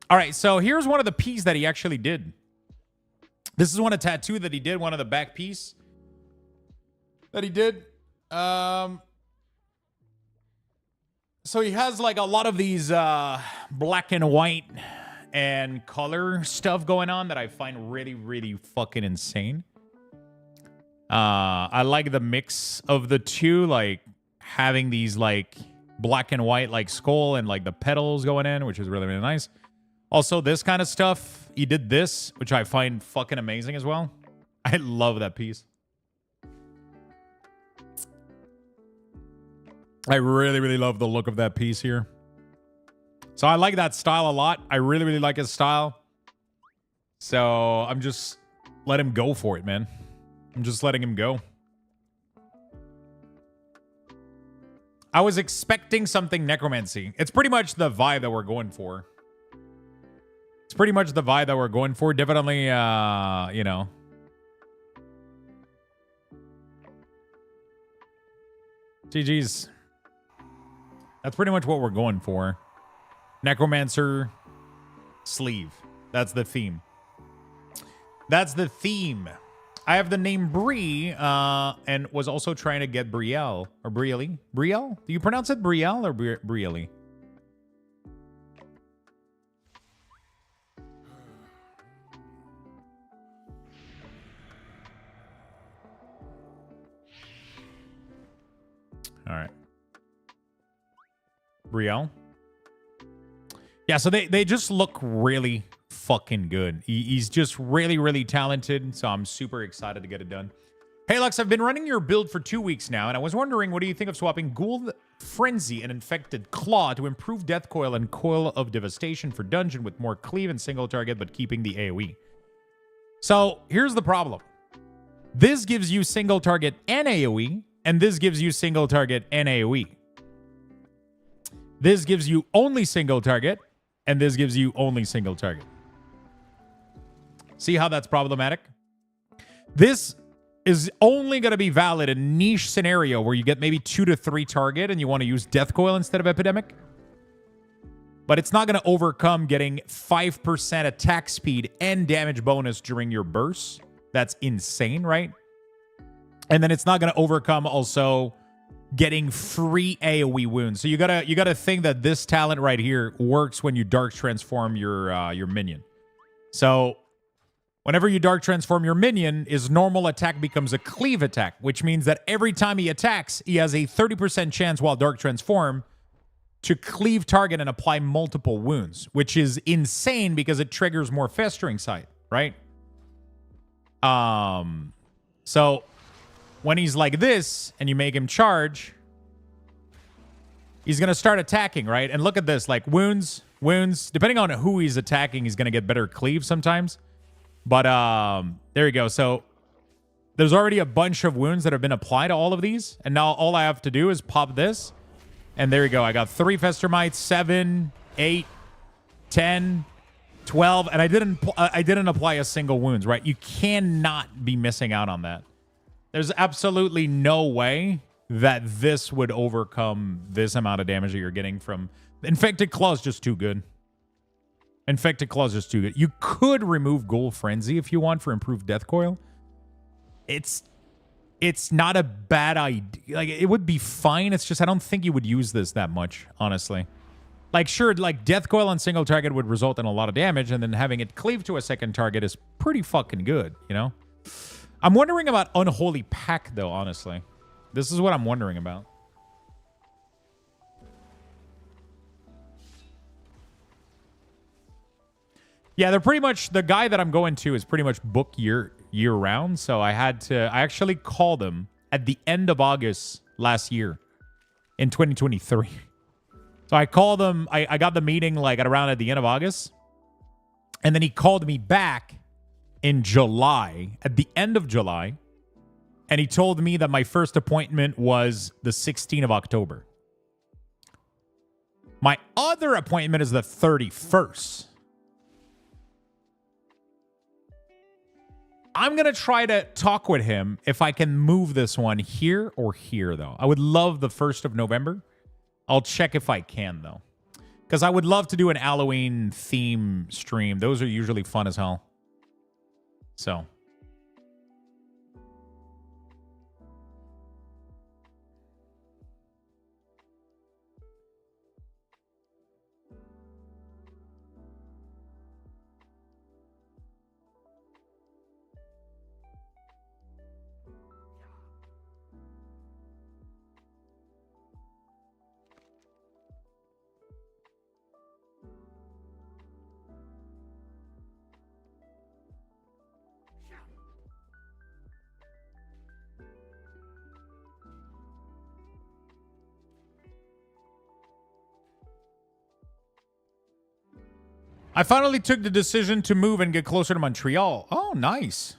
All right, so here's one of the P's that he actually did. This is one of tattoo that he did, one of the back piece that he did. So he has like a lot of these black and white and color stuff going on that I find really, really fucking insane. I like the mix of the two, like having these like black and white like skull and like the petals going in, which is really, really nice. Also, this kind of stuff, he did this, which I find fucking amazing as well. I love that piece. I really, really love the look of that piece here. So I like that style a lot. I really, really like his style. So I'm just let him go for it, man. I'm just letting him go. I was expecting something necromancy. It's pretty much the vibe that we're going for. It's pretty much the vibe that we're going for. Definitely, you know. GG's. That's pretty much what we're going for. Necromancer sleeve. That's the theme. That's the theme. I have the name Bree, and was also trying to get Brielle. Or Brielle? Brielle? Do you pronounce it Brielle or Brielle? All right. Brielle? Yeah, so they just look really fucking good. He's just really, really talented, so I'm super excited to get it done. Hey, Lux, I've been running your build for 2 weeks now, and I was wondering, what do you think of swapping Ghoul Frenzy and Infected Claw to improve Death Coil and Coil of Devastation for Dungeon with more cleave and single target, but keeping the AoE? So, here's the problem. This gives you single target and AoE, and this gives you single target and AoE. This gives you only single target, and this gives you only single target. See how that's problematic? This is only going to be valid in niche scenario where you get maybe 2 to 3 target and you want to use Death Coil instead of Epidemic. But it's not going to overcome getting 5% attack speed and damage bonus during your bursts. That's insane, right? And then it's not going to overcome also getting free AoE wounds. So you gotta think that this talent right here works when you dark transform your minion. So whenever you dark transform your minion, his normal attack becomes a cleave attack, which means that every time he attacks, he has a 30% chance while dark transform to cleave target and apply multiple wounds, which is insane because it triggers more festering sight, right? So when he's like this and you make him charge, he's going to start attacking, right? And look at this, like wounds, depending on who he's attacking, he's going to get better cleave sometimes. But there you go. So there's already a bunch of wounds that have been applied to all of these. And now all I have to do is pop this. And there you go. I got 3 Fester Mites, 7, 8, 10, 12. And I didn't apply a single wounds, right? You cannot be missing out on that. There's absolutely no way that this would overcome this amount of damage that you're getting from... Infected Claw is just too good. Infected Claw is just too good. You could remove Ghoul Frenzy if you want for improved Death Coil. It's not a bad idea. Like, it would be fine. It's just I don't think you would use this that much, honestly. Like, sure, like Death Coil on single target would result in a lot of damage, and then having it cleave to a second target is pretty fucking good, you know? I'm wondering about Unholy Pack, though, honestly. This is what I'm wondering about. Yeah, they're pretty much... The guy that I'm going to is pretty much book year-round, so I actually called him at the end of August last year in 2023. So I called him... I got the meeting, like, around at the end of August, and then he called me back in July, at the end of July, and he told me that my first appointment was the 16th of October. My other appointment is the 31st. I'm going to try to talk with him if I can move this one here or here, though. I would love the 1st of November. I'll check if I can, though. Because I would love to do an Halloween theme stream. Those are usually fun as hell. So. I finally took the decision to move and get closer to Montreal. Oh, nice.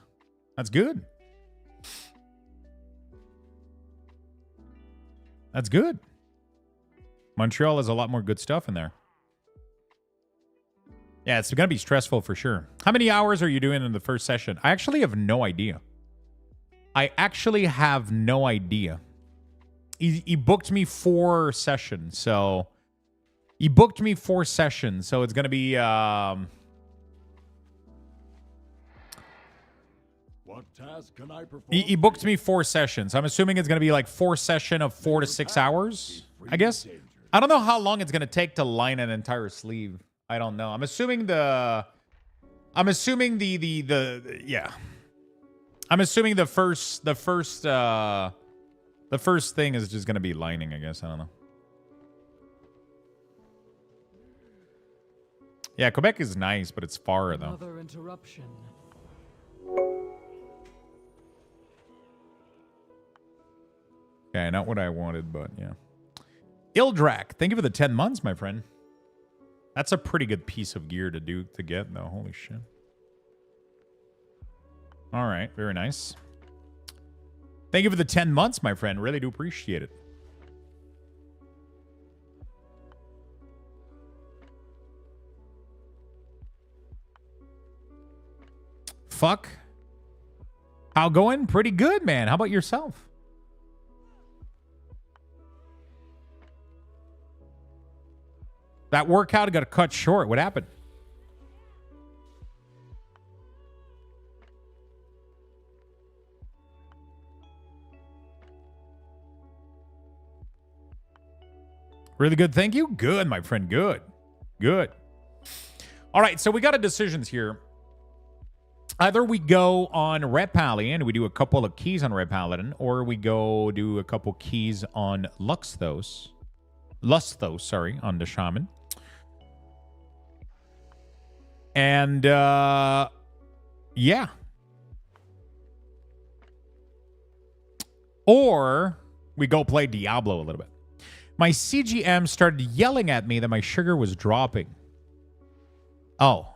That's good. That's good. Montreal has a lot more good stuff in there. Yeah, it's going to be stressful for sure. How many hours are you doing in the first session? I actually have no idea. He booked me 4 sessions, so... He booked me 4 sessions, so it's going to be...
What task can I perform?
He booked me 4 sessions. I'm assuming it's going to be like 4 session of 4 to 6 hours, I guess. I don't know how long it's going to take to line an entire sleeve. I don't know. I'm assuming the first thing is just going to be lining, I guess. I don't know. Yeah, Quebec is nice, but it's far though.
Another interruption.
Okay, not what I wanted, but yeah. Ildrak, thank you for the 10 months, my friend. That's a pretty good piece of gear to get, though. Holy shit. All right, very nice. Thank you for the 10 months, my friend. Really do appreciate it. Fuck. How going? Pretty good, man. How about yourself? That workout got cut short. What happened? Really good. Thank you. Good, my friend. Good. Good. All right. So we got a decisions here. Either we go on Red Paladin, we do a couple of keys on Red Paladin, or we go do a couple keys on Luxthos, on the Shaman. And, yeah. Or we go play Diablo a little bit. My CGM started yelling at me that my sugar was dropping. Oh,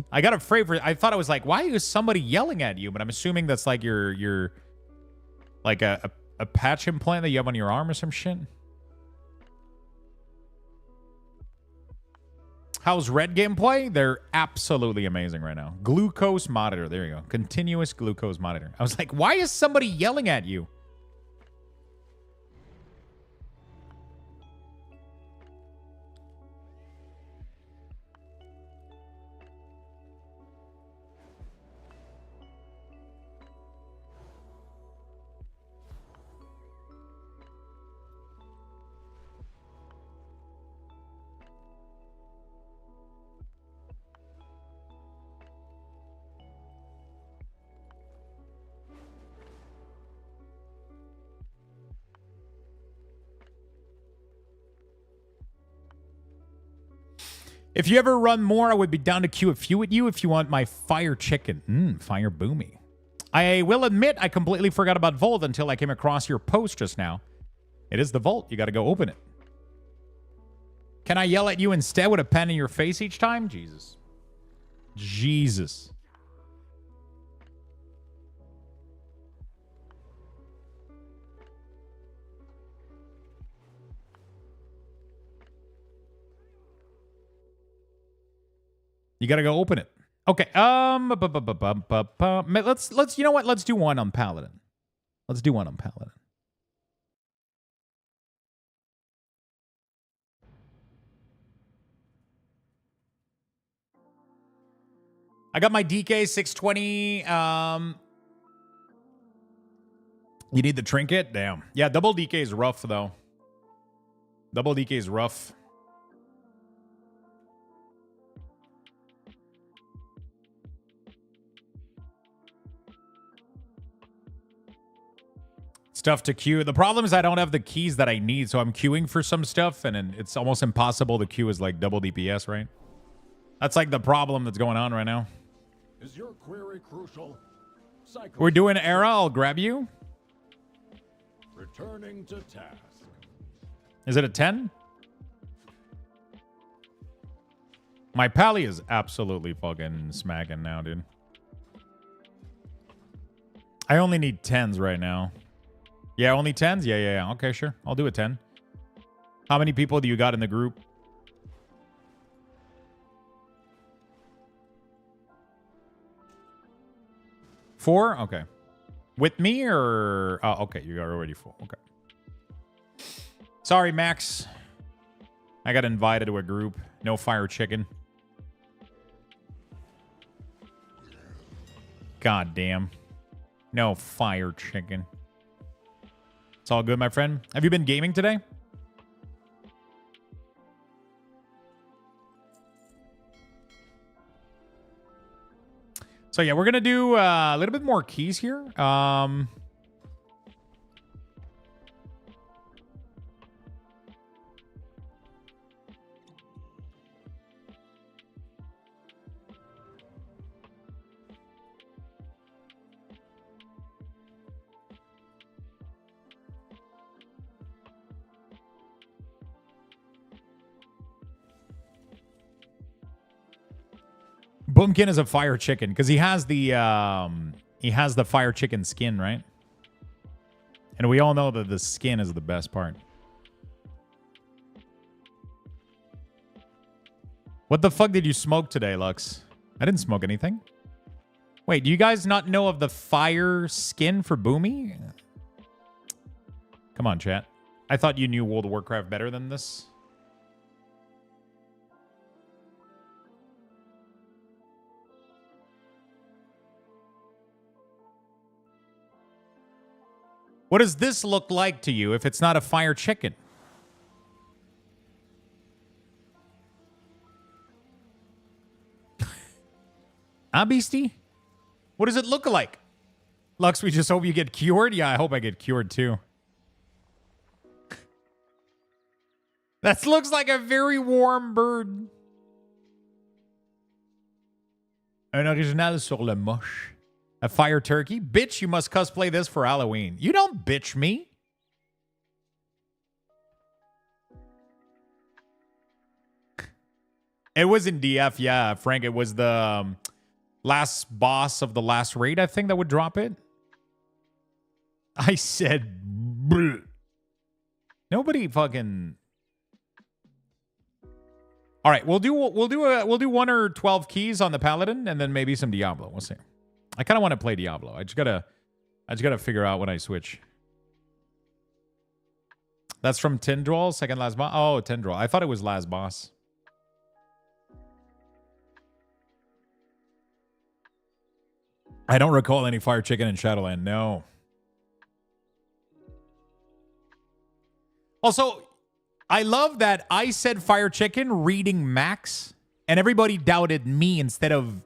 I got afraid for... I thought it was like, why is somebody yelling at you? But I'm assuming that's like your like a patch implant that you have on your arm or some shit. How's Red gameplay? They're absolutely amazing right now. Glucose monitor. There you go. Continuous glucose monitor. I was like, why is somebody yelling at you? If you ever run more, I would be down to queue a few with you if you want my fire chicken. Fire boomy. I will admit I completely forgot about Vault until I came across your post just now. It is the Vault. You got to go open it. Can I yell at you instead with a pen in your face each time? Jesus. Jesus. You gotta go open it. Okay. Let's you know what? Let's do one on Paladin. Let's do one on Paladin. I got my DK 620. You need the trinket? Damn. Yeah, double DK is rough though. Double DK is rough. Stuff to queue. The problem is I don't have the keys that I need, so I'm queuing for some stuff, and it's almost impossible to queue as like double DPS, right? That's like the problem that's going on right now.
Is your query crucial?
We're doing era. I'll grab you.
Returning to task.
Is it a 10? My pally is absolutely fucking smacking now, dude. I only need 10s right now. Yeah, only 10s? Yeah. Okay, sure. I'll do a 10. How many people do you got in the group? Four? Okay. With me or... Oh, okay. You got already full. Okay. Sorry, Max. I got invited to a group. No fire chicken. God damn. No fire chicken. It's all good, my friend. Have you been gaming today? So yeah, we're gonna do a little bit more keys here. Boomkin is a fire chicken because he has the fire chicken skin, right? And we all know that the skin is the best part. What the fuck did you smoke today, Lux? I didn't smoke anything. Wait, do you guys not know of the fire skin for Boomy? Come on, chat. I thought you knew World of Warcraft better than this. What does this look like to you if it's not a fire chicken? Huh, Beastie? What does it look like? Lux, we just hope you get cured? Yeah, I hope I get cured too. That looks like a very warm bird. Un original sur le moche. A fire turkey? Bitch, you must cosplay this for Halloween. You don't bitch me. It was in DF, yeah, Frank. It was the last boss of the last raid, I think, that would drop it. I said... Bleh. Nobody fucking... All right, we'll do 1 or 12 keys on the Paladin, and then maybe some Diablo. We'll see. I kind of want to play Diablo. I just gotta figure out when I switch. That's from Tindral, second last boss. Oh, Tindral. I thought it was last boss. I don't recall any fire chicken in Shadowland. No. Also, I love that I said fire chicken reading Max, and everybody doubted me instead of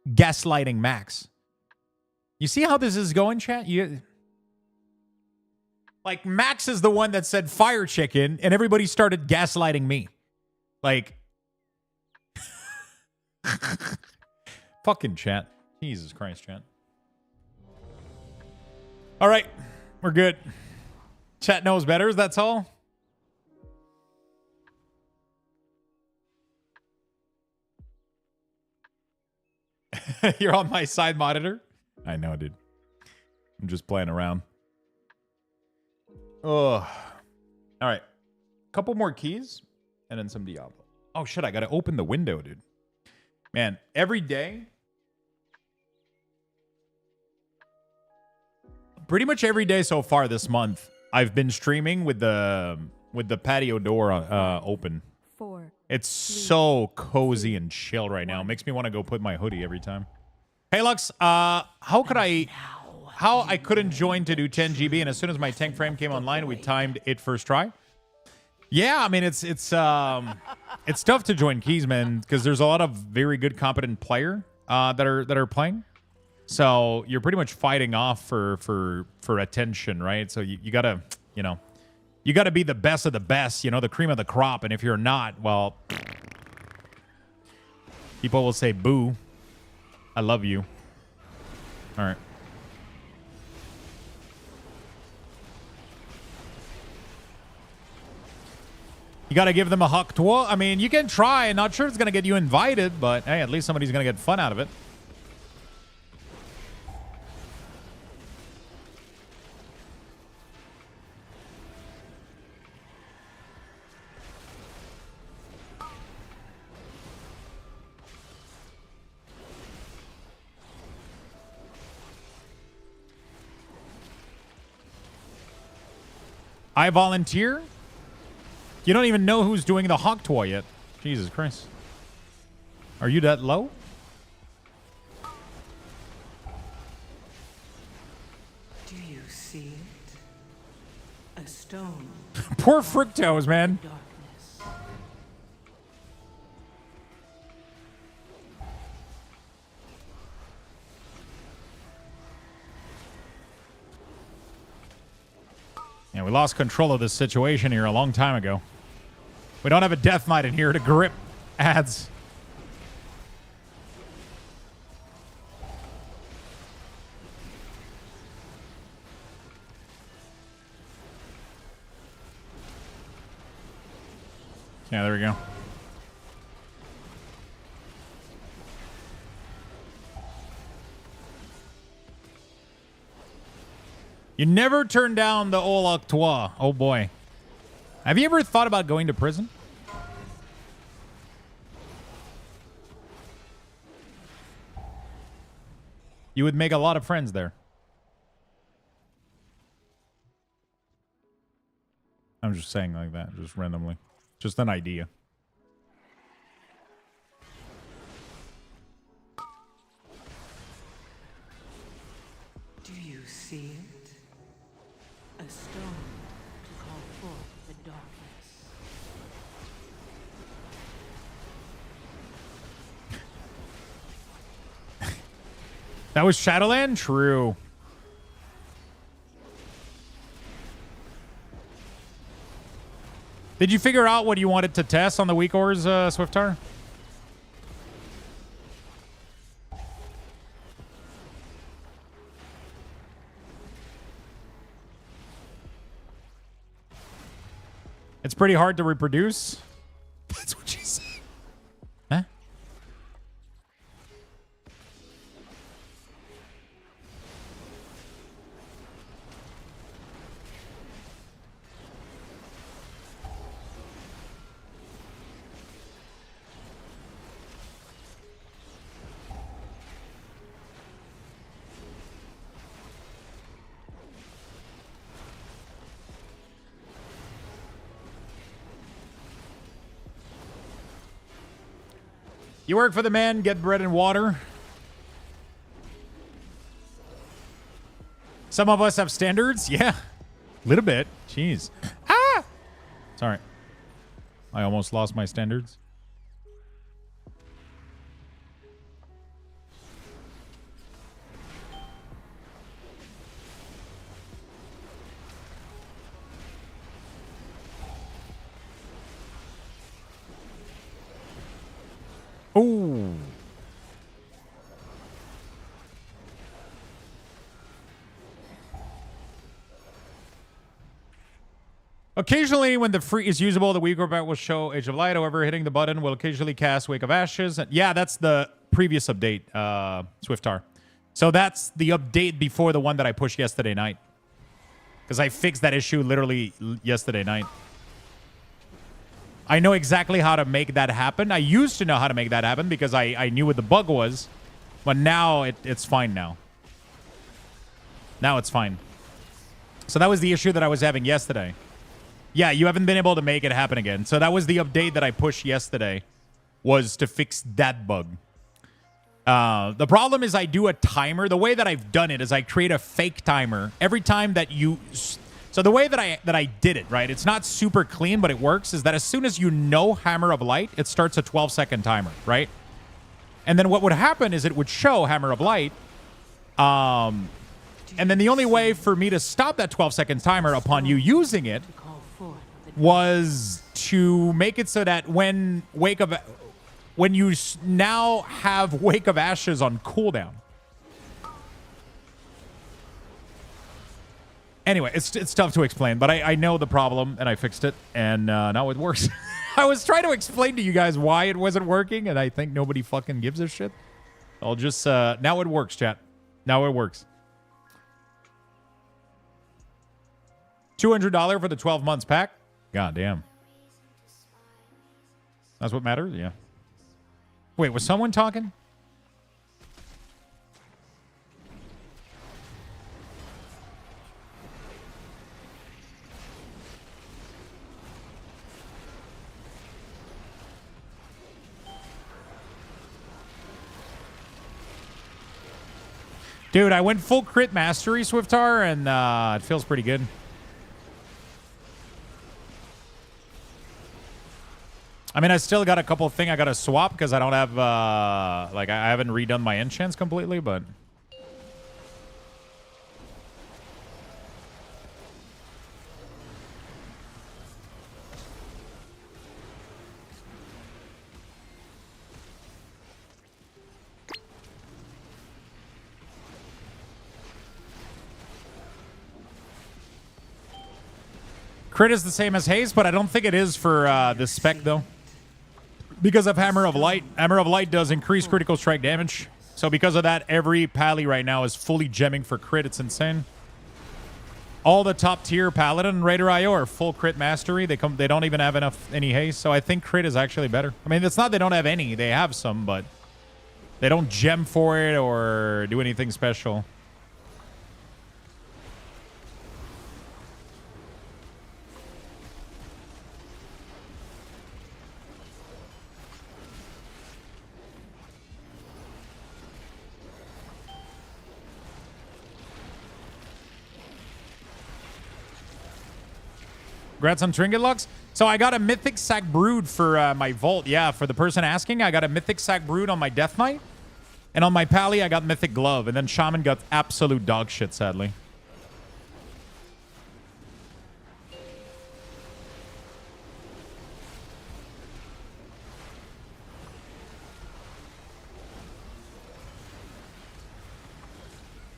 gaslighting Max. You see how this is going, chat? Like, Max is the one that said fire chicken, and everybody started gaslighting me. Like, fucking chat. Jesus Christ, chat. All right, we're good. Chat knows better, that's all. You're on my side monitor? I know, dude. I'm just playing around. Oh. All right. Couple more keys and then some Diablo. Oh, shit. I got to open the window, dude. Man, every day. Pretty much every day so far this month, I've been streaming with the patio door open.
4.
It's so cozy and chill right now. It makes me want to go put my hoodie every time. Hey, Lux, how I couldn't join to do 10 GB, and as soon as my tank frame came online, we timed it first try. Yeah, I mean, it's tough to join keys, man, because there's a lot of very good, competent player that are playing. So you're pretty much fighting off for attention, right? So you gotta, you gotta be the best of the best, the cream of the crop. And if you're not, well, people will say, boo. I love you. All right. You got to give them a huck toi. I mean, you can try. Not sure it's going to get you invited, but hey, at least somebody's going to get fun out of it. I volunteer? You don't even know who's doing the hawk toy yet. Jesus Christ. Are you that low?
Do you see it? A stone.
Poor Fructose, man. Yeah, we lost control of this situation here a long time ago. We don't have a Death Knight in here to grip ads. Yeah, there we go. You never turn down the Ol Octois. Oh boy. Have you ever thought about going to prison? You would make a lot of friends there. I'm just saying like that, just randomly. Just an idea.
Do you see it? A stone to call forth the darkness.
That was Shadowland? True. Did you figure out what you wanted to test on the weak ores, Swiftar? It's pretty hard to reproduce. That's what she said. Huh? You work for the man, get bread and water. Some of us have standards. Yeah. A little bit. Jeez. Ah! Sorry. I almost lost my standards. Ooh. Occasionally, when the free is usable, the weak orb will show Age of Light. However, hitting the button will occasionally cast Wake of Ashes. Yeah, that's the previous update, Swiftar. So that's the update before the one that I pushed yesterday night. Because I fixed that issue literally yesterday night. I know exactly how to make that happen. I used to know how to make that happen because I knew what the bug was. But now it's fine now. Now it's fine. So that was the issue that I was having yesterday. Yeah, you haven't been able to make it happen again. So that was the update that I pushed yesterday, was to fix that bug. The problem is I do a timer. The way that I've done it is I create a fake timer every time that you... So the way that I did it, right, it's not super clean, but it works, is that as soon as you know Hammer of Light, it starts a 12-second timer, right? And then what would happen is it would show Hammer of Light. And then the only way for me to stop that 12-second timer upon you using it was to make it so that when you now have Wake of Ashes on cooldown. Anyway, it's tough to explain, but I know the problem, and I fixed it, and now it works. I was trying to explain to you guys why it wasn't working, and I think nobody fucking gives a shit. I'll just, now it works, chat. Now it works. $200 for the 12 months pack? God damn. That's what matters? Yeah. Wait, was someone talking? Dude, I went full crit mastery, Swiftar, and it feels pretty good. I mean, I still got a couple of things I got to swap because I don't have, like, I haven't redone my enchants completely, but... Crit is the same as haste, but I don't think it is for the spec, though. Because of Hammer of Light. Hammer of Light does increase critical strike damage. So because of that, every pally right now is fully gemming for crit. It's insane. All the top tier Paladin and Raider IO are full crit mastery. They don't even have any haste. So I think crit is actually better. I mean, it's not they don't have any. They have some, but they don't gem for it or do anything special. Congrats on Trinket Lux. So I got a Mythic Sack Brood for my Vault. Yeah, for the person asking, I got a Mythic Sack Brood on my Death Knight. And on my Pally, I got Mythic Glove. And then Shaman got absolute dog shit, sadly.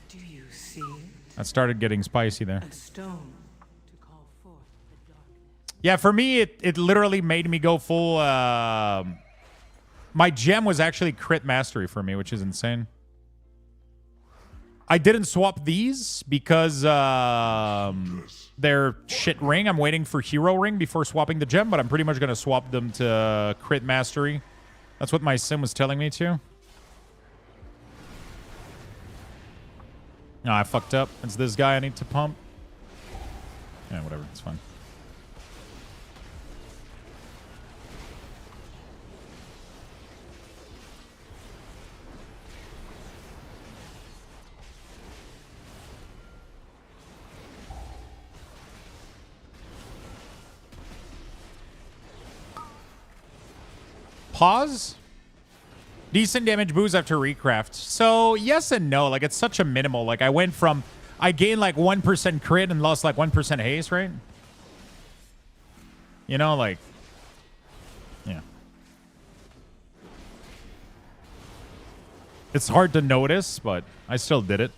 Do you see it?
That started getting spicy there.
A stone.
Yeah, for me, it literally made me go full... my gem was actually crit mastery for me, which is insane. I didn't swap these because they're shit ring. I'm waiting for hero ring before swapping the gem, but I'm pretty much going to swap them to crit mastery. That's what my sim was telling me to. No, I fucked up. It's this guy I need to pump. Yeah, whatever. It's fine. Pause. Decent damage boost after recraft. So yes and no. Like it's such a minimal. Like I went from I gained like 1% crit and lost like 1% haste, right? You know, like yeah. It's hard to notice, but I still did it.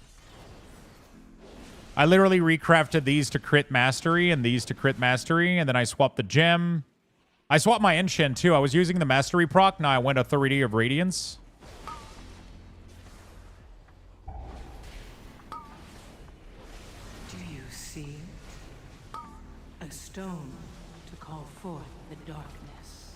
I literally recrafted these to crit mastery and these to crit mastery, and then I swapped the gem. I swapped my enchant too. I was using the mastery proc. Now I went Authority of Radiance.
Do you see it? A stone to call forth the darkness.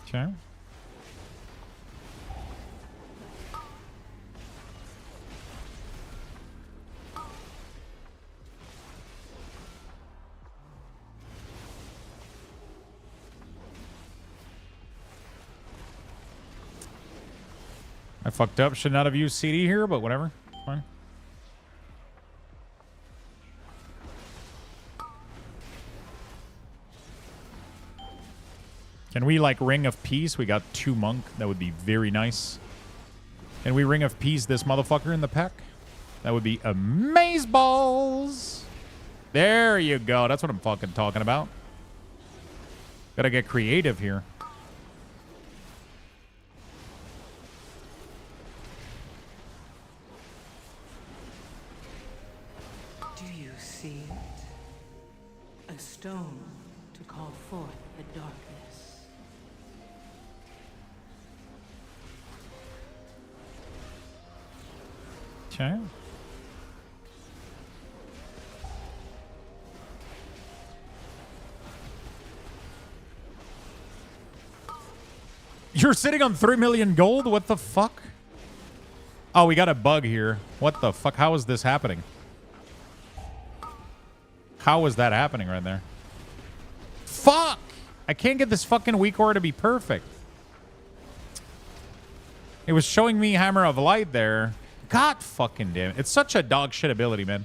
Okay. I fucked up. Should not have used CD here, but whatever. Fine. Can we, like, Ring of Peace? We got 2 monk. That would be very nice. Can we Ring of Peace this motherfucker in the pack? That would be amazeballs. There you go. That's what I'm fucking talking about. Gotta get creative here.
Do you see it? A stone to call forth the darkness.
Okay. You're sitting on 3 million gold? What the fuck? Oh, we got a bug here. What the fuck? How is this happening? How is that happening right there? Fuck! I can't get this fucking weak aura to be perfect. It was showing me Hammer of Light there. God fucking damn it. It's such a dog shit ability, man.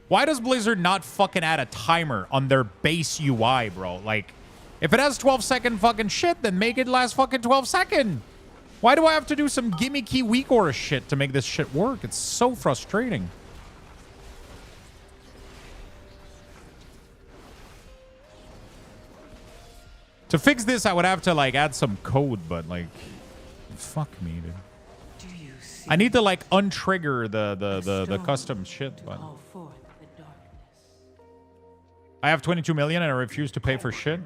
Why does Blizzard not fucking add a timer on their base UI, bro? Like, if it has 12-second fucking shit, then make it last fucking 12-second. Why do I have to do some gimmicky weak aura shit to make this shit work? It's so frustrating. To fix this, I would have to, like, add some code, but, like, fuck me, dude. I need to, like, untrigger the custom shit, but I have 22 million and I refuse to pay for shit.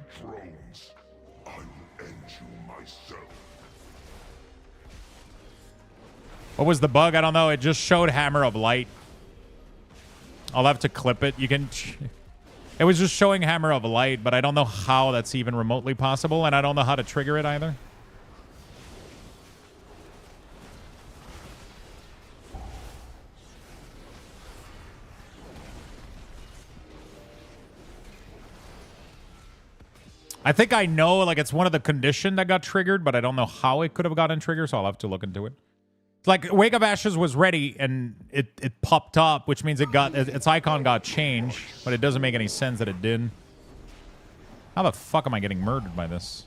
What was the bug? I don't know. It just showed Hammer of Light. I'll have to clip it. You can... It was just showing Hammer of Light, but I don't know how that's even remotely possible, and I don't know how to trigger it either. I think I know, like, it's one of the condition that got triggered, but I don't know how it could have gotten triggered, so I'll have to look into it. Like, Wake of Ashes was ready, and it popped up, which means its icon got changed, but it doesn't make any sense that it did. How the fuck am I getting murdered by this?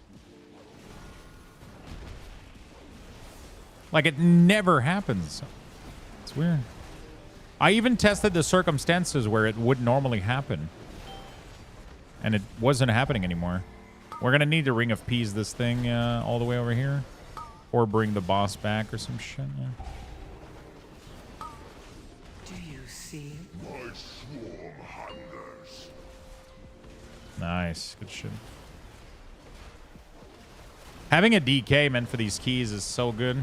Like, it never happens. It's weird. I even tested the circumstances where it would normally happen, and it wasn't happening anymore. We're gonna need to Ring of Peace this thing all the way over here. Or bring the boss back or some shit. Yeah.
Do you see?
My swarm hungers.
Nice. Good shit. Having a DK meant for these keys is so good.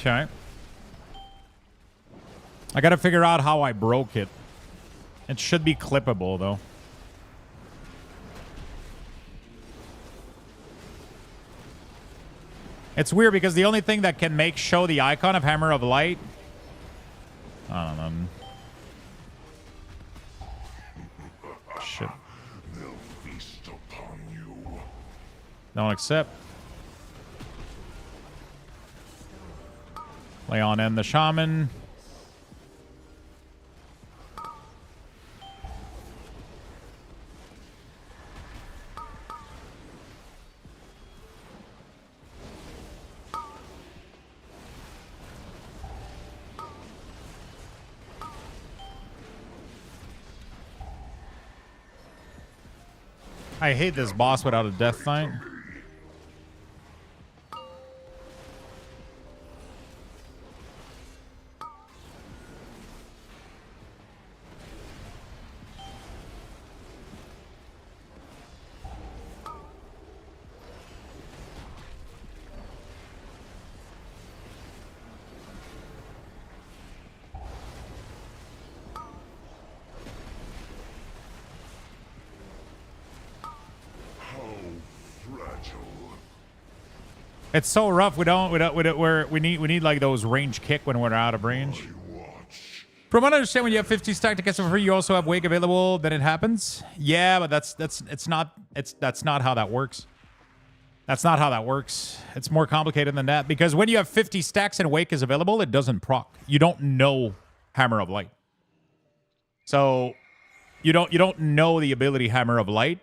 Okay. I gotta figure out how I broke it. It should be clippable, though. It's weird because the only thing that can show the icon of Hammer of Light... I don't know. Shit. Don't accept. Leon and the Shaman. I hate this boss without a death knight. It's so rough. We need like those range kick when we're out of range. From what I understand, when you have 50 stack to get some free, you also have Wake available. Then it happens. Yeah, but that's not how that works. That's not how that works. It's more complicated than that because when you have 50 stacks and Wake is available, it doesn't proc. You don't know Hammer of Light. So you don't know the ability Hammer of Light.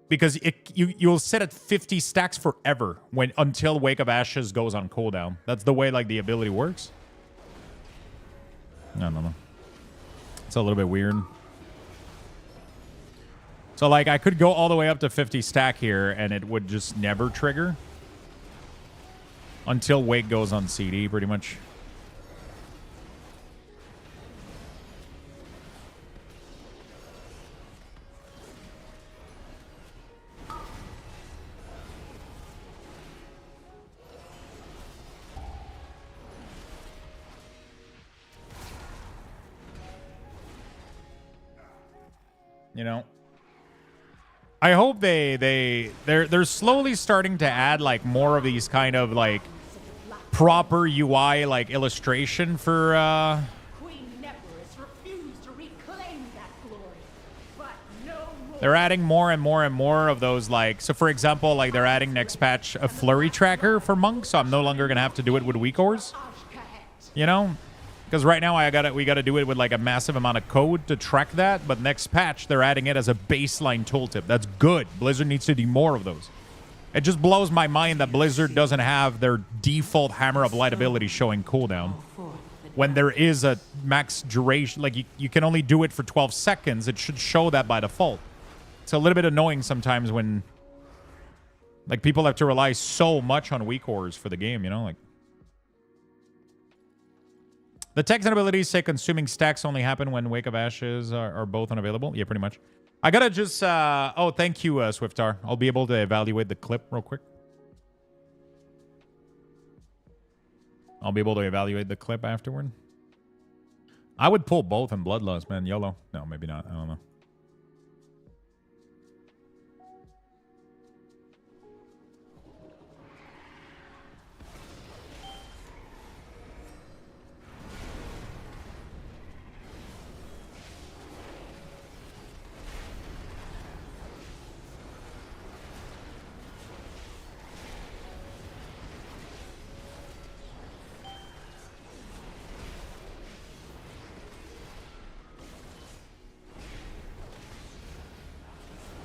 Because you'll sit at 50 stacks forever until Wake of Ashes goes on cooldown. That's the way like the ability works. No. It's a little bit weird. So, like, I could go all the way up to 50 stack here, and it would just never trigger until Wake goes on CD, pretty much. You know, I hope they're slowly starting to add like more of these kind of like proper UI like illustration for they're adding more and more and more of those like, so for example, like they're adding next patch a flurry tracker for monks, so I'm no longer gonna have to do it with weak ores. You know? Because right now we gotta do it with like a massive amount of code to track that, but next patch they're adding it as a baseline tooltip. That's good. Blizzard needs to do more of those. It just blows my mind that Blizzard doesn't have their default Hammer of Light ability showing cooldown. When there is a max duration, like you can only do it for 12 seconds, it should show that by default. It's a little bit annoying sometimes when like people have to rely so much on weak ores for the game, you know, like. The text and abilities say consuming stacks only happen when Wake of Ashes are both unavailable. Yeah, pretty much. I gotta just... oh, thank you, Swiftar. I'll be able to evaluate the clip real quick. I'll be able to evaluate the clip afterward. I would pull both in Bloodlust, man. YOLO. No, maybe not. I don't know.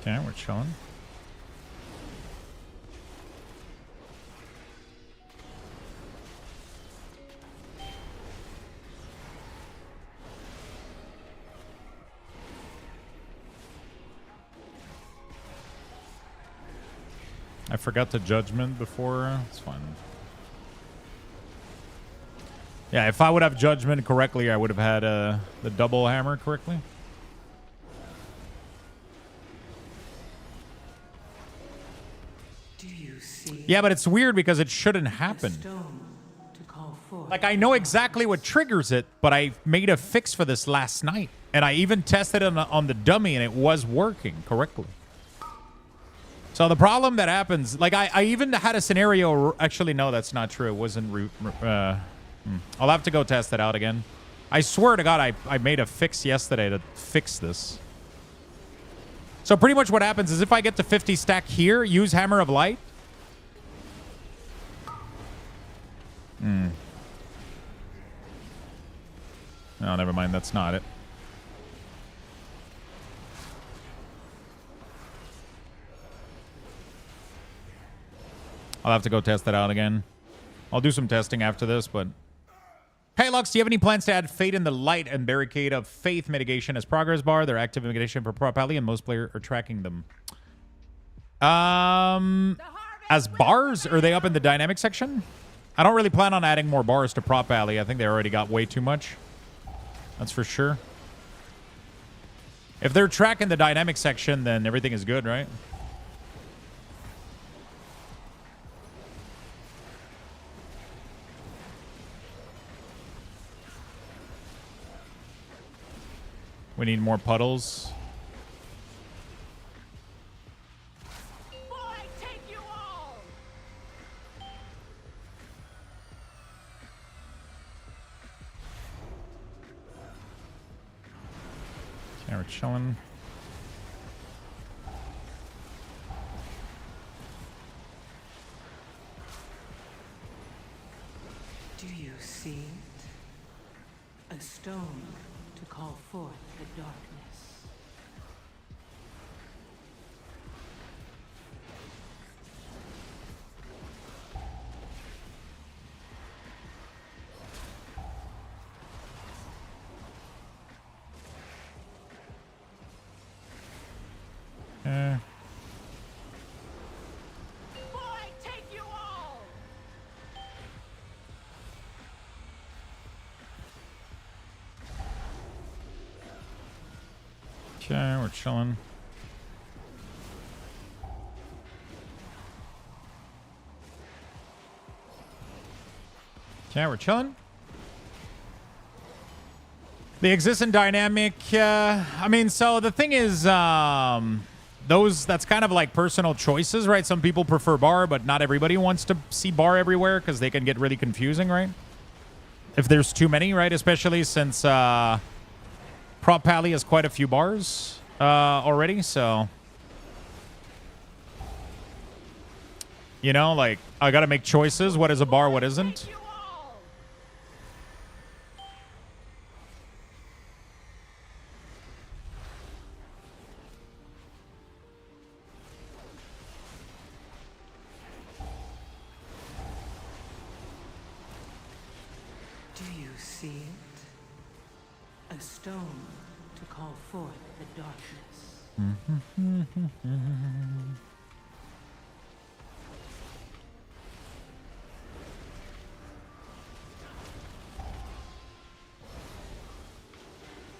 Okay, we're chilling. I forgot the judgment before. It's fine. Yeah, if I would have judgment correctly, I would have had the double hammer correctly. Yeah, but it's weird because it shouldn't happen. Like, I know exactly what triggers it, but I made a fix for this last night. And I even tested it on the dummy, and it was working correctly. So the problem that happens... Like, I even had a scenario... Actually, no, that's not true. It wasn't... I'll have to go test it out again. I swear to God, I made a fix yesterday to fix this. So pretty much what happens is if I get to 50 stack here, use Hammer of Light... No, never mind. That's not it. I'll have to go test that out again. I'll do some testing after this, but... Hey, Lux, do you have any plans to add Fate in the Light and Barricade of Faith mitigation as progress bar? They're active mitigation for Pro Pally, and most players are tracking them. As bars? Are they up in the dynamic section? I don't really plan on adding more bars to Prop Alley. I think they already got way too much. That's for sure. If they're tracking the dynamic section, then everything is good, right? We need more puddles. Okay, we're chilling.
Do you see it? A stone to call forth the darkness.
Okay, we're chilling. Okay, we're chilling. The existing dynamic, I mean, so the thing is, that's kind of like personal choices, right? Some people prefer bar, but not everybody wants to see bar everywhere because they can get really confusing, right? If there's too many, right? Especially since Prop Pally has quite a few bars already, so... You know, like, I gotta make choices. What is a bar, what isn't?
Do you see it? A stone to call forth the darkness.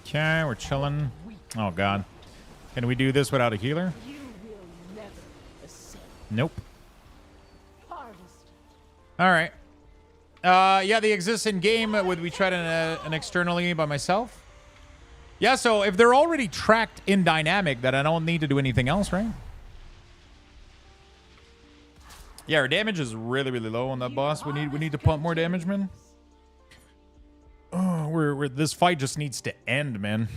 Okay, we're chilling. Oh, God. Can we do this without a healer? Nope. All right. Yeah, the existing game, would we try an externally by myself? Yeah, so if they're already tracked in dynamic, then I don't need to do anything else, right? Yeah, our damage is really, really low on that boss. We need to pump more damage, man. Oh, this fight just needs to end, man.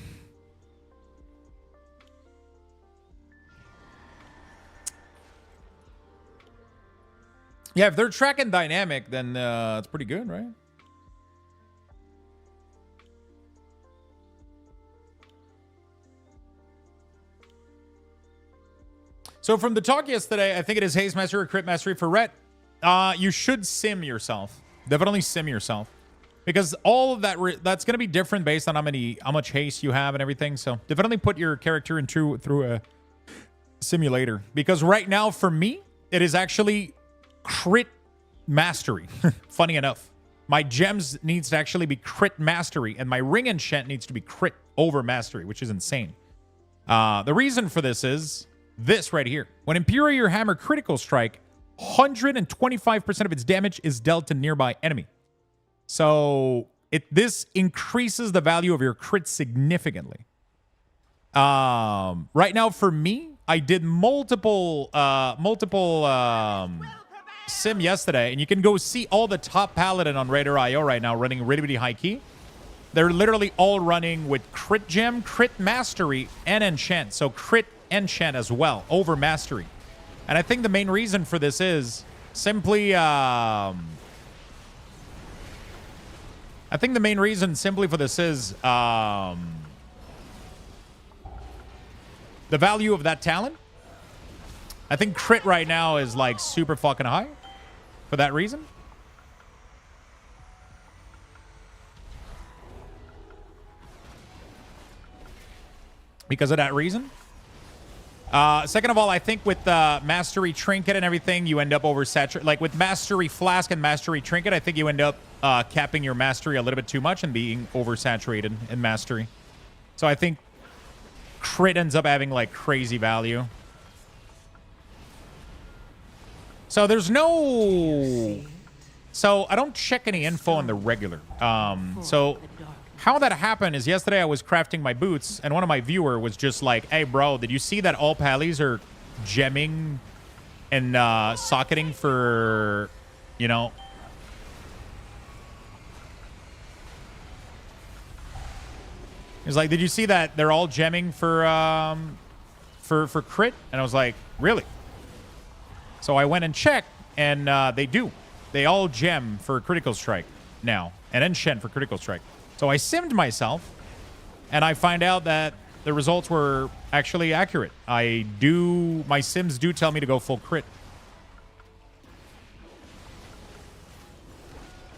Yeah, if they're tracking dynamic, then it's pretty good, right? So from the talk yesterday, I think it is Haze Mastery or Crit Mastery for Rhett. You should sim yourself. Definitely sim yourself. Because all of that's going to be different based on how much haste you have and everything. So definitely put your character through a simulator. Because right now, for me, it is actually crit mastery. Funny enough. My gems needs to actually be crit mastery. And my ring enchant needs to be crit over mastery, which is insane. The reason for this is this right here. When Imperial Hammer critical strike, 125% of its damage is dealt to nearby enemy. So this increases the value of your crit significantly. Right now, for me, I did multiple sim yesterday, and you can go see all the top Paladin on Raider.io right now running really, really high key. They're literally all running with crit gem, crit mastery, and enchant. So crit enchant as well over mastery. And I think the main reason for this is simply... I think the main reason simply for this is the value of that talent. I think crit right now is like super fucking high for that reason. Because of that reason. Second of all, I think with Mastery Trinket and everything, you end up oversaturated. Like with Mastery Flask and Mastery Trinket, I think you end up capping your Mastery a little bit too much and being oversaturated in Mastery. So I think crit ends up having like crazy value. So there's no... So I don't check any info on the regular. So... How that happened is yesterday I was crafting my boots, and one of my viewer was just like, hey, bro, did you see that all pallies are gemming and socketing for, you know... He's like, did you see that they're all gemming for crit? And I was like, really? So I went and checked, and they do. They all gem for critical strike. now, and then Shen for critical strike. So I simmed myself, and I find out that the results were actually accurate. My sims do tell me to go full crit.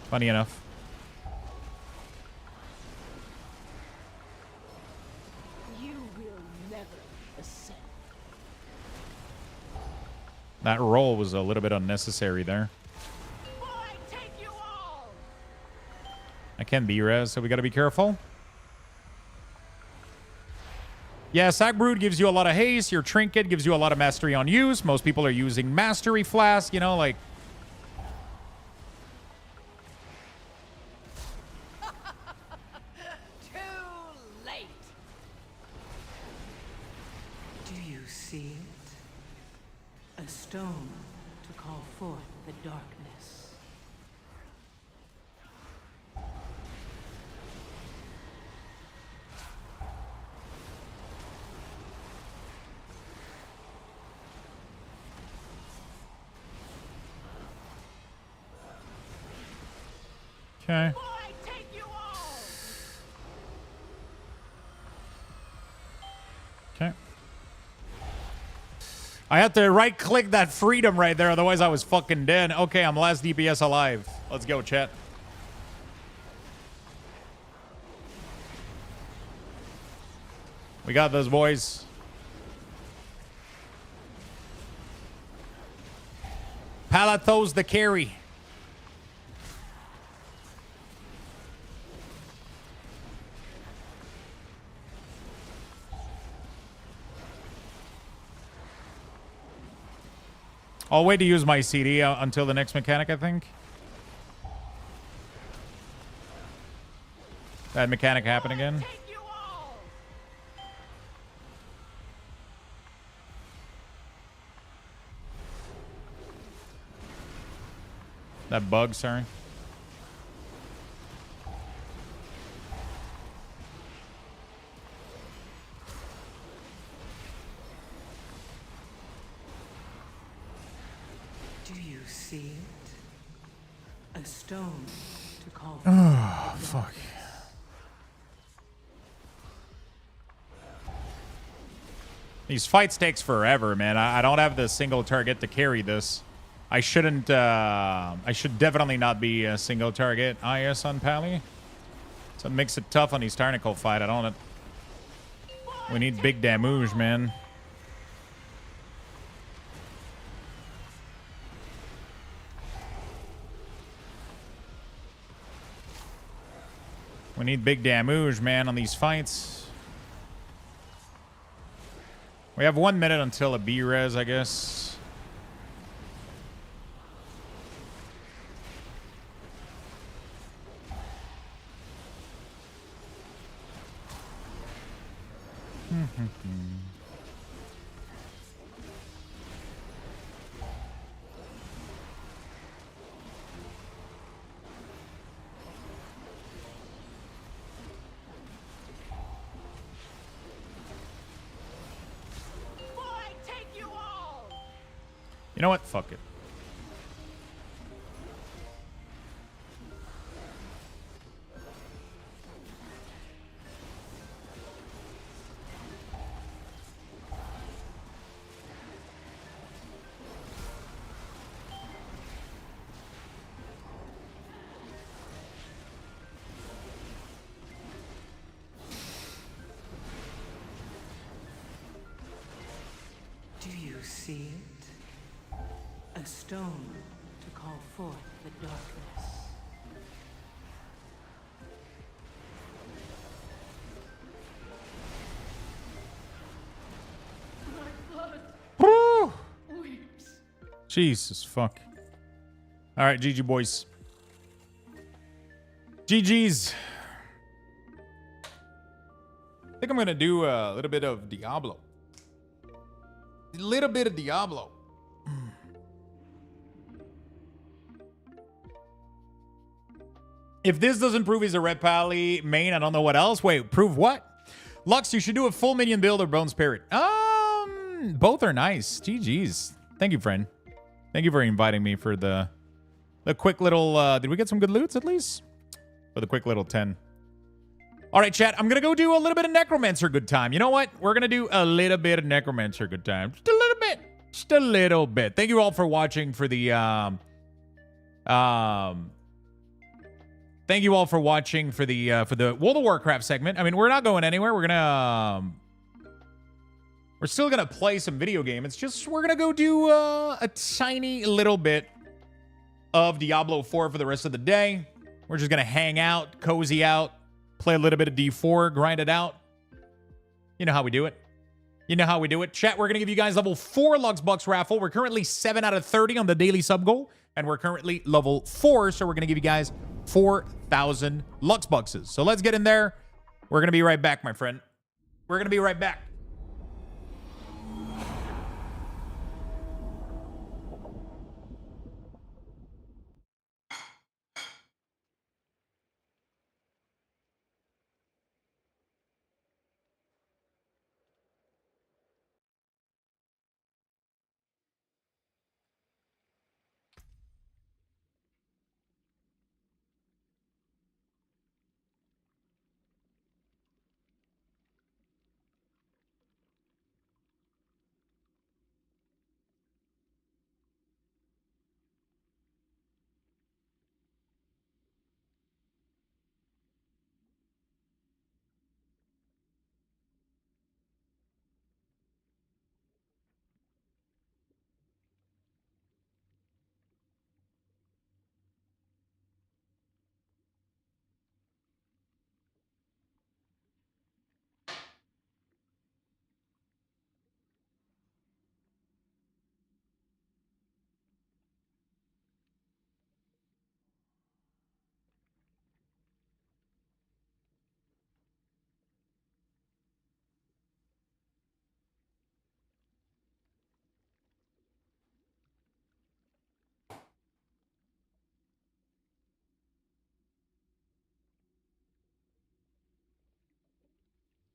Funny enough.
You will never ascend.
That roll was a little bit unnecessary there. I can be res, so we got to be careful. Yeah, Sack Brood gives you a lot of haste. Your Trinket gives you a lot of mastery on use. Most people are using Mastery Flask, you know, like...
Too late. Do you see it? A stone to call forth the darkness.
Okay. Okay. I had to right-click that freedom right there, otherwise I was fucking dead. Okay, I'm last DPS alive. Let's go, chat. We got those, boys. Palathos the carry. I'll wait to use my CD until the next mechanic, I think. That mechanic happen again. That bug, sorry.
Do you see it? A stone to call forth
Oh,
the
fuck.
darkness.
These fights takes forever, man. I don't have the single target to carry this. I shouldn't, I should definitely not be a single target IS on Pally. So it makes it tough on these Tarnicle fight. I don't... We need big damage, man. We need big damage, man, on these fights. We have 1 minute until a B-res, I guess. You know what? Fuck it.
Do you see it? A stone to call forth the darkness.
Woo! Jesus fuck. All right, GG boys. GG's. I think I'm gonna do a little bit of Diablo. A little bit of Diablo. If this doesn't prove he's a Red Pally main, I don't know what else. Wait, prove what? Lux, you should do a full minion build or Bone Spirit. Both are nice. GG's. Thank you, friend. Thank you for inviting me for the quick little... did we get some good loots at least? for the quick little 10. All right, chat. I'm going to go do a little bit of Necromancer good time. You know what? We're going to do a little bit of Necromancer good time. Just a little bit. Just a little bit. Thank you all for watching for the... Thank you all for watching for the World of Warcraft segment. I mean, we're not going anywhere. We're gonna we're still gonna play some video game. It's just we're gonna go do a tiny little bit of Diablo 4 for the rest of the day. We're just gonna hang out, cozy out, play a little bit of D4, grind it out. You know how we do it. You know how we do it. Chat, we're gonna give you guys level 4 Luxthos raffle. We're currently 7 out of 30 on the daily sub goal, and we're currently level 4, so we're gonna give you guys 4,000 Luxboxes. So let's get in there. We're going to be right back, my friend. We're going to be right back.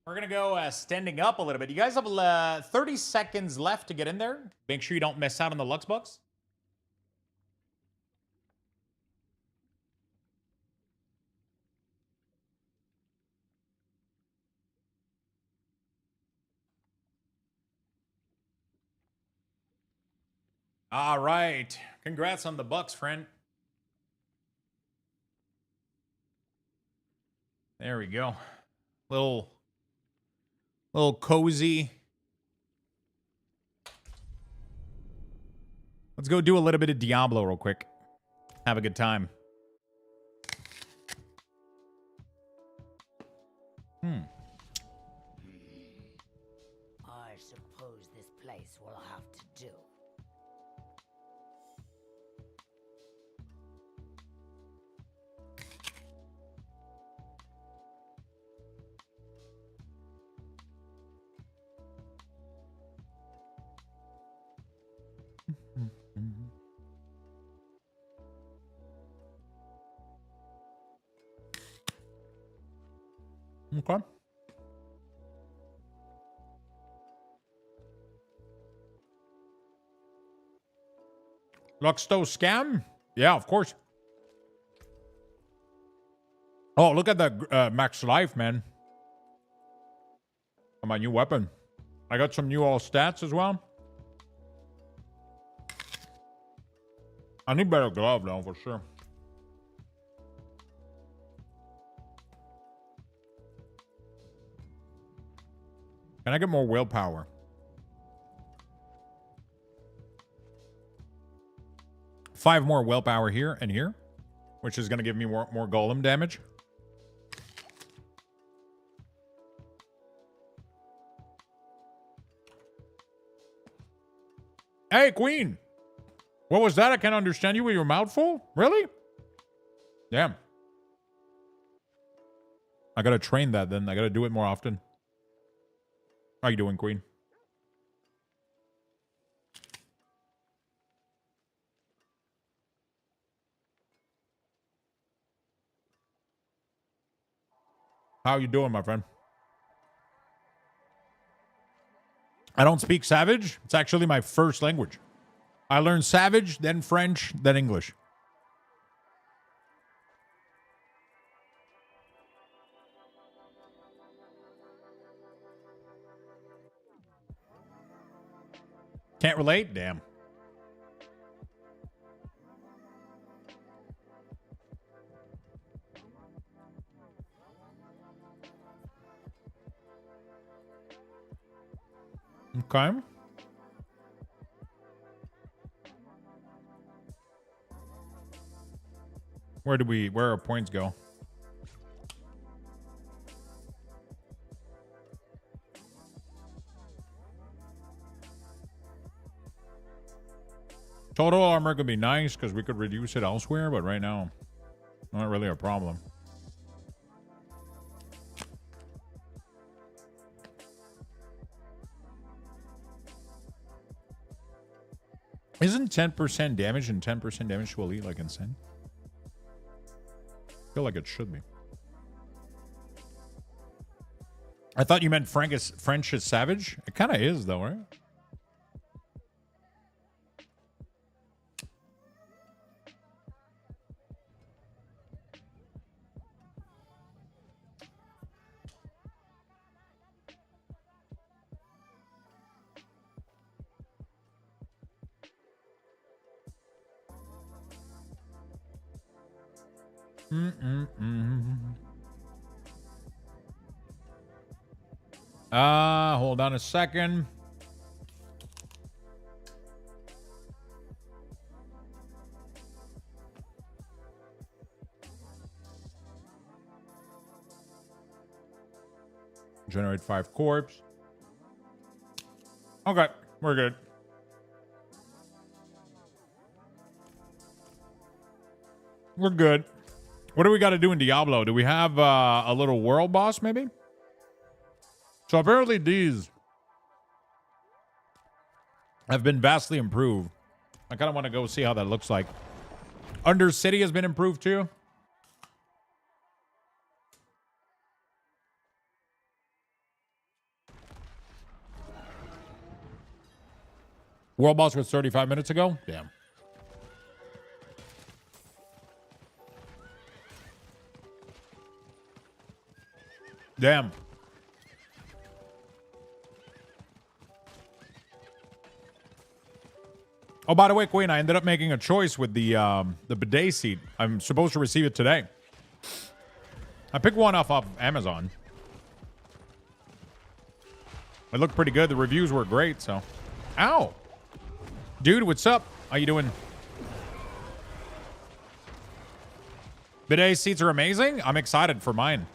We're going to go standing up a little bit. You guys have 30 seconds left to get in there. Make sure you don't miss out on the Luxbox. All right. Congrats on the bucks, friend. There we go. Little cozy. Let's go do a little bit of Diablo real quick. Have a good time.
I suppose this place will have to do.
Okay. Luxthos scam? Yeah, of course. Oh, look at that max life, man. And my new weapon. I got some new all stats as well. I need better glove though, for sure. Can I get more willpower? Five more willpower here and here, which is going to give me more golem damage. Hey, Queen. What was that? I can't understand you with your mouth full. Really? Damn. I got to train that then. I got to do it more often. How you doing, Queen? How you doing, my friend? I don't speak Savage. It's actually my first language. I learned Savage, then French, then English. Can't relate? Damn. Okay. Where our points go? Total armor could be nice because we could reduce it elsewhere, but right now, not really a problem. Isn't 10% damage and 10% damage to elite like insane? I feel like it should be. I thought you meant French is savage. It kind of is though, right? Hold on a second. Generate 5 corpse. Okay, we're good. We're good. What do we got to do in Diablo? Do we have a little world boss, maybe? So apparently these have been vastly improved. I kind of want to go see how that looks like. Undercity has been improved too. World boss was 35 minutes ago? Damn. Damn. Oh, by the way, Queen, I ended up making a choice with the bidet seat. I'm supposed to receive it today. I picked one off Amazon. It looked pretty good. The reviews were great, so. Ow. Dude, what's up? How you doing? Bidet seats are amazing. I'm excited for mine.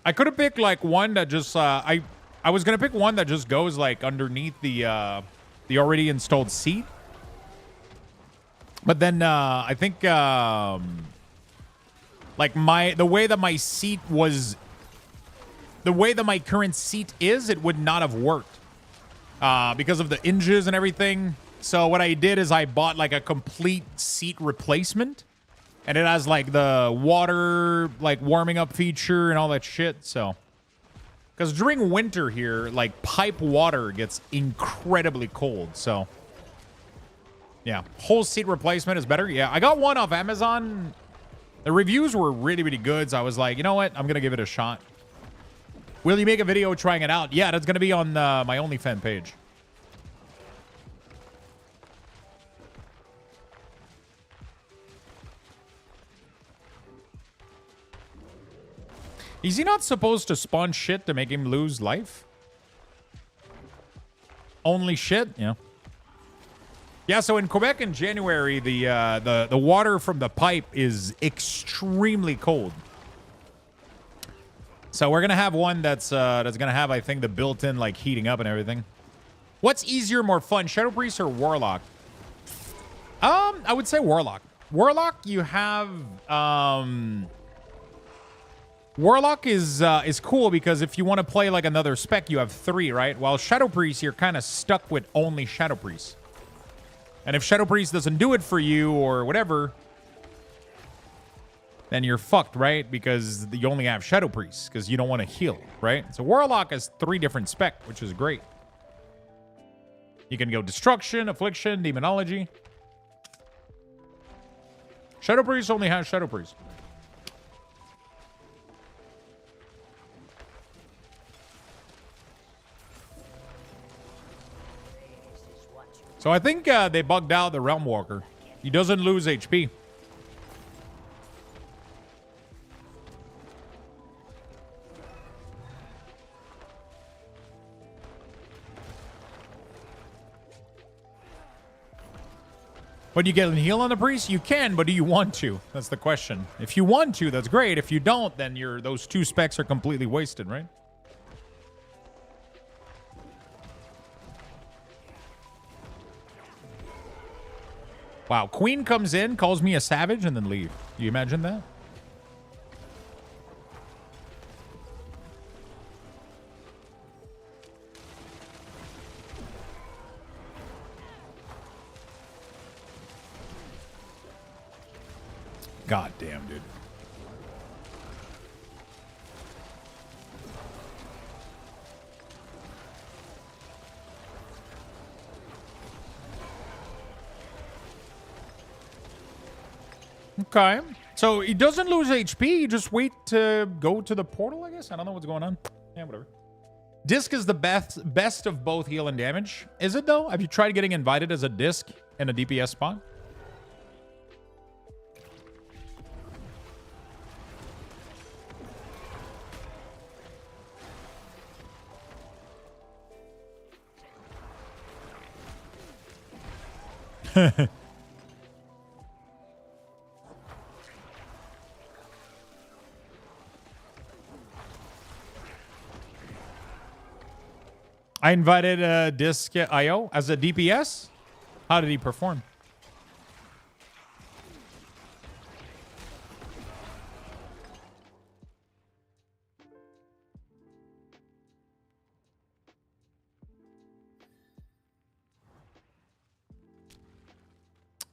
I could have picked like one that just I was gonna pick one that just goes like underneath the already installed seat, but then I think like the way that my current seat is, it would not have worked because of the hinges and everything. So what I did is I bought like a complete seat replacement. And it has like the water, like warming up feature and all that shit. So, because during winter here, like pipe water gets incredibly cold. So, yeah, whole seat replacement is better. Yeah, I got one off Amazon. The reviews were really, really good. So I was like, you know what? I'm going to give it a shot. Will you make a video trying it out? Yeah, that's going to be on my OnlyFans page. Is he not supposed to spawn shit to make him lose life? Only shit? Yeah. Yeah, so in Quebec in January, the water from the pipe is extremely cold. So we're gonna have one that's gonna have, I think, the built-in like heating up and everything. What's easier, more fun, Shadow Priest or Warlock? I would say Warlock. Warlock, you have Warlock is cool because if you want to play like another spec, you have 3, right? While Shadow Priest, you're kind of stuck with only Shadow Priest. And if Shadow Priest doesn't do it for you or whatever, then you're fucked, right? Because you only have Shadow Priest because you don't want to heal, right? So Warlock has 3 different spec, which is great. You can go Destruction, Affliction, Demonology. Shadow Priest only has Shadow Priest. So I think they bugged out the Realm Walker. He doesn't lose HP. But you get a heal on the priest? You can, but do you want to? That's the question. If you want to, that's great. If you don't, then those 2 specs are completely wasted, right? Wow, Queen comes in, calls me a savage, and then leave. Do you imagine that? God damn, dude. Okay. So he doesn't lose HP. You just wait to go to the portal, I guess. I don't know what's going on. Yeah, whatever. Disc is the best of both heal and damage. Is it, though? Have you tried getting invited as a disc in a DPS spot? I invited Disc IO as a DPS. How did he perform?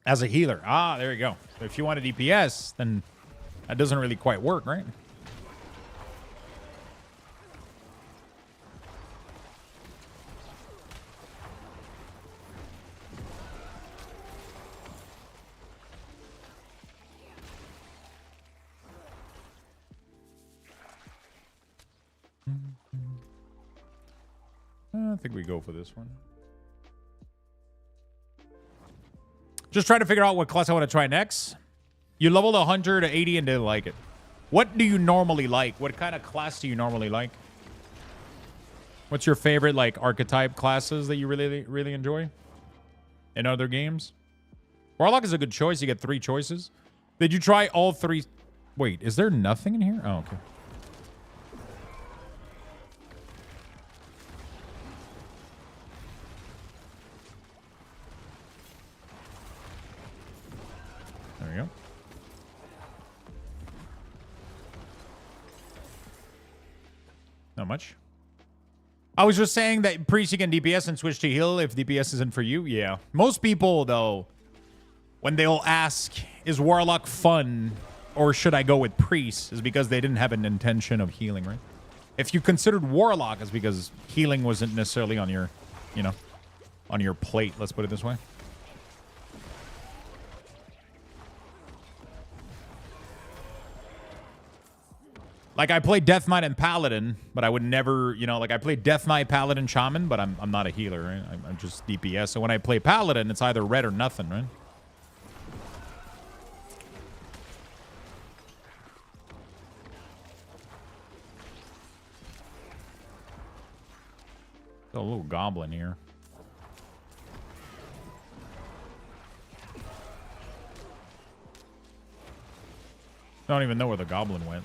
As a healer. Ah, there you go. So if you want a DPS, then that doesn't really quite work, right? I think we go for this one. Just trying to figure out what class I want to try next. You leveled a hunter to 80 and didn't like it. What do you normally like? What kind of class do you normally like? What's your favorite like archetype classes that you really enjoy in other games? Warlock is a good choice. You get 3 choices. Did you try all 3? Wait, is there nothing in here? Oh, okay. There we go. Not much. I was just saying that priest you can DPS and switch to heal if DPS isn't for you. Yeah. Most people, though, when they'll ask, is Warlock fun or should I go with priest, is because they didn't have an intention of healing, right? If you considered Warlock, it's because healing wasn't necessarily on your, you know, on your plate. Let's put it this way. Like, I play Death Knight and Paladin, but I would never, you know, like, I play Death Knight, Paladin, Shaman, but I'm not a healer, right? I'm just DPS. So when I play Paladin, it's either red or nothing, right? Got a little goblin here. I don't even know where the goblin went.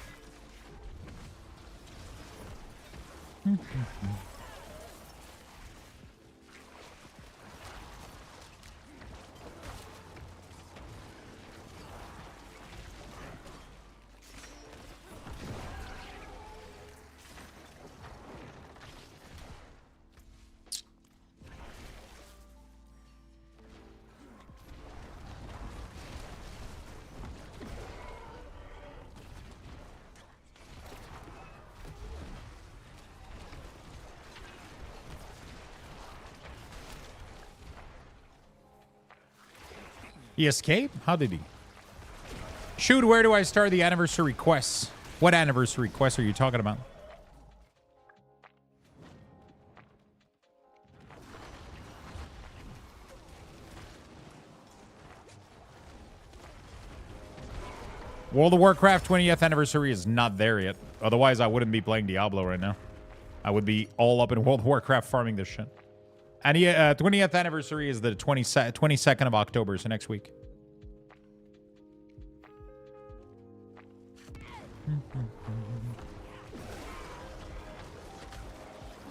He escaped? How did he? Shoot, where do I start the anniversary quests? What anniversary quests are you talking about? World of Warcraft 20th anniversary is not there yet. Otherwise, I wouldn't be playing Diablo right now. I would be all up in World of Warcraft farming this shit. And 20th anniversary is the 22nd of October, so next week.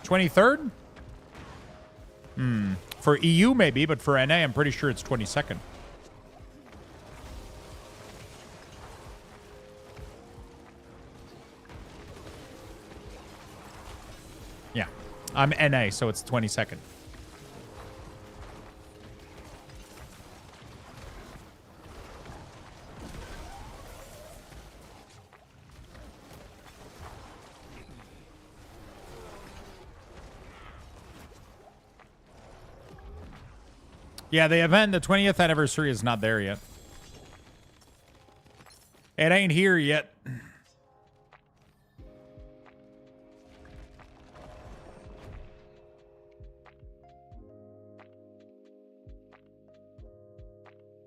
23rd? For EU, maybe, but for NA, I'm pretty sure it's 22nd. Yeah. I'm NA, so it's 22nd. Yeah, the event, the 20th anniversary is not there yet. It ain't here yet.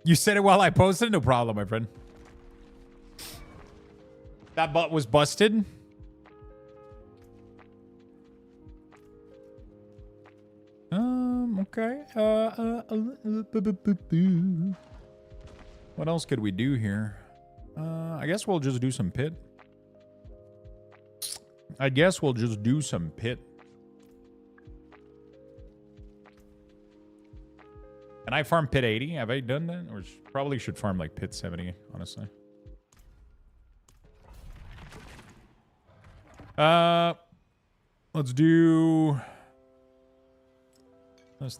You said it while I posted? No problem, my friend. That butt was busted. Okay. What else could we do here? I guess we'll just do some pit. Can I farm pit 80? Have I done that? Or probably should farm like pit 70, honestly. Let's do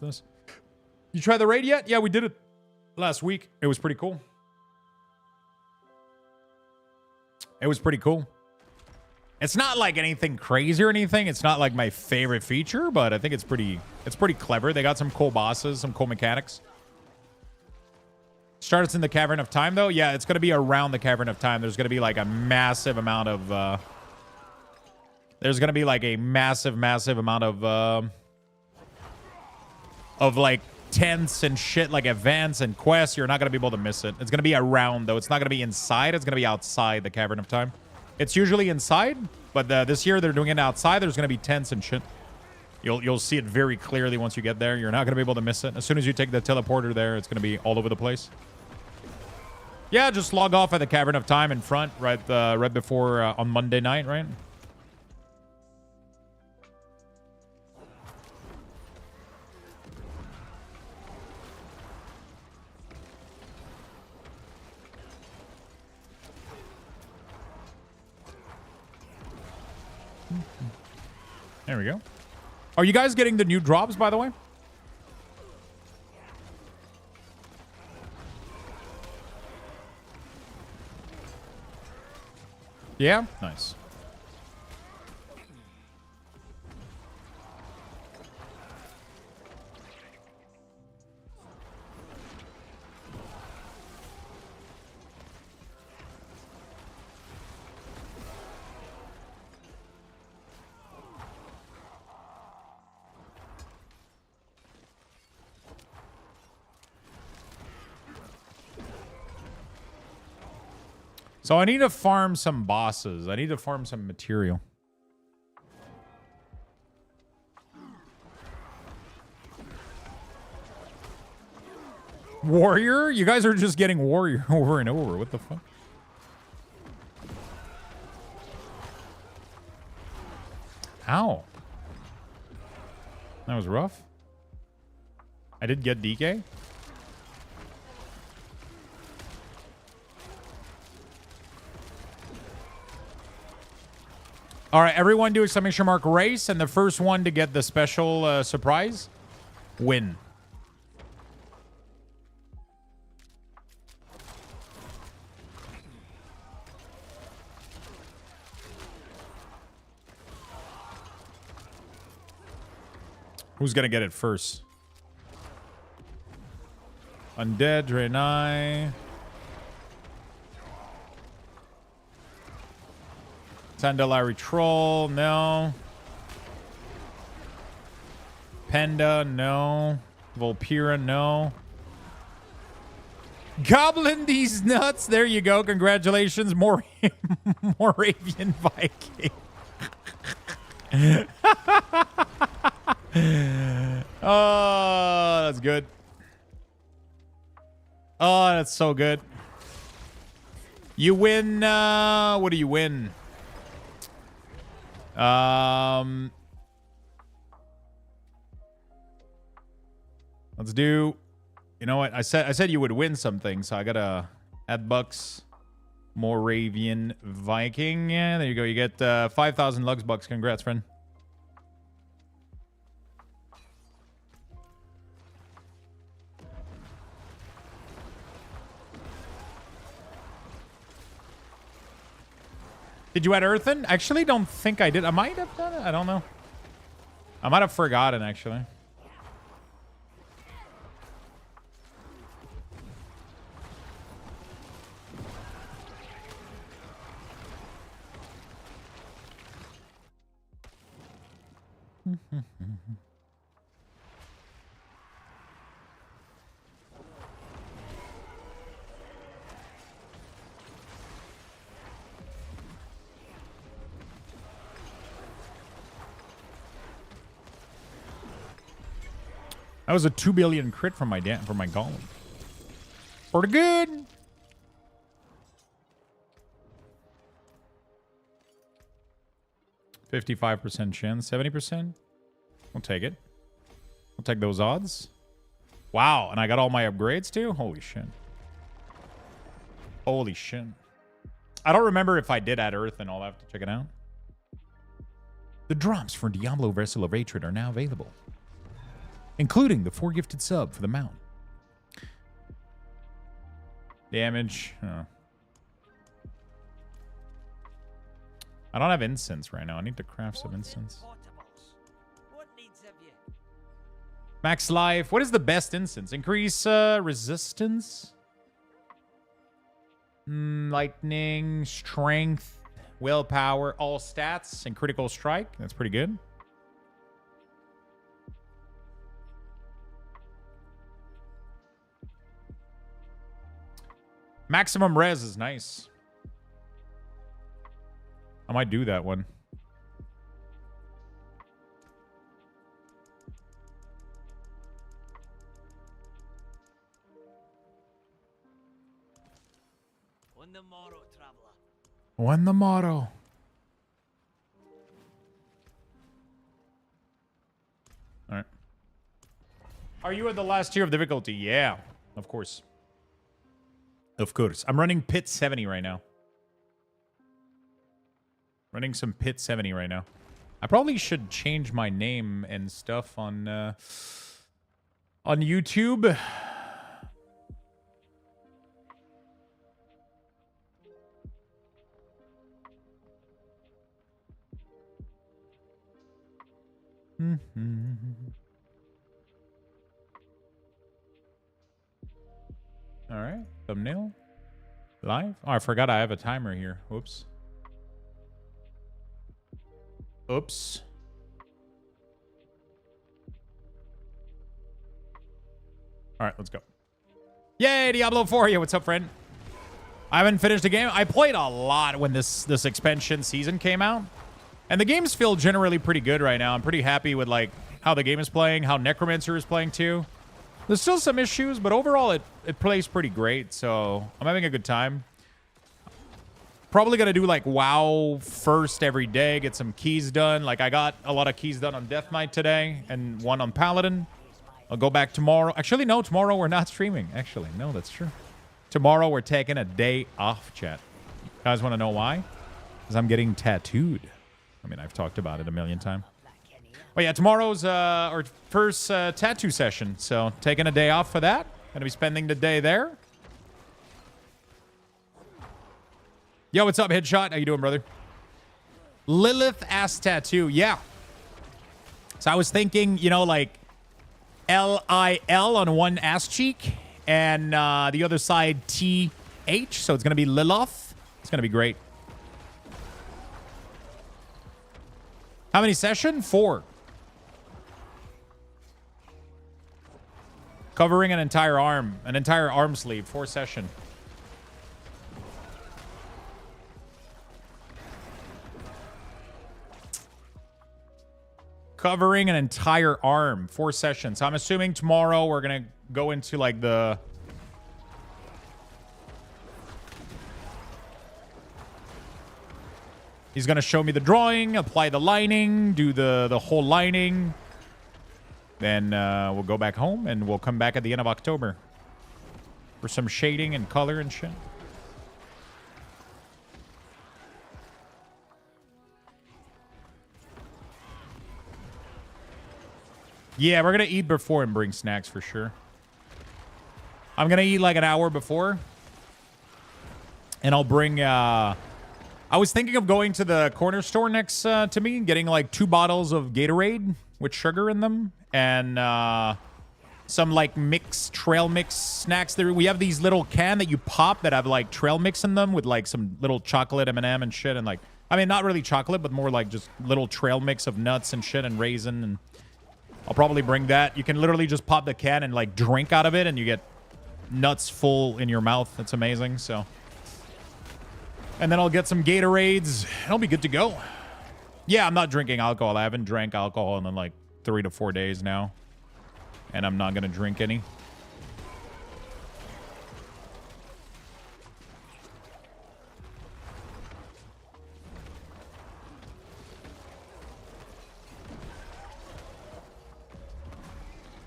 this. You tried the raid yet? Yeah, we did it last week. It was pretty cool. It's not like anything crazy or anything. It's not like my favorite feature, but I think it's pretty clever. They got some cool bosses, some cool mechanics. Starts in the Cavern of Time, though. Yeah, it's going to be around the Cavern of Time. There's going to be like a massive amount of... there's going to be like a massive amount of like tents and shit, like events and quests. You're not going to be able to miss it. It's going to be around, though. It's not going to be inside. It's going to be outside the Cavern of Time. It's usually inside, but this year they're doing it outside. There's going to be tents and shit. You'll see it very clearly once you get there. You're not going to be able to miss it. As soon as you take the teleporter there, it's going to be all over the place. Yeah, just log off at the Cavern of Time in front right before on Monday night, right? There we go. Are you guys getting the new drops, by the way? Yeah? Nice. So I need to farm some bosses. I need to farm some material. Warrior? You guys are just getting warrior over and over. What the fuck? Ow. That was rough. I did get DK. All right, everyone do exclamation mark race, and the first one to get the special surprise, win. Who's gonna get it first? Undead, Draenei. Sandalari Troll, no. Penda, no. Volpira, no. Goblin these nuts. There you go. Congratulations. Moravian Viking. Oh, that's good. Oh, that's so good. You win. What do you win? Let's do. You know what? I said you would win something, so I gotta add bucks. Moravian Viking. Yeah, there you go. You get 5,000 Lux bucks. Congrats, friend. Did you add Earthen? Actually, don't think I did. I might have done it. I don't know. I might have forgotten, actually. That was a 2 billion crit from my golem. Pretty good. %55 chance, 70%. We'll take it. We'll take those odds. Wow, and I got all my upgrades too? Holy shit. Holy shit. I don't remember if I did add Earth, and I'll have to check it out. The drops for Diablo Vessel of Hatred are now available, including the 4 gifted sub for the mount. Damage. Oh. I don't have incense right now. I need to craft some incense. Max life. What is the best incense? Increase resistance. Lightning, strength, willpower, all stats, and critical strike. That's pretty good. Maximum res is nice. I might do that one.
On the morrow, traveler.
On the morrow. All right. Are you at the last tier of difficulty? Yeah, of course. Of course. I'm running Pit 70 right now. Running some Pit 70 right now. I probably should change my name and stuff on YouTube. All right, thumbnail, live. Oh, I forgot I have a timer here. Whoops. Oops. All right, let's go. Yay, Diablo 4. Yeah, what's up, friend? I haven't finished the game. I played a lot when this expansion season came out. And the games feel generally pretty good right now. I'm pretty happy with like how the game is playing, how Necromancer is playing too. There's still some issues, but overall it plays pretty great. So I'm having a good time. Probably going to do like WoW first every day, get some keys done. Like I got a lot of keys done on Death Knight today and one on Paladin. I'll go back tomorrow. Actually, no, tomorrow we're not streaming. Actually, no, that's true. Tomorrow we're taking a day off, chat. You guys want to know why? Because I'm getting tattooed. I mean, I've talked about it a million times. But yeah, tomorrow's our first tattoo session. So taking a day off for that. Going to be spending the day there. Yo, what's up, Headshot? How you doing, brother? Lilith ass tattoo. Yeah. So I was thinking, you know, like L-I-L on one ass cheek and the other side T-H. So it's going to be Lilith. It's going to be great. How many sessions? 4. Covering an entire arm sleeve, 4 session. Covering an entire arm, 4 sessions. So I'm assuming tomorrow we're gonna go into like the... He's gonna show me the drawing, apply the lining, do the whole lining. Then we'll go back home and we'll come back at the end of October for some shading and color and shit. Yeah, we're going to eat before and bring snacks for sure. I'm going to eat like an hour before. And I'll bring... I was thinking of going to the corner store next to me and getting like 2 bottles of Gatorade with sugar in them. And some like trail mix snacks. We have these little can that you pop that have like trail mix in them with like some little chocolate M&M and shit. And like, I mean, not really chocolate, but more like just little trail mix of nuts and shit and raisin. And I'll probably bring that. You can literally just pop the can and like drink out of it and you get nuts full in your mouth. It's amazing. So, and then I'll get some Gatorades. I'll be good to go. Yeah, I'm not drinking alcohol. I haven't drank alcohol in like 3 to 4 days now. And I'm not going to drink any.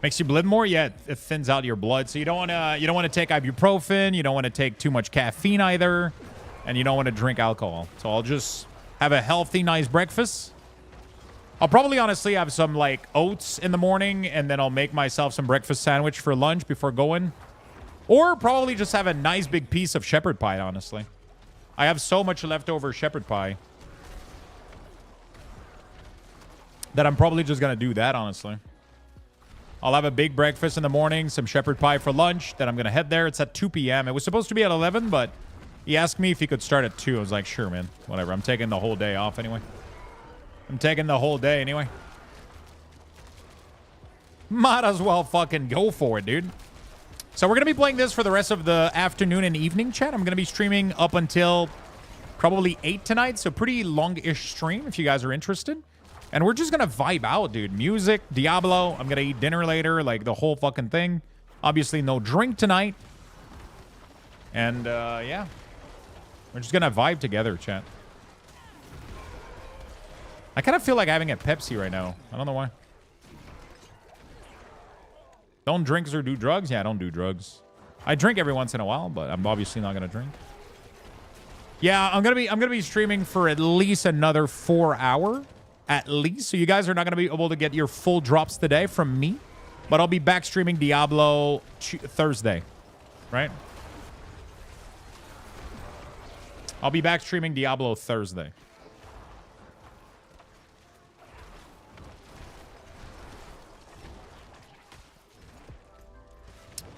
Makes you bleed more? Yeah, it thins out your blood. So you don't want to take ibuprofen, you don't want to take too much caffeine either, and you don't want to drink alcohol. So I'll just have a healthy, nice breakfast. I'll probably honestly have some like oats in the morning, and then I'll make myself some breakfast sandwich for lunch before going. Or probably just have a nice big piece of shepherd pie, honestly. I have so much leftover shepherd pie that I'm probably just going to do that, honestly. I'll have a big breakfast in the morning, some shepherd pie for lunch. Then I'm going to head there. It's at 2 p.m. It was supposed to be at 11, but he asked me if he could start at 2. I was like, sure, man. Whatever. I'm taking the whole day off anyway. Might as well fucking go for it, dude. So we're going to be playing this for the rest of the afternoon and evening, chat. I'm going to be streaming up until probably 8 tonight. So pretty long-ish stream if you guys are interested. And we're just going to vibe out, dude. Music, Diablo. I'm going to eat dinner later, like the whole fucking thing. Obviously, no drink tonight. And, yeah. We're just going to vibe together, chat. I kind of feel like having a Pepsi right now. I don't know why. Don't drink or do drugs? Yeah, I don't do drugs. I drink every once in a while, but I'm obviously not going to drink. Yeah, I'm going to be streaming for at least another 4 hours. At least. So you guys are not going to be able to get your full drops today from me. But I'll be back streaming Diablo Thursday. Right? I'll be back streaming Diablo Thursday.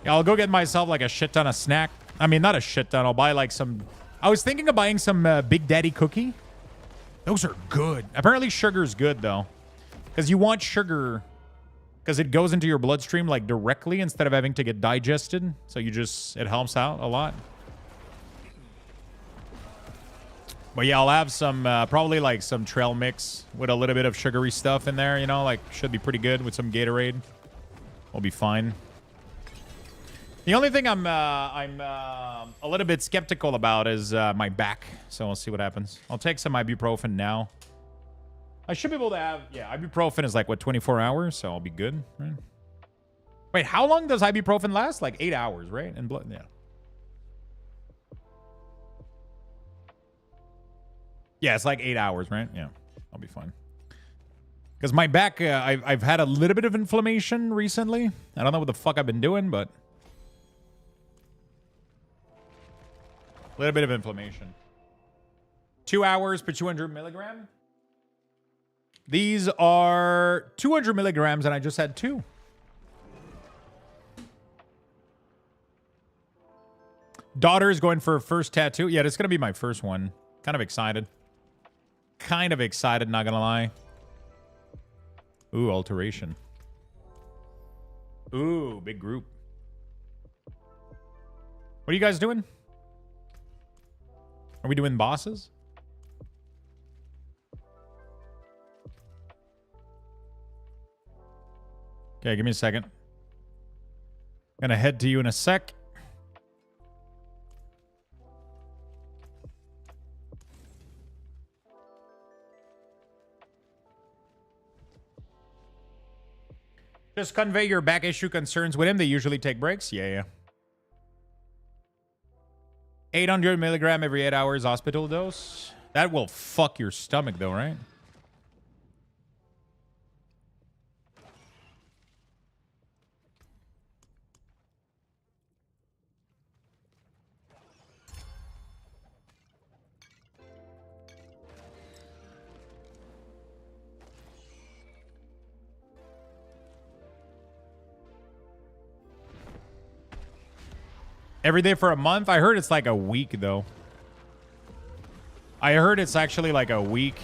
Yeah, I'll go get myself like a shit ton of snack. I mean, not a shit ton. I'll buy like some... I was thinking of buying some Big Daddy cookie. Those are good. Apparently sugar's good, though. Because you want sugar... Because it goes into your bloodstream, like, directly instead of having to get digested. So you just... It helps out a lot. But yeah, I'll have some... probably, like, some trail mix with a little bit of sugary stuff in there, you know? Like, should be pretty good with some Gatorade. We'll be fine. The only thing I'm a little bit skeptical about is my back. So we'll see what happens. I'll take some ibuprofen now. I should be able to have... Yeah, ibuprofen is like, what, 24 hours? So I'll be good, right? Wait, how long does ibuprofen last? Like 8 hours, right? And blood, yeah. Yeah, it's like 8 hours, right? Yeah, I'll be fine. Because my back, I've had a little bit of inflammation recently. I don't know what the fuck I've been doing, but... A little bit of inflammation. 2 hours per 200 milligram. These are 200 milligrams, and I just had 2. Daughter is going for her first tattoo. Yeah, it's going to be my first one. Kind of excited. Not going to lie. Ooh, alteration. Ooh, big group. What are you guys doing? Are we doing bosses? Okay, give me a second. Gonna head to you in a sec. Just convey your back issue concerns with him. They usually take breaks. Yeah. 800 milligram every 8 hours hospital dose. That will fuck your stomach though, right? Every day for a month? I heard it's like a week, though. I heard it's actually like a week.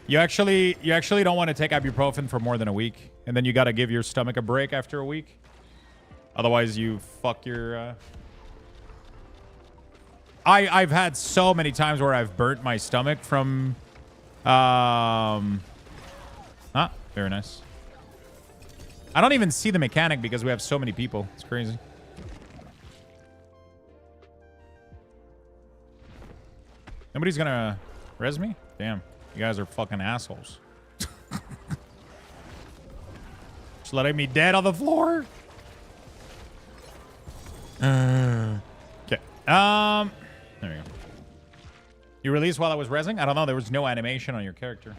You actually don't want to take ibuprofen for more than a week. And then you got to give your stomach a break after a week. Otherwise, you fuck your... I've had so many times where I've burnt my stomach from... very nice. I don't even see the mechanic because we have so many people. It's crazy. Nobody's gonna res me? Damn. You guys are fucking assholes. Just letting me dead on the floor. Okay. There we go. You released while I was resing? I don't know. There was no animation on your character.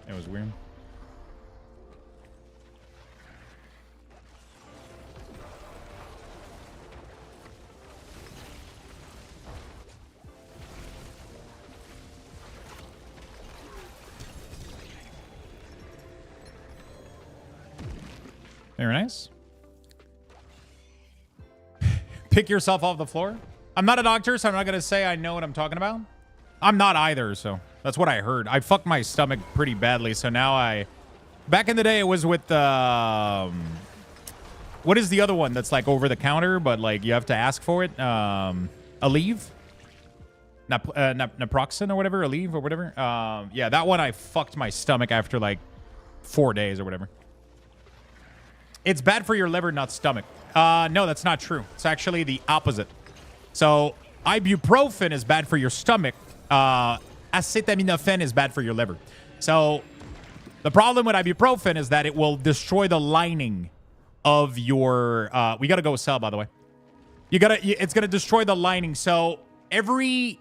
It was weird. Very nice. Pick yourself off the floor. I'm not a doctor, so I'm not going to say I know what I'm talking about. I'm not either, so that's what I heard. I fucked my stomach pretty badly, so now I... Back in the day, it was with... what is the other one that's like over the counter, but like you have to ask for it? Aleve? Naproxen or whatever? Aleve or whatever? Yeah, that one I fucked my stomach after like 4 days or whatever. It's bad for your liver, not stomach. No, that's not true. It's actually the opposite. So ibuprofen is bad for your stomach. Acetaminophen is bad for your liver. So the problem with ibuprofen is that it will destroy the lining of your... we got to go sell, by the way. It's going to destroy the lining. So every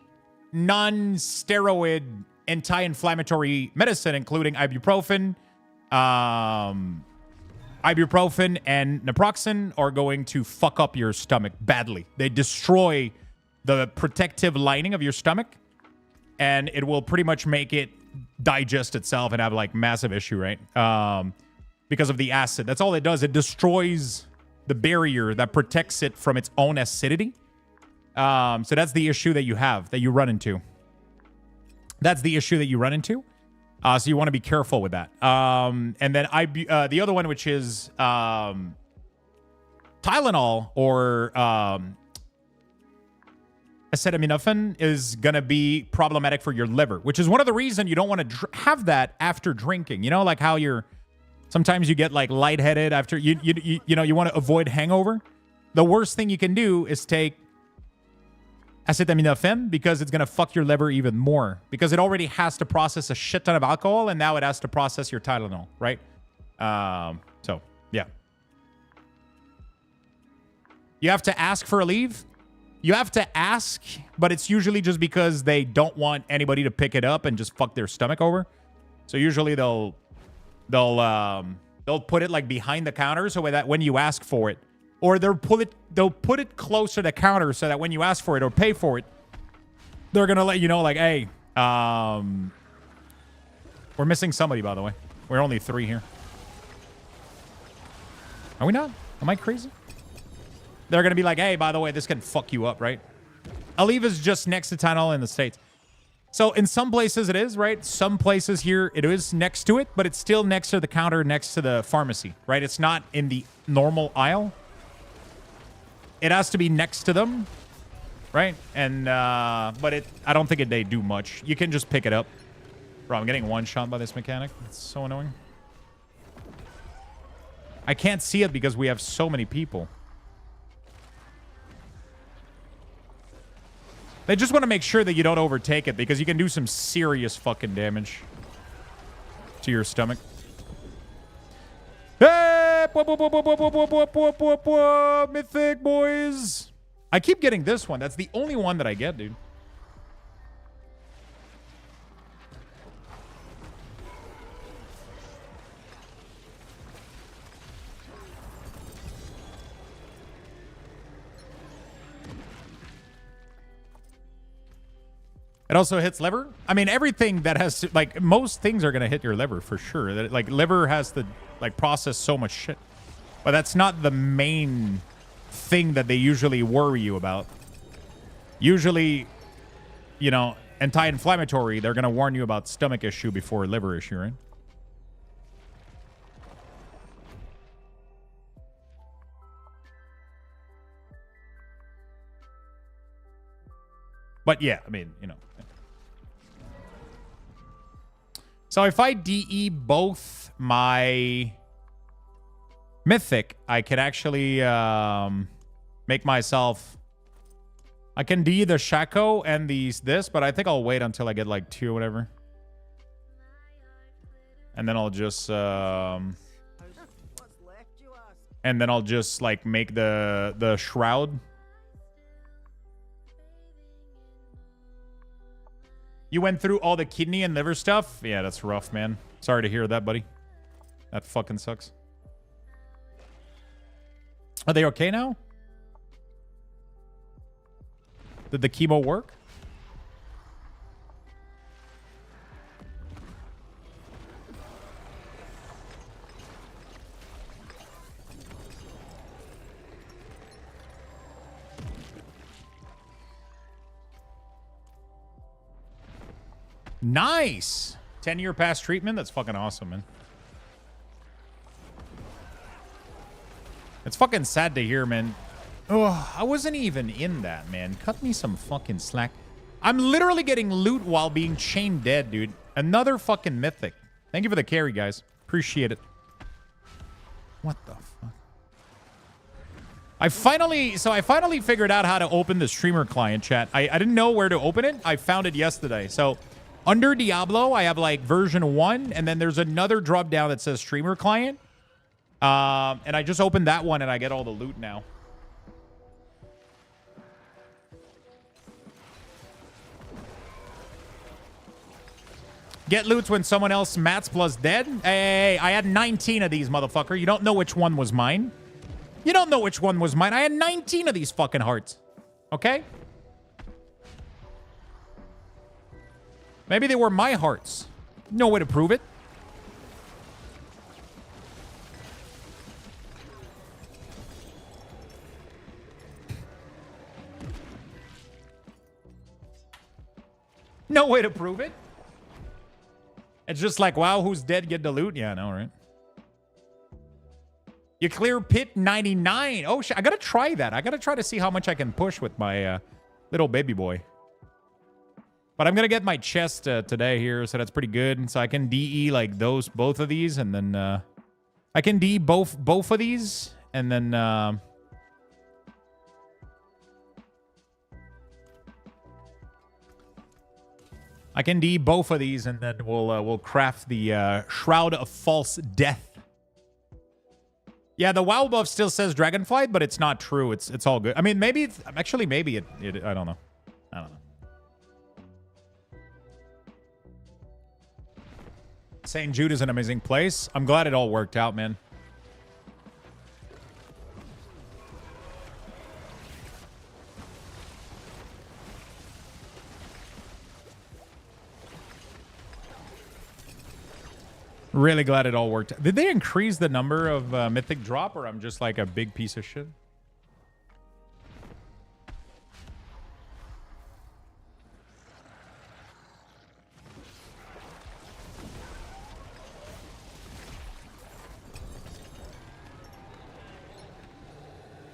non-steroid anti-inflammatory medicine, including ibuprofen, ibuprofen and naproxen are going to fuck up your stomach badly. They destroy the protective lining of your stomach, and it will pretty much make it digest itself and have like massive issue, right? Because of the acid. That's all it does. It destroys the barrier that protects it from its own acidity. So that's the issue that you have, that you run into. That's the issue that you run into. So you want to be careful with that. And then the other one, which is Tylenol or acetaminophen, is going to be problematic for your liver, which is one of the reasons you don't want to have that after drinking. You know, like how sometimes you get like lightheaded after you want to avoid hangover. The worst thing you can do is take acetaminophen, because it's going to fuck your liver even more, because it already has to process a shit ton of alcohol, and now it has to process your Tylenol, right? So, yeah. You have to ask for a leave. You have to ask, but it's usually just because they don't want anybody to pick it up and just fuck their stomach over. So usually they'll put it like behind the counter so that when you ask for it, or they'll put it closer to the counter so that when you ask for it or pay for it, they're going to let you know, like, hey, we're missing somebody, by the way. We're only 3 here. Are we not? Am I crazy? They're going to be like, hey, by the way, this can fuck you up, right? Aleve is just next to Tylenol in the States. So in some places it is, right? Some places here it is next to it, but it's still next to the counter next to the pharmacy, right? It's not in the normal aisle. It has to be next to them, right? And but I don't think they do much. You can just pick it up. Bro, I'm getting one shot by this mechanic. It's so annoying. I can't see it because we have so many people. They just want to make sure that you don't overtake it because you can do some serious fucking damage to your stomach. Hey! Mythic, boys! I keep getting this one. That's the only one that I get, dude. It also hits liver. I mean, everything that has to, like, most things are going to hit your liver for sure. That, like, liver has to, like, process so much shit. But that's not the main thing that they usually worry you about. Usually, you know, anti-inflammatory, they're going to warn you about stomach issue before liver issue, right? But yeah, I mean, you know. So if I DE both my mythic, I can actually make myself... I can DE the Shaco and this, but I think I'll wait until I get like 2 or whatever. And then I'll just... and then I'll just like make the Shroud. You went through all the kidney and liver stuff? Yeah, that's rough, man. Sorry to hear that, buddy. That fucking sucks. Are they okay now? Did the chemo work? Nice! 10-year past treatment? That's fucking awesome, man. It's fucking sad to hear, man. Oh, I wasn't even in that, man. Cut me some fucking slack. I'm literally getting loot while being chained dead, dude. Another fucking mythic. Thank you for the carry, guys. Appreciate it. What the fuck? I finally figured out how to open the streamer client, chat. I didn't know where to open it. I found it yesterday. So under Diablo, I have like version 1, and then there's another drop down that says streamer client. And I just opened that one and I get all the loot now. Get loot when someone else mats plus dead? Hey, I had 19 of these, motherfucker. You don't know which one was mine. You don't know which one was mine. I had 19 of these fucking hearts. Okay? Maybe they were my hearts. No way to prove it. No way to prove it. It's just like, wow, who's dead? Get the loot. Yeah, I know, right? You clear pit 99. Oh, shit. I gotta try that. I gotta try to see how much I can push with my little baby boy. But I'm gonna get my chest today here, so that's pretty good. So I can DE like both of these, and then I can DE both of these, and then I can DE both of these, and then we'll craft the Shroud of False Death. Yeah, the WoW buff still says Dragonflight, but it's not true. It's all good. I mean, maybe it's actually maybe it I don't know. I don't know. St. Jude is an amazing place. I'm glad it all worked out, man. Really glad it all worked out. Did they increase the number of mythic drop, or I'm just like a big piece of shit?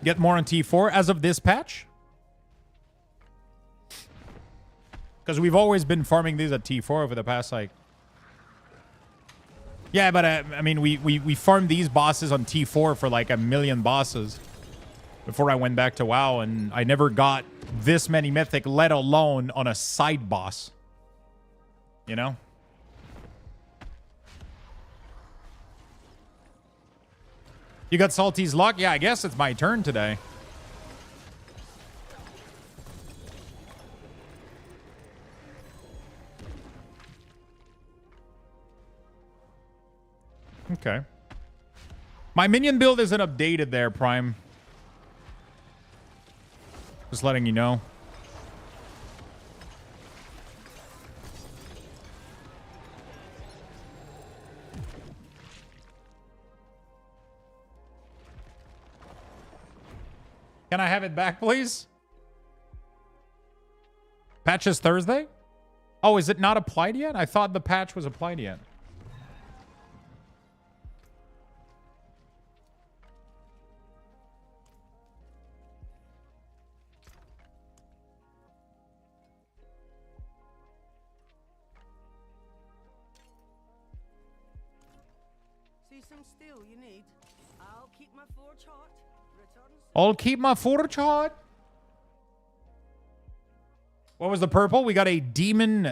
get more on T4 as of this patch? Because we've always been farming these at T4 over the past, like... Yeah, but I mean, we farmed these bosses on T4 for like 1 million bosses before I went back to WoW, and I never got this many mythic, let alone on a side boss. You know? You got Salty's luck? Yeah, I guess it's my turn today. Okay. My minion build isn't updated there, Prime. Just letting you know. Can I have it back, please? Patch is Thursday? Oh, is it not applied yet? I thought the patch was applied yet.
See some steel you need? I'll keep my forge hot. Return soon.
I'll keep my forge hot. What was the purple? We got a demon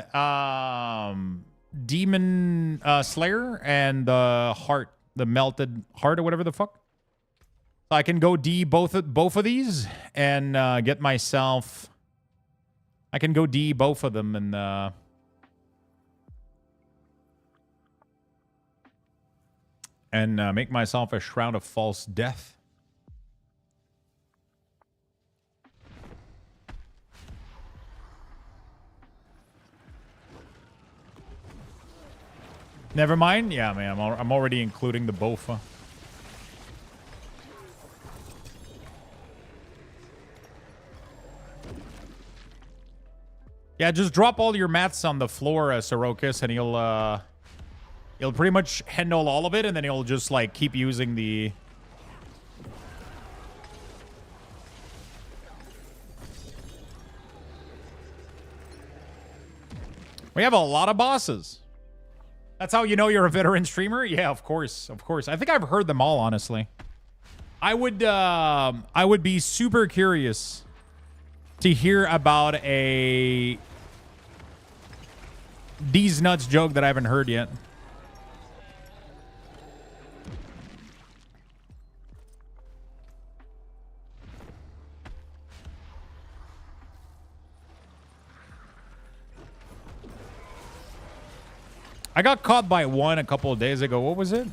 slayer and the heart, the melted heart or whatever the fuck. So I can go D both of these and get myself. I can go D both of them and make myself a Shroud of False Death. Never mind. Yeah, man, I'm already including the Bofa. Yeah, just drop all your mats on the floor, Sorokas, and he'll pretty much handle all of it, and then he'll just like keep using the... We have a lot of bosses. That's how you know you're a veteran streamer? Yeah, of course. Of course. I think I've heard them all, honestly. I would be super curious to hear about a These Nuts joke that I haven't heard yet. I got caught by one a couple of days ago. What was it?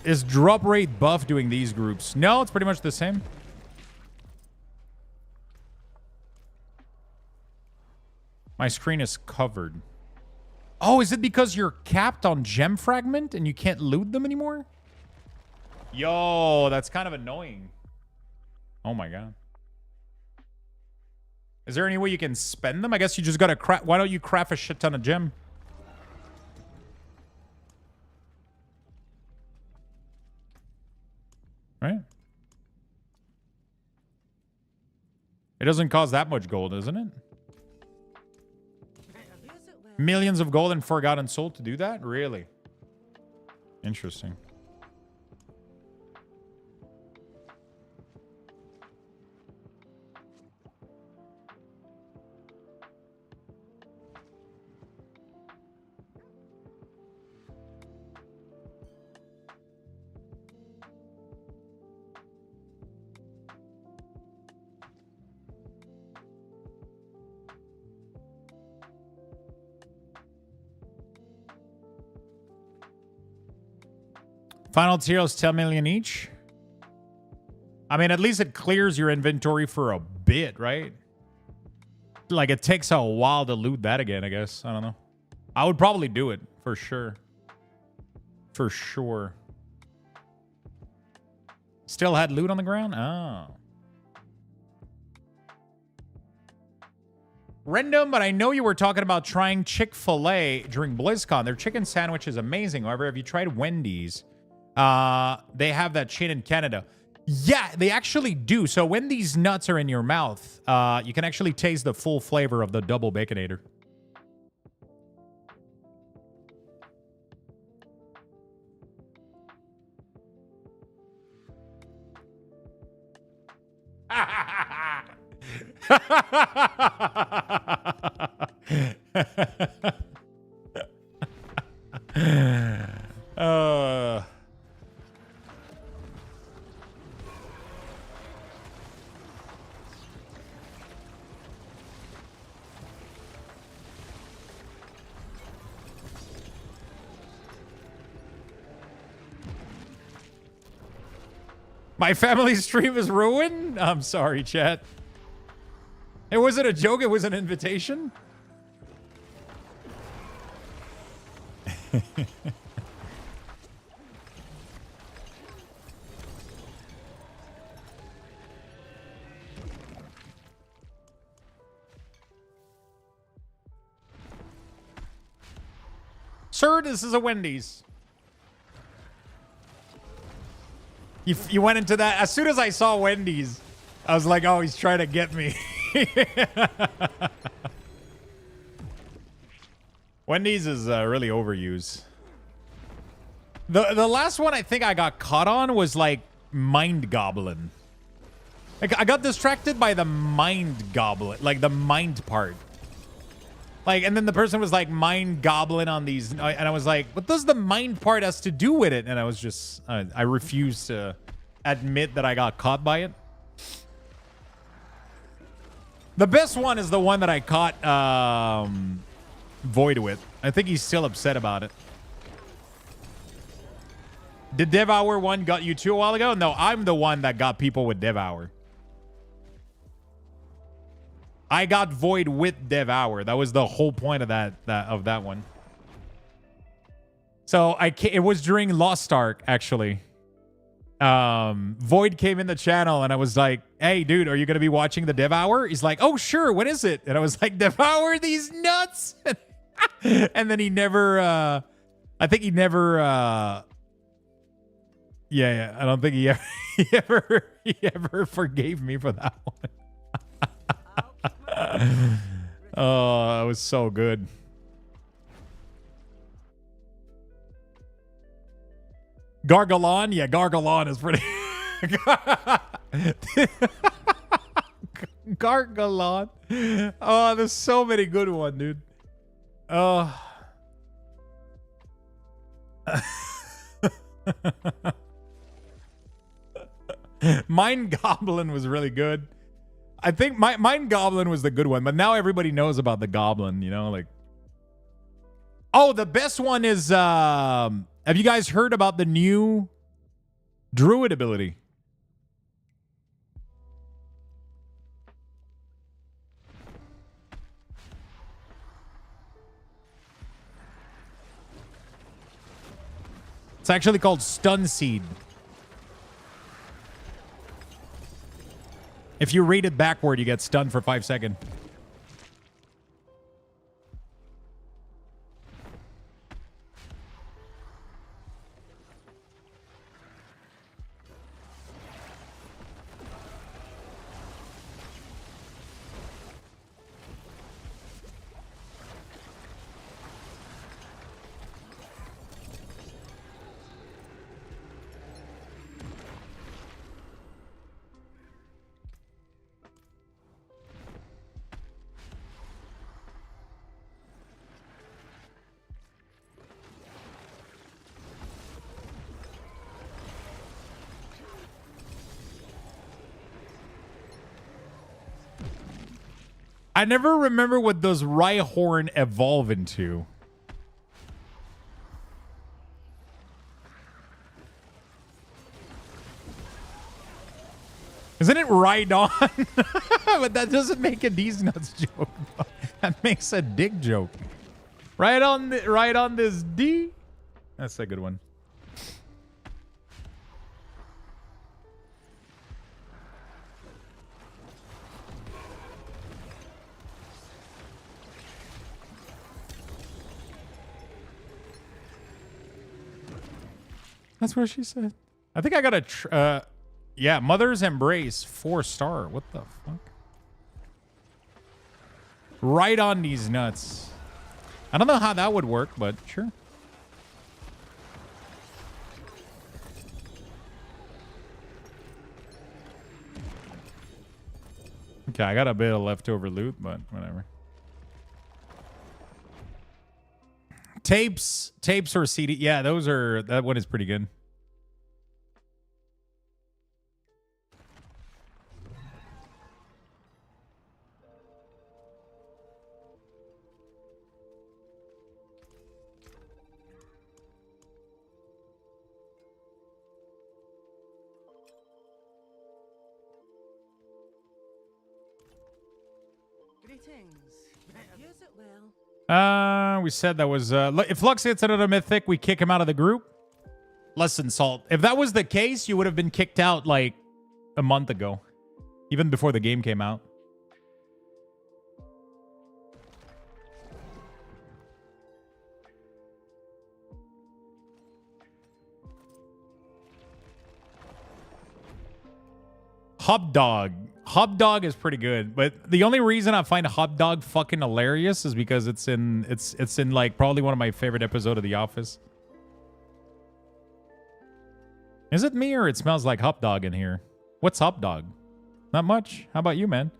Is drop rate buff doing these groups? No, it's pretty much the same. My screen is covered. Oh, is it because you're capped on gem fragment and you can't loot them anymore? Yo, that's kind of annoying. Oh my god. Is there any way you can spend them? I guess you just gotta craft. Why don't you craft a shit ton of gem? Right? It doesn't cost that much gold, isn't it? Millions of gold and Forgotten Soul to do that? Really? Interesting. Final tiers 10 million each. I mean, at least it clears your inventory for a bit, right? Like, it takes a while to loot that again, I guess. I don't know. I would probably do it, for sure. For sure. Still had loot on the ground? Oh. Random, but I know you were talking about trying Chick-fil-A during BlizzCon. Their chicken sandwich is amazing. However, have you tried Wendy's? They have that chain in Canada. Yeah, they actually do. So when these nuts are in your mouth, you can actually taste the full flavor of the double Baconator. My family's stream is ruined? I'm sorry, chat. It wasn't a joke, it was an invitation. Sir, this is a Wendy's. You went into that. As soon as I saw Wendy's, I was like, oh, he's trying to get me. Wendy's is really overused. The last one I think I got caught on was like Mind Goblin. Like I got distracted by the Mind Goblin, like the mind part. Like, and then the person was like Mind Goblin on these, and I was like, what does the mind part has to do with it? And I was just, I refused to admit that I got caught by it. The best one is the one that I caught Void with. I think he's still upset about it. Did Devour one got you too a while ago? No, I'm the one that got people with Devour. I got Void with Devour. That was the whole point of that one. So it was during Lost Ark, actually. Void came in the channel and I was like, hey, dude, are you going to be watching the Devour? He's like, oh, sure. When is it? And I was like, Devour these nuts. And then he never, I think he never, yeah, I don't think he ever forgave me for that one. Oh, that was so good. Gargalon? Yeah, Gargalon is pretty... Gargalon. Oh, there's so many good ones, dude. Oh. Mind Goblin was really good. I think Mind Goblin was the good one, but now everybody knows about the Goblin, you know, like. Oh, the best one is, have you guys heard about the new Druid ability? It's actually called Stun Seed. If you read it backward, you get stunned for 5 seconds. I never remember what those Rhyhorn evolve into. Isn't it Rhydon? But that doesn't make a D's nuts joke. That makes a dick joke. Right on this D. That's a good one. That's what she said. I think I got a... yeah, Mother's Embrace 4-star. What the fuck? Right on these nuts. I don't know how that would work, but sure. Okay, I got a bit of leftover loot, but whatever. Tapes or CD. Yeah, those are... That one is pretty good.
Greetings. Use it well.
We said that was... if Lux hits another mythic, we kick him out of the group. Less than salt. If that was the case, you would have been kicked out like a month ago. Even before the game came out. Hobdog. Hobdog is pretty good, but the only reason I find Hobdog fucking hilarious is because it's in like probably one of my favorite episodes of The Office. Is it me or it smells like Hobdog in here? What's Hobdog? Not much. How about you, man?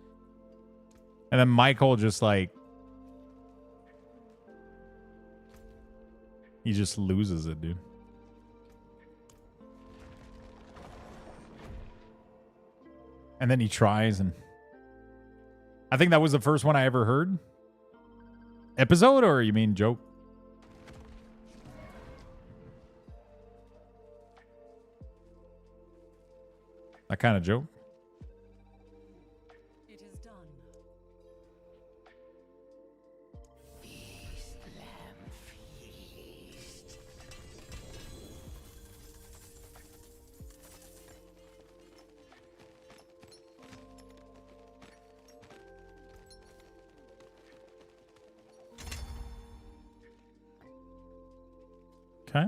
And then Michael just like... He just loses it, dude. And then he tries, and... I think that was the first one I ever heard. Episode, or you mean joke? That kind of joke?
It is done.
Feast, lamb, feast.
Okay.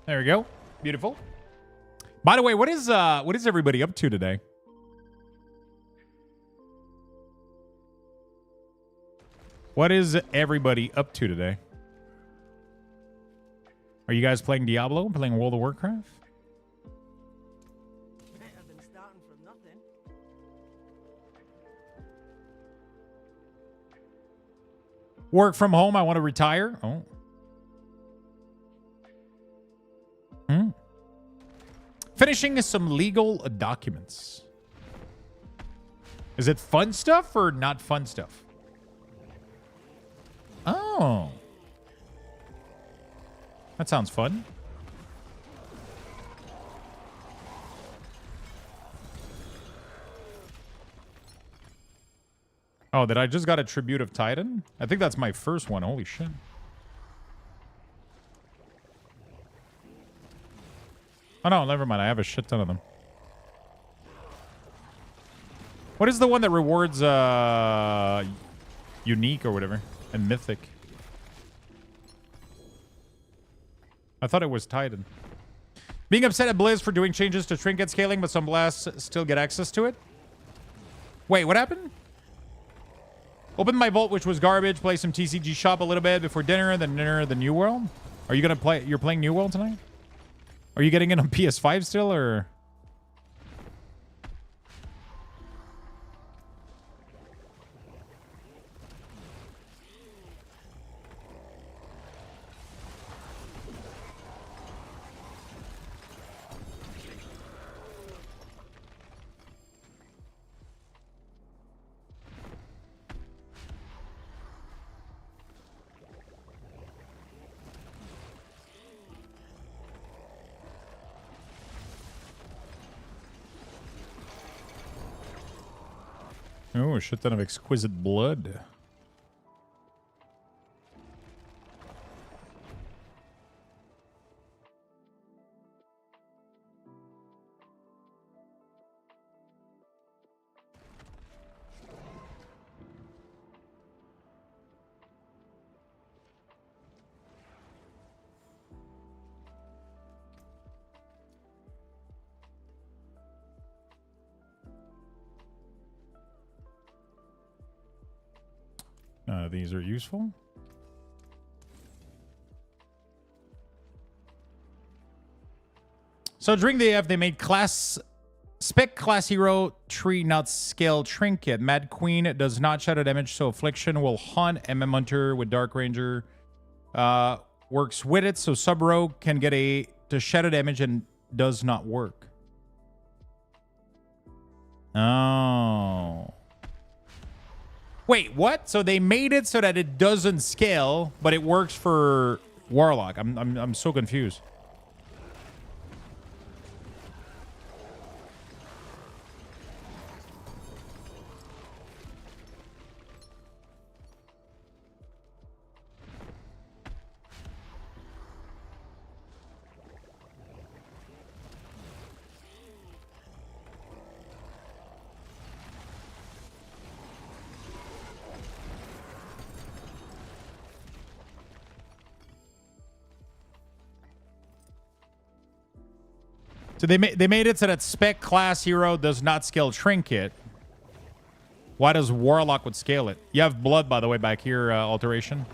There we go. Beautiful. By the way, what is everybody up to today? What is everybody up to today? Are you guys playing Diablo? Playing World of Warcraft?
Better than starting from nothing.
Work from home. I want to retire. Oh. Finishing some legal documents. Is it fun stuff or not fun stuff? Oh. That sounds fun. Oh, that I just got a Tribute of Titan? I think that's my first one. Holy shit. Oh, no, never mind. I have a shit ton of them. What is the one that rewards unique or whatever? And mythic? I thought it was Titan. Being upset at Blizz for doing changes to trinket scaling, but some blasts still get access to it? Wait, what happened? Open my vault, which was garbage. Play some TCG shop a little bit before dinner. Then dinner, the New World. Are you going to play? You're playing New World tonight? Are you getting it on PS5 still, or? Oh, a shit ton of exquisite blood. These are useful. So during the AF, they made Spec class hero tree not scale trinket. Mad Queen does not shadow damage, so Affliction will hunt. Hunter with Dark Ranger works with it, so Sub Rogue can get to shadow damage and does not work. Oh. Wait, what? So they made it so that it doesn't scale, but it works for Warlock. I'm so confused. So they made it so that Spec class hero does not scale trinket. Why does Warlock would scale it? You have blood, by the way, back here, alteration.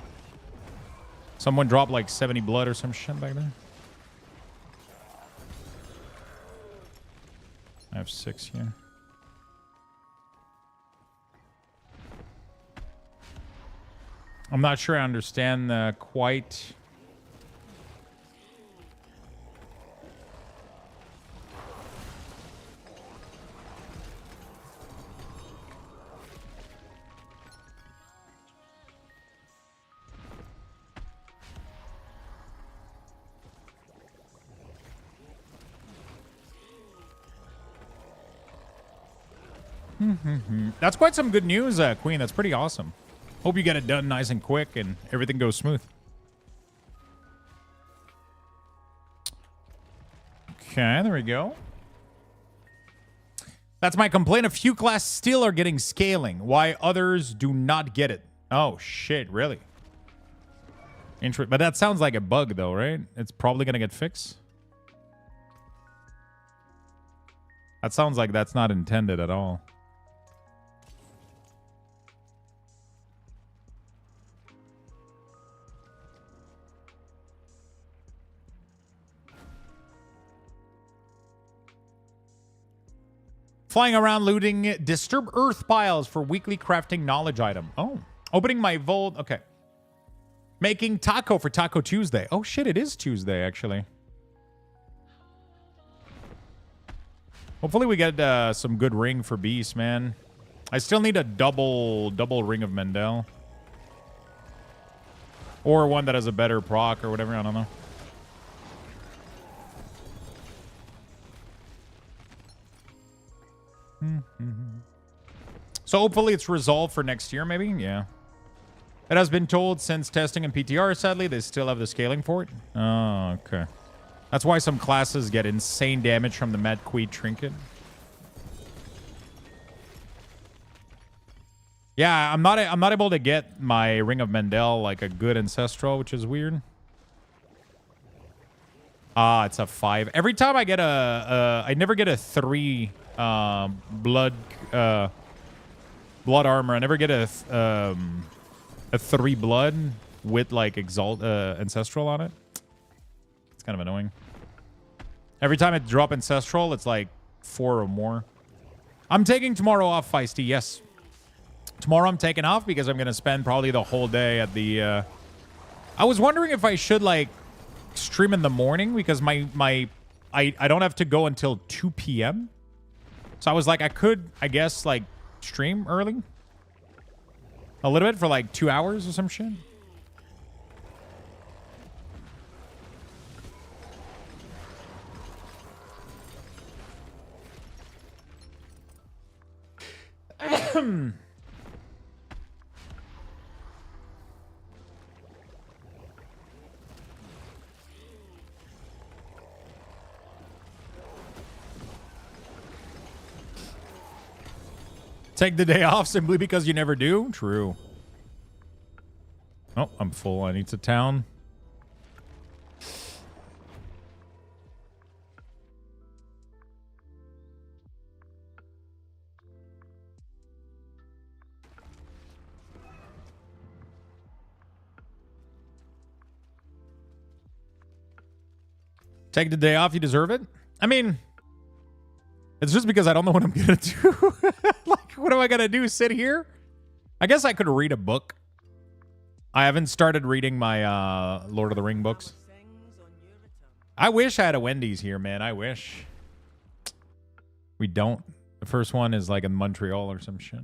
Someone dropped like 70 blood or some shit back there. I have 6 here. I'm not sure I understand quite. That's quite some good news, Queen. That's pretty awesome. Hope you get it done nice and quick and everything goes smooth. Okay, there we go. That's my complaint. A few classes still are getting scaling. Why others do not get it? Oh, shit. Really? But that sounds like a bug, though, right? It's probably going to get fixed. That sounds like that's not intended at all. Flying around looting disturb earth piles for weekly crafting knowledge item. Oh. Opening my vault. Okay. Making taco for Taco Tuesday. Oh shit, it is Tuesday actually. Hopefully we get some good ring for Beast, man. I still need a double ring of Mendel. Or one that has a better proc or whatever, I don't know. So hopefully it's resolved for next year, maybe? Yeah. It has been told since testing in PTR, sadly, they still have the scaling for it. Oh, okay. That's why some classes get insane damage from the Mad Queen trinket. Yeah, I'm not able to get my Ring of Mendel like a good ancestral, which is weird. Ah, it's a 5. Every time I get I never get a 3 blood armor. I never get a 3 blood with like ancestral on it. It's kind of annoying. Every time I drop ancestral, it's like 4 or more. I'm taking tomorrow off, Feisty. Yes. Tomorrow I'm taking off because I'm going to spend probably the whole day at the... I was wondering if I should like stream in the morning because I don't have to go until 2 p.m. So I was like, I could, I guess, like stream early. A little bit for like 2 hours or some shit. Take the day off simply because you never do? True. Oh, I'm full. I need to town. Take the day off. You deserve it. I mean, it's just because I don't know what I'm going to do. Like, what am I going to do? Sit here? I guess I could read a book. I haven't started reading my Lord of the Ring books. I wish I had a Wendy's here, man. I wish. We don't. The first one is like in Montreal or some shit.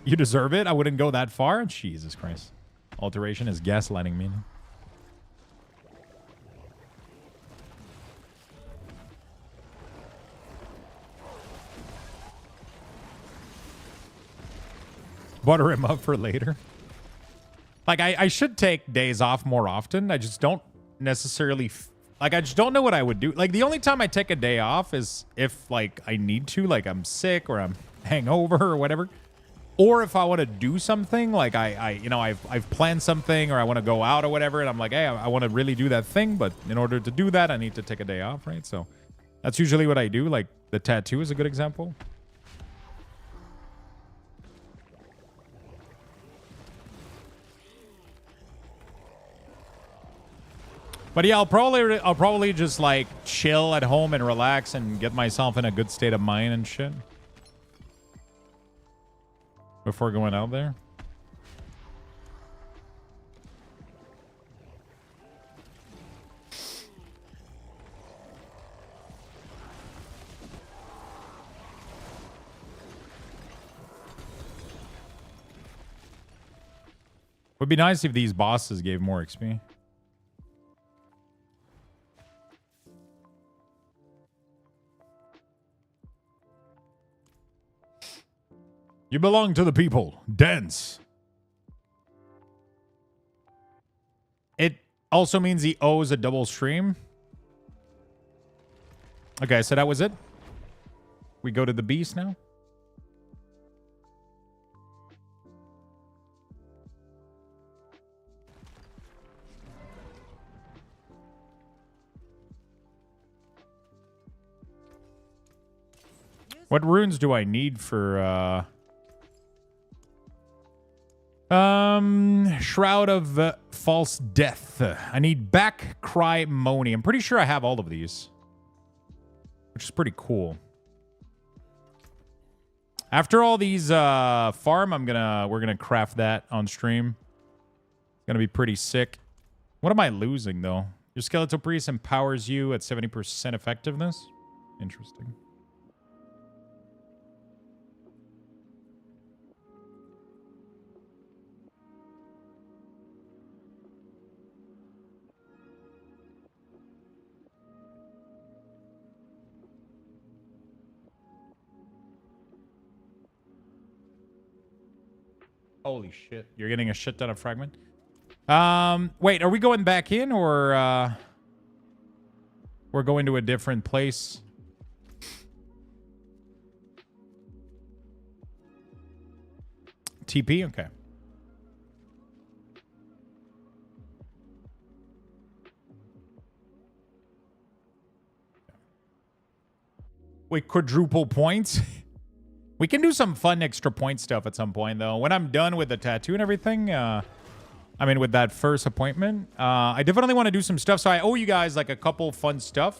You deserve it? I wouldn't go that far? Jesus Christ. Alteration is gaslighting me. Butter him up for later. Like, I should take days off more often. I just don't necessarily... Like, I just don't know what I would do. Like, the only time I take a day off is if, like, I need to. Like, I'm sick or I'm hangover or whatever. Or if I want to do something. Like, I've planned something or I want to go out or whatever. And I'm like, hey, I want to really do that thing. But in order to do that, I need to take a day off, right? So that's usually what I do. Like, the tattoo is a good example. But yeah, I'll probably just like chill at home and relax and get myself in a good state of mind and shit before going out there. Would be nice if these bosses gave more XP. You belong to the people. Dance. It also means he owes a double stream. Okay, so that was it. We go to the beast now. What runes do I need for Shroud of False Death. I need Back Cry Moni. I'm pretty sure I have all of these, which is pretty cool. After all these farm, we're gonna craft that on stream. It's gonna be pretty sick. What am I losing though? Your Skeletal Priest empowers you at 70% effectiveness. Interesting. Holy shit. You're getting a shit ton of fragment. Wait, are we going back in or we're going to a different place? TP? Okay. Wait, quadruple points? We can do some fun extra point stuff at some point, though. When I'm done with the tattoo and everything, I mean, with that first appointment, I definitely want to do some stuff. So I owe you guys, like, a couple fun stuff.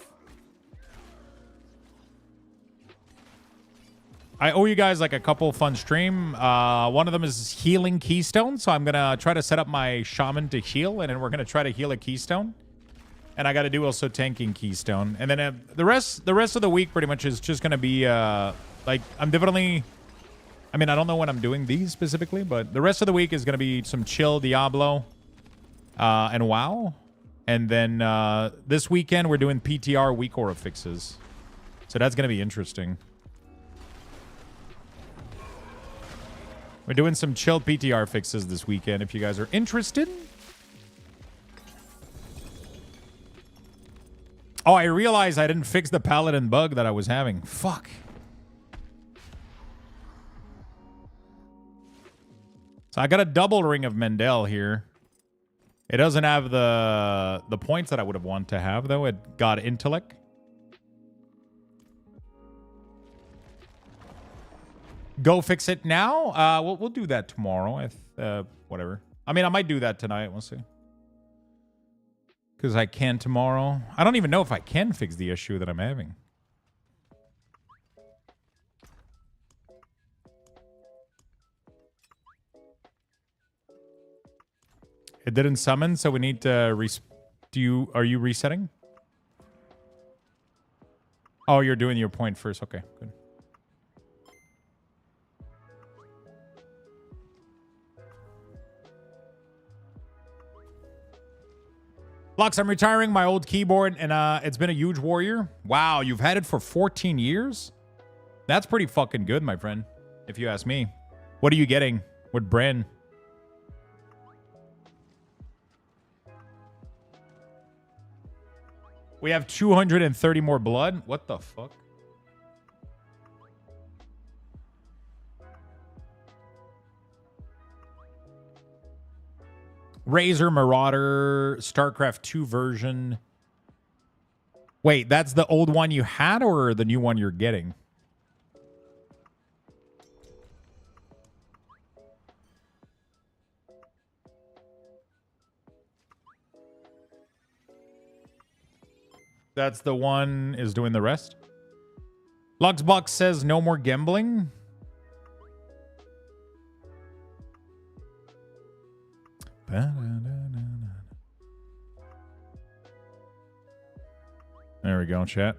I owe you guys, like, a couple fun stream. One of them is healing keystone. So I'm going to try to set up my shaman to heal, and then we're going to try to heal a keystone. And I got to do also tanking keystone. And then the rest of the week pretty much is just going to be... like, I'm definitely... I mean, I don't know when I'm doing these specifically, but the rest of the week is going to be some chill Diablo and WoW. And then this weekend, we're doing PTR week aura fixes. So that's going to be interesting. We're doing some chill PTR fixes this weekend if you guys are interested. Oh, I realized I didn't fix the Paladin bug that I was having. Fuck. So I got a double ring of Mendel here. It doesn't have the points that I would have wanted to have, though. It got intellect. Go fix it now? We'll do that tomorrow. Whatever. I mean, I might do that tonight. We'll see. because I can tomorrow. I don't even know if I can fix the issue that I'm having. It didn't summon, so we need to are you resetting? Oh, you're doing your point first. Okay, good. Lux, I'm retiring my old keyboard, and it's been a huge warrior. Wow, you've had it for 14 years? That's pretty fucking good, my friend, if you ask me. What are you getting? What brand? We have 230 more blood? What the fuck? Razor, Marauder, StarCraft 2 version. Wait, that's the old one you had or the new one you're getting? That's the one is doing the rest. Luxbox says no more gambling. There we go, chat.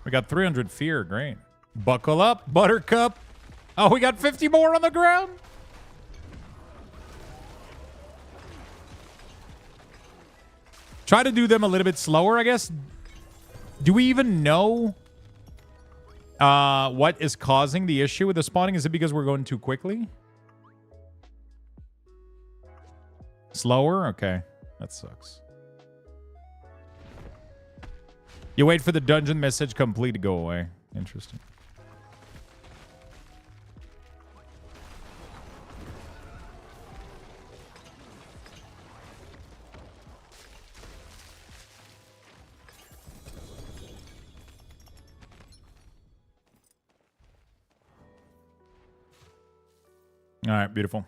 We got 300 fear. Great. Buckle up, Buttercup. Oh, we got 50 more on the ground. Try to do them a little bit slower, I guess. Do we even know what is causing the issue with the spawning? Is it because we're going too quickly? Slower? Okay. That sucks. You wait for the dungeon message complete to go away. Interesting. All right, beautiful.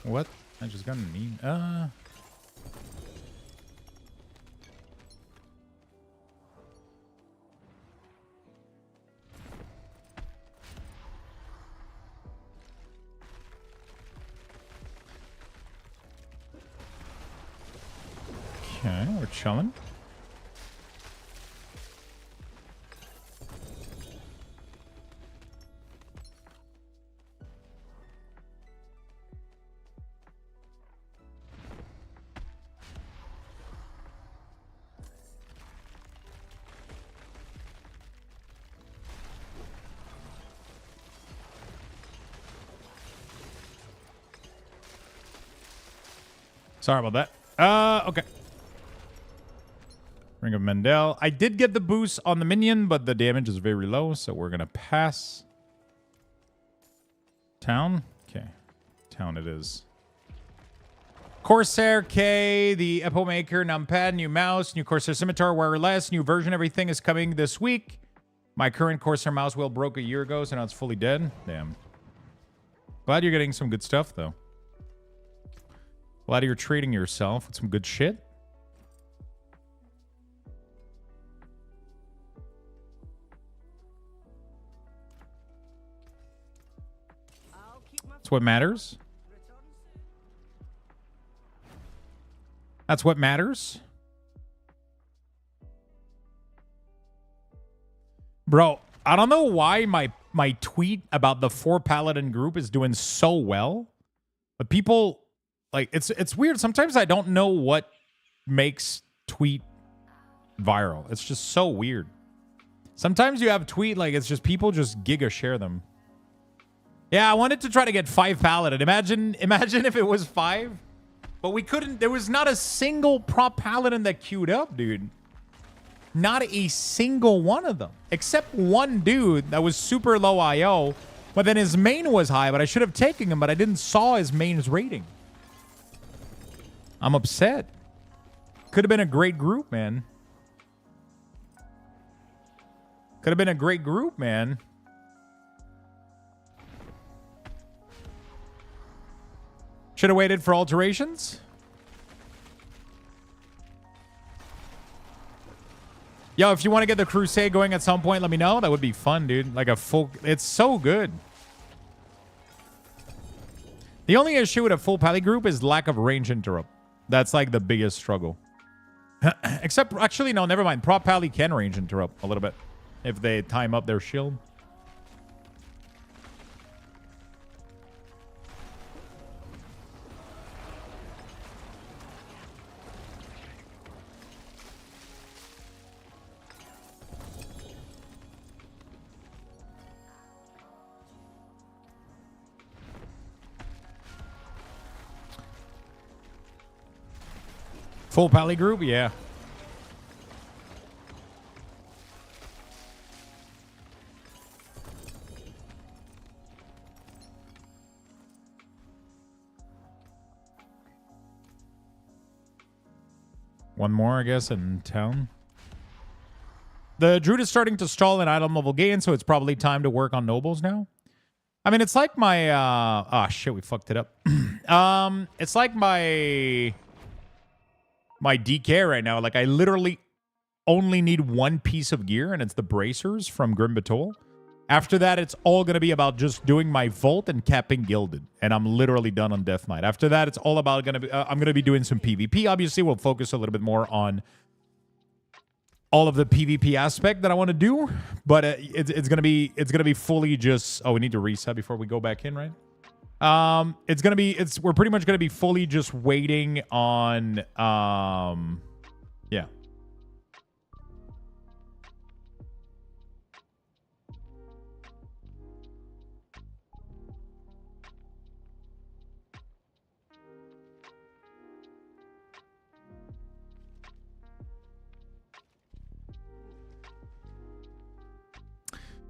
What? I just got an email. Okay, we're chilling. Sorry about that. Okay. Ring of Mendel. I did get the boost on the minion, but the damage is very low, so we're going to pass. Town? Okay. Town it is. Corsair K, the Epo Maker, numpad, new mouse, new Corsair Scimitar, wireless, new version, everything is coming this week. My current Corsair mouse wheel broke a year ago, so now it's fully dead. Damn. Glad you're getting some good stuff, though. Glad you're treating yourself with some good shit. That's what matters. That's what matters. Bro, I don't know why my tweet about the 4 Paladin group is doing so well. But people, like, it's weird. Sometimes I don't know what makes tweet viral. It's just so weird. Sometimes you have tweet, like, it's just people just giga share them. Yeah, I wanted to try to get 5 Paladin. Imagine if it was 5. But we couldn't. There was not a single prop Paladin that queued up, dude. Not a single one of them. Except one dude that was super low IO. But then his main was high, but I should have taken him, but I didn't saw his main's rating. I'm upset. Could have been a great group, man. Could have been a great group, man. Should have waited for alterations. Yo, if you want to get the crusade going at some point, let me know. That would be fun, dude. Like a full... It's so good. The only issue with a full pally group is lack of range interrupt. That's like the biggest struggle. Except, actually, no, never mind. Prop pally can range interrupt a little bit if they time up their shield. Full pally group, yeah. One more, I guess, in town. The Druid is starting to stall in item level gain, so it's probably time to work on nobles now. I mean, it's like my... oh, shit, we fucked it up. It's like my DK right now. Like, I literally only need one piece of gear, and it's the bracers from Grim Batol. After that, it's all going to be about just doing my Volt and capping Gilded. And I'm literally done on Death Knight. After that, it's all about going to be... I'm going to be doing some PvP. Obviously, we'll focus a little bit more on all of the PvP aspect that I want to do. But it's going to be fully just... Oh, we need to reset before we go back in, right? It's going to be... We're pretty much going to be fully just waiting on... yeah.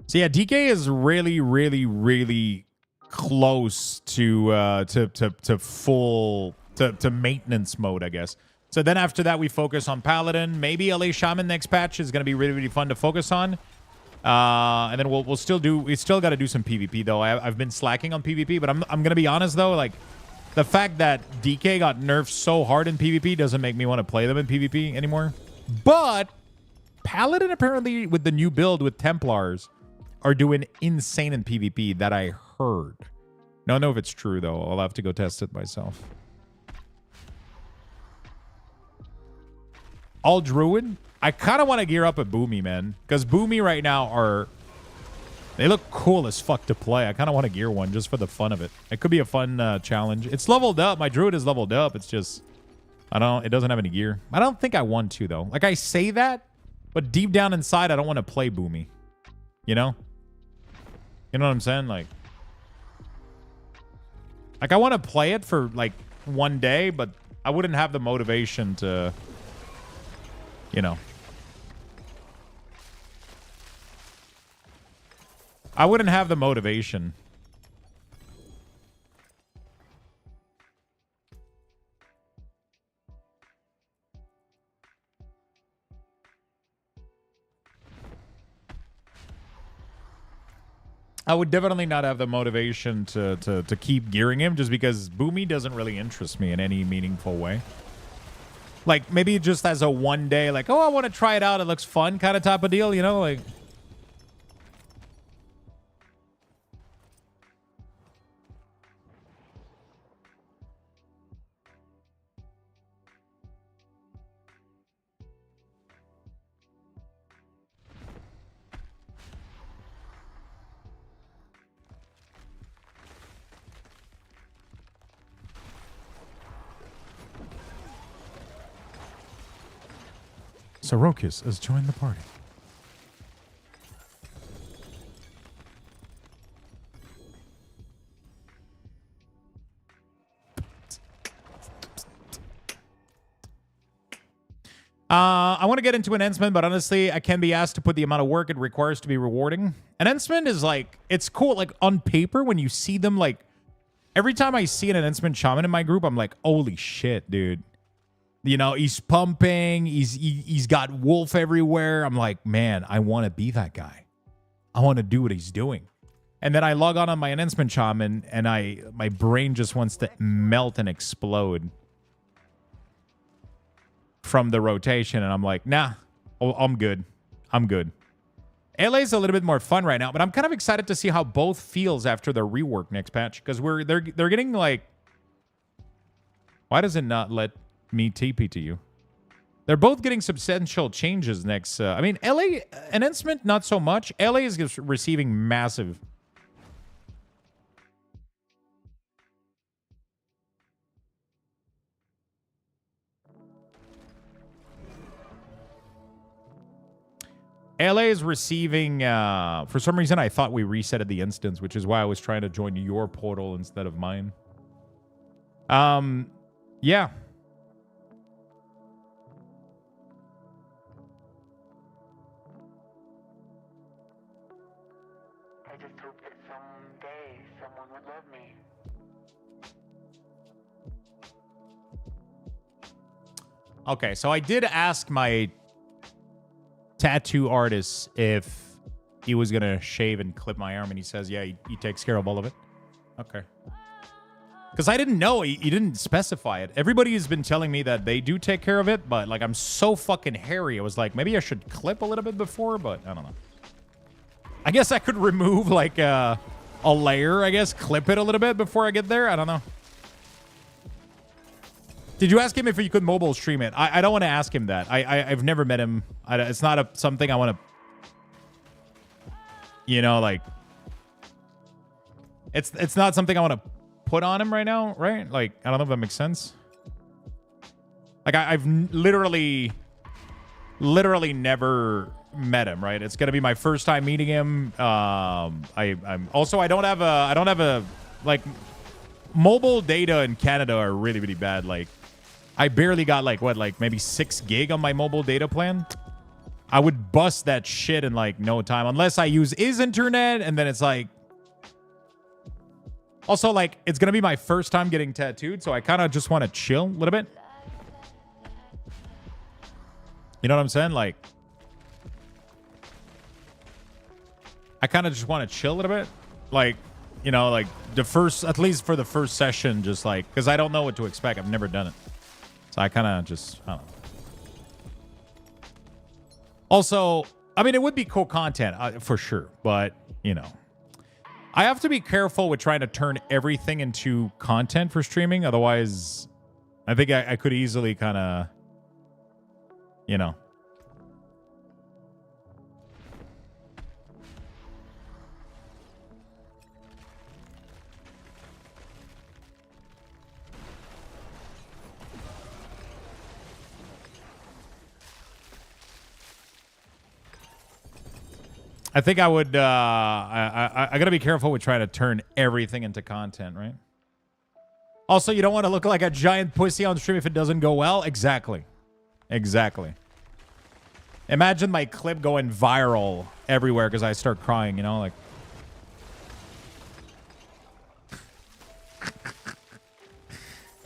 So yeah, DK is really, really, really close to full maintenance mode, I guess. So then after that, we focus on Paladin. Maybe LA Shaman next patch is going to be really, really fun to focus on. And then we still got to do some PvP though. I've been slacking on PvP, but I'm going to be honest though, like the fact that DK got nerfed so hard in PvP doesn't make me want to play them in PvP anymore. But Paladin apparently with the new build with Templars are doing insane in PvP that I heard. Don't know if it's true though. I'll have to go test it myself. All Druid. I kind of want to gear up a Boomy, man. Because Boomy right now they look cool as fuck to play. I kind of want to gear one just for the fun of it. It could be a fun challenge. It's leveled up. My Druid is leveled up. It's just... it doesn't have any gear. I don't think I want to though. Like I say that, but deep down inside, I don't want to play Boomy. You know? You know what I'm saying? Like I want to play it for like one day, but I wouldn't have the motivation to, you know. I wouldn't have the motivation. I would definitely not have the motivation to keep gearing him just because Boomy doesn't really interest me in any meaningful way. Like, maybe just as a one day, like, oh, I want to try it out. It looks fun kind of type of deal, you know? Like... Sorokis has joined the party. I want to get into enhancement, but honestly, I can be asked to put the amount of work it requires to be rewarding. Enhancement is like, it's cool. Like on paper, when you see them, like every time I see an enhancement shaman in my group, I'm like, holy shit, dude. You know, he's pumping. He's got wolf everywhere. I'm like, man, I want to be that guy. I want to do what he's doing. And then I log on my enhancement shaman, and my brain just wants to melt and explode from the rotation, and I'm like, nah, I'm good. I'm good. LA is a little bit more fun right now, but I'm kind of excited to see how both feels after the rework next patch, because they're getting like, why does it not let me TP to you? They're both getting substantial changes next. I mean, LA enhancement not so much. LA is just receiving massive. LA is receiving, for some reason, I thought we resetted the instance, which is why I was trying to join your portal instead of mine. Yeah.
I just hope that someday someone would love me.
Okay, so I did ask my tattoo artist if he was gonna shave and clip my arm, and he says, yeah, he takes care of all of it. Okay. Because I didn't know. He didn't specify it. Everybody has been telling me that they do take care of it, but like I'm so fucking hairy. I was like, maybe I should clip a little bit before, but I don't know. I guess I could remove like a layer, I guess. Clip it a little bit before I get there. I don't know. Did you ask him if you could mobile stream it? I don't want to ask him that. I've never met him. It's not something I want to, you know, like, it's not something I want to put on him right now, right? Like, I don't know if that makes sense. Like, I've literally never met him, right? It's gonna be my first time meeting him. I'm also I don't have a like, mobile data in Canada are really, really bad. Like, I barely got like maybe 6 gig on my mobile data plan. I would bust that shit in like no time unless I use his internet, and then it's like, also like it's gonna be my first time getting tattooed, so I kind of just want to chill a little bit. You know what I'm saying? Like, I kind of just want to chill a little bit, like, you know, like the first, at least for the first session, just like, because I don't know what to expect. I've never done it. So I kind of just, I don't know. Also, I mean, it would be cool content for sure. But, you know, I have to be careful with trying to turn everything into content for streaming. Otherwise, I think I could easily kind of, you know. I think I would, I gotta be careful with trying to turn everything into content, right? Also, you don't want to look like a giant pussy on stream if it doesn't go well. Exactly. Exactly. Imagine my clip going viral everywhere because I start crying, you know, like.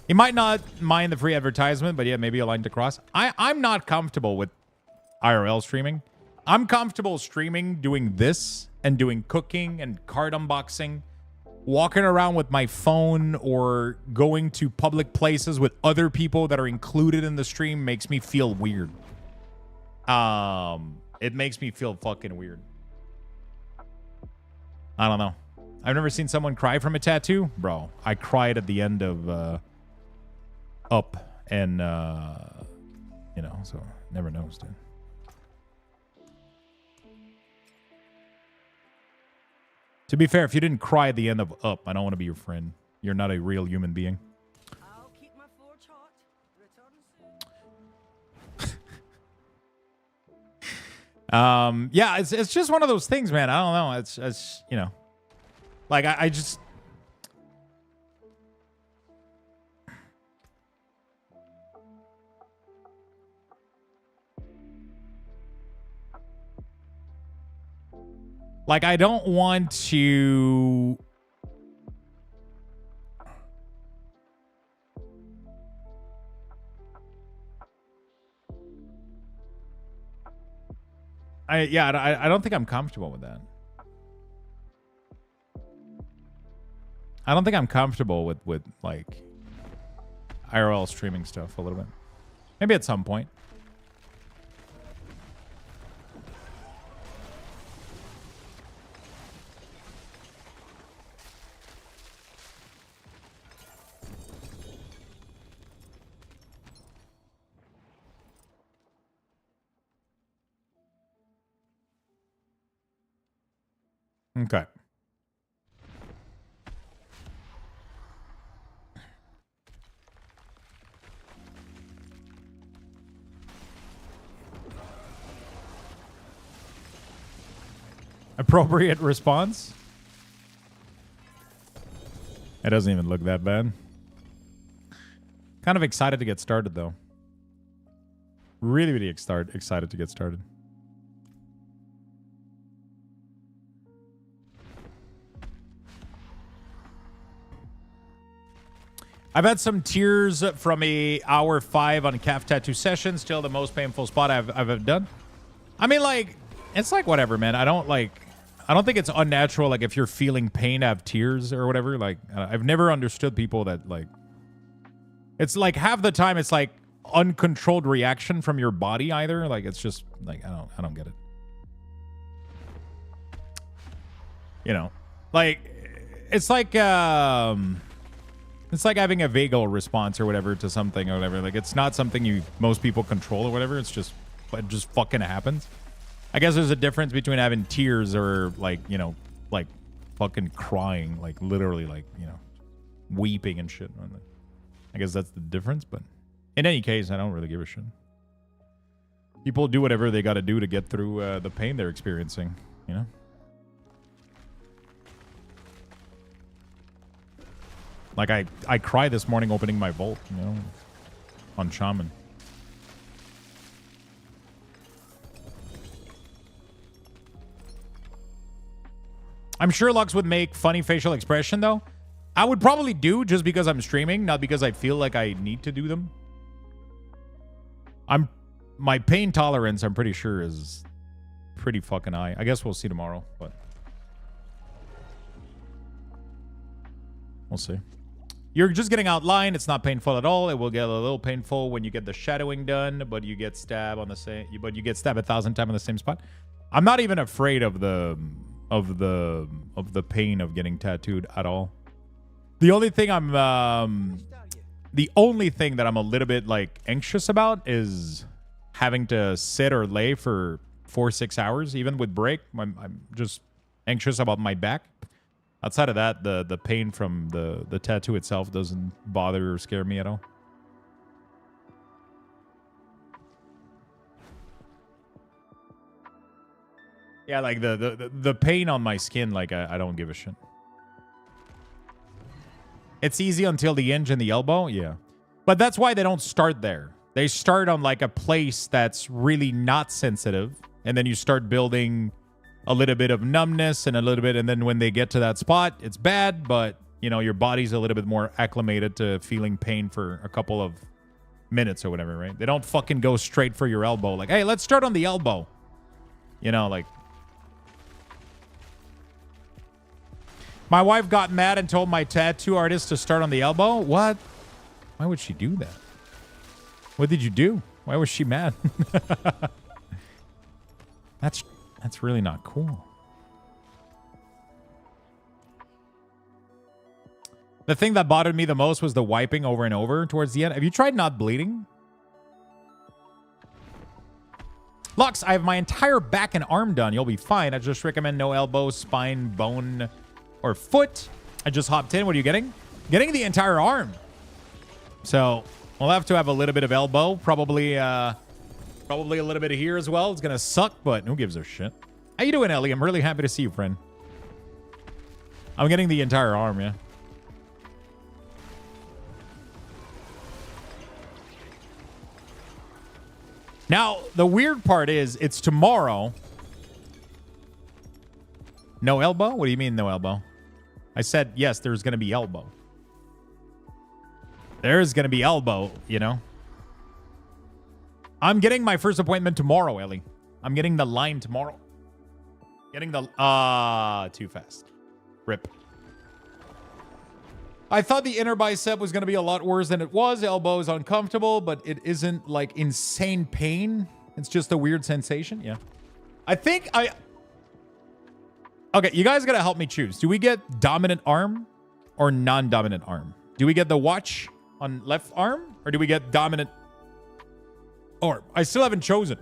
You might not mind the free advertisement, but yeah, maybe a line to cross. I'm not comfortable with IRL streaming. I'm comfortable streaming, doing this, and doing cooking and card unboxing. Walking around with my phone or going to public places with other people that are included in the stream makes me feel weird. It makes me feel fucking weird. I don't know. I've never seen someone cry from a tattoo. Bro, I cried at the end of Up and, you know, so never knows, dude. To be fair, if you didn't cry at the end of Up, I don't want to be your friend. You're not a real human being.
I'll keep my forge hot. Return soon.
Yeah, it's just one of those things, man. I don't know. It's you know, like I just. Like, I don't want to... I don't think I'm comfortable with that. I don't think I'm comfortable with like IRL streaming stuff a little bit. Maybe at some point. Okay. Appropriate response? It doesn't even look that bad. Kind of excited to get started, though. Really, really excited to get started. I've had some tears from a hour 5 on calf tattoo session. Still the most painful spot I've ever done. I mean, like, it's like whatever, man. I don't think it's unnatural, like, if you're feeling pain to have tears or whatever. Like, I've never understood people that, like, it's like half the time it's like uncontrolled reaction from your body either. Like, it's just like, I don't get it. You know, like, it's like having a vagal response or whatever to something or whatever. Like, it's not something most people control or whatever. It just fucking happens. I guess there's a difference between having tears or, like, you know, like fucking crying, like literally, like, you know, weeping and shit. I guess that's the difference. But in any case, I don't really give a shit. People do whatever they got to do to get through the pain they're experiencing, you know? Like, I cried this morning opening my vault, you know, on Shaman. I'm sure Lux would make funny facial expression, though. I would probably do just because I'm streaming, not because I feel like I need to do them. My pain tolerance, I'm pretty sure, is pretty fucking high. I guess we'll see tomorrow, but we'll see. You're just getting outlined. It's not painful at all. It will get a little painful when you get the shadowing done, but you get stabbed on the same. But you get stabbed 1,000 times on the same spot. I'm not even afraid of the pain of getting tattooed at all. The only thing that I'm a little bit like anxious about is having to sit or lay for 4-6 hours, even with break. I'm just anxious about my back. Outside of that, the pain from the tattoo itself doesn't bother or scare me at all. Yeah, like the pain on my skin, like I don't give a shit. It's easy until the hinge and the elbow, yeah. But that's why they don't start there. They start on like a place that's really not sensitive, and then you start building a little bit of numbness and a little bit, and then when they get to that spot, it's bad, but, you know, your body's a little bit more acclimated to feeling pain for a couple of minutes or whatever, right? They don't fucking go straight for your elbow. Like, hey, let's start on the elbow. You know, like... My wife got mad and told my tattoo artist to start on the elbow? What? Why would she do that? What did you do? Why was she mad? That's really not cool. The thing that bothered me the most was the wiping over and over towards the end. Have you tried not bleeding? Lux, I have my entire back and arm done. You'll be fine. I just recommend no elbow, spine, bone, or foot. I just hopped in. What are you getting? Getting the entire arm. So we'll have to have a little bit of elbow. Probably a little bit of here as well. It's going to suck, but who gives a shit? How you doing, Ellie? I'm really happy to see you, friend. I'm getting the entire arm, yeah. Now, the weird part is it's tomorrow. No elbow? What do you mean no elbow? I said, yes, there's going to be elbow. There's going to be elbow, you know? I'm getting my first appointment tomorrow, Ellie. I'm getting the line tomorrow. Getting the... too fast. Rip. I thought the inner bicep was going to be a lot worse than it was. Elbow is uncomfortable, but it isn't like insane pain. It's just a weird sensation. Yeah. I think I... Okay, you guys got to help me choose. Do we get dominant arm or non-dominant arm? Do we get the watch on left arm or do we get dominant arm? I still haven't chosen.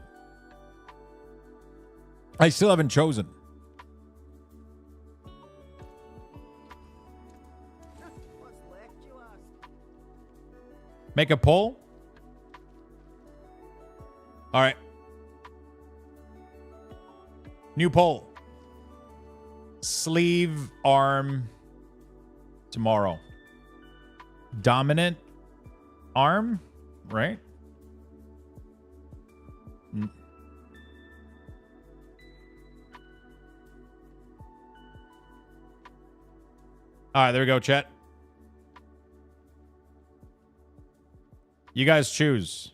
I still haven't chosen. Make a poll. All right. New poll. Sleeve arm tomorrow. Dominant arm, right? All right, there we go, chat. You guys choose.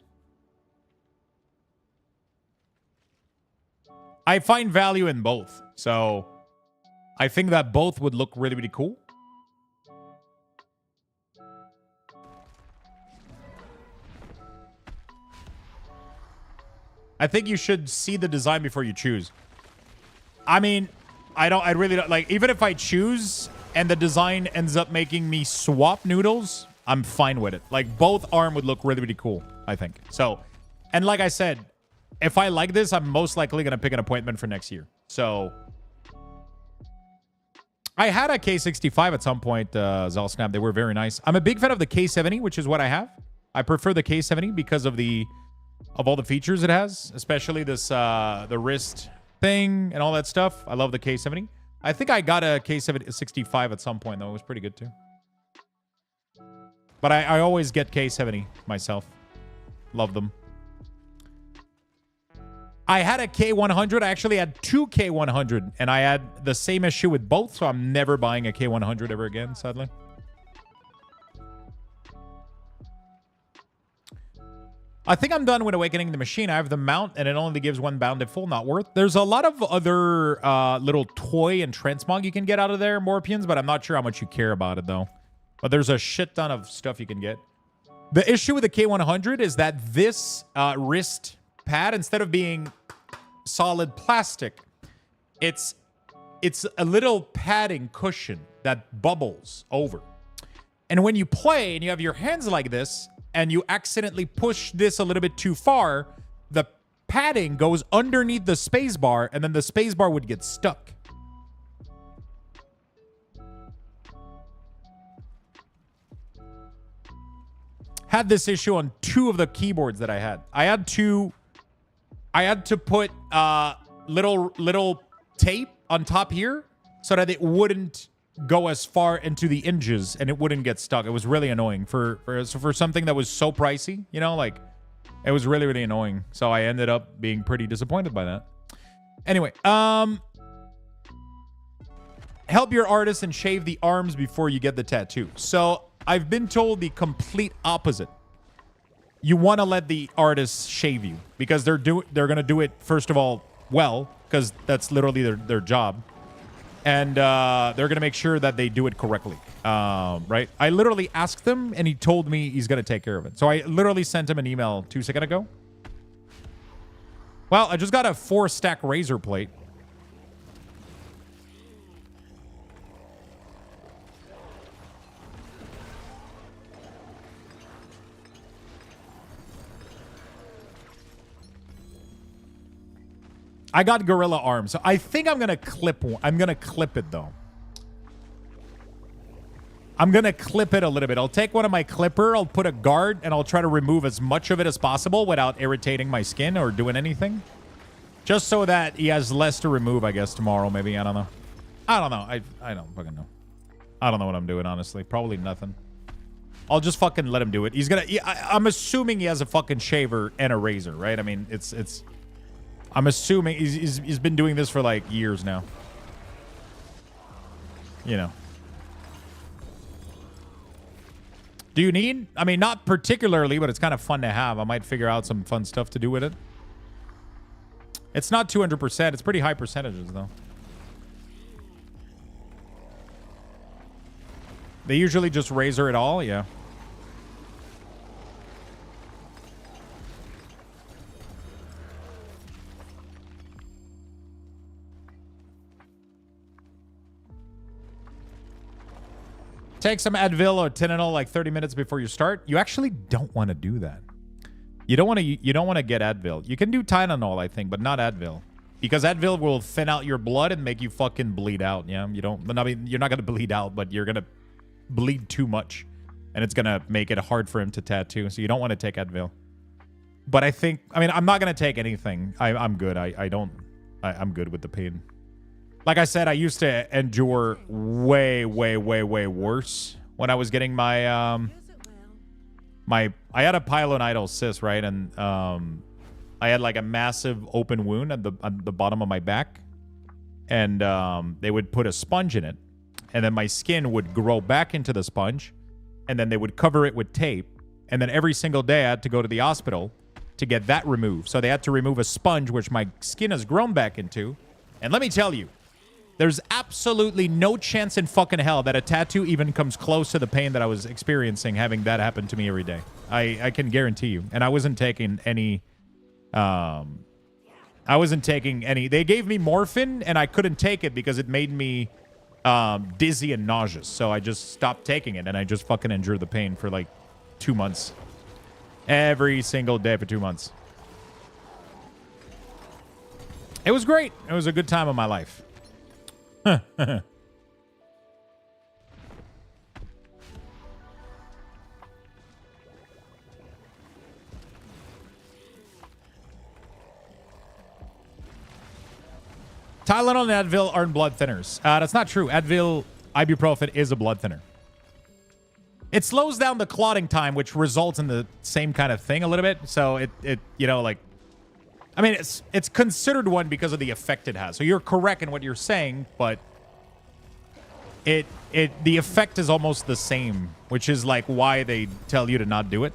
I find value in both, so I think that both would look really, really cool. I think you should see the design before you choose. I mean, I really don't like, even if I choose and the design ends up making me swap noodles, I'm fine with it. Like, both arm would look really, really cool, I think. So, and like I said, if I like this, I'm most likely going to pick an appointment for next year. So, I had a K65 at some point, Zalsnap. They were very nice. I'm a big fan of the K70, which is what I have. I prefer the K70 because of all the features it has, especially this the wrist thing and all that stuff. I love the K70. I think I got a K65 at some point, though. It was pretty good, too. But I always get K70 myself. Love them. I had a K100. I actually had two K100, and I had the same issue with both, so I'm never buying a K100 ever again, sadly. I think I'm done with Awakening the Machine. I have the mount, and it only gives one bounded full. Not worth. There's a lot of other little toy and transmog you can get out of there, Morpians, but I'm not sure how much you care about it, though. But there's a shit ton of stuff you can get. The issue with the K100 is that this wrist pad, instead of being solid plastic, it's a little padding cushion that bubbles over. And when you play and you have your hands like this and you accidentally push this a little bit too far, the padding goes underneath the spacebar and then the spacebar would get stuck. Had this issue on two of the keyboards that I had. I had to put little tape on top here so that it wouldn't go as far into the hinges and it wouldn't get stuck. It was really annoying for something that was so pricey, you know, like it was really, really annoying. So I ended up being pretty disappointed by that. Anyway, help your artist and shave the arms before you get the tattoo. So I've been told the complete opposite. You want to let the artist shave you because they're going to do it, first of all, well, because that's literally their job. And they're going to make sure that they do it correctly, right? I literally asked him, and he told me he's going to take care of it. So I literally sent him an email 2 seconds ago. Well, I just got a 4-stack razor plate. I got gorilla arms, so I think I'm gonna clip one. I'm gonna clip it though. I'm gonna clip it a little bit. I'll take one of my clipper, I'll put a guard, and I'll try to remove as much of it as possible without irritating my skin or doing anything. Just so that he has less to remove, I guess, tomorrow, maybe. I don't know. I don't know. I don't fucking know. I don't know what I'm doing, honestly. Probably nothing. I'll just fucking let him do it. He's gonna... I'm assuming he has a fucking shaver and a razor, right? I mean, it's... I'm assuming he's been doing this for like years now. you know. Do you need? I mean, not particularly, but it's kind of fun to have. I might figure out some fun stuff to do with it. It's not 200%. It's pretty high percentages, though. They usually just razor it all, yeah. Take some Advil or Tylenol like 30 minutes before you start. You actually don't want to do that. You don't want to get Advil. You can do Tylenol, I think, but not Advil. Because Advil will thin out your blood and make you fucking bleed out. Yeah, you're not going to bleed out, but you're going to bleed too much. And it's going to make it hard for him to tattoo. So you don't want to take Advil. But I'm not going to take anything. I'm good. I'm good with the pain. Like I said, I used to endure way, way, way, way worse when I was getting my, I had a pilonidal cyst, right? And I had like a massive open wound at the bottom of my back. And they would put a sponge in it. And then my skin would grow back into the sponge. And then they would cover it with tape. And then every single day I had to go to the hospital to get that removed. So they had to remove a sponge, which my skin has grown back into. And let me tell you, there's absolutely no chance in fucking hell that a tattoo even comes close to the pain that I was experiencing having that happen to me every day. I can guarantee you. And I wasn't taking any... They gave me morphine, and I couldn't take it because it made me dizzy and nauseous. So I just stopped taking it, and I just fucking endured the pain for like 2 months. Every single day for 2 months. It was great. It was a good time of my life. Tylenol and Advil aren't blood thinners. That's not true. Advil, ibuprofen is a blood thinner. It slows down the clotting time, which results in the same kind of thing a little bit. So it's considered one because of the effect it has. So you're correct in what you're saying, but the effect is almost the same, which is like why they tell you to not do it.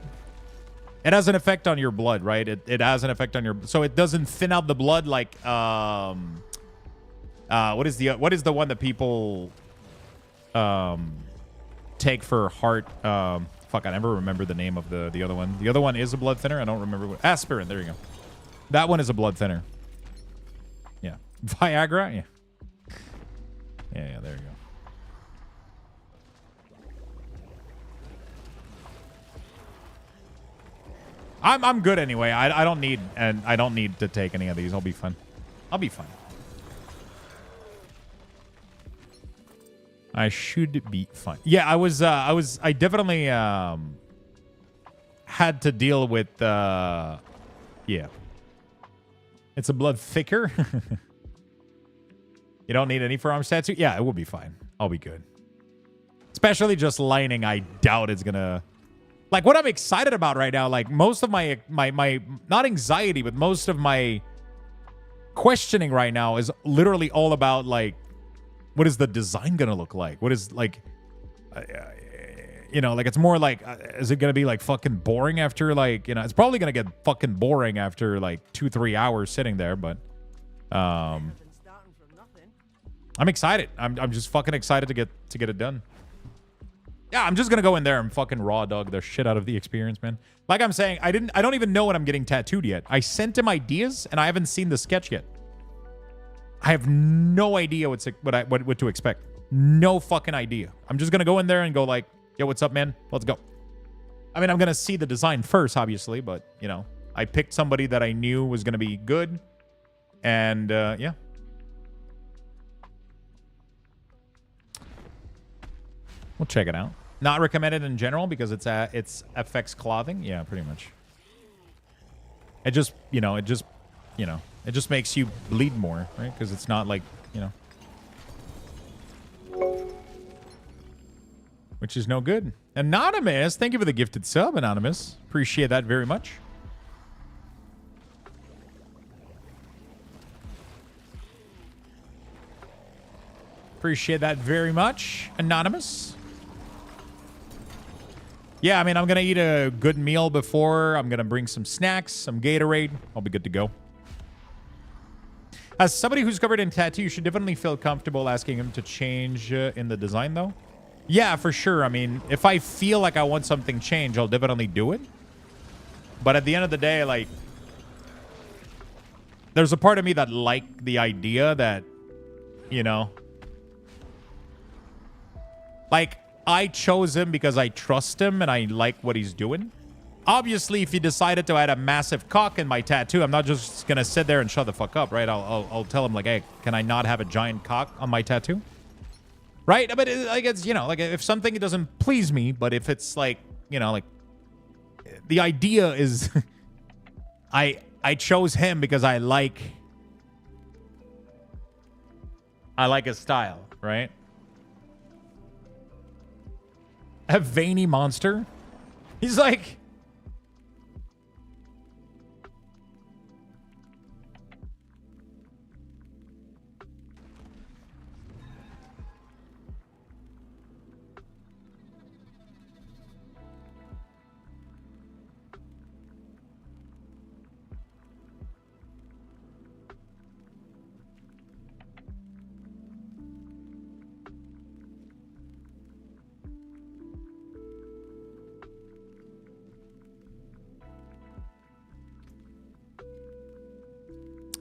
It has an effect on your blood, right? It has an effect on your, so it doesn't thin out the blood like what is the one that people take for heart? Fuck, I never remember the name of the other one. The other one is a blood thinner. I don't remember what. Aspirin. There you go. That one is a blood thinner. Yeah. Viagra. Yeah. Yeah. There you go. I'm good anyway. I don't need to take any of these. I'll be fine. I'll be fine. I should be fine. Yeah, I definitely had to deal with yeah. It's a blood thicker. You don't need any forearm tattoo? Yeah, it will be fine. I'll be good. Especially just lining, I doubt it's gonna. Like, what I'm excited about right now, like, most of my not anxiety, but most of my questioning right now is literally all about, like, what is the design gonna look like? What is, like, like, it's more like, is it gonna be, like, fucking boring after, like, it's probably gonna get fucking boring after, like, 2-3 hours sitting there, but, I'm excited. I'm just fucking excited to get it done. Yeah, I'm just gonna go in there and fucking raw dog the shit out of the experience, man. Like I'm saying, I don't even know what I'm getting tattooed yet. I sent him ideas and I haven't seen the sketch yet. I have no idea what to expect. No fucking idea. I'm just gonna go in there and go like, yo, what's up, man? Let's go. I mean, I'm gonna see the design first, obviously, but I picked somebody that I knew was gonna be good. And yeah. We'll check it out. Not recommended in general because it's affects clothing. Yeah, pretty much. It just, it just makes you bleed more, right? Because it's not like, which is no good. Anonymous, thank you for the gifted sub, Anonymous. Appreciate that very much. Appreciate that very much, Anonymous. Yeah, I mean, I'm going to eat a good meal before. I'm going to bring some snacks, some Gatorade. I'll be good to go. As somebody who's covered in tattoo, you should definitely feel comfortable asking him to change in the design, though. Yeah, for sure. I mean, if I feel like I want something changed, I'll definitely do it. But at the end of the day, like, there's a part of me that like the idea that, you know, like, I chose him because I trust him and I like what he's doing. Obviously, if he decided to add a massive cock in my tattoo, I'm not just going to sit there and shut the fuck up, right? I'll tell him, like, hey, can I not have a giant cock on my tattoo? Right? But, like, it's, you know, like, if something doesn't please me, but if it's, like, you know, like, the idea is I chose him because I like his style, right? A veiny monster. He's like...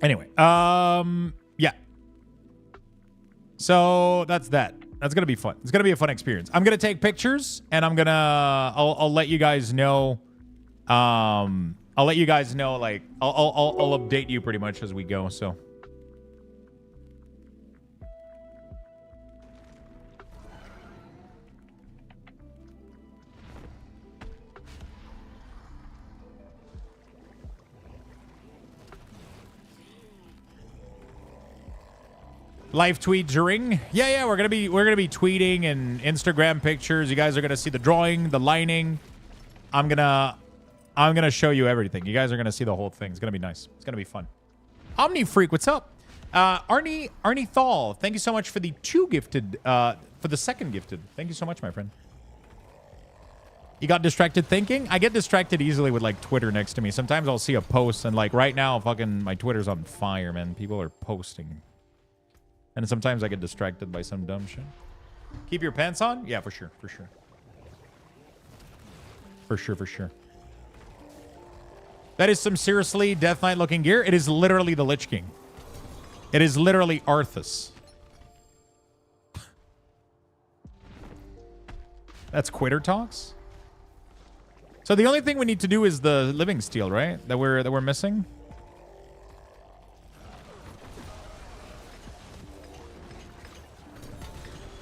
Anyway, yeah. So that's that. That's gonna be fun. It's gonna be a fun experience. I'm gonna take pictures and I'm gonna. I'll let you guys know. I'll let you guys know. Like, I'll update you pretty much as we go. So. Live tweet during. Yeah, we're gonna be tweeting and Instagram pictures. You guys are gonna see the drawing, the lining. I'm gonna show you everything. You guys are gonna see the whole thing. It's gonna be nice. It's gonna be fun. Omni Freak, what's up? Arnie Thal, thank you so much for the 2 gifted, for the 2nd gifted. Thank you so much, my friend. You got distracted thinking? I get distracted easily with like Twitter next to me. Sometimes I'll see a post and like right now, fucking my Twitter's on fire, man. People are posting. And sometimes I get distracted by some dumb shit. Keep your pants on? Yeah, for sure. For sure. That is some seriously Death Knight looking gear. It is literally the Lich King. It is literally Arthas. That's Quitter Talks? So the only thing we need to do is the Living Steel, right? That we're missing?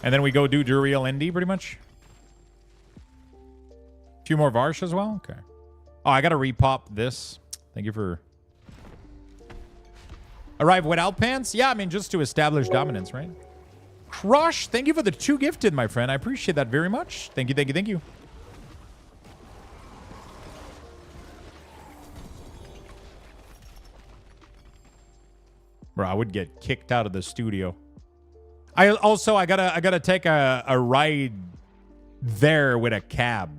And then we go do Duriel Indy, pretty much. A few more Varsh as well? Okay. Oh, I got to repop this. Thank you for... Arrive without pants? Yeah, I mean, just to establish dominance, right? Crush, thank you for the 2 gifted, my friend. I appreciate that very much. Thank you. Bro, I would get kicked out of the studio. I gotta take a ride there with a cab.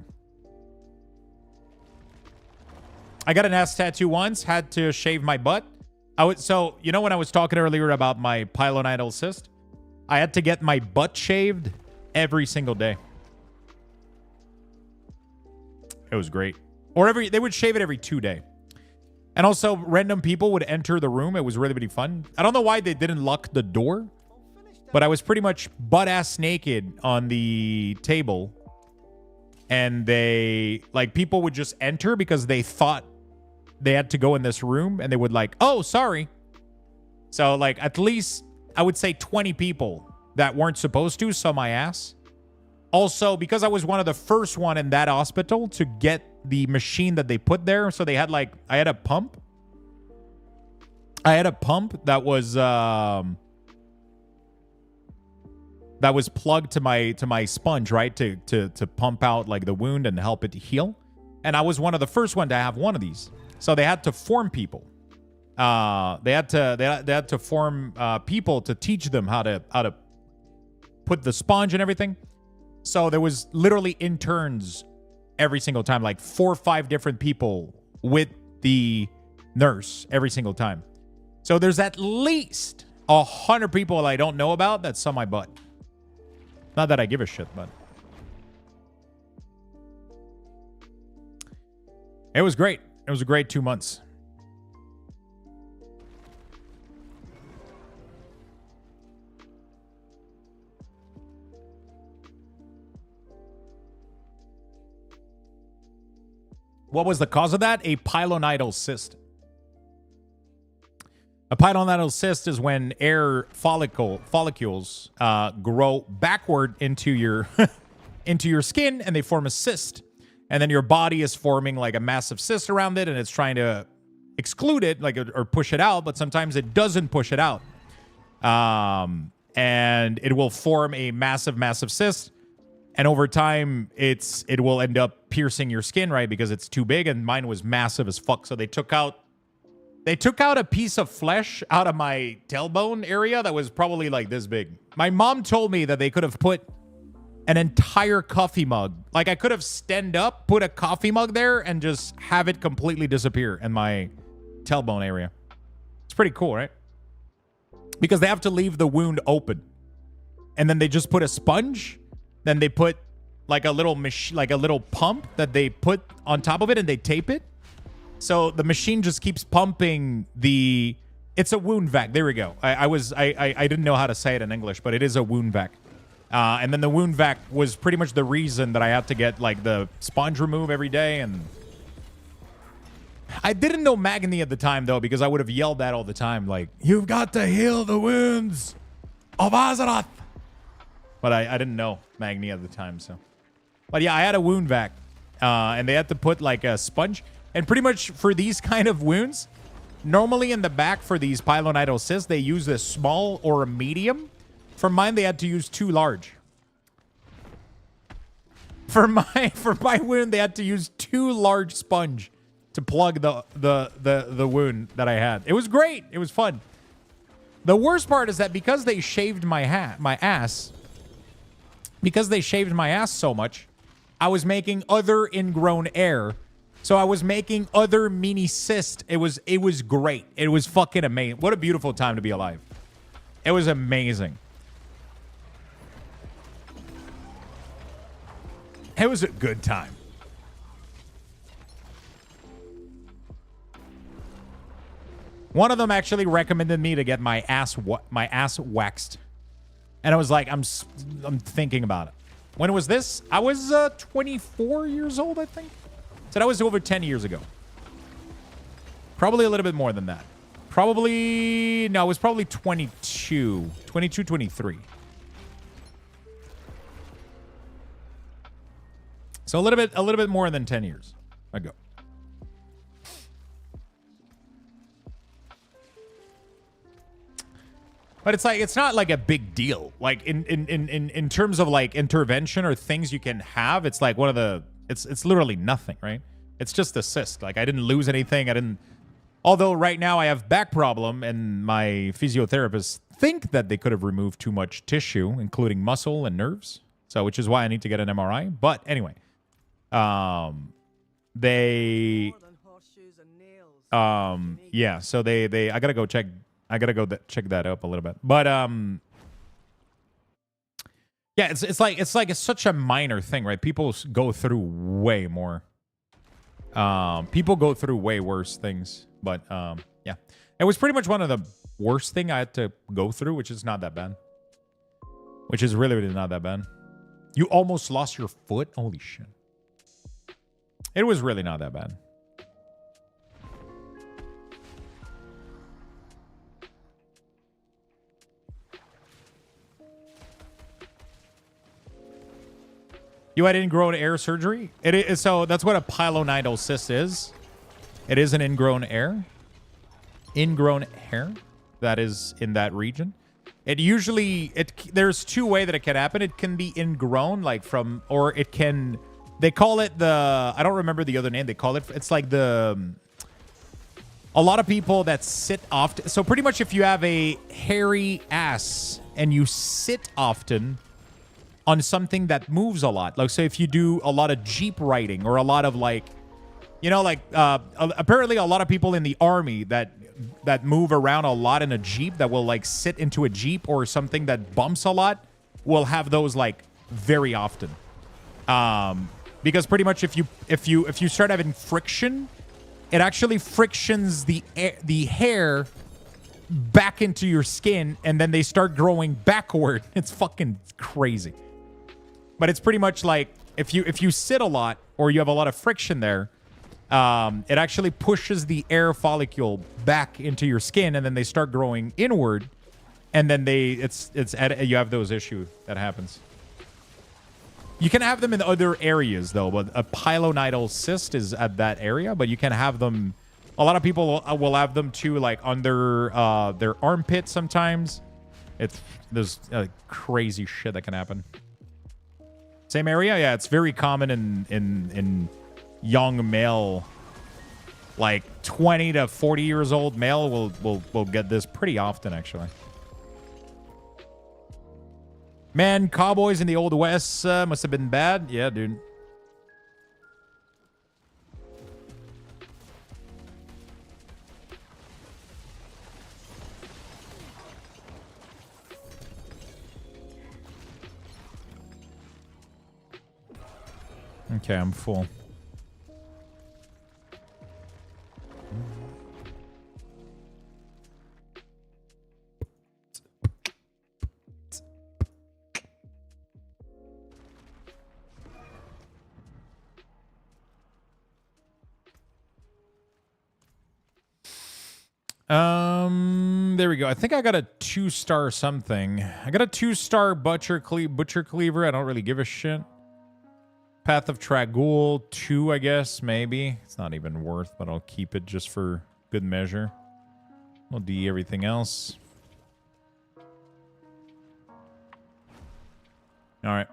I got an ass tattoo once, had to shave my butt. So you know when I was talking earlier about my pilonidal cyst? I had to get my butt shaved every single day. It was great. Or they would shave it every 2 days. And also random people would enter the room. It was really, really fun. I don't know why they didn't lock the door. But I was pretty much butt-ass naked on the table. And people would just enter because they thought they had to go in this room. And they would like, oh, sorry. So, like, at least, I would say 20 people that weren't supposed to saw my ass. Also, because I was one of the first one in that hospital to get the machine that they put there. So they had, like, I had a pump. That was plugged to my sponge, right, to pump out like the wound and help it to heal. And I was one of the first one to have one of these. So they had to form people. They had to form people to teach them how to put the sponge and everything. So there was literally interns every single time, like 4 or 5 different people with the nurse every single time. So there's at least 100 people I don't know about that saw my butt. Not that I give a shit, but it was great. It was a great 2 months. What was the cause of that? A pilonidal cyst. A pilonidal cyst is when air follicles grow backward into your into your skin, and they form a cyst. And then your body is forming like a massive cyst around it, and it's trying to exclude it, like, or push it out, but sometimes it doesn't push it out. And it will form a massive, massive cyst. And over time, it will end up piercing your skin, right? Because it's too big, and mine was massive as fuck. So they took out a piece of flesh out of my tailbone area that was probably like this big. My mom told me that they could have put an entire coffee mug. Like, I could have stand up, put a coffee mug there, and just have it completely disappear in my tailbone area. It's pretty cool, right? Because they have to leave the wound open. And then they just put a sponge. Then they put like a little like a little pump that they put on top of it, and they tape it. So the machine just keeps pumping the... It's a wound vac. There we go. I didn't know how to say it in English, but it is a wound vac. And then the wound vac was pretty much the reason that I had to get like the sponge remove every day. And I didn't know Magni at the time, though, because I would have yelled that all the time. Like, you've got to heal the wounds of Azeroth. But I didn't know Magni at the time, so. But yeah, I had a wound vac. And they had to put like a sponge. And pretty much for these kind of wounds, normally in the back for these pilonidal cysts, they use a small or a medium. For mine, they had to use 2 large. For my wound, they had to use 2 large sponge to plug the wound that I had. It was great. It was fun. The worst part is that because they shaved my ass, because they shaved my ass so much, I was making other ingrown hair. So I was making other mini cysts. It was great. It was fucking amazing. What a beautiful time to be alive. It was amazing. It was a good time. One of them actually recommended me to get my ass waxed. And I was like, I'm thinking about it. When was this? I was 24 years old, I think. So that was over 10 years ago. Probably a little bit more than that. Probably, no, it was probably 22, 23. So a little bit more than 10 years ago. But it's like, it's not like a big deal. Like in terms of like intervention or things you can have, it's like one of the, it's literally nothing, right? It's just a cyst. Like, I didn't lose anything. Although right now I have back problem, and my physiotherapists think that they could have removed too much tissue, including muscle and nerves. So, which is why I need to get an MRI. But anyway, yeah, so I gotta go check that up a little bit. But yeah, it's such a minor thing, right? People go through way more. People go through way worse things. But yeah, it was pretty much one of the worst thing I had to go through, which is not that bad. Which is really, really not that bad. You almost lost your foot? Holy shit. It was really not that bad. You had ingrown hair surgery? It is, so that's what a pilonidal cyst is. It is an ingrown hair that is in that region. It usually, there's 2 ways that it can happen. It can be ingrown, like from, or it can, they call it the, I don't remember the other name. They call it, it's like a lot of people that sit often. So pretty much if you have a hairy ass and you sit often, on something that moves a lot. Like, so if you do a lot of Jeep riding or a lot of like, you know, like apparently a lot of people in the army that move around a lot in a Jeep, that will like sit into a Jeep or something that bumps a lot, will have those like very often. Because pretty much if you start having friction, it actually frictions the hair back into your skin, and then they start growing backward. It's fucking crazy. But it's pretty much like if you sit a lot or you have a lot of friction there, it actually pushes the hair follicle back into your skin, and then they start growing inward, and then you have those issues that happens. You can have them in other areas though, but a pilonidal cyst is at that area, but you can have them. A lot of people will have them too, like under their armpit sometimes. There's crazy shit that can happen. Same area? Yeah, it's very common in young male, like 20 to 40 years old male will get this pretty often, actually. Man, cowboys in the Old West must have been bad. Yeah, dude. Okay, I'm full. There we go. I think I got a 2-star something. I got a 2-star butcher cleaver. I don't really give a shit. Path of Tragul 2, I guess, maybe. It's not even worth, but I'll keep it just for good measure. I'll D everything else. All right.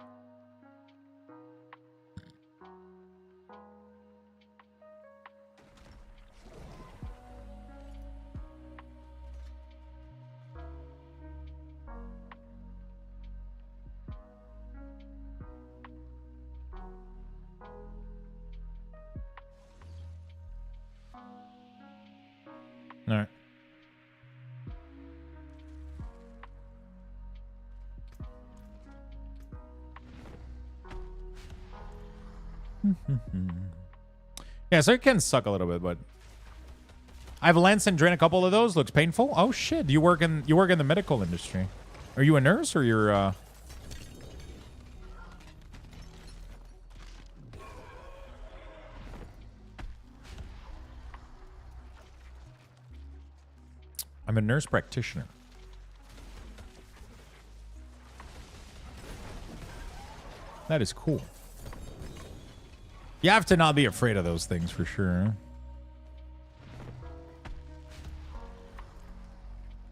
All right. Yeah, so it can suck a little bit, but I have lens and drain a couple of those. Looks painful. Oh shit! You work in the medical industry. Are you a nurse or you're? I'm a nurse practitioner. That is cool. You have to not be afraid of those things for sure.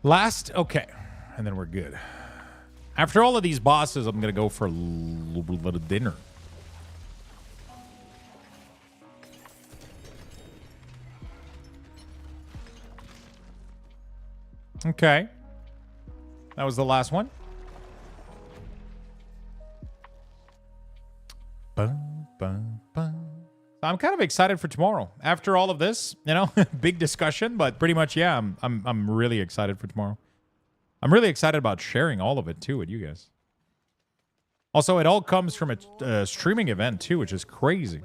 Last, okay. And then we're good. After all of these bosses, I'm going to go for a little bit of dinner. Okay. That was the last one. Bum, bum, bum. I'm kind of excited for tomorrow. After all of this, you know, big discussion, but pretty much, yeah, I'm really excited for tomorrow. I'm really excited about sharing all of it too with you guys. Also, it all comes from a streaming event too, which is crazy.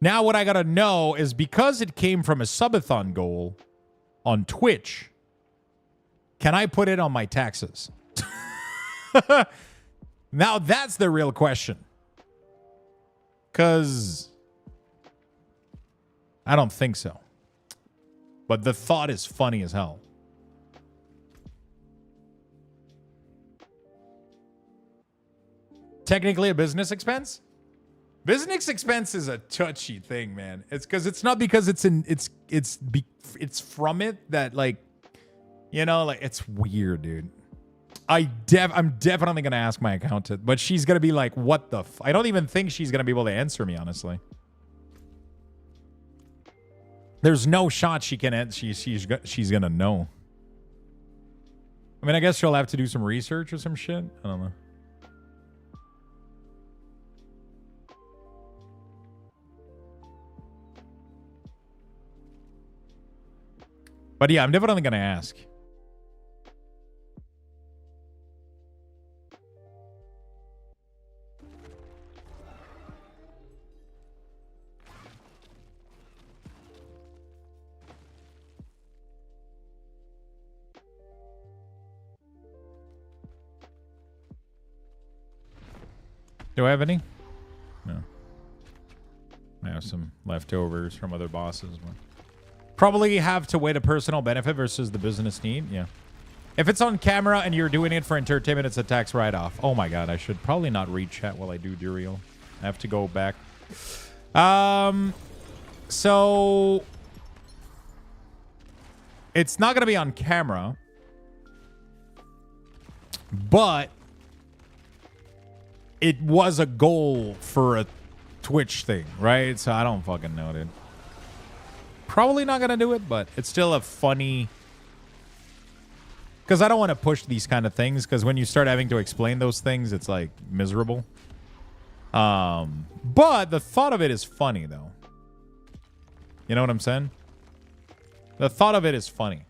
Now, what I gotta know is because it came from a subathon goal on Twitch, can I put it on my taxes? Now that's the real question. Because I don't think so. But the thought is funny as hell. Technically a business expense? Business expense is a touchy thing, man. It's because it's not because it's from it that, like, you know, like, it's weird, dude. I'm definitely gonna ask my accountant, but she's gonna be like, "What the?" I don't even think she's gonna be able to answer me, honestly. There's no shot she can. She's gonna know. I mean, I guess she'll have to do some research or some shit. I don't know. But yeah, I'm definitely going to ask. Do I have any? No. I have some leftovers from other bosses. But probably have to weigh the personal benefit versus the business need. Yeah. If it's on camera and you're doing it for entertainment, it's a tax write-off. Oh my god, I should probably not read chat while I do Duriel. I have to go back. So it's not going to be on camera, but it was a goal for a Twitch thing, right? So I don't fucking know, dude. Probably not going to do it, but it's still a funny... Because I don't want to push these kind of things, because when you start having to explain those things, it's, like, miserable. But the thought of it is funny, though. You know what I'm saying? The thought of it is funny.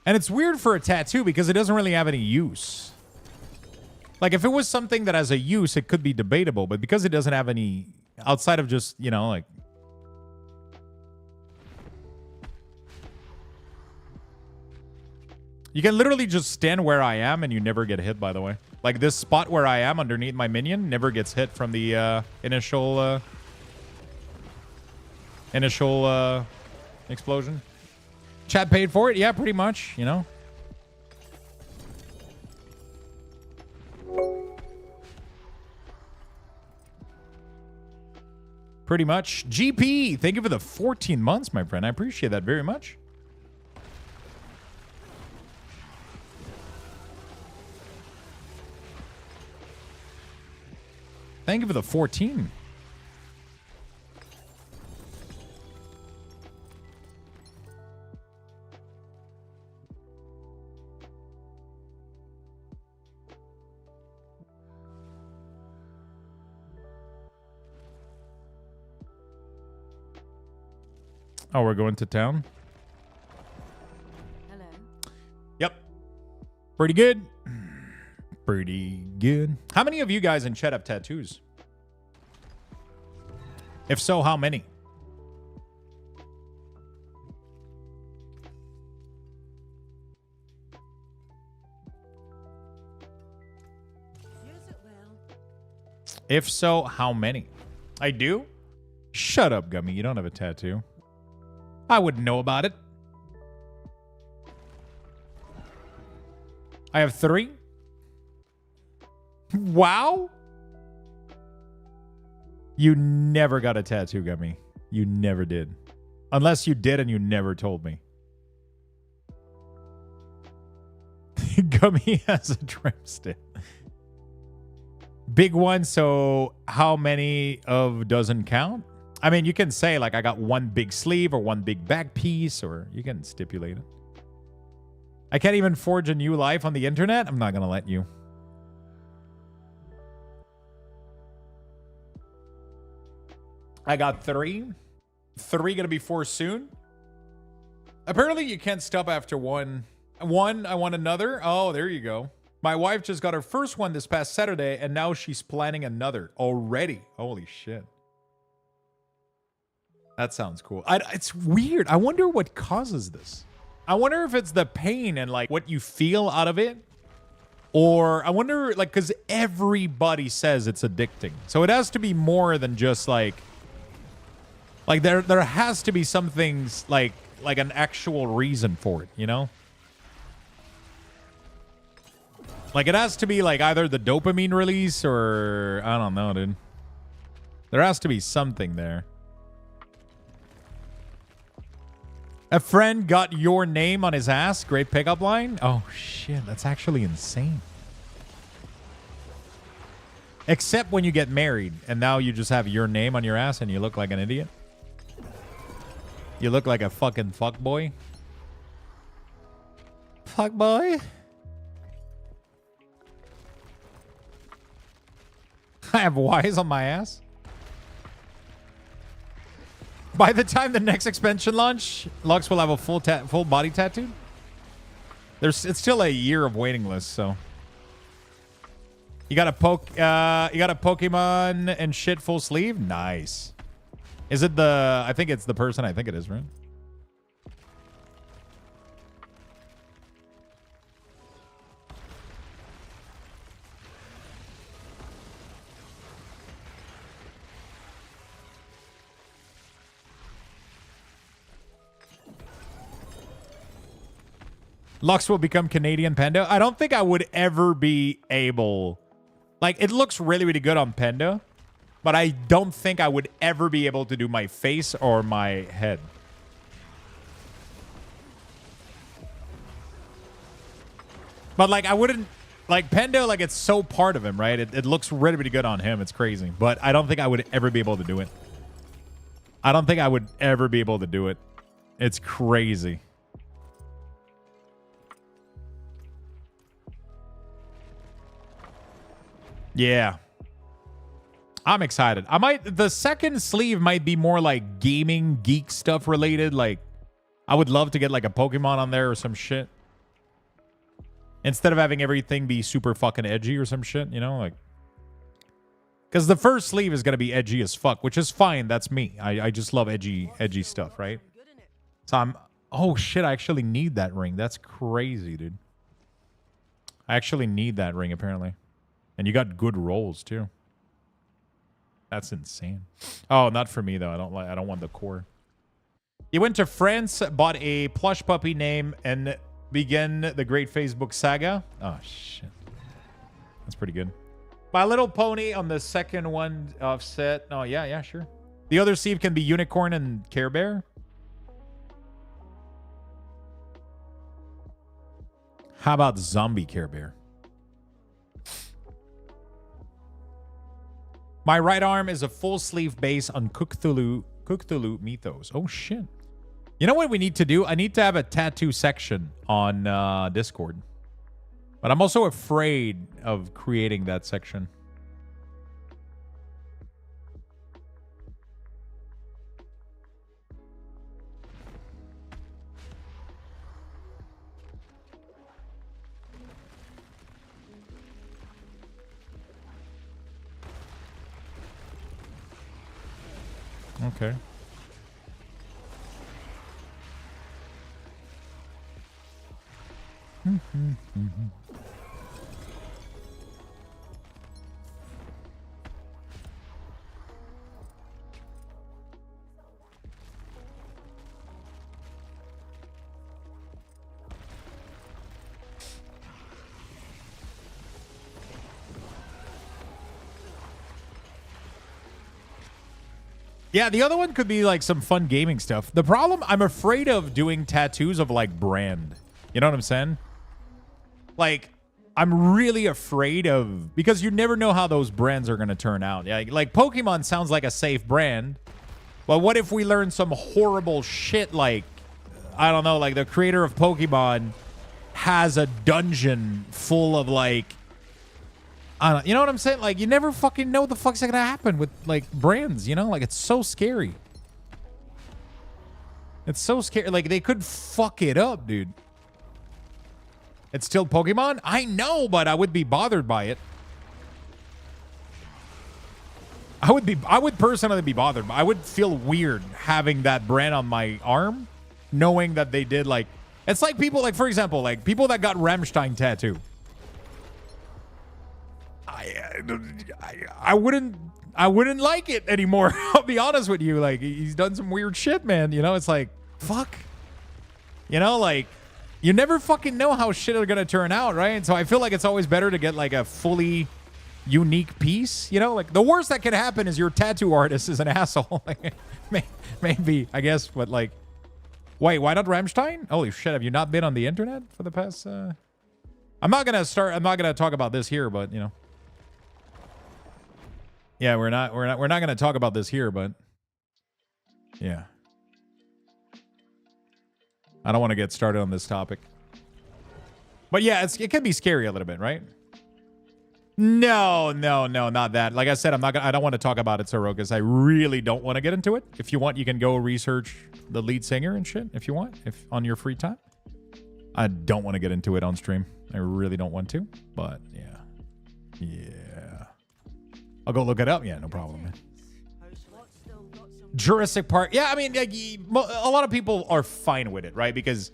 And it's weird for a tattoo because it doesn't really have any use. Like, if it was something that has a use, it could be debatable. But because it doesn't have any... Outside of just, you know, like... You can literally just stand where I am and you never get hit, by the way. Like, this spot where I am underneath my minion never gets hit from the initial explosion. Chat paid for it? Yeah, pretty much, you know. Pretty much. GP, thank you for the 14 months, my friend. I appreciate that very much. Thank you for the 14. Oh, we're going to town?
Hello.
Yep. Pretty good. Pretty good. How many of you guys in chat have tattoos? If so, how many? If so, how many? I do? Shut up, Gummy. You don't have a tattoo. I wouldn't know about it. I have 3. Wow. You never got a tattoo, Gummy. You never did. Unless you did and you never told me. Gummy has a trim stick. Big one, so how many of doesn't count? I mean, you can say, like, I got 1 big sleeve or 1 big back piece, or you can stipulate it. I can't even forge a new life on the internet? I'm not going to let you. I got 3. 3 going to be 4 soon. Apparently, you can't stop after 1. 1, I want another. Oh, there you go. My wife just got her first one this past Saturday, and now she's planning another already. Holy shit. That sounds cool. It's weird. I wonder what causes this. I wonder if it's the pain and, like, what you feel out of it. Or I wonder, like, because everybody says it's addicting. So it has to be more than just, like there has to be some things, like an actual reason for it, you know? Like, it has to be, like, either the dopamine release or... I don't know, dude. There has to be something there. A friend got your name on his ass. Great pickup line. Oh, shit. That's actually insane. Except when you get married and now you just have your name on your ass and you look like an idiot. You look like a fucking fuckboy. Fuckboy? I have Y's on my ass. By the time the next expansion launch, Lux will have a full body tattoo. It's still a year of waiting list, so. You got a Pokemon and shit full sleeve? Nice. Is it the I think it's the person I think it is, right? Lux will become Canadian Panda. I don't think I would ever be able... Like, it looks really, really good on Panda, but I don't think I would ever be able to do my face or my head. But, like, I wouldn't... Like, Panda, like, it's so part of him, right? It looks really, really good on him. It's crazy. But I don't think I would ever be able to do it. I don't think I would ever be able to do it. It's crazy. Yeah. I'm excited. The second sleeve might be more like gaming, geek stuff related. Like, I would love to get like a Pokemon on there or some shit. Instead of having everything be super fucking edgy or some shit, you know? Like, because the first sleeve is going to be edgy as fuck, which is fine. That's me. I just love edgy stuff, right? So I'm... Oh, shit. I actually need that ring. That's crazy, dude. I actually need that ring, apparently. And you got good rolls too. That's insane. Oh, not for me though. I don't want the core. You went to France, bought a plush puppy name, and began the great Facebook saga. Oh shit. That's pretty good. My Little Pony on the second one offset. Oh yeah, sure. The other sleeve can be Unicorn and Care Bear. How about Zombie Care Bear? My right arm is a full sleeve base on Cthulhu Mythos. Oh, shit. You know what we need to do? I need to have a tattoo section on Discord. But I'm also afraid of creating that section. Okay. Yeah, the other one could be like some fun gaming stuff. The problem, I'm afraid of doing tattoos of like brand. You know what I'm saying? Like, I'm really afraid of, because you never know how those brands are going to turn out. Yeah, like Pokemon sounds like a safe brand. But what if we learn some horrible shit like, I don't know, like the creator of Pokemon has a dungeon full of like, I don't, you know what I'm saying? Like, you never fucking know what the fuck's gonna happen with like brands, you know? Like, it's so scary. It's so scary. Like, they could fuck it up, dude. It's still Pokemon? I know, but I would be bothered by it. I would personally be bothered. I would feel weird having that brand on my arm, knowing that they did like, it's like people like, for example, like people that got Rammstein tattoo. I wouldn't like it anymore. I'll be honest with you. Like, he's done some weird shit, man. You know, it's like, fuck. You know, like, you never fucking know how shit are gonna turn out, right? So I feel like it's always better to get like a fully unique piece. You know, like the worst that can happen is your tattoo artist is an asshole. Like, maybe, I guess, but like, wait, why not Rammstein? Holy shit, have you not been on the internet for the past? I'm not gonna talk about this here, but you know. Yeah, we're not going to talk about this here, but yeah. I don't want to get started on this topic. But yeah, it can be scary a little bit, right? No, not that. Like I said, I don't want to talk about it, Sorokas. I really don't want to get into it. If you want, you can go research the lead singer and shit if you want, if on your free time. I don't want to get into it on stream. I really don't want to, but yeah. I'll go look it up. Yeah, no problem, man. Jurassic Park. Yeah, I mean, like, a lot of people are fine with it, right? Because,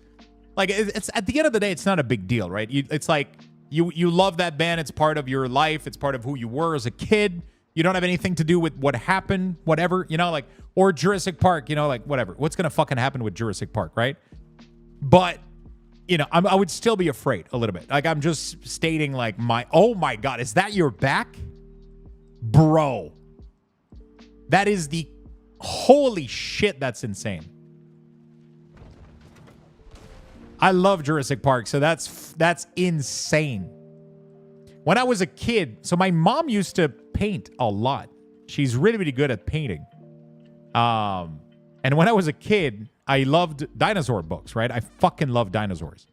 like, it's at the end of the day, it's not a big deal, right? It's like you love that band. It's part of your life. It's part of who you were as a kid. You don't have anything to do with what happened, whatever, you know, like, or Jurassic Park, you know, like, whatever. What's gonna fucking happen with Jurassic Park, right? But, you know, I would still be afraid a little bit. Like, I'm just stating, like, oh my God, is that your back? Bro. That is the... Holy shit, that's insane. I love Jurassic Park, so that's insane. When I was a kid, so my mom used to paint a lot. She's really, really good at painting. And when I was a kid, I loved dinosaur books, right? I fucking love dinosaurs.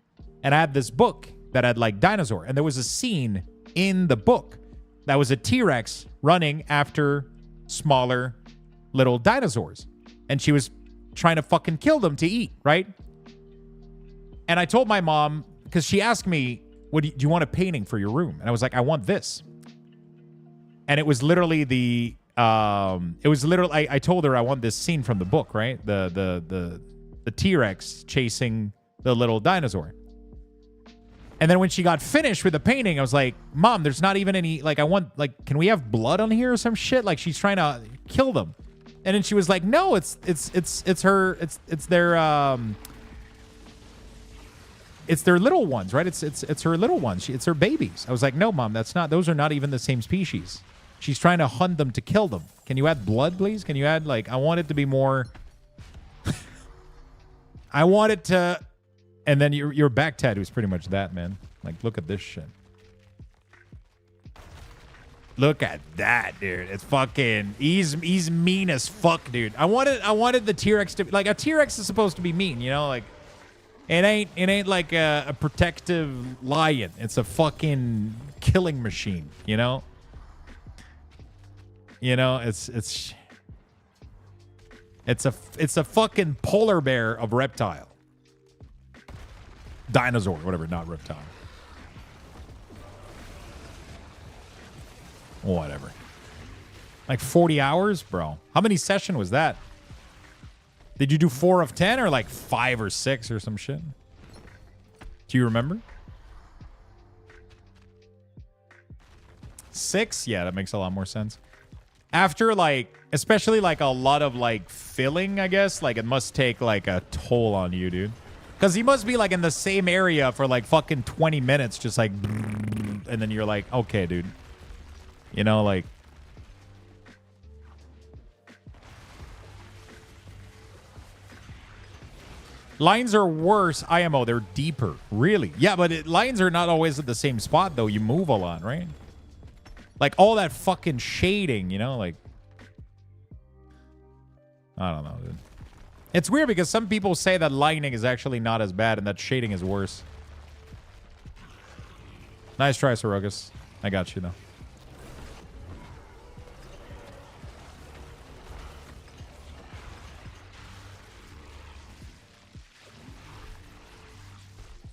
And I had this book that had like dinosaur, and there was a scene in the book that was a T-Rex running after smaller little dinosaurs, and she was trying to fucking kill them to eat, right? And I told my mom, because she asked me, do you want a painting for your room? And I was like, I want this. And it was literally I told her I want this scene from the book, right? The T-Rex chasing the little dinosaur. And then when she got finished with the painting, I was like, Mom, there's not even any, like, can we have blood on here or some shit? Like, she's trying to kill them. And then she was like, no, it's their little ones, right? It's her little ones. It's her babies. I was like, no, Mom, those are not even the same species. She's trying to hunt them to kill them. Can you add blood, please? Can you add, like, I want it to be more, I want it to, and then your back tattoo is pretty much that, man. Like, look at this shit. Look at that, dude. It's fucking... He's mean as fuck, dude. I wanted the T-Rex to... Like, a T-Rex is supposed to be mean, you know? Like, it ain't like a protective lion. It's a fucking killing machine, you know? You know, it's a fucking polar bear of reptile. Dinosaur, whatever, not reptile. Whatever. Like 40 hours, bro. How many session was that? Did you do 4 of 10 or like 5 or 6 or some shit? Do you remember? 6? Yeah, that makes a lot more sense. After like, especially like a lot of like filling, I guess, like it must take like a toll on you, dude. Because he must be like in the same area for like fucking 20 minutes, just like, and then you're like, okay, dude. You know, like... Lines are worse, IMO. They're deeper. Really? Yeah, but lines are not always at the same spot, though. You move a lot, right? Like, all that fucking shading, you know? Like... I don't know, dude. It's weird because some people say that lining is actually not as bad and that shading is worse. Nice try, Sorogas. I got you, though.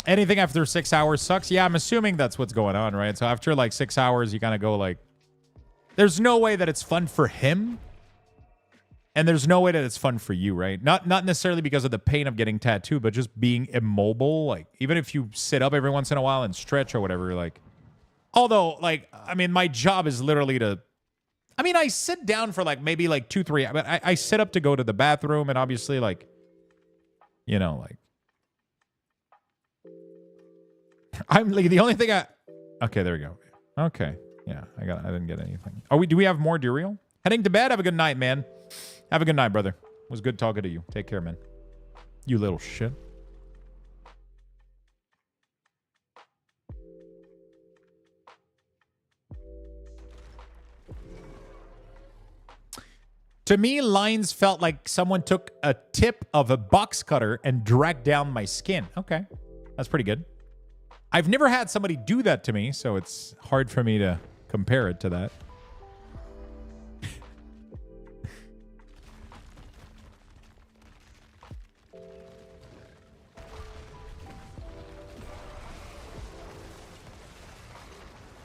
Anything after 6 hours sucks? Yeah, I'm assuming that's what's going on, right? So after like 6 hours, you kind of go like... There's no way that it's fun for him. And there's no way that it's fun for you, right? Not necessarily because of the pain of getting tattooed, but just being immobile. Like, even if you sit up every once in a while and stretch or whatever, like... Although, like, I mean, my job is literally to... I mean, I sit down for like maybe like 2-3 hours. But I sit up to go to the bathroom and obviously like... You know, like... I'm like the only thing okay, there we go. Okay. Yeah, I didn't get anything. Do we have more Duriel? Heading to bed. Have a good night, man. Have a good night, brother. It was good talking to you. Take care, man. You little shit. To me, lines felt like someone took a tip of a box cutter and dragged down my skin. Okay. That's pretty good. I've never had somebody do that to me, so it's hard for me to compare it to that.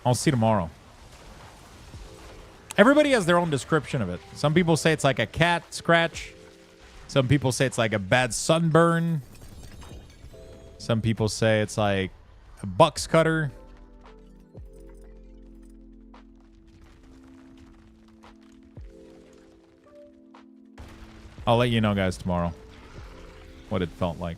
I'll see tomorrow. Everybody has their own description of it. Some people say it's like a cat scratch. Some people say it's like a bad sunburn. Some people say it's like a buck's cutter. I'll let you know, guys, tomorrow what it felt like.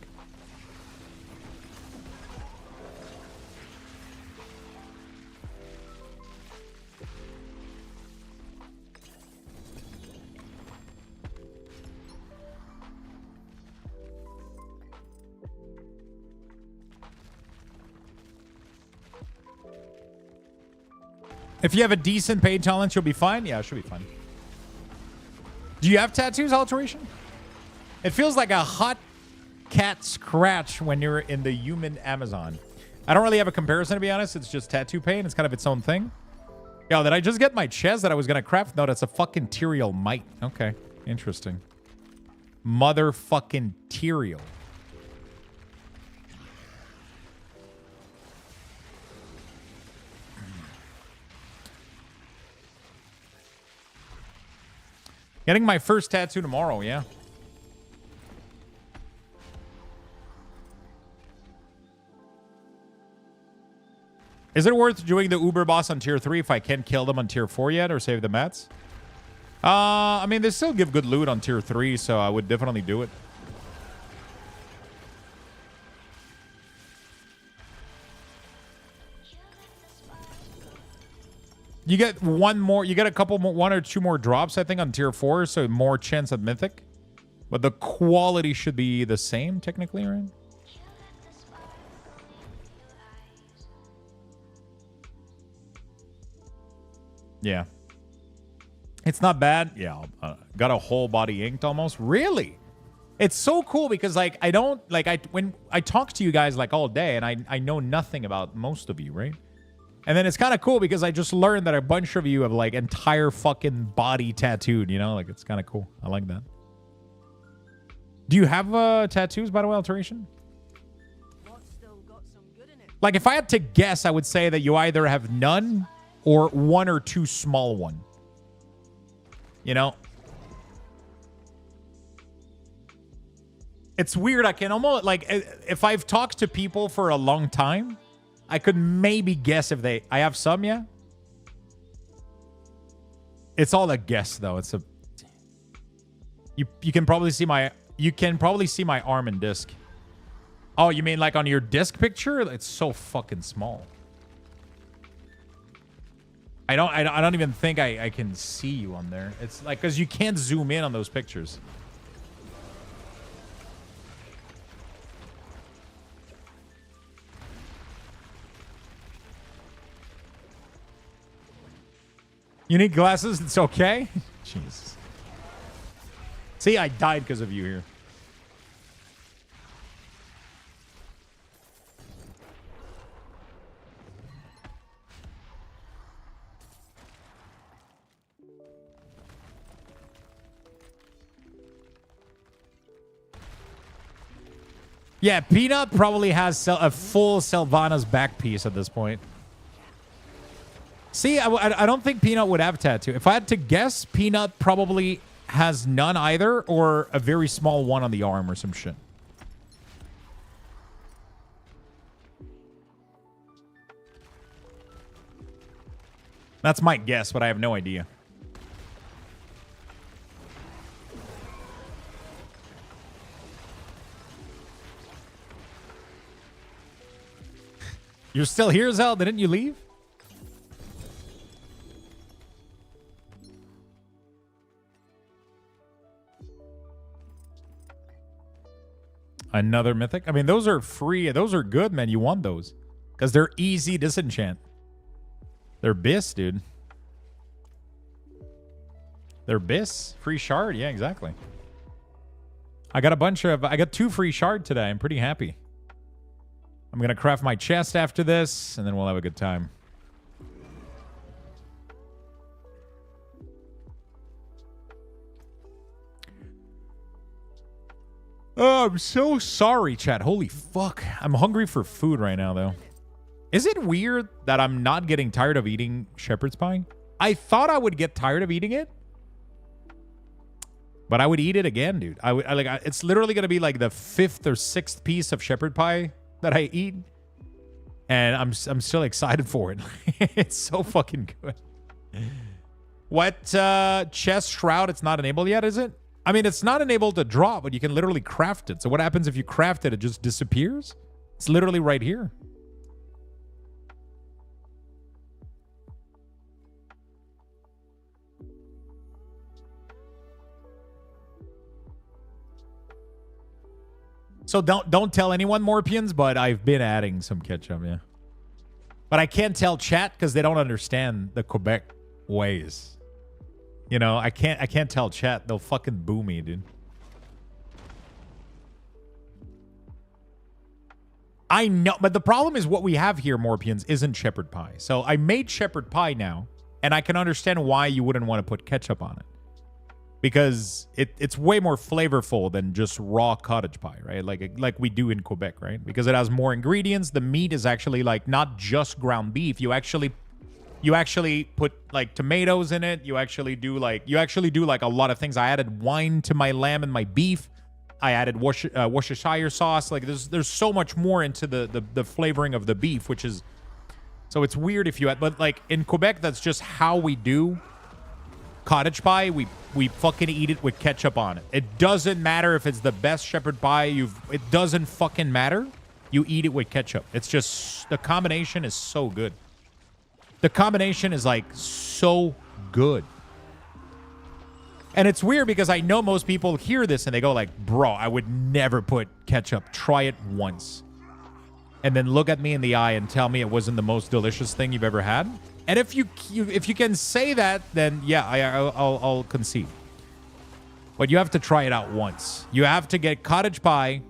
If you have a decent paid talent, you'll be fine. Yeah, she'll be fine. Do you have tattoos, Alteration? It feels like a hot cat scratch when you're in the human Amazon. I don't really have a comparison, to be honest. It's just tattoo pain. It's kind of its own thing. Yo, did I just get my chest that I was going to craft? No, that's a fucking Tyrael mite. Okay, interesting. Motherfucking Tyrael. Getting my first tattoo tomorrow, yeah. Is it worth doing the Uber boss on tier 3 if I can't kill them on tier 4 yet or save the mats? I mean, they still give good loot on tier 3, so I would definitely do it. You get one more, you get a couple more, 1 or 2 more drops, I think, on tier 4, so more chance at mythic. But the quality should be the same, technically, right? Yeah. It's not bad. Yeah, got a whole body inked almost. Really? It's so cool because, like, I don't, like, when I talk to you guys, like, all day, and I know nothing about most of you, right? And then it's kind of cool because I just learned that a bunch of you have, like, entire fucking body tattooed, you know? Like, it's kind of cool. I like that. Do you have tattoos, by the way, Alteration? Like, if I had to guess, I would say that you either have none or 1 or 2 small one. You know? It's weird. I can almost, like, if I've talked to people for a long time, I could maybe guess if they... I have some, yeah? It's all a guess, though. It's a... You can probably see my... You can probably see my arm and disc. Oh, you mean like on your disc picture? It's so fucking small. I don't even think I can see you on there. It's like, because you can't zoom in on those pictures. You need glasses? It's okay? Jesus. See, I died because of you here. Yeah, Peanut probably has a full Sylvana's back piece at this point. See, I don't think Peanut would have tattoo. If I had to guess, Peanut probably has none either, or a very small one on the arm or some shit. That's my guess, but I have no idea. You're still here, Zell? Didn't you leave? Another mythic? I mean, those are free. Those are good, man. You want those. Because they're easy disenchant. They're Biss, dude. They're Biss. Free shard. Yeah, exactly. I got a bunch of... I got 2 free shard today. I'm pretty happy. I'm going to craft my chest after this, and then we'll have a good time. Oh, I'm so sorry, chat. Holy fuck. I'm hungry for food right now, though. Is it weird that I'm not getting tired of eating shepherd's pie? I thought I would get tired of eating it. But I would eat it again, dude. It's literally going to be like the 5th or 6th piece of shepherd pie that I eat. And I'm still excited for it. It's so fucking good. What chest shroud? It's not enabled yet, is it? I mean, it's not enabled to drop, but you can literally craft it. So what happens if you craft it? It just disappears? It's literally right here. So don't tell anyone, Morpians, but I've been adding some ketchup, yeah. But I can't tell chat because they don't understand the Quebec ways. You know, I can't tell chat. They'll fucking boo me, dude. I know, but the problem is what we have here, Morpians, isn't shepherd pie. So I made shepherd pie now, and I can understand why you wouldn't want to put ketchup on it. Because it's way more flavorful than just raw cottage pie, right? Like we do in Quebec, right? Because it has more ingredients. The meat is actually like not just ground beef. You actually put like tomatoes in it. You actually do like a lot of things. I added wine to my lamb and my beef. I added Worcestershire sauce. Like there's so much more into the flavoring of the beef, which is so it's weird if you add, but like in Quebec, that's just how we do cottage pie. We fucking eat it with ketchup on it. It doesn't matter if it's the best shepherd pie it doesn't fucking matter. You eat it with ketchup. It's just the combination is so good. The combination is like so good. And it's weird because I know most people hear this and they go like, bro, I would never put ketchup. Try it once. And then look at me in the eye and tell me it wasn't the most delicious thing you've ever had. And if you can say that, then yeah, I'll concede. But you have to try it out once. You have to get cottage pie,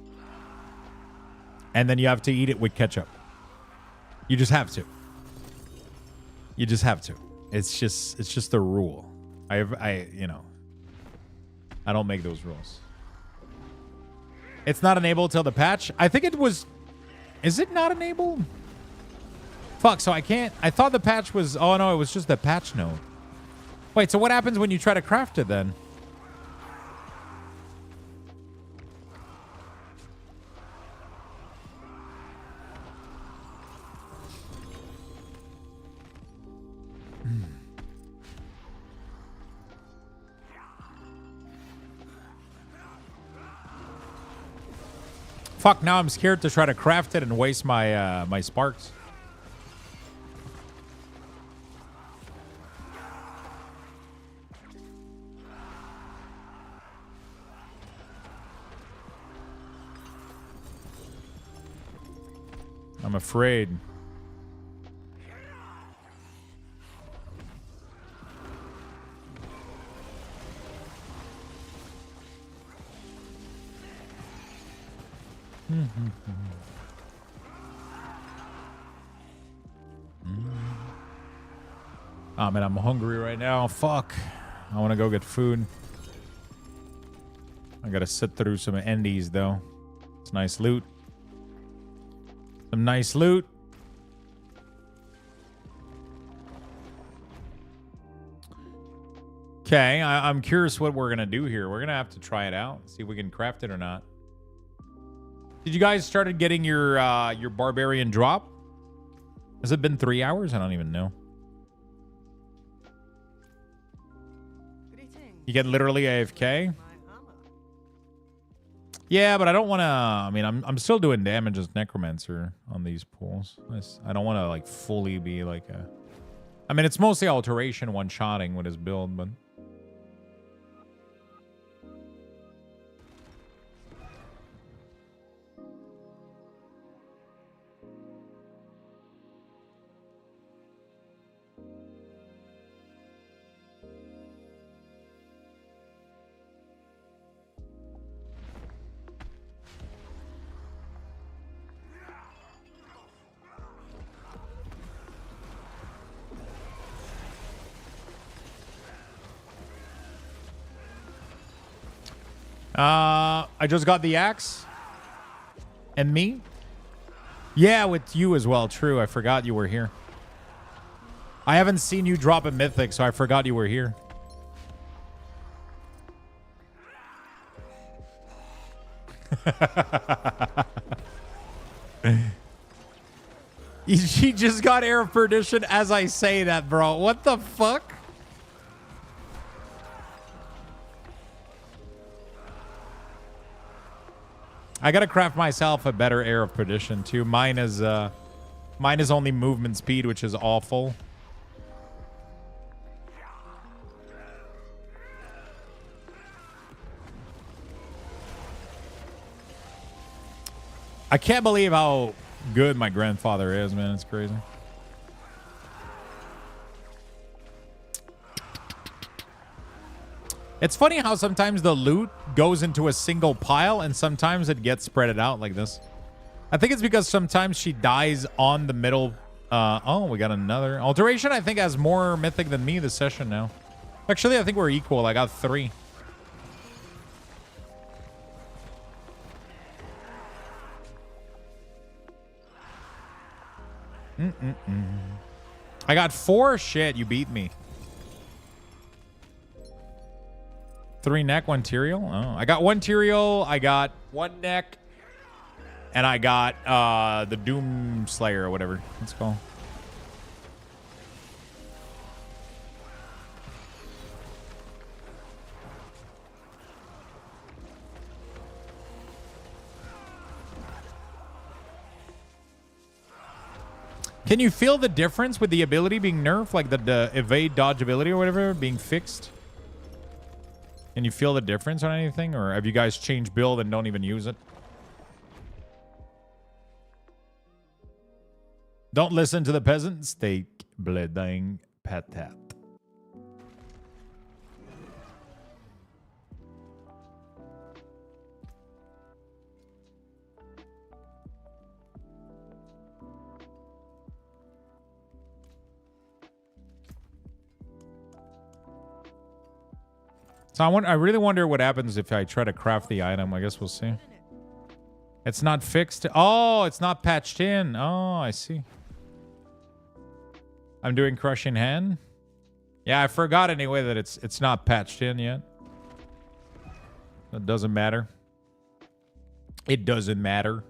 and then you have to eat it with ketchup. You just have to. You just have to. It's just the rule. I don't make those rules. It's not enabled till the patch. I think it was. Is it not enabled? Fuck, so I can't... I thought the patch was... Oh, no, it was just the patch node. Wait, so what happens when you try to craft it, then? Fuck, now I'm scared to try to craft it and waste my my sparks. I'm afraid. Oh man, I'm hungry right now. Fuck. I want to go get food. I gotta sit through some endies though. It's nice loot. Some nice loot. Okay, I'm curious what we're gonna do here. We're gonna have to try it out, see if we can craft it or not. Did you guys started getting your barbarian drop? Has it been 3 hours? I don't even know. You get literally AFK? Yeah, but I don't want to... I mean, I'm still doing damage as Necromancer on these pools. I don't want to, like, fully be, like, a... I mean, it's mostly alteration one-shotting with his build, but... I just got the axe. And me? Yeah, with you as well. True, I forgot you were here. I haven't seen you drop a mythic, so I forgot you were here. She just got Air of Perdition as I say that, bro. What the fuck? I gotta craft myself a better Air of Perdition too. Mine is only movement speed, which is awful. I can't believe how good my grandfather is, man. It's crazy. It's funny how sometimes the loot goes into a single pile and sometimes it gets spread out like this. I think it's because sometimes she dies on the middle. Oh, we got another. Alteration, I think, has more mythic than me this session now. Actually, I think we're equal. I got 3. I got 4. Shit, you beat me. 3 neck, 1 Tyrael. Oh, I got 1 Tyrael. I got 1 neck. And I got the Doom Slayer or whatever it's called. Can you feel the difference with the ability being nerfed? Like the evade dodge ability or whatever being fixed? Can you feel the difference on anything? Or have you guys changed build and don't even use it? Don't listen to the peasant. Steak bleeding patat. So I really wonder what happens if I try to craft the item. I guess we'll see. It's not fixed. Oh, it's not patched in. Oh, I see. I'm doing crushing hand. Yeah, I forgot anyway that it's not patched in yet. It doesn't matter. It doesn't matter.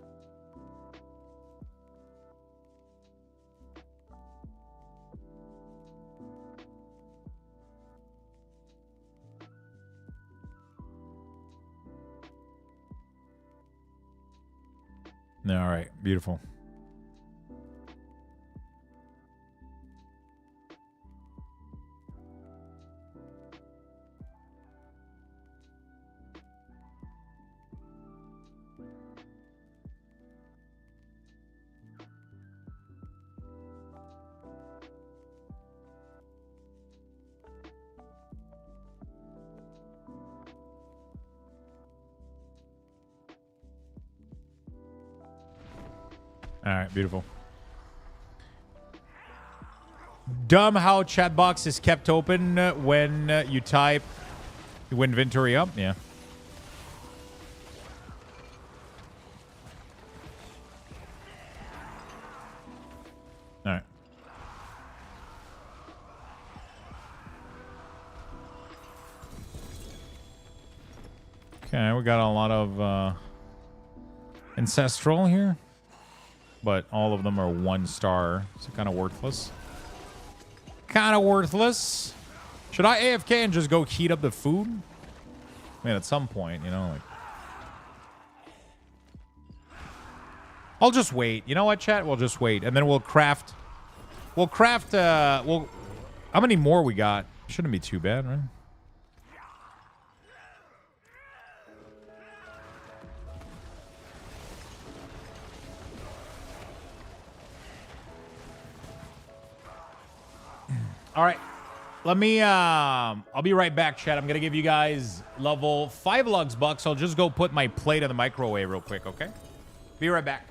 All right, beautiful. All right, beautiful. Dumb how chat box is kept open when you type inventory up. Yeah. All right. Okay, we got a lot of ancestral here. But all of them are 1 star, so kind of worthless. Kind of worthless. Should I AFK and just go heat up the food? I mean, at some point, you know, like... I'll just wait. You know what, chat? We'll just wait. And then we'll craft... How many more we got? Shouldn't be too bad, right? All right, let me, I'll be right back, chat. I'm going to give you guys level 5 Luxthos. I'll just go put my plate in the microwave real quick, okay? Be right back.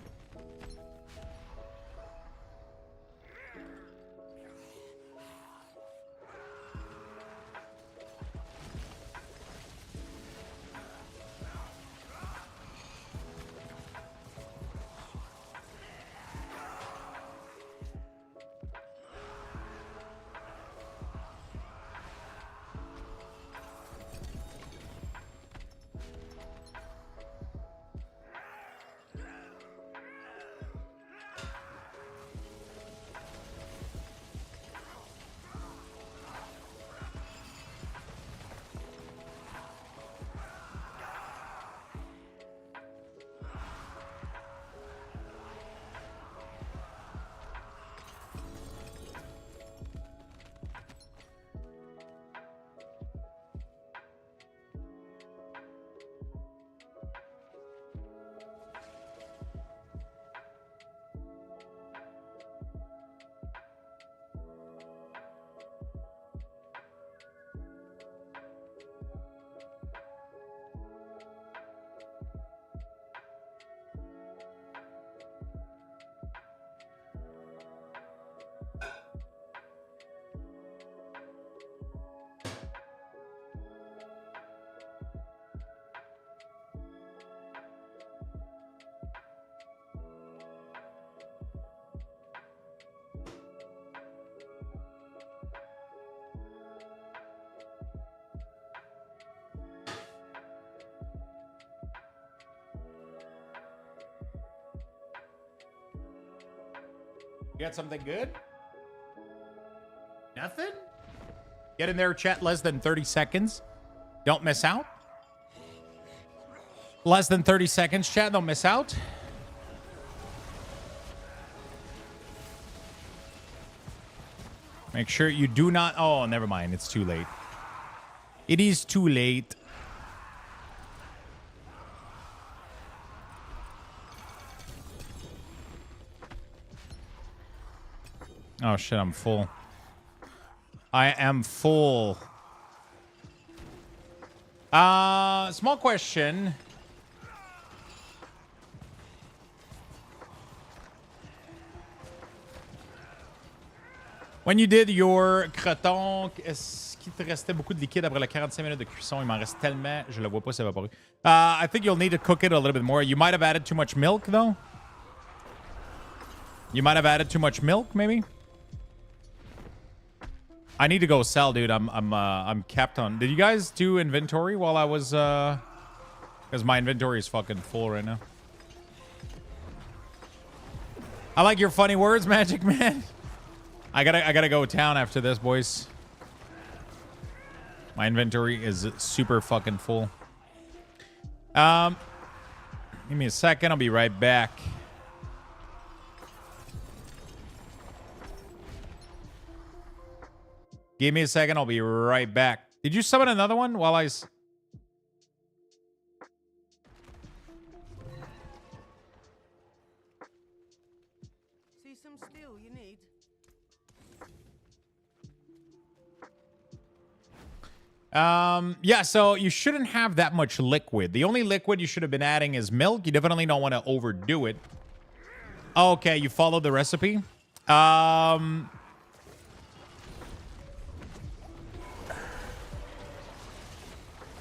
You got something good? Nothing? Get in there, chat. Less than 30 seconds. Don't miss out. Less than 30 seconds, chat. Don't miss out. Make sure you do not... Oh, never mind. It's too late. It is too late. Oh, shit. I'm full. I am full. Small question. When you did your croton, est-ce qu'il te restait beaucoup de liquide après les 45 minutes de cuisson? Il m'en reste tellement, je le vois pas s'évaporer. I think you'll need to cook it a little bit more. You might have added too much milk, though. You might have added too much milk, maybe. I need to go sell, dude. I'm capped on. Did you guys do inventory while I was because my inventory is fucking full right now. I like your funny words, Magic Man. I gotta go town after this, boys. My inventory is super fucking full. Give me a second. I'll be right back. Give me a second. I'll be right back. Did you summon another one while I... See
some steel you need?
Yeah, so you shouldn't have that much liquid. The only liquid you should have been adding is milk. You definitely don't want to overdo it. Okay, you followed the recipe.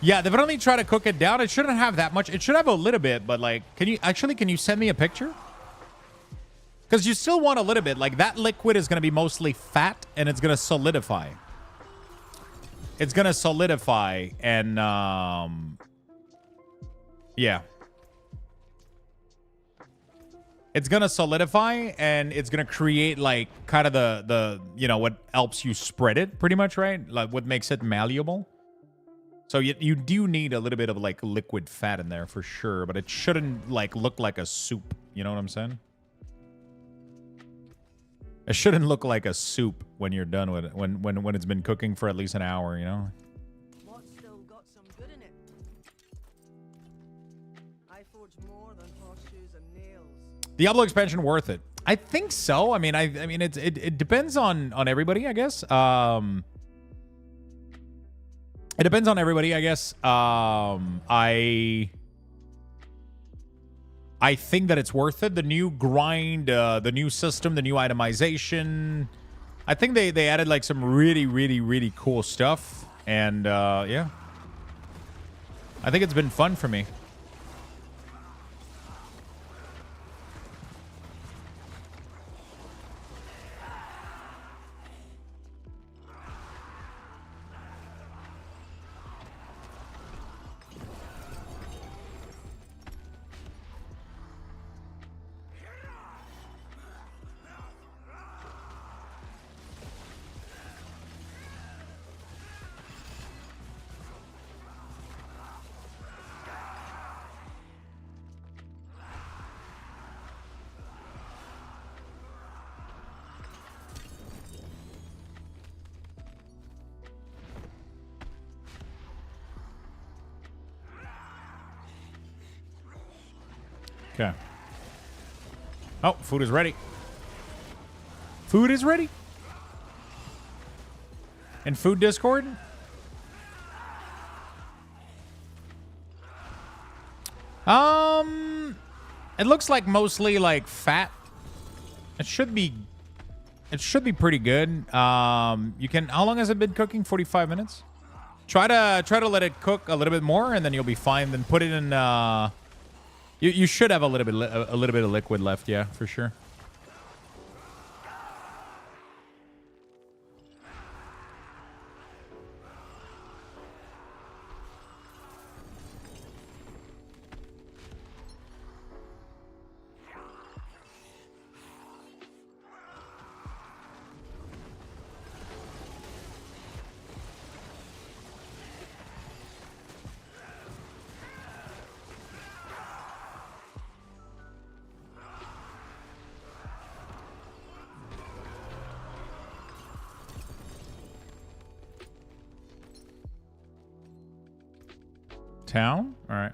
Yeah, definitely try to cook it down. It shouldn't have that much. It should have a little bit, but like, can you send me a picture? Because you still want a little bit. Like, that liquid is going to be mostly fat, and it's going to solidify. It's going to solidify, and, yeah. It's going to solidify, and it's going to create, like, kind of the you know, what helps you spread it, pretty much, right? Like, what makes it malleable. So you do need a little bit of, like, liquid fat in there for sure, but it shouldn't, like, look like a soup. You know what I'm saying? It shouldn't look like a soup when you're done with it, when it's been cooking for at least an hour, you know?
What's still got some good in it? I forge more than horseshoes and nails.
Diablo expansion worth it? I think so. I mean, I mean, it depends on everybody, I guess. It depends on everybody, I guess. I think that it's worth it. The new grind, the new system, the new itemization. I think they added like some really cool stuff. And yeah. I think it's been fun for me. Okay. Oh, food is ready. Food is ready. In food Discord? It looks like mostly like fat. It should be pretty good. You can, how long has it been cooking? 45 minutes? Try to let it cook a little bit more and then you'll be fine. Then put it in you should have a little bit of liquid left, yeah, for sure. Town? All right.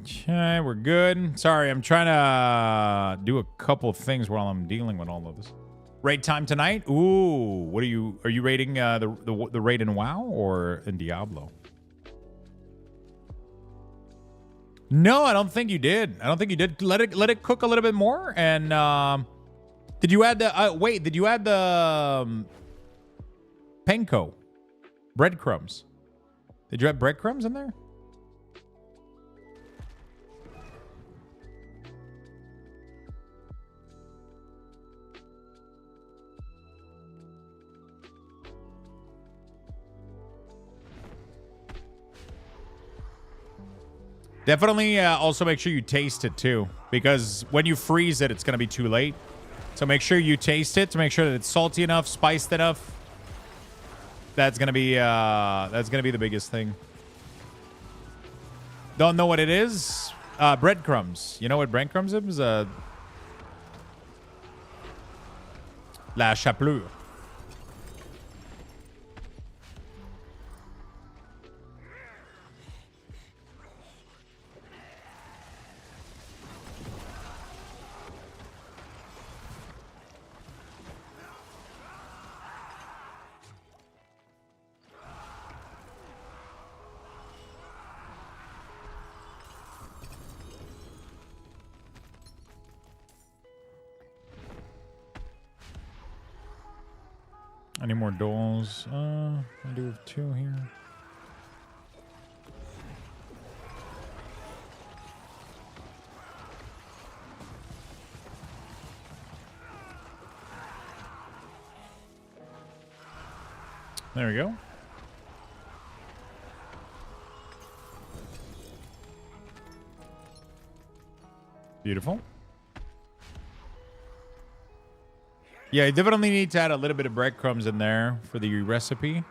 Okay, we're good. Sorry, I'm trying to do a couple things while I'm dealing with all of this. Raid time tonight? Ooh, what are you raiding the raid in WoW or in Diablo? No, I don't think you did. I don't think you did. Let it cook a little bit more. And did you add the wait, did you add the panko? Breadcrumbs. Did you add breadcrumbs in there? Definitely also make sure you taste it too, because when you freeze it, it's going to be too late. So make sure you taste it to make sure that it's salty enough, spiced enough. That's going to be the biggest thing. Don't know what it is? Breadcrumbs. You know what breadcrumbs is? La chapelure. Any more dolls? I do have 2 here. There we go. Beautiful. Yeah, you definitely need to add a little bit of breadcrumbs in there for the recipe.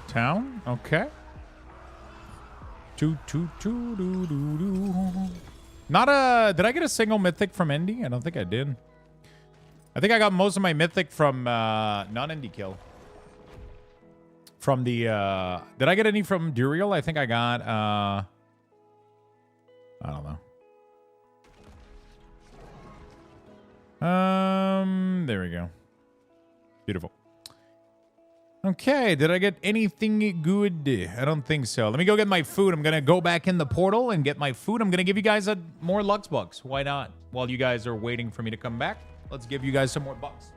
Town? Okay. Not a... Did I get a single mythic from Indy? I don't think I did. I think I got most of my mythic from non-Indy kill. From the... Did I get any from Duriel? I think I got... I don't know. There we go. Beautiful. Okay, did I get anything good? I don't think so. Let me go get my food. I'm going to go back in the portal and get my food. I'm going to give you guys more Lux bucks. Why not? While you guys are waiting for me to come back, let's give you guys some more bucks.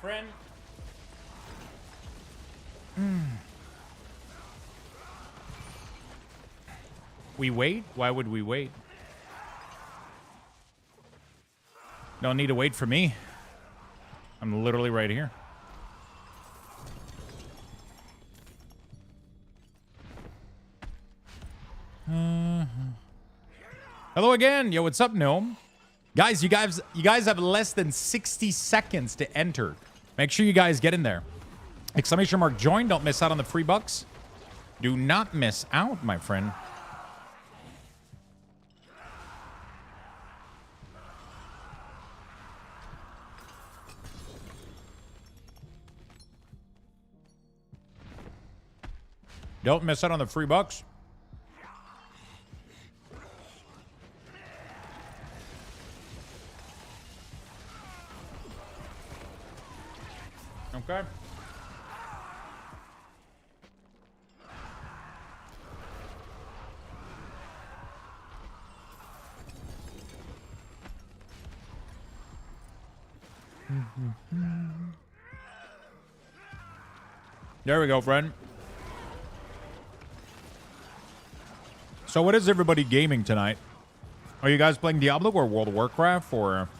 Friend. We wait? Why would we wait? Don't need to wait for me. I'm literally right here. Hello again. Yo, what's up, Gnome? Guys, you guys have less than 60 seconds to enter. Make sure you guys get in there. Exclamation mark join. Don't miss out on the free bucks. Do not miss out, my friend. Don't miss out on the free bucks. Okay. There we go, friend. So what is everybody gaming tonight? Are you guys playing Diablo or World of Warcraft or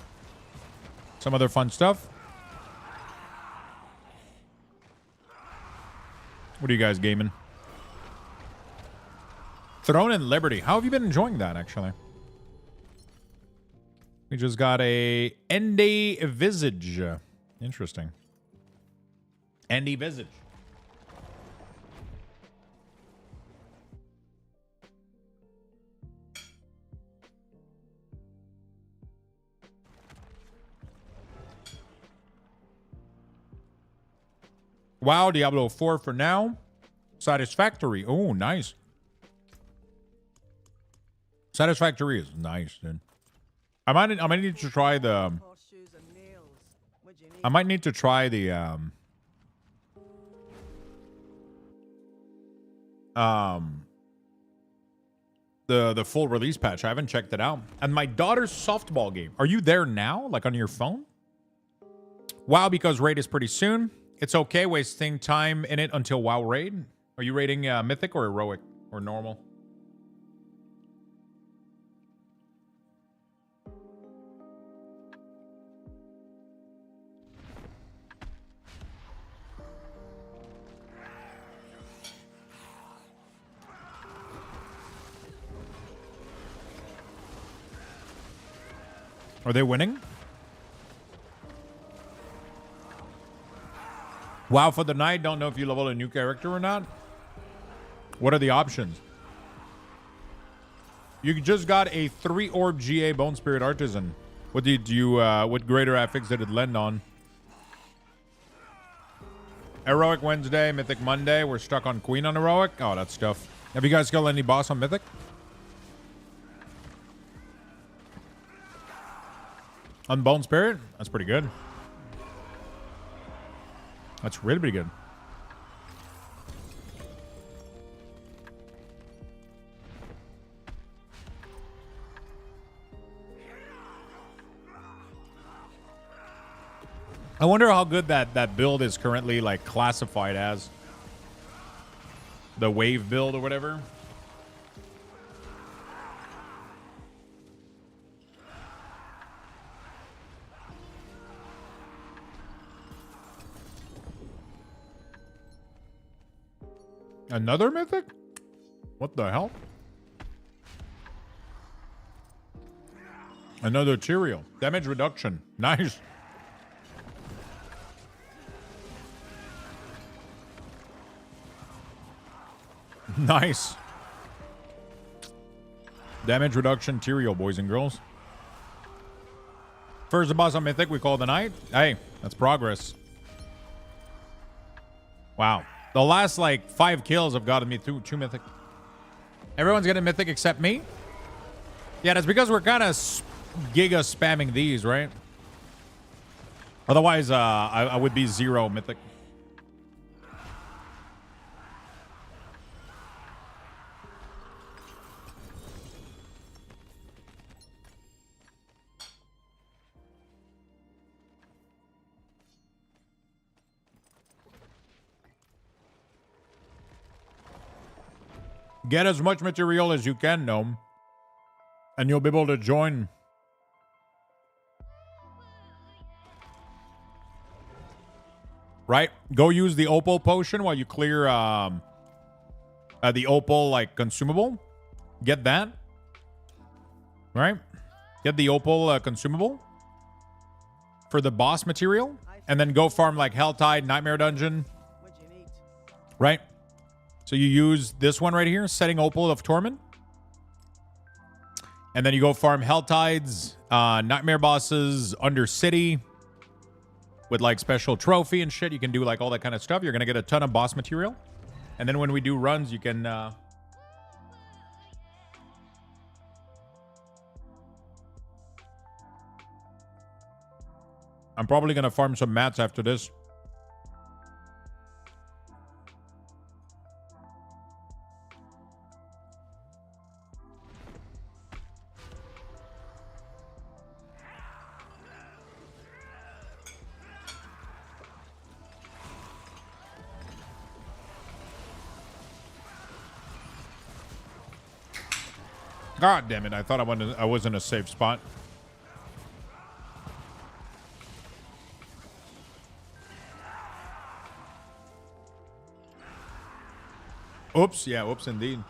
some other fun stuff? What are you guys gaming? Throne and Liberty. How have you been enjoying that, actually? We just got a Endy Visage. Interesting. Endy Visage. Wow, Diablo 4 for now. Satisfactory. Oh, nice. Satisfactory is nice, dude. I might need to try the I might need to try the full release patch. I haven't checked it out. And my daughter's softball game. Are you there now? Like on your phone? WoW, because raid is pretty soon. It's okay wasting time in it until WoW raid. Are you raiding Mythic or Heroic or normal? Are they winning? WoW for the night. Don't know if you level a new character or not. What are the options? You just got a 3-orb GA Bone Spirit Artisan. What did you? What greater affix did it lend on? Heroic Wednesday, Mythic Monday. We're stuck on Queen on Heroic. Oh, that's tough. Have you guys killed any boss on Mythic? On Bone Spirit? That's pretty good. That's really pretty good. I wonder how good that build is currently like classified as. The wave build or whatever. Another mythic? What the hell? Another Tyrael. Damage reduction. Nice. Nice. Damage reduction Tyrael, boys and girls. First boss on Mythic, we call the night. Hey, that's progress. Wow. The last, like, 5 kills have gotten me through 2 Mythic. Everyone's getting Mythic except me? Yeah, that's because we're kind of giga spamming these, right? Otherwise, I would be 0 Mythic. Get as much material as you can, Gnome. And you'll be able to join. Right? Go use the Opal potion while you clear the Opal, like, consumable. Get that. Right? Get the Opal consumable. For the boss material. And then go farm, like, Helltide, Nightmare Dungeon. right? So you use this one right here, Setting Opal of Torment. And then you go farm Hell Tides, Nightmare Bosses, Under City, with like special trophy and shit. You can do like all that kind of stuff. You're going to get a ton of boss material. And then when we do runs, you can... I'm probably going to farm some mats after this. God damn it. I thought I was in a safe spot. Oops. Yeah, oops indeed.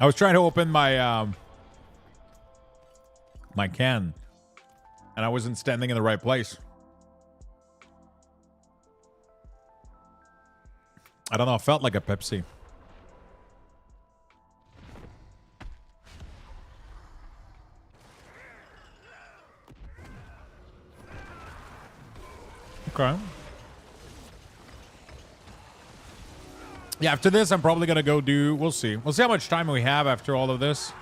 I was trying to open my my can, and I wasn't standing in the right place. I don't know. It felt like a Pepsi. Okay. Yeah, after this, I'm probably going to go do... We'll see. We'll see how much time we have after all of this.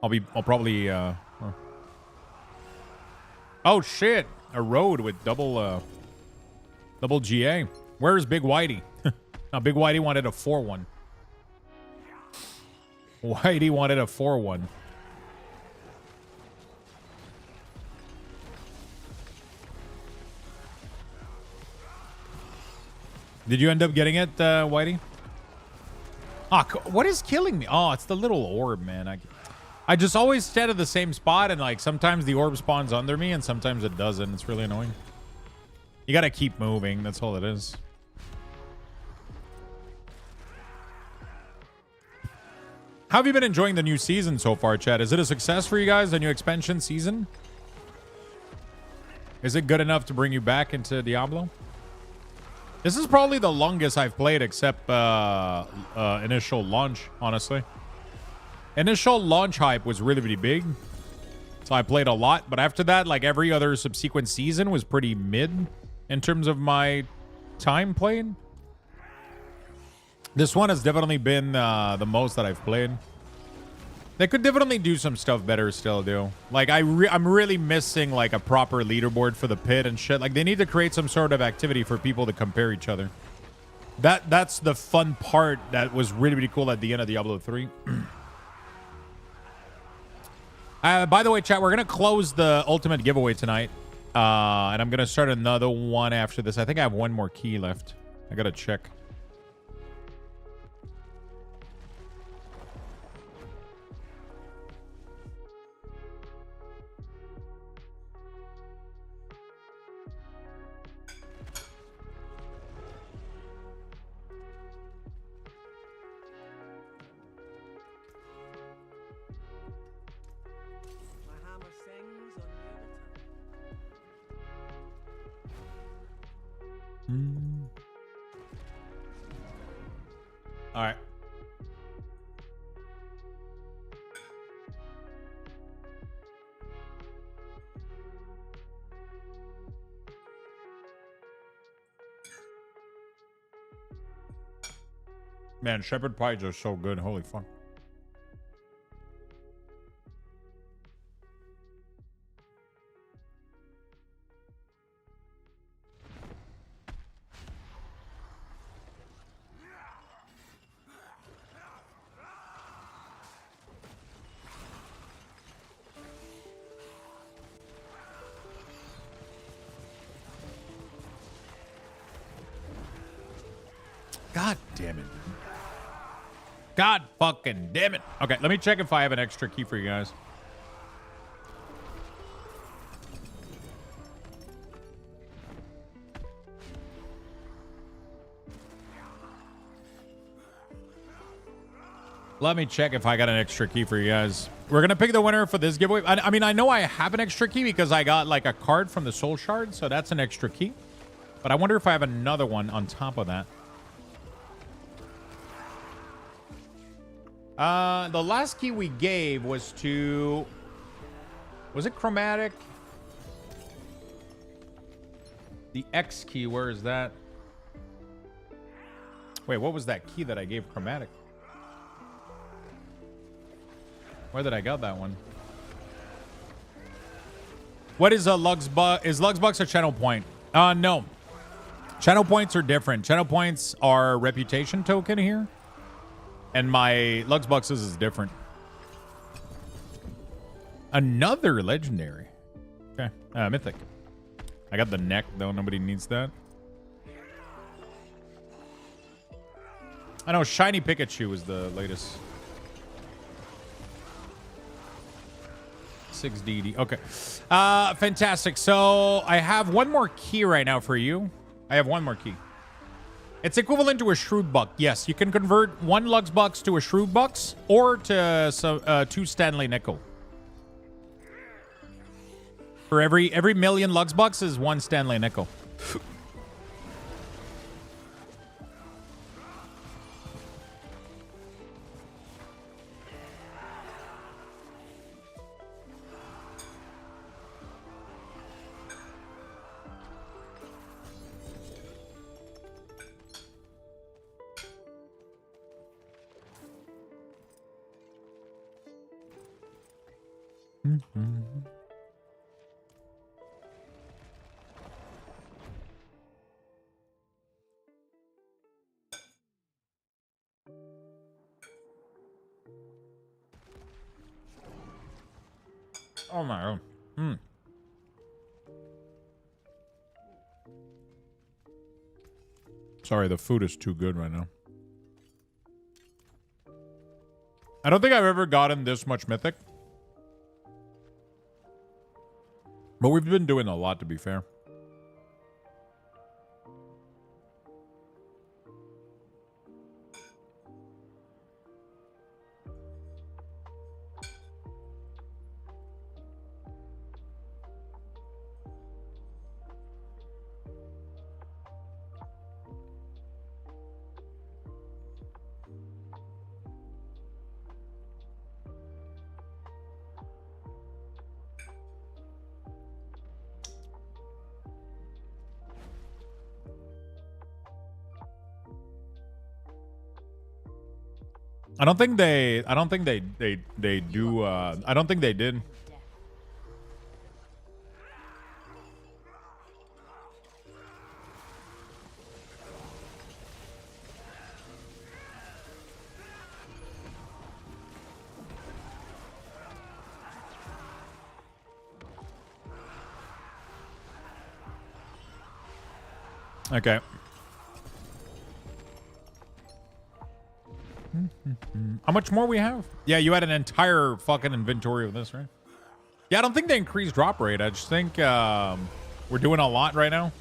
I'll probably... Oh, shit. A road with double GA. Where's Big Whitey? Now, Big Whitey wanted a 4-1. Whitey wanted a 4-1. Did you end up getting it, Whitey? Ah, what is killing me? Oh, it's the little orb, man. I just always stand at the same spot, and like sometimes the orb spawns under me, and sometimes it doesn't. It's really annoying. You gotta keep moving. That's all it is. How have you been enjoying the new season so far, Chad? Is it a success for you guys, the new expansion season? Is it good enough to bring you back into Diablo? This is probably the longest I've played except initial launch, honestly. Initial launch hype was really, really big. So I played a lot. But after that, like every other subsequent season was pretty mid in terms of my time playing. This one has definitely been the most that I've played. They could definitely do some stuff better still, dude. Like, I'm really missing, like, a proper leaderboard for the pit and shit. Like, they need to create some sort of activity for people to compare each other. That's the fun part that was really, really cool at the end of Diablo 3. By the way, chat, we're going to close the ultimate giveaway tonight. And I'm going to start another one after this. I think I have one more key left. I got to check. All right. Man, shepherd pies are so good. Holy fuck. God damn it. God fucking damn it. Okay, let me check if I have an extra key for you guys. Let me check if I got an extra key for you guys. We're going to pick the winner for this giveaway. I mean, I know I have an extra key because I got like a card from the Soul Shard. So that's an extra key. But I wonder if I have another one on top of that. The last key we gave was to... Was it Chromatic? The X key, where is that? Wait, what was that key that I gave Chromatic? Where did I get that one? What is a Luxbuck? Is Luxbucks a channel point? No. Channel points are different. Channel points are reputation token here. And my Luxbucks is different. Another legendary. Okay. Mythic. I got the neck, though. Nobody needs that. I know Shiny Pikachu is the latest. 6DD. Okay. Fantastic. So I have one more key right now for you. I have one more key. It's equivalent to a Shrewd Buck. Yes, you can convert one Lux Bucks to a Shrewd Bucks or to 2 Stanley Nickel. For every million Lux Bucks is 1 Stanley Nickel. Oh my god. Sorry, the food is too good right now. I don't think I've ever gotten this much Mythic. But we've been doing a lot, to be fair. I don't think they do. I don't think they did. Okay. How much more we have? Yeah, you had an entire fucking inventory of this, right? Yeah, I don't think they increased drop rate. I just think we're doing a lot right now.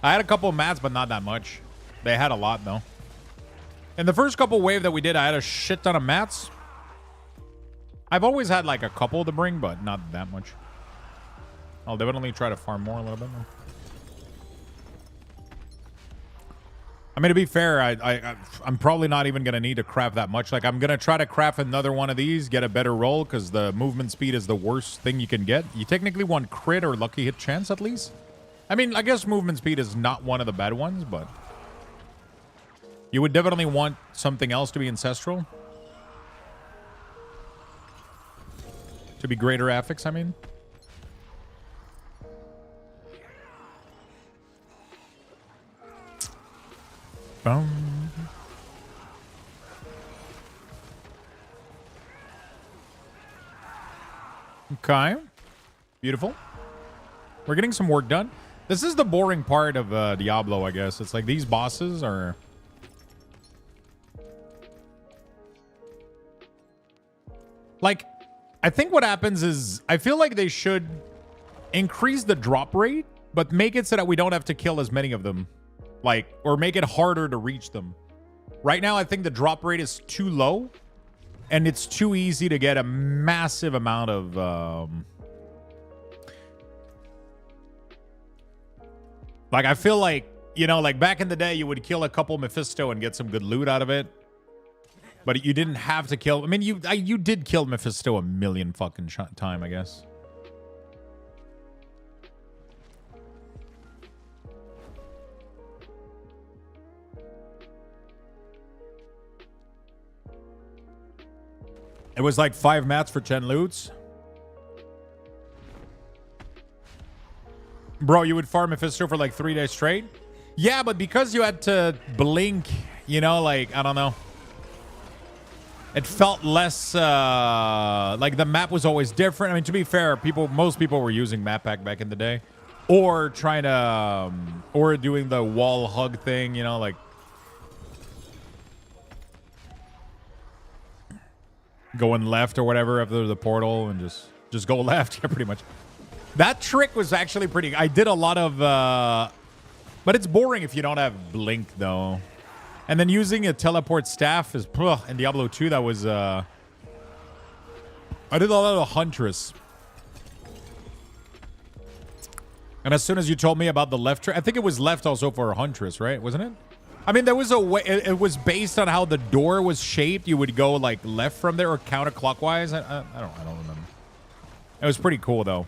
I had a couple of mats, but not that much. They had a lot, though. In the first couple wave that we did, I had a shit ton of mats. I've always had like a couple to bring, but not that much. I'll definitely try to farm more a little bit more. I mean, to be fair, I'm probably not even going to need to craft that much. Like, I'm going to try to craft another one of these, get a better roll, because the movement speed is the worst thing you can get. You technically want crit or lucky hit chance, at least. I mean, I guess movement speed is not one of the bad ones, but... You would definitely want something else to be ancestral. To be greater affix, I mean. Okay. Beautiful. We're getting some work done. This is the boring part of Diablo, I guess. It's like these bosses are... Like, I think what happens is... I feel like they should increase the drop rate, but make it so that we don't have to kill as many of them. Like, or make it harder to reach them. Right now, I think the drop rate is too low. and it's too easy to get a massive amount of like, I feel like, you know, like back in the day, you would kill a couple Mephisto and get some good loot out of it. But you didn't have to kill. I mean, you did kill Mephisto a million fucking time, I guess. It was like 5 mats for 10 loots. Bro, you would farm Mephisto for like 3 days straight? Yeah, but because you had to blink, you know, like, I don't know. It felt less, like the map was always different. I mean, to be fair, most people were using map pack back in the day. Or trying to, or doing the wall hug thing, you know, like. Going left or whatever after the portal and just go left. Yeah, pretty much. That trick was actually pretty. I did a lot of, but it's boring if you don't have blink though. And then using a teleport staff is in Diablo 2. That was I did a lot of Huntress. And as soon as you told me about the left trick, I think it was left also for a Huntress, right? Wasn't it? I mean, there was a way. It was based on how the door was shaped. You would go like left from there or counterclockwise. I don't remember. It was pretty cool though.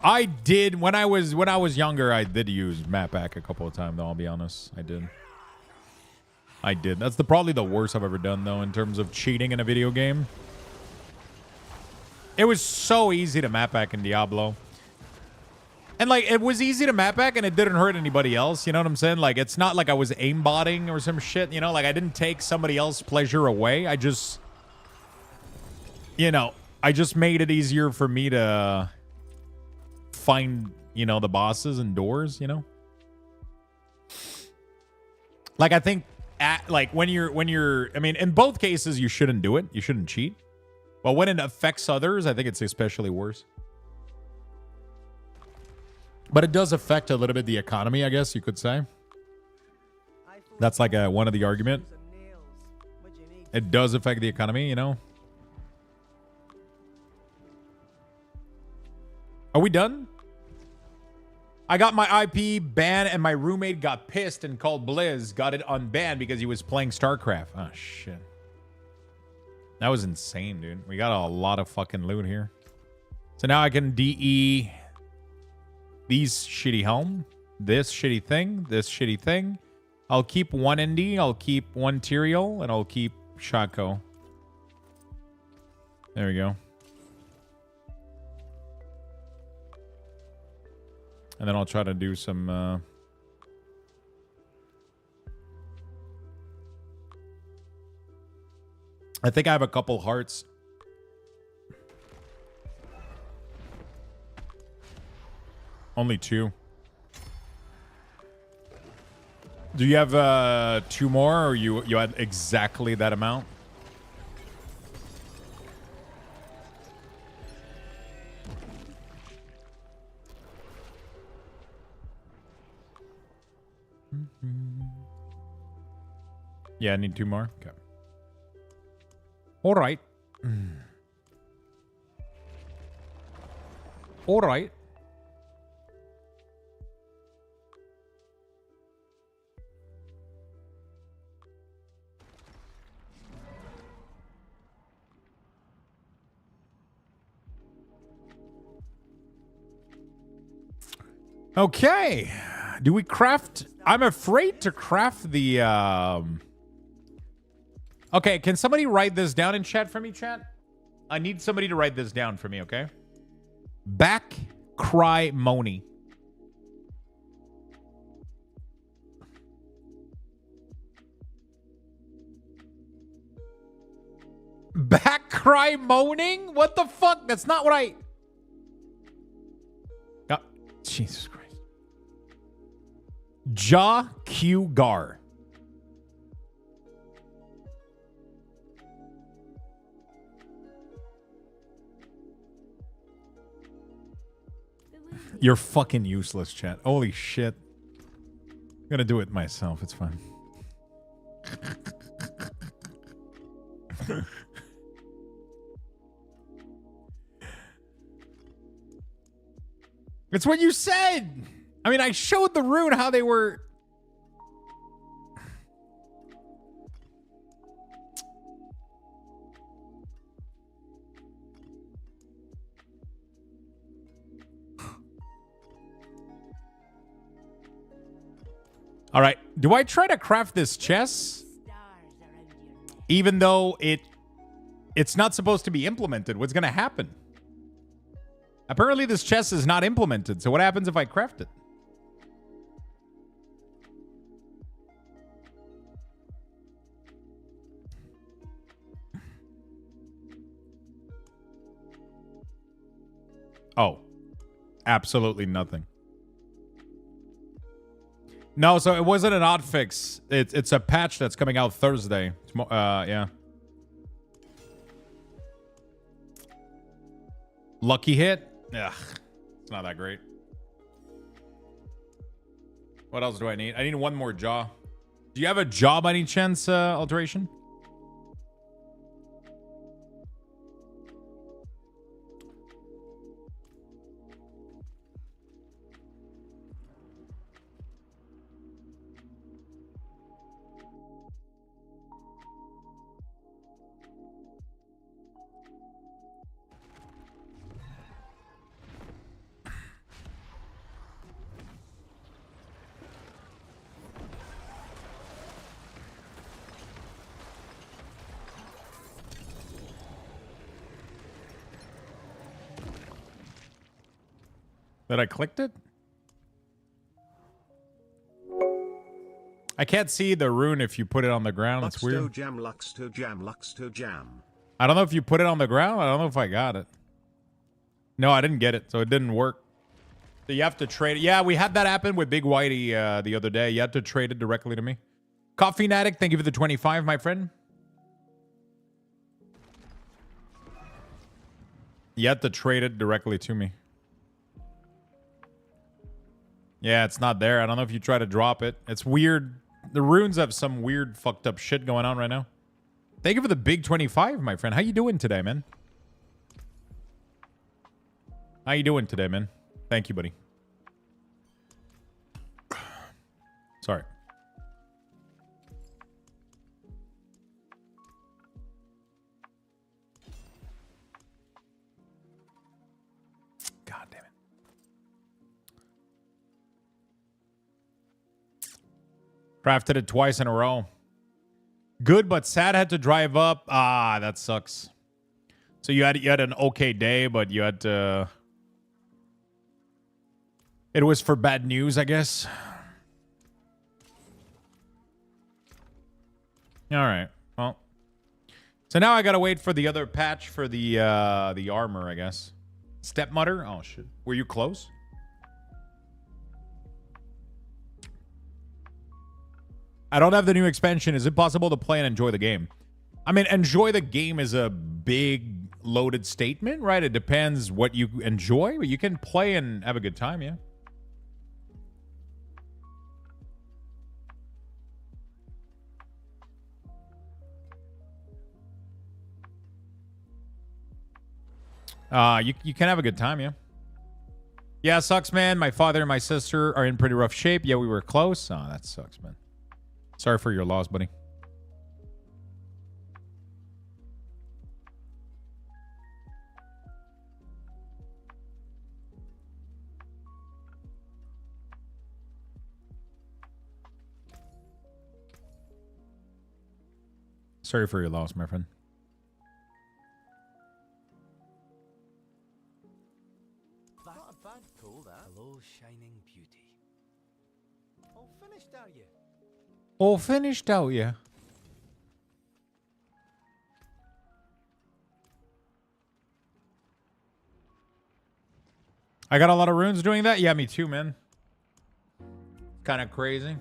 I did when I was younger. I did use map pack a couple of times though. I'll be honest. I did. That's probably the worst I've ever done, though, in terms of cheating in a video game. It was so easy to map back in Diablo. And, like, it was easy to map back, and it didn't hurt anybody else. You know what I'm saying? Like, it's not like I was aimbotting or some shit, you know? Like, I didn't take somebody else's pleasure away. I just, you know, I just made it easier for me to find, you know, the bosses and doors, you know? Like, I think... like when you're I mean, in both cases you shouldn't do it. You shouldn't cheat. But when it affects others, I think it's especially worse. But it does affect a little bit the economy, I guess you could say. That's like one of the argument. It does affect the economy, you know. Are we done? I got my IP banned and my roommate got pissed and called Blizz. Got it unbanned because he was playing StarCraft. Oh, shit. That was insane, dude. We got a lot of fucking loot here. So now I can DE these shitty helm, this shitty thing, this shitty thing. I'll keep one ND, I'll keep one Tyrael, and I'll keep Shaco. There we go. And then I'll try to do some... I think I have a couple hearts. Only 2. Do you have 2 more, or you had exactly that amount? Yeah, I need 2 more. Okay. All right. All right. Okay. Do we craft? I'm afraid to craft the... Okay, can somebody write this down in chat for me, chat? I need somebody to write this down for me, okay? Back cry Moni. Back cry moaning? What the fuck? That's not what I... Oh, Jesus Christ. Ja Q Gar. You're fucking useless, chat. Holy shit. I'm gonna do it myself. It's fine. It's what you said. I mean, I showed the rune how they were. All right. Do I try to craft this chest? Even though it's not supposed to be implemented. What's going to happen? Apparently this chest is not implemented. So what happens if I craft it? Oh. Absolutely nothing. No, so it wasn't an odd fix. It's a patch that's coming out Thursday. Yeah. Lucky hit? Ugh. It's not that great. What else do I need? I need one more jaw. Do you have a jaw by any chance, Alteration? That I clicked it? I can't see the rune if you put it on the ground. That's weird.
Jam, Luxthos jam, Luxthos jam.
I don't know if you put it on the ground. I don't know if I got it. No, I didn't get it, so it didn't work. So you have to trade it. Yeah, we had that happen with Big Whitey the other day. You had to trade it directly to me. Coffee Fanatic, thank you for the 25, my friend. You had to trade it directly to me. Yeah, it's not there. I don't know if you try to drop it. It's weird. The runes have some weird fucked up shit going on right now. Thank you for the big 25, my friend. How you doing today, man? How you doing today, man? Thank you, buddy. Sorry. God damn it. Crafted it twice in a row. Good, but sad. Had to drive up. Ah, that sucks. So you had an okay day, but you had to. It was for bad news, I guess. All right. Well, so now I gotta wait for the other patch for the armor, I guess. Stepmother. Oh shit. Were you close? I don't have the new expansion. Is it possible to play and enjoy the game? I mean, enjoy the game is a big loaded statement, right? It depends what you enjoy, but you can play and have a good time, yeah. You can have a good time, yeah. Yeah, sucks, man. My father and my sister are in pretty rough shape. Yeah, we were close. Oh, that sucks, man. Sorry for your loss, buddy. Sorry for your loss, my friend.
Not a bad pull, that. Hello, shining beauty. All finished, are you?
All finished out, yeah. I got a lot of runes doing that. Yeah, me too, man. Kind of crazy.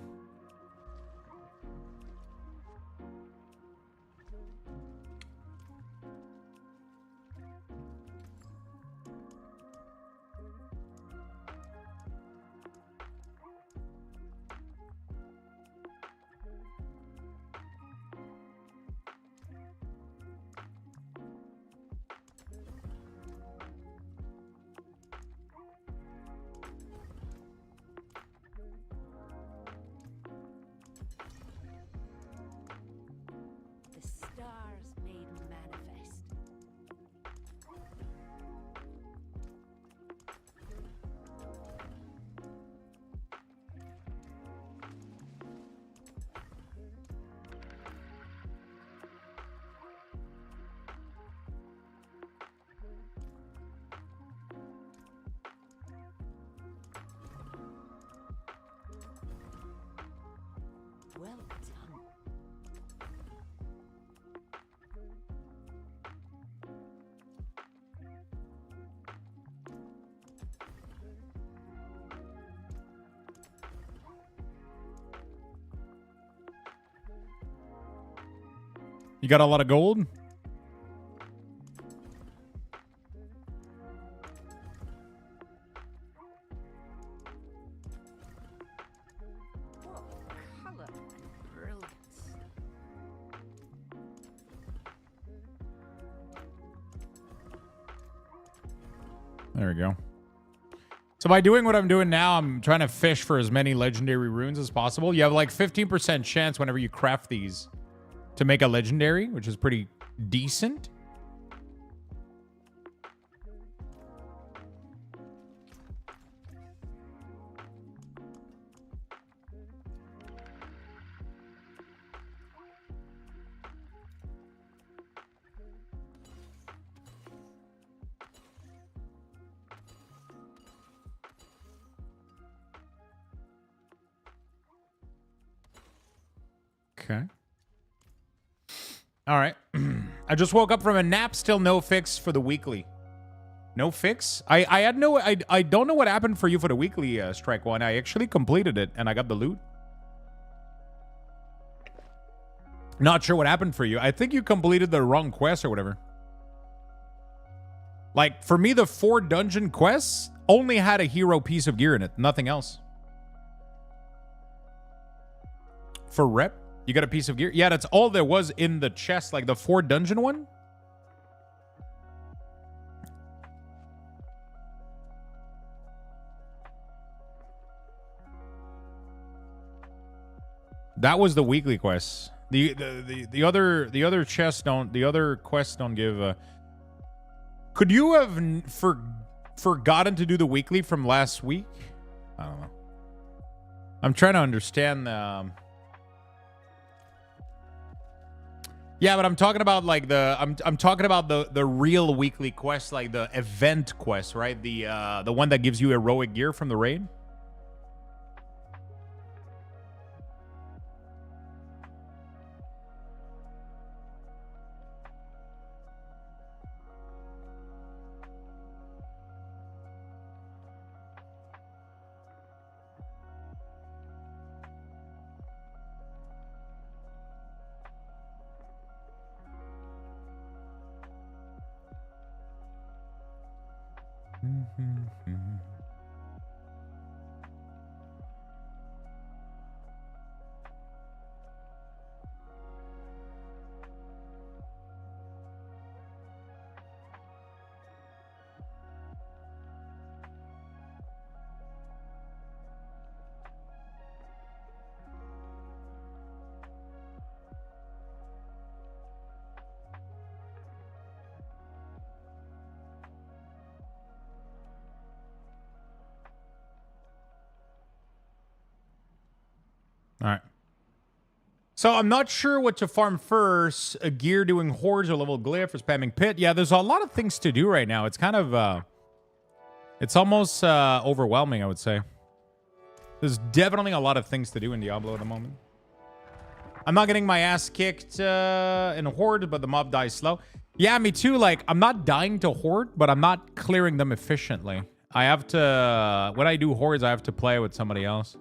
You got a lot of gold?
Color and brilliance.
There we go. So by doing what I'm doing now, I'm trying to fish for as many legendary runes as possible. You have like 15% chance whenever you craft these to make a legendary, which is pretty decent. Okay. All right. I just woke up from a nap. Still no fix for the weekly. No fix? I don't know what happened for you for the weekly, Strike One. I actually completed it and I got the loot. Not sure what happened for you. I think you completed the wrong quest or whatever. Like, for me, the 4 dungeon quests only had a hero piece of gear in it. Nothing else. For rep? You got a piece of gear? Yeah, that's all there was in the chest. Like the 4 dungeon one. That was the weekly quest. The other chests don't. The other quests don't give. Could you have forgotten to do the weekly from last week? I don't know. I'm trying to understand. Yeah, but I'm talking about like I'm talking about the real weekly quest, like the event quest, right? The one that gives you heroic gear from the raid. All right. So I'm not sure what to farm first. A gear doing hordes or level glyph or spamming pit. Yeah, there's a lot of things to do right now. It's kind of, it's almost overwhelming, I would say. There's definitely a lot of things to do in Diablo at the moment. I'm not getting my ass kicked in a horde, but the mob dies slow. Yeah, me too. Like, I'm not dying to horde, but I'm not clearing them efficiently. I have to, when I do hordes, I have to play with somebody else.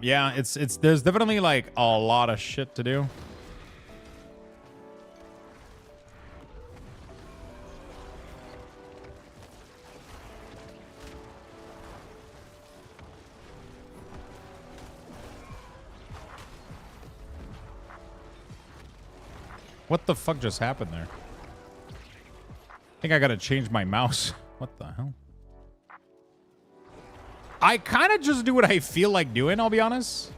Yeah, there's definitely like a lot of shit to do. What the fuck just happened there? I think I gotta change my mouse. What the hell? I kind of just do what I feel like doing, I'll be honest.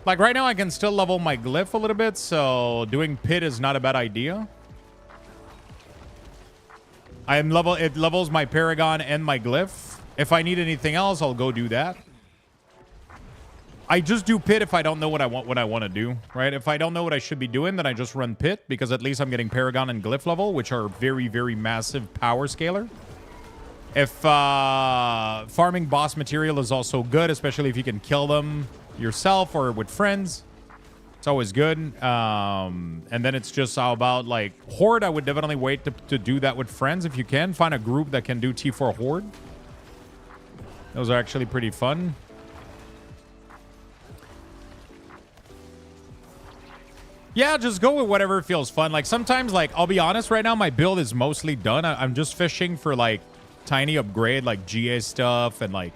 Like right now I can still level my glyph a little bit, so doing pit is not a bad idea. It levels my paragon and my glyph. If I need anything else, I'll go do that. I just do pit if I don't know what I want to do, right? If I don't know what I should be doing, then I just run pit, because at least I'm getting paragon and glyph level, which are very, very massive power scaler. If farming boss material is also good, especially if you can kill them yourself or with friends. It's always good. And then it's just how about like Horde. I would definitely wait to do that with friends if you can. Find a group that can do T4 Horde. Those are actually pretty fun. Yeah, just go with whatever feels fun. Like sometimes, like I'll be honest, right now my build is mostly done. I'm just fishing for like tiny upgrade, like GA stuff and like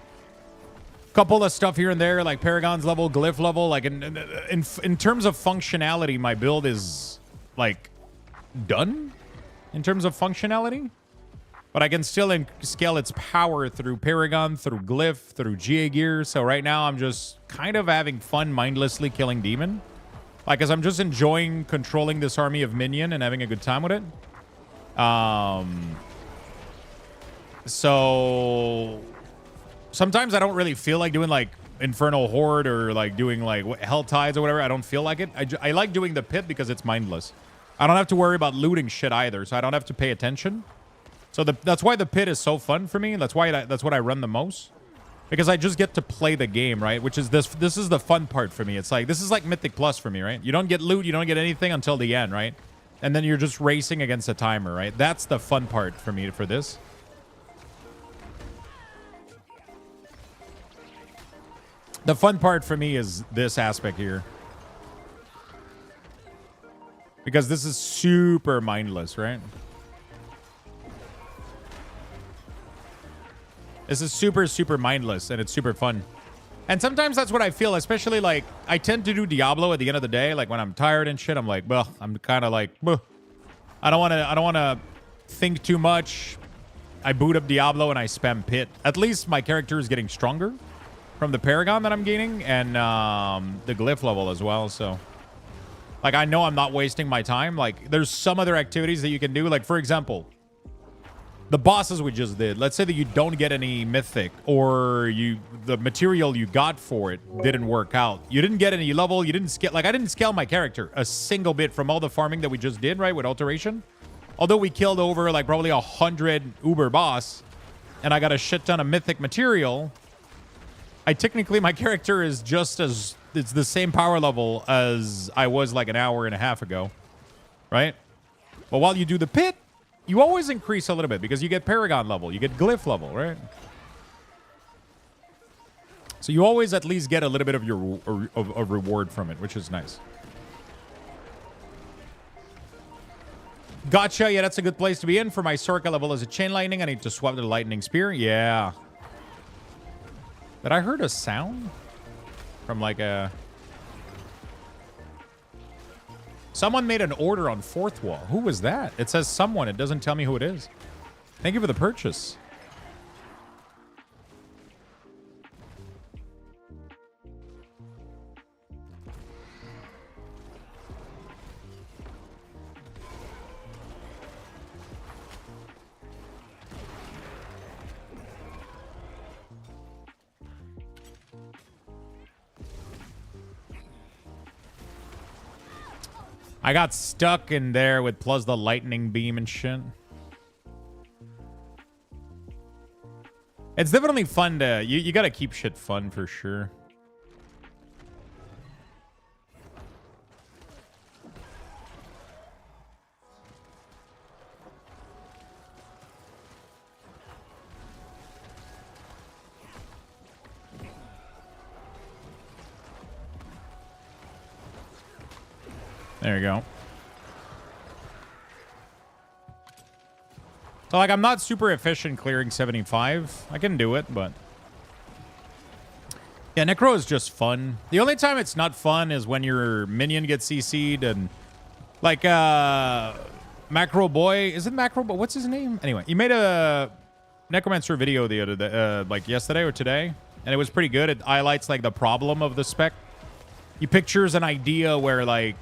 couple of stuff here and there, like Paragon's level, Glyph level. Like in terms of functionality, my build is like done in terms of functionality, but I can still scale its power through Paragon, through Glyph, through GA gear. So right now I'm just kind of having fun mindlessly killing demon, like as I'm just enjoying controlling this army of minion and having a good time with it. So sometimes I don't really feel like doing like Infernal Horde or like doing like Hell Tides or whatever. I don't feel like it. I like doing the pit because it's mindless. I don't have to worry about looting shit either, so I don't have to pay attention. So that's why the pit is so fun for me. That's why that's what I run the most, because I just get to play the game, right? Which is this is the fun part for me. It's like this is like Mythic Plus for me, right? You don't get loot, you don't get anything until the end, right? And then you're just racing against a timer, right? That's the fun part for me for this. The fun part for me is this aspect here. Because this is super mindless, right? This is super, super mindless, and it's super fun. And sometimes that's what I feel, especially like I tend to do Diablo at the end of the day. Like when I'm tired and shit, I'm like, well, I'm kind of like, I don't want to think too much. I boot up Diablo and I spam pit. At least my character is getting stronger from the Paragon that I'm gaining, and the Glyph level as well. So like I know I'm not wasting my time. Like there's some other activities that you can do. Like for example, the bosses we just did. Let's say that you don't get any mythic, or the material you got for it didn't work out. You didn't get any level, you didn't scale. Like I didn't scale my character a single bit from all the farming that we just did, right, with alteration. Although we killed over like probably 100 uber boss and I got a shit ton of mythic material, technically my character is just as, it's the same power level as I was like an hour and a half ago, right? But while you do the pit, you always increase a little bit because you get Paragon level, you get Glyph level, right? So you always at least get a little bit of your of reward from it, which is nice. Gotcha. Yeah, that's a good place to be in. For my Sorka level as a chain lightning, I need to swap the lightning spear. Yeah. Did I heard a sound from like a... Someone made an order on fourth wall. Who was that? It says someone. It doesn't tell me who it is. Thank you for the purchase. I got stuck in there with plus the lightning beam and shit. It's definitely fun to... You gotta keep shit fun for sure. There you go. So, like, I'm not super efficient clearing 75. I can do it, but... Yeah, Necro is just fun. The only time it's not fun is when your minion gets CC'd and... Like, Macro Boy... Is it Macro Boy? What's his name? Anyway, he made a Necromancer video the other day, like yesterday or today. And it was pretty good. It highlights, like, the problem of the spec. He pictures an idea where, like...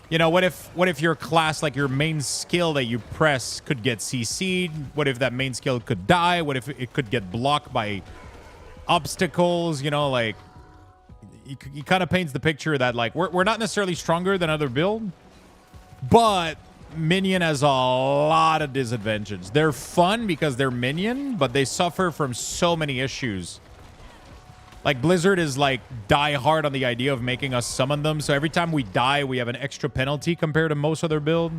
You know, what if your class, like your main skill that you press could get CC'd? What if that main skill could die? What if it could get blocked by obstacles? You know, like, he kind of paints the picture that, like, we're not necessarily stronger than other build, but Minion has a lot of disadvantages. They're fun because they're Minion, but they suffer from so many issues. Like, Blizzard is, like, die hard on the idea of making us summon them. So every time we die, we have an extra penalty compared to most other build.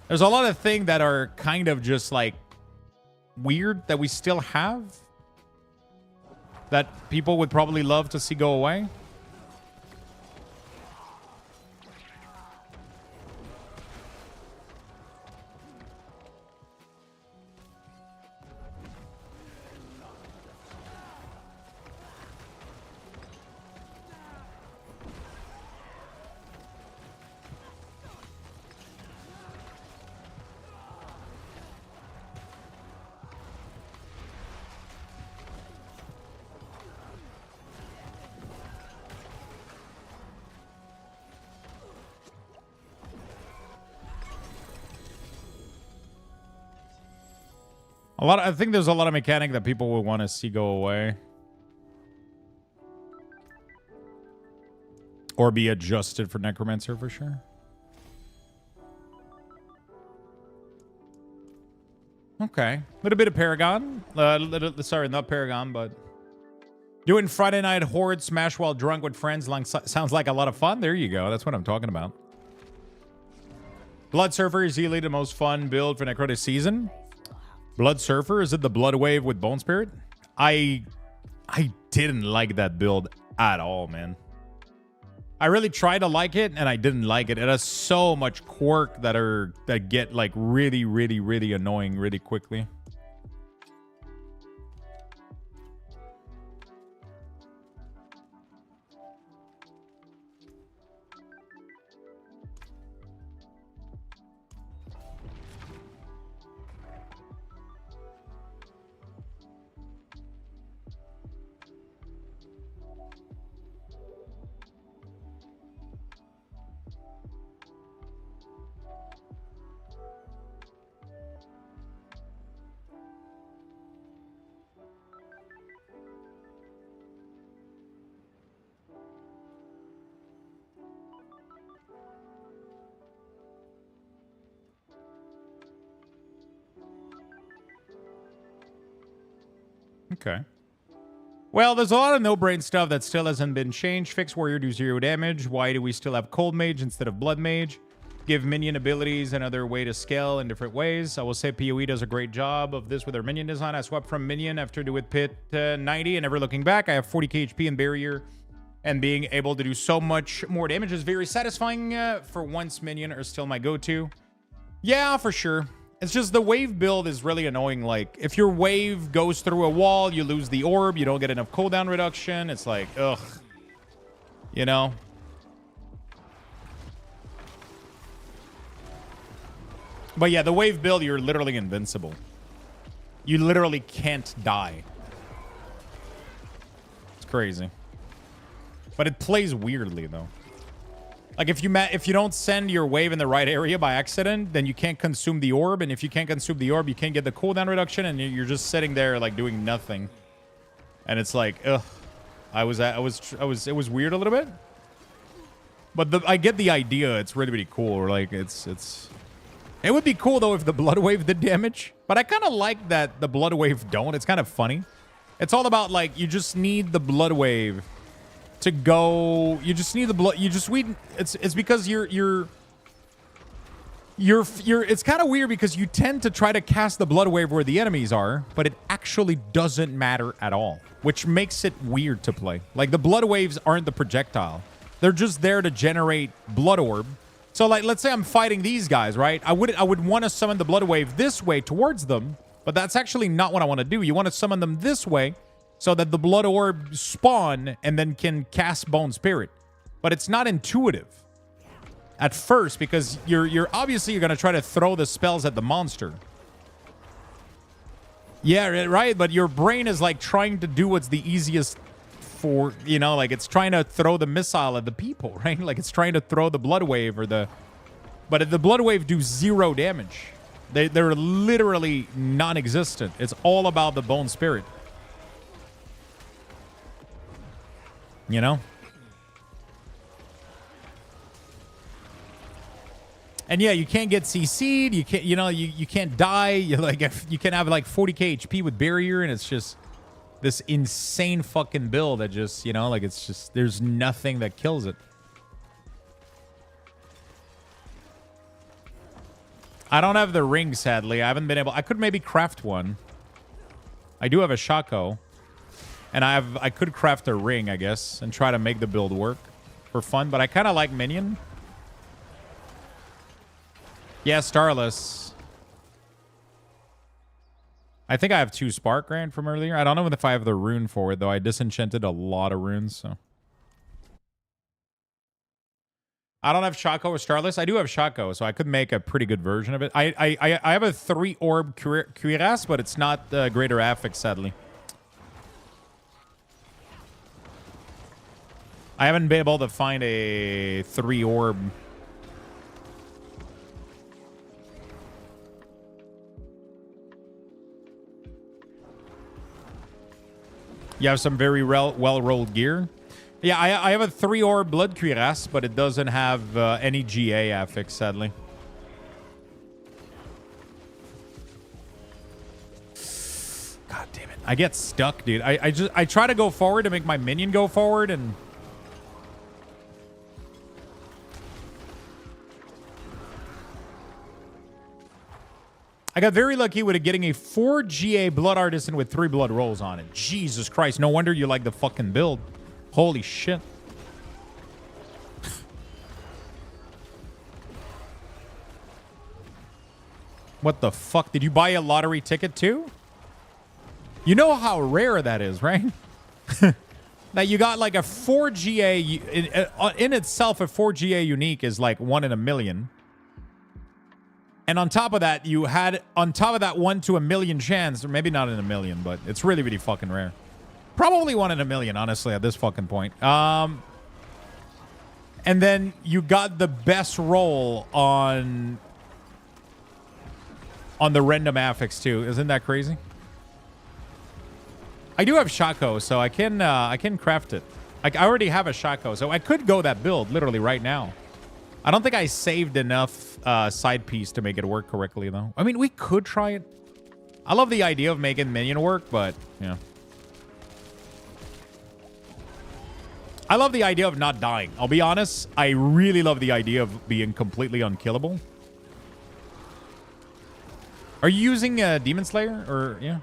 There's a lot of things that are kind of just, like, weird that we still have. That people would probably love to see go away. I think there's a lot of mechanic that people will want to see go away. Or be adjusted for Necromancer for sure. Okay. Little bit of Paragon. Sorry, not Paragon, but... Doing Friday night Horde Smash while drunk with friends sounds like a lot of fun. There you go. That's what I'm talking about. Blood Surfer is easily the most fun build for Necro this season. Blood Surfer? Is it the Blood Wave with Bone Spirit? I didn't like that build at all, man. I really tried to like it, and I didn't like it. It has so much quirk that get like really, really, really annoying really quickly. Okay. Well, there's a lot of no-brain stuff that still hasn't been changed. Fix Warrior do 0 damage. Why do we still have Cold Mage instead of Blood Mage? Give Minion abilities another way to scale in different ways. I will say PoE does a great job of this with their Minion design. I swapped from Minion after do with Pit 90 and never looking back. I have 40k HP and Barrier. And being able to do so much more damage is very satisfying. For once, Minion are still my go-to. Yeah, for sure. It's just the wave build is really annoying. Like, if your wave goes through a wall, you lose the orb. You don't get enough cooldown reduction. It's like, ugh. You know? But yeah, the wave build, you're literally invincible. You literally can't die. It's crazy. But it plays weirdly, though. Like, if you don't send your wave in the right area by accident, then you can't consume the orb. And if you can't consume the orb, you can't get the cooldown reduction. And you're just sitting there, like, doing nothing. And it's like, ugh. It was weird a little bit. But I get the idea. It's really, really cool. Like, it would be cool, though, if the Blood Wave did damage. But I kind of like that the Blood Wave don't. It's kind of funny. It's all about, like, you just need the Blood Wave to go. You just need the blood. You just need. It's because you're it's kind of weird because you tend to try to cast the Blood Wave where the enemies are, but it actually doesn't matter at all, which makes it weird to play. Like, the Blood Waves aren't the projectile. They're just there to generate Blood Orb. So, like, let's say I'm fighting these guys, right? I would want to summon the Blood Wave this way towards them, but that's actually not what I want to do. You want to summon them this way so that the Blood Orb spawn and then can cast Bone Spirit. But it's not intuitive at first because you're obviously going to try to throw the spells at the monster. Yeah, right? But your brain is like trying to do what's the easiest for, you know, like it's trying to throw the missile at the people, right? Like it's trying to throw the Blood Wave or the... But if the Blood Wave do 0 damage, they're literally non-existent. It's all about the Bone Spirit. You know? And yeah, you can't get CC'd. You can't, you know, you can't die. You like, you can have like 40k HP with Barrier, and it's just, this insane fucking build that just, you know, like it's just, there's nothing that kills it. I don't have the ring, sadly. I haven't been able... I could maybe craft one. I do have a Shaco. And I could craft a ring, I guess, and try to make the build work for fun. But I kind of like Minion. Yeah, Starless. I think I have 2 Spark Grant from earlier. I don't know if I have the rune for it, though. I disenchanted a lot of runes, so... I don't have Shaco or Starless. I do have Shaco, so I could make a pretty good version of it. I have a 3-orb Cuirass, but it's not Greater Affix, sadly. I haven't been able to find a 3-orb. You have some very well-rolled gear. Yeah, I have a 3-orb Blood Cuirass, but it doesn't have any GA affix, sadly. God damn it. I get stuck, dude. I try to go forward to make my minion go forward, and... I got very lucky with getting a 4 GA Blood Artisan with 3 blood rolls on it. Jesus Christ, no wonder you like the fucking build. Holy shit. What the fuck? Did you buy a lottery ticket too? You know how rare that is, right? That you got like a 4 GA... In itself, a 4 GA unique is like 1 in a million. And on top of that, you had... On top of that 1 to a million chance, or maybe not in a million, but it's really, really fucking rare. Probably 1 in a million, honestly, at this fucking point. And then you got the best roll on the random affix too. Isn't that crazy? I do have Shaco, so I can craft it. I already have a Shaco, so I could go that build literally right now. I don't think I saved enough side piece to make it work correctly, though. I mean, we could try it. I love the idea of making minion work, but yeah. I love the idea of not dying. I'll be honest. I really love the idea of being completely unkillable. Are you using Demon Slayer? Or, yeah.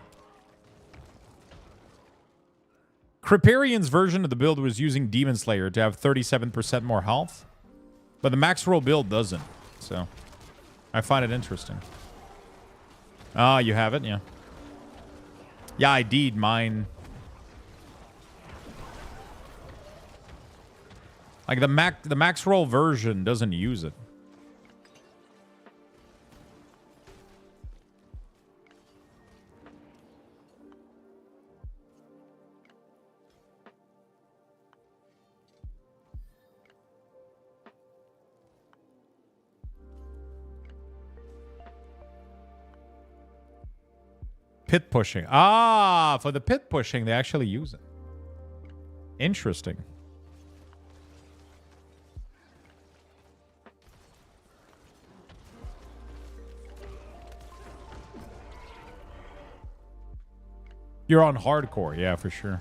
Creparian's version of the build was using Demon Slayer to have 37% more health. But the max roll build doesn't. So, I find it interesting. Ah, you have it? Yeah. Yeah, I did. Mine... Like the max roll version doesn't use it. Pit pushing. Ah, for the pit pushing, they actually use it. Interesting. You're on hardcore, yeah, for sure.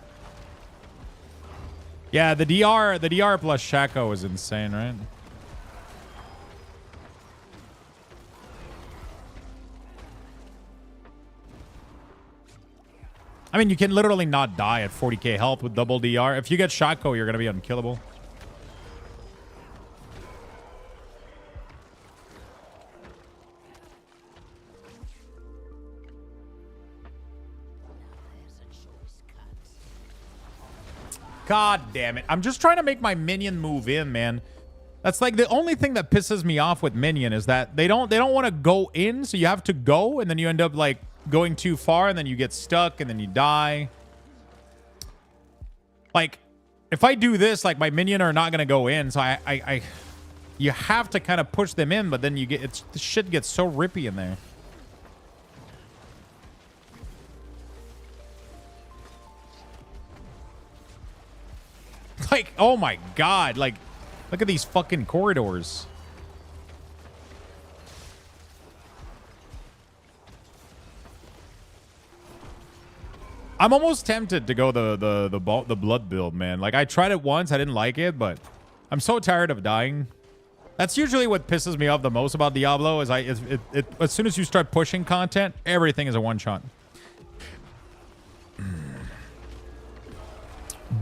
Yeah, the DR plus Shaco is insane, right? I mean, you can literally not die at 40k health with double DR. If you get Shaco, you're gonna be unkillable. God damn it. I'm just trying to make my minion move in, man. That's like the only thing that pisses me off with Minion is that they don't want to go in, so you have to go, and then you end up like going too far, and then you get stuck, and then you die. Like, if I do this, like my minion are not gonna go in, so you have to kind of push them in, but then you get the shit gets so rippy in there. Like, oh my god, like, look at these fucking corridors. I'm almost tempted to go the blood build, man. Like, I tried it once, I didn't like it, but I'm so tired of dying. That's usually what pisses me off the most about Diablo. Is as soon as you start pushing content, everything is a one shot.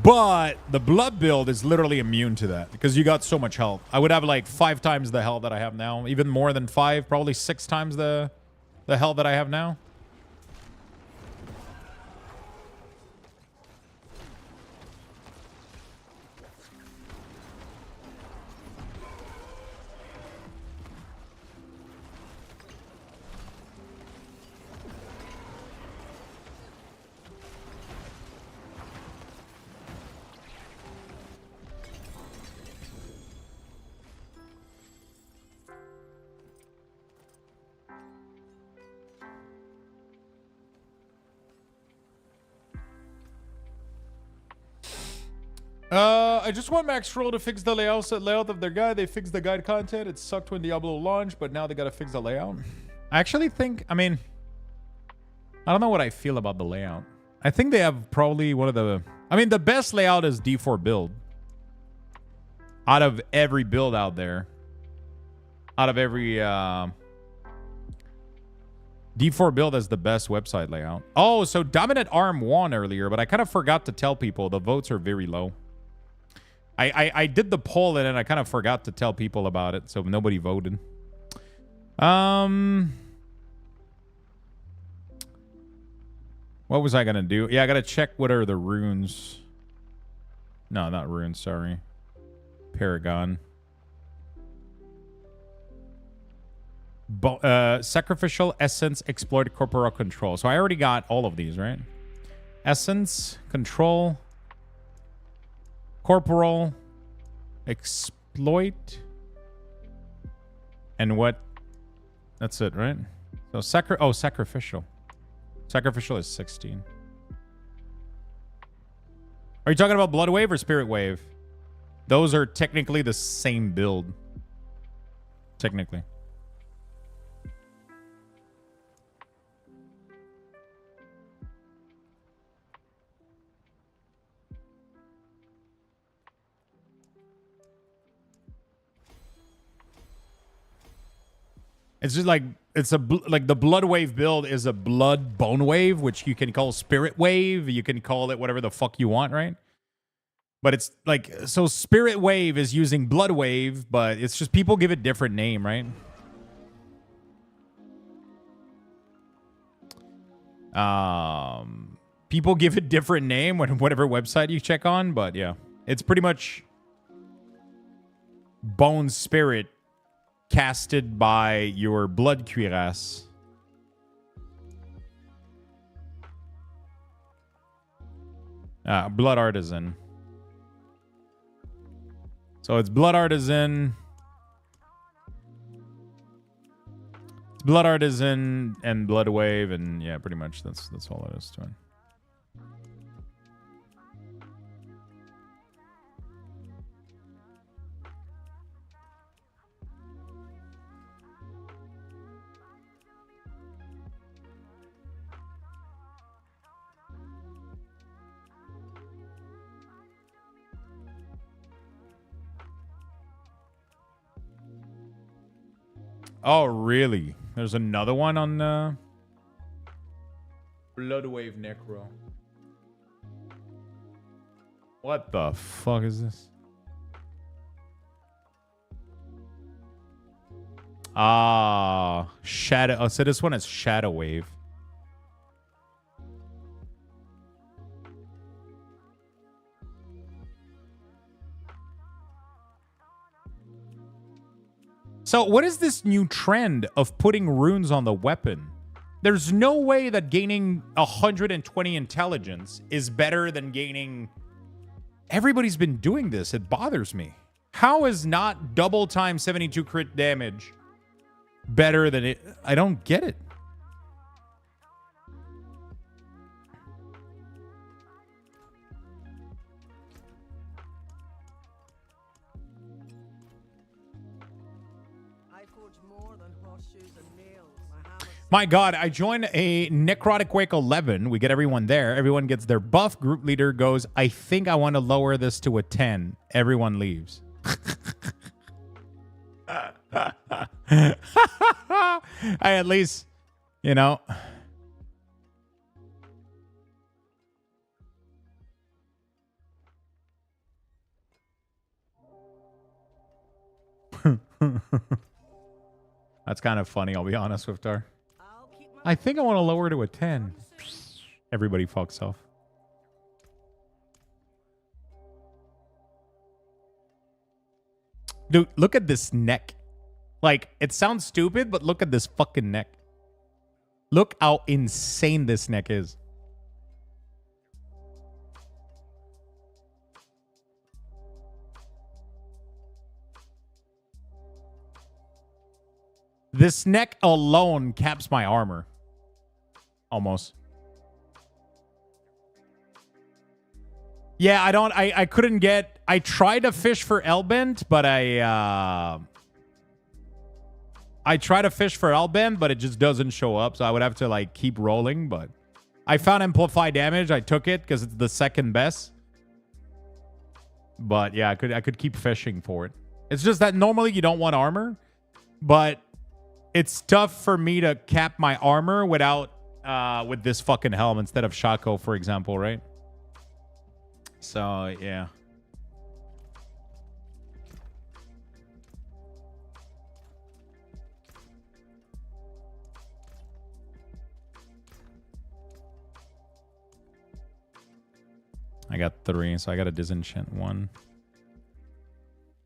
But the blood build is literally immune to that because you got so much health. I would have like 5 times the health that I have now, even more than 5, probably 6 times the health that I have now. I just want Max Roll to fix the layout of their guide. They fixed the guide content. It sucked when Diablo launched, but now they gotta fix the layout. I actually think, I mean, I don't know what I feel about the layout. I think they have probably one of the, I mean, the best layout is D4 build. Out of every build out there. Out of every, D4 build is the best website layout. Oh, so Dominant Arm won earlier, but I kind of forgot to tell people the votes are very low. I did the poll and then I kind of forgot to tell people about it, so nobody voted. What was I gonna do? Yeah, I gotta check what are the runes. No, not runes, sorry. Paragon. Sacrificial, Essence, Exploit, Corporal Control. So I already got all of these, right? Essence, Control, Corporal, Exploit, and what? That's it, right? So Sacrificial. Sacrificial is 16. Are you talking about Blood Wave or Spirit Wave? Those are technically the same build. Technically. It's just like like the blood wave build is a blood bone wave, which you can call spirit wave. You can call it whatever the fuck you want, right? But it's like, so spirit wave is using blood wave, but it's just people give it different name, right? People give it different name when whatever website you check on, but yeah, it's pretty much bone spirit casted by your blood cuirass. Blood artisan. So it's blood artisan. It's blood artisan and blood wave, and yeah, pretty much that's all it is to it. Oh, really? There's another one on Bloodwave Necro. What the fuck is this? Shadow. Oh, so this one is Shadow Wave. So what is this new trend of putting runes on the weapon? There's no way that gaining 120 intelligence is better than gaining... Everybody's been doing this. It bothers me. How is not double time 72 crit damage better than it? I don't get it. My God, I join a Necrotic Wake 11. We get everyone there. Everyone gets their buff. Group leader goes, I think I want to lower this to a 10. Everyone leaves. I at least, you know. That's kind of funny, I'll be honest with Dar. I think I want to lower to a 10. Everybody fucks off. Dude, look at this neck. Like, it sounds stupid, but look at this fucking neck. Look how insane this neck is. This neck alone caps my armor. Almost. Yeah, I couldn't get... I tried to fish for Elbent, but I try to fish for Elbent, but it just doesn't show up, so I would have to, like, keep rolling, but... I found Amplify Damage. I took it, because it's the second best. But, yeah, I could keep fishing for it. It's just that normally you don't want armor, but... It's tough for me to cap my armor without with this fucking helm instead of Shaco, for example, right? So, yeah. I got 3, so I got to disenchant 1.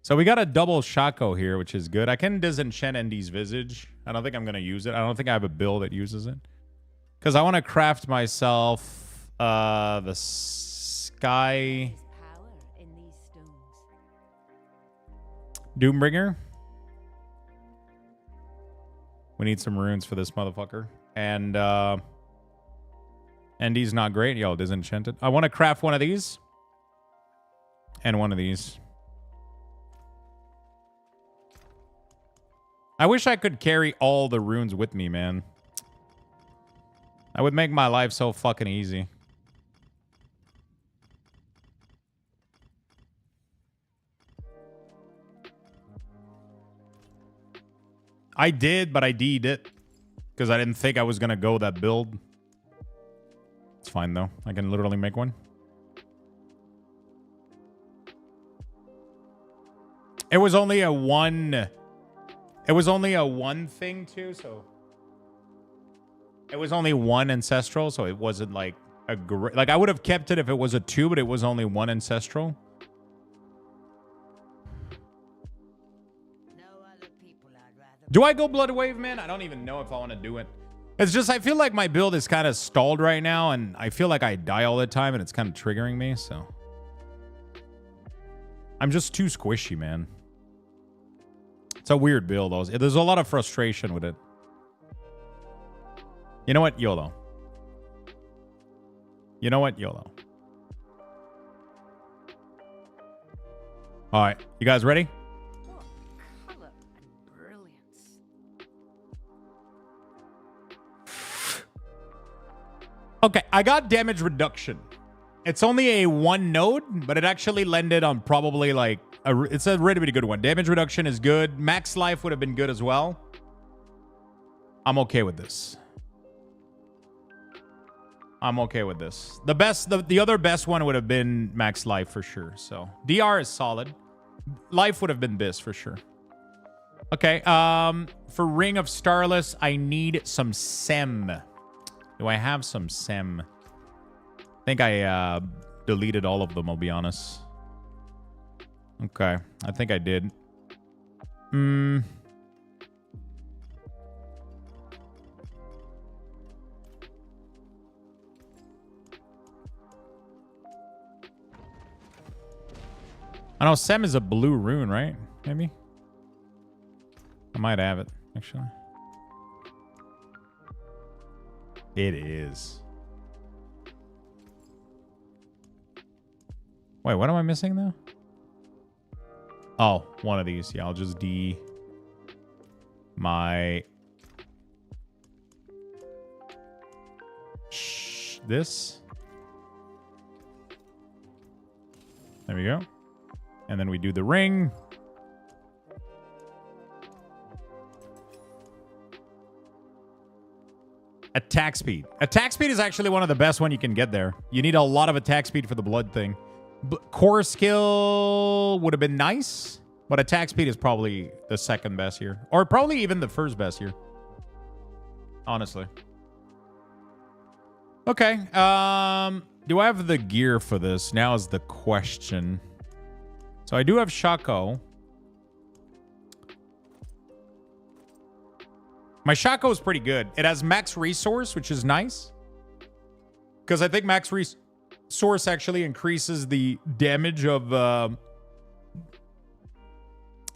So we got a double Shaco here, which is good. I can disenchant Endy's Visage. I don't think I'm going to use it. I don't think I have a build that uses it. Because I want to craft myself the Sky... Doombringer. We need some runes for this motherfucker. And Endy's not great. Yo, disenchanted. I want to craft one of these. And one of these. I wish I could carry all the runes with me, man. That would make my life so fucking easy. I did, but I D'd it. Because I didn't think I was going to go that build. It's fine, though. I can literally make one. It was only a one... It was only a 1 thing, too, so... It was only 1 ancestral, so it wasn't, like, a great... Like, I would have kept it if it was a 2, but it was only 1 ancestral. Do I go Blood Wave, man? I don't even know if I want to do it. It's just, I feel like my build is kind of stalled right now, and I feel like I die all the time, and it's kind of triggering me, so... I'm just too squishy, man. It's a weird build, though. There's a lot of frustration with it. You know what? YOLO. You know what? YOLO. All right. You guys ready?
Color and brilliance.
Okay. I got damage reduction. It's only a 1 node, but it actually landed on probably like... It's a really good one. Damage reduction is good. Max life would have been good as well. I'm okay with this. I'm okay with this. The other best one would have been max life for sure. So DR is solid. Life would have been this for sure. Okay. For Ring of Starless, I need some Sem. Do I have some Sem? I think I deleted all of them, I'll be honest. Okay, I think I did. I know Sem is a blue rune, right? Maybe? I might have it, actually. It is. Wait, what am I missing though? Oh, one of these. Yeah, I'll just D my this. There we go. And then we do the ring. Attack speed. Attack speed is actually one of the best one you can get there. You need a lot of attack speed for the blood thing. Core skill would have been nice, but attack speed is probably the second best here. Or probably even the first best here. Honestly. Okay. Do I have the gear for this? Now is the question. So I do have Shaco. My Shaco is pretty good. It has max resource, which is nice. Because I think max resource actually increases the damage of...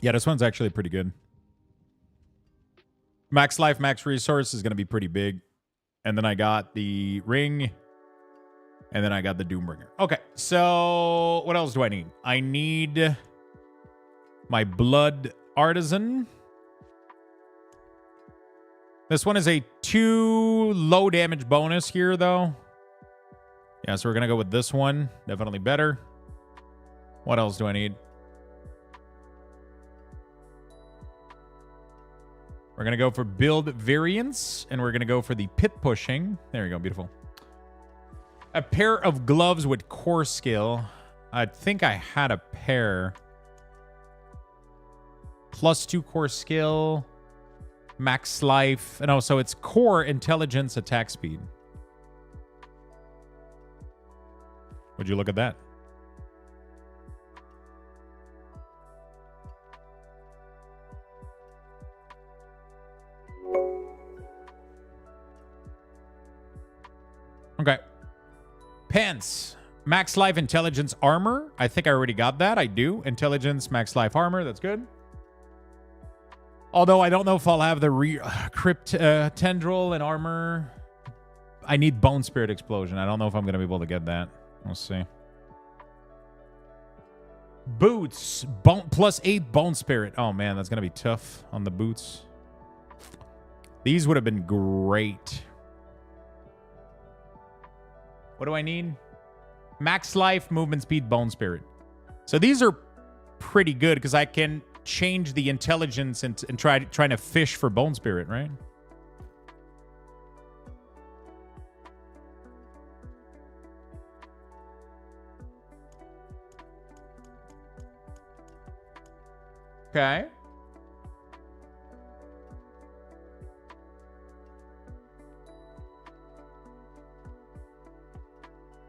Yeah, this one's actually pretty good. Max life, max resource is going to be pretty big. And then I got the ring. And then I got the Doombringer. Okay, so what else do I need? I need my Blood Artisan. This one is a 2 low damage bonus here, though. Yeah, so we're going to go with this one. Definitely better. What else do I need? We're going to go for build variance, and we're going to go for the pit pushing. There you go. Beautiful. A pair of gloves with core skill. I think I had a pair. +2 core skill. Max life. And also it's core intelligence attack speed. Would you look at that? Okay. Pants. Max life intelligence armor. I think I already got that. I do. Intelligence, max life armor. That's good. Although I don't know if I'll have the crypt tendril and armor. I need bone spirit explosion. I don't know if I'm going to be able to get that. We'll see. Boots. +8 bone spirit. Oh, man. That's going to be tough on the boots. These would have been great. What do I need? Max life, movement speed, bone spirit. So these are pretty good because I can change the intelligence and trying to fish for bone spirit, right? Okay.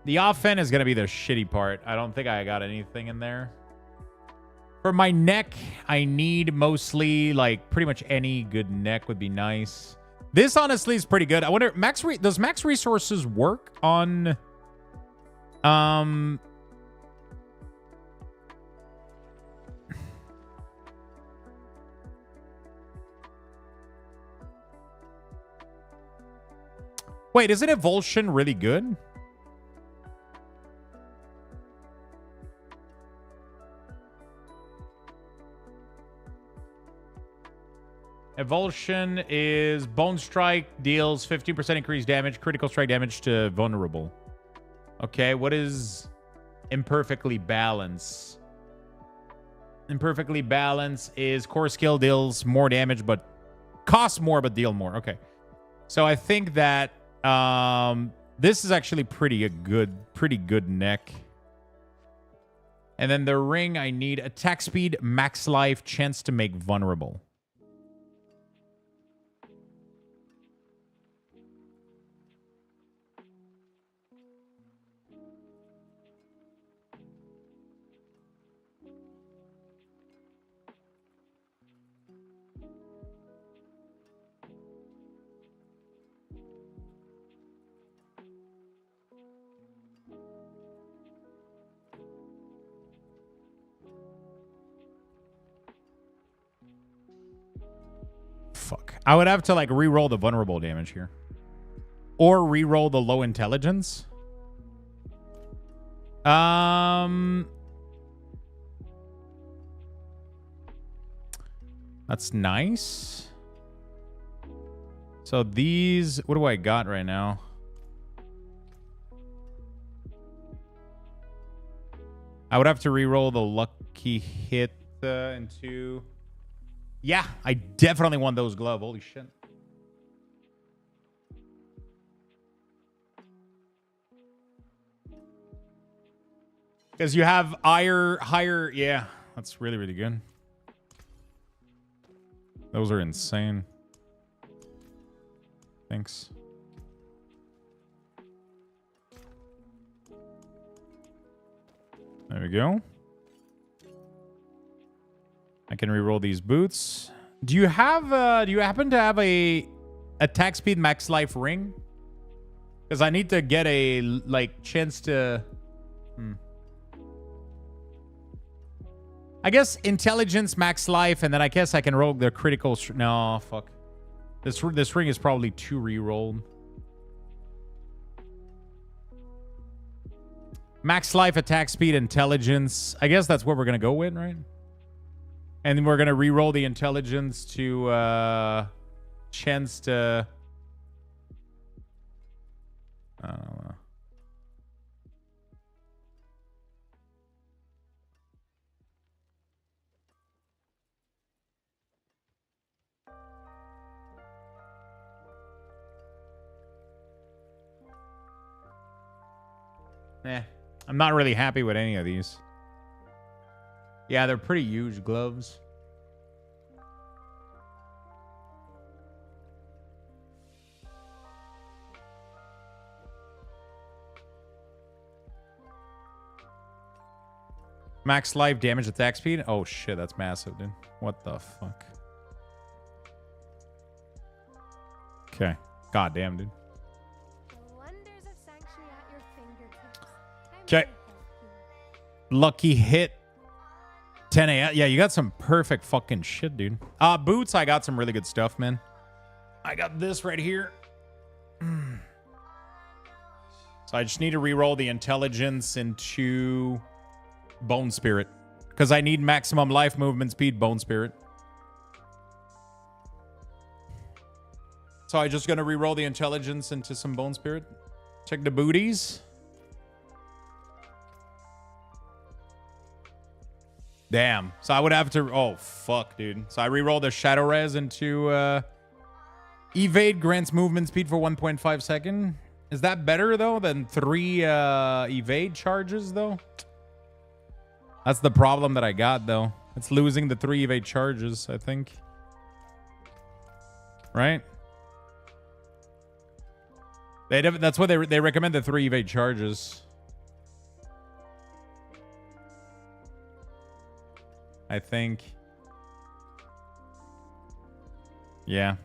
The off-end is going to be the shitty part. I don't think I got anything in there. For my neck, I need mostly, like, pretty much any good neck would be nice. This, honestly, is pretty good. I wonder, does max resources work on... Wait, isn't Evulsion really good? Evulsion is Bone Strike, deals 15% increased damage, critical strike damage to vulnerable. Okay, what is Imperfectly Balance? Imperfectly Balance is core skill, deals more damage, but costs more, but deal more. Okay. So I think that this is actually pretty good neck. And then the ring, I need attack speed, max life, chance to make vulnerable. Fuck. I would have to, like, re-roll the vulnerable damage here. Or re-roll the low intelligence. That's nice. So these... What do I got right now? I would have to re-roll the lucky hit into... Yeah, I definitely want those glove. Holy shit. Because you have higher... Yeah, that's really, really good. Those are insane. Thanks. There we go. I can re-roll these boots. Do you happen to have a attack speed max life ring? Because I need to get a like chance to... I guess intelligence max life, and then I guess I can roll the critical... No, fuck. This ring is probably too re-rolled. Max life, attack speed, intelligence. I guess that's what we're going to go with, right? And then we're going to re-roll the intelligence to chance to... I don't know. I'm not really happy with any of these. Yeah, they're pretty huge gloves. Max life, damage, attack speed. Oh shit, that's massive, dude. What the fuck? Okay. God damn, dude. Okay. Lucky hit. 10 a.m. Yeah, you got some perfect fucking shit, dude. Boots, I got some really good stuff, man. I got this right here. So I just need to re-roll the intelligence into Bone Spirit. Because I need maximum life, movement speed, Bone Spirit. So I'm just going to re-roll the intelligence into some Bone Spirit. Check the booties. Damn. So I would have to... Oh, fuck, dude. So I re-rolled the Shadow Res into... Evade grants movement speed for 1.5 second. Is that better, though, than 3 evade charges, though? That's the problem that I got, though. It's losing the 3 evade charges, I think. Right? That's what they recommend, the 3 evade charges. I think. Yeah.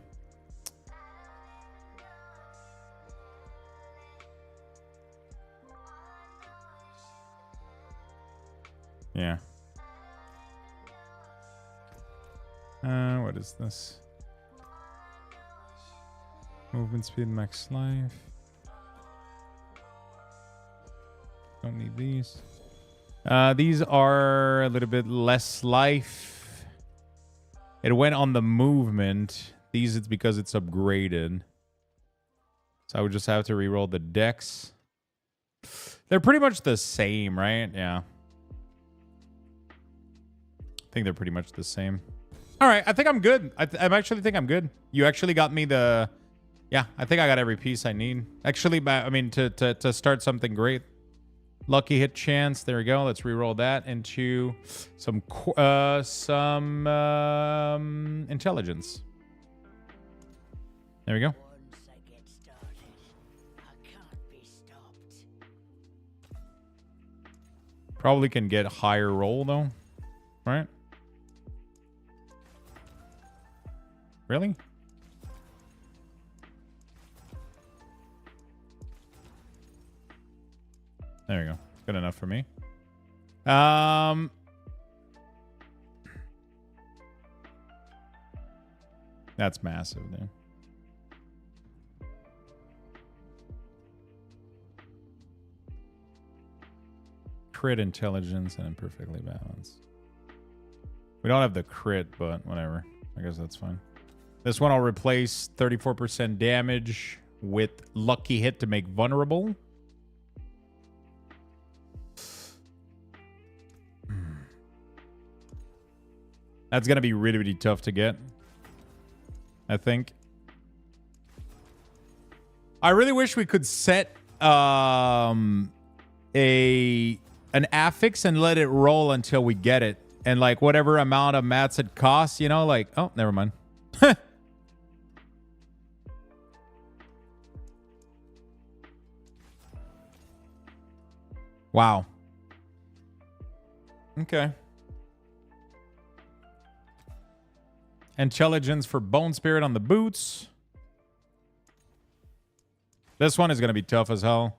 Yeah. What is this? Movement speed, max life. Don't need these. These are a little bit less life. It went on the movement. These, it's because it's upgraded. So I would just have to re-roll the dex. They're pretty much the same, right? Yeah. I think they're pretty much the same. All right, I think I'm good. I actually think I'm good. You actually got me the... Yeah, I think I got every piece I need. Actually, I mean, to start something great. Lucky hit chance. There we go. Let's re-roll that into some intelligence. There we go. Probably can get higher roll though, right? Really? There you go. Good enough for me. That's massive, dude. Crit intelligence and perfectly balanced. We don't have the crit, but whatever. I guess that's fine. This one I'll replace 34% damage with lucky hit to make vulnerable. That's going to be really, really tough to get, I think. I really wish we could set an affix and let it roll until we get it. And like whatever amount of mats it costs, you know, like, oh, never mind. Wow. Okay. Intelligence for Bone Spirit on the boots. This one is going to be tough as hell.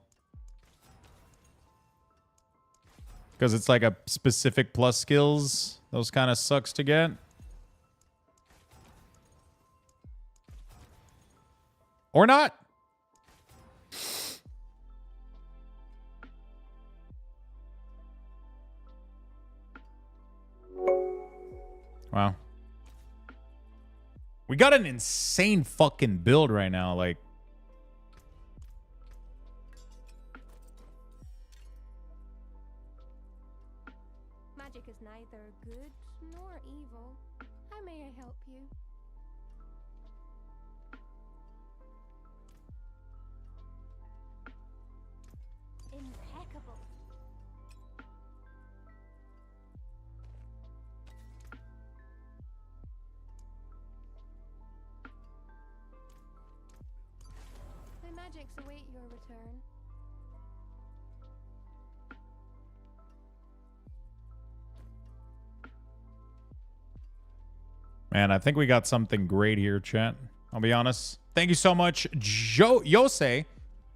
Because it's like a specific plus skills. Those kind of sucks to get. Or not. Wow. We got an insane fucking build right now. Like,
Magic is neither good nor evil. How may I help you? Impeccable. My magics await your return.
man, I think we got something great here, chat. I'll be honest. Thank you so much, Yose.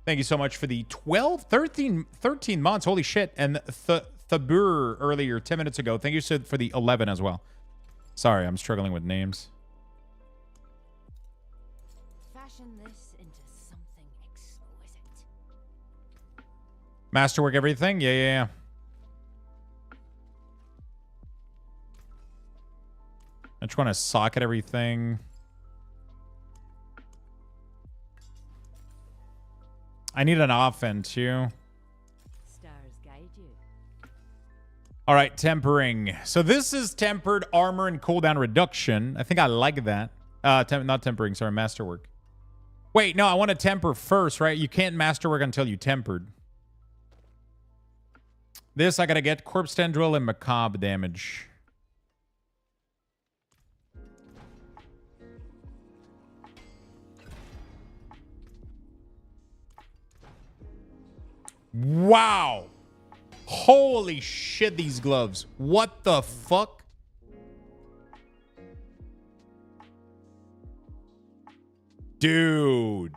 Thank you so much for the 13 months. Holy shit. And Thabur earlier, 10 minutes ago. Thank you for the 11 as well. Sorry, I'm struggling with names.
Fashion this into something exquisite.
Masterwork everything? Yeah. I just want to socket everything. I need an offense too.
Stars guide you.
All right, tempering. So this is tempered armor and cooldown reduction. I think I like that. Not tempering, sorry, masterwork. Wait, no, I want to temper first, right? You can't masterwork until you tempered. This, I got to get corpse tendril and macabre damage. Wow. Holy shit, these gloves. What the fuck? Dude.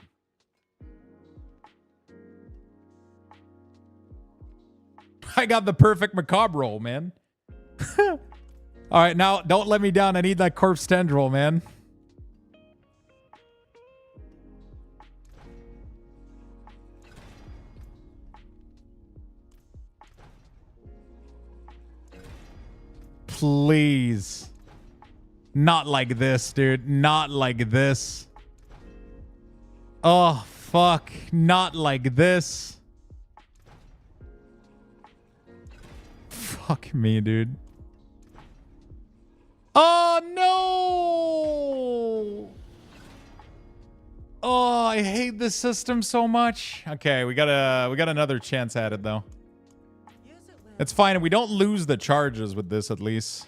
I got the perfect macabre roll, man. All right, now don't let me down. I need that corpse tendril, man. Please. Not like this, dude. Not like this. Oh, fuck. Not like this. Fuck me, dude. Oh, no. Oh, I hate this system so much. Okay, we got another chance at it, though. It's fine. We don't lose the charges with this, at least.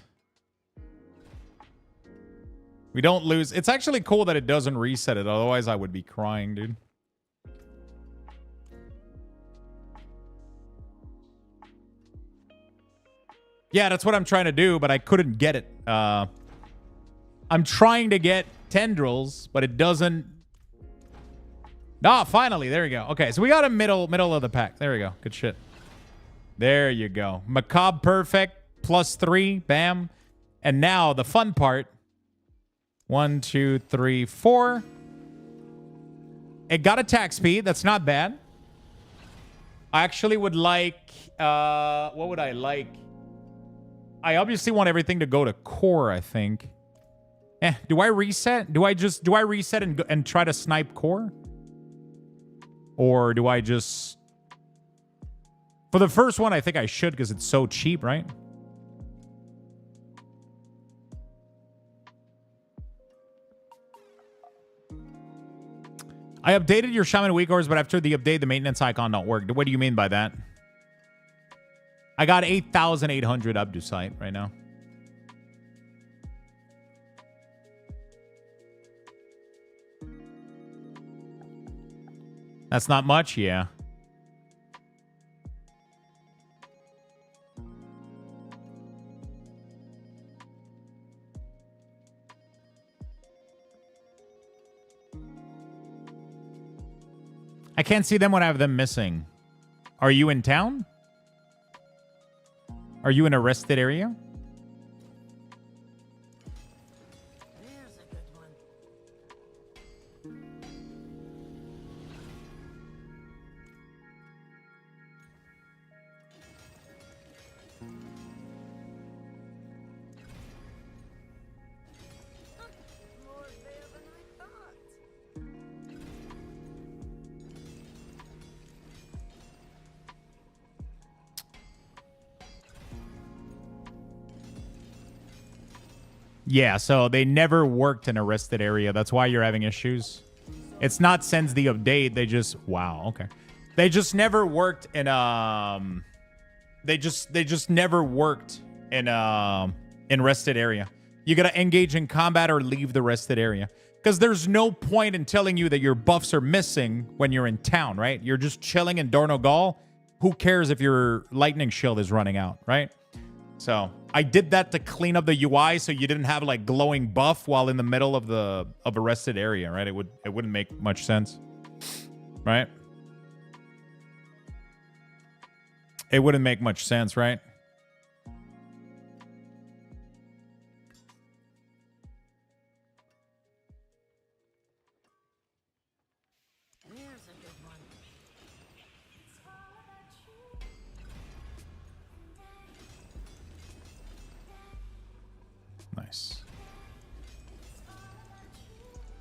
We don't lose. It's actually cool that it doesn't reset it. Otherwise, I would be crying, dude. Yeah, that's what I'm trying to do, but I couldn't get it. I'm trying to get tendrils, but it doesn't. Ah, finally. There we go. Okay, so we got a middle of the pack. There we go. Good shit. There you go. Macabre perfect. +3. Bam. And now the fun part. 1, 2, 3, 4. It got attack speed. That's not bad. I actually would like... what would I like? I obviously want everything to go to core, I think. Do I reset? Do I reset and try to snipe core? Or do I just... For the first one, I think I should because it's so cheap, right? I updated your Shaman weak ores, but after the update, the maintenance icon don't work. What do you mean by that? I got 8,800 Abdusite right now. That's not much, yeah. I can't see them when I have them missing. Are you in town? Are you in a rested area?
There's a good one. More there than I thought.
Yeah, so they never worked in a rested area. That's why you're having issues. It's not since the update. They just okay. They just never worked in they just never worked in rested area. You gotta engage in combat or leave the rested area. Because there's no point in telling you that your buffs are missing when you're in town, right? You're just chilling in Dornogal. Who cares if your lightning shield is running out, right? So I did that to clean up the UI so you didn't have like glowing buff while in the middle of a rested area, right? It wouldn't make much sense, right? It wouldn't make much sense, right?
There's a good one.
Nice.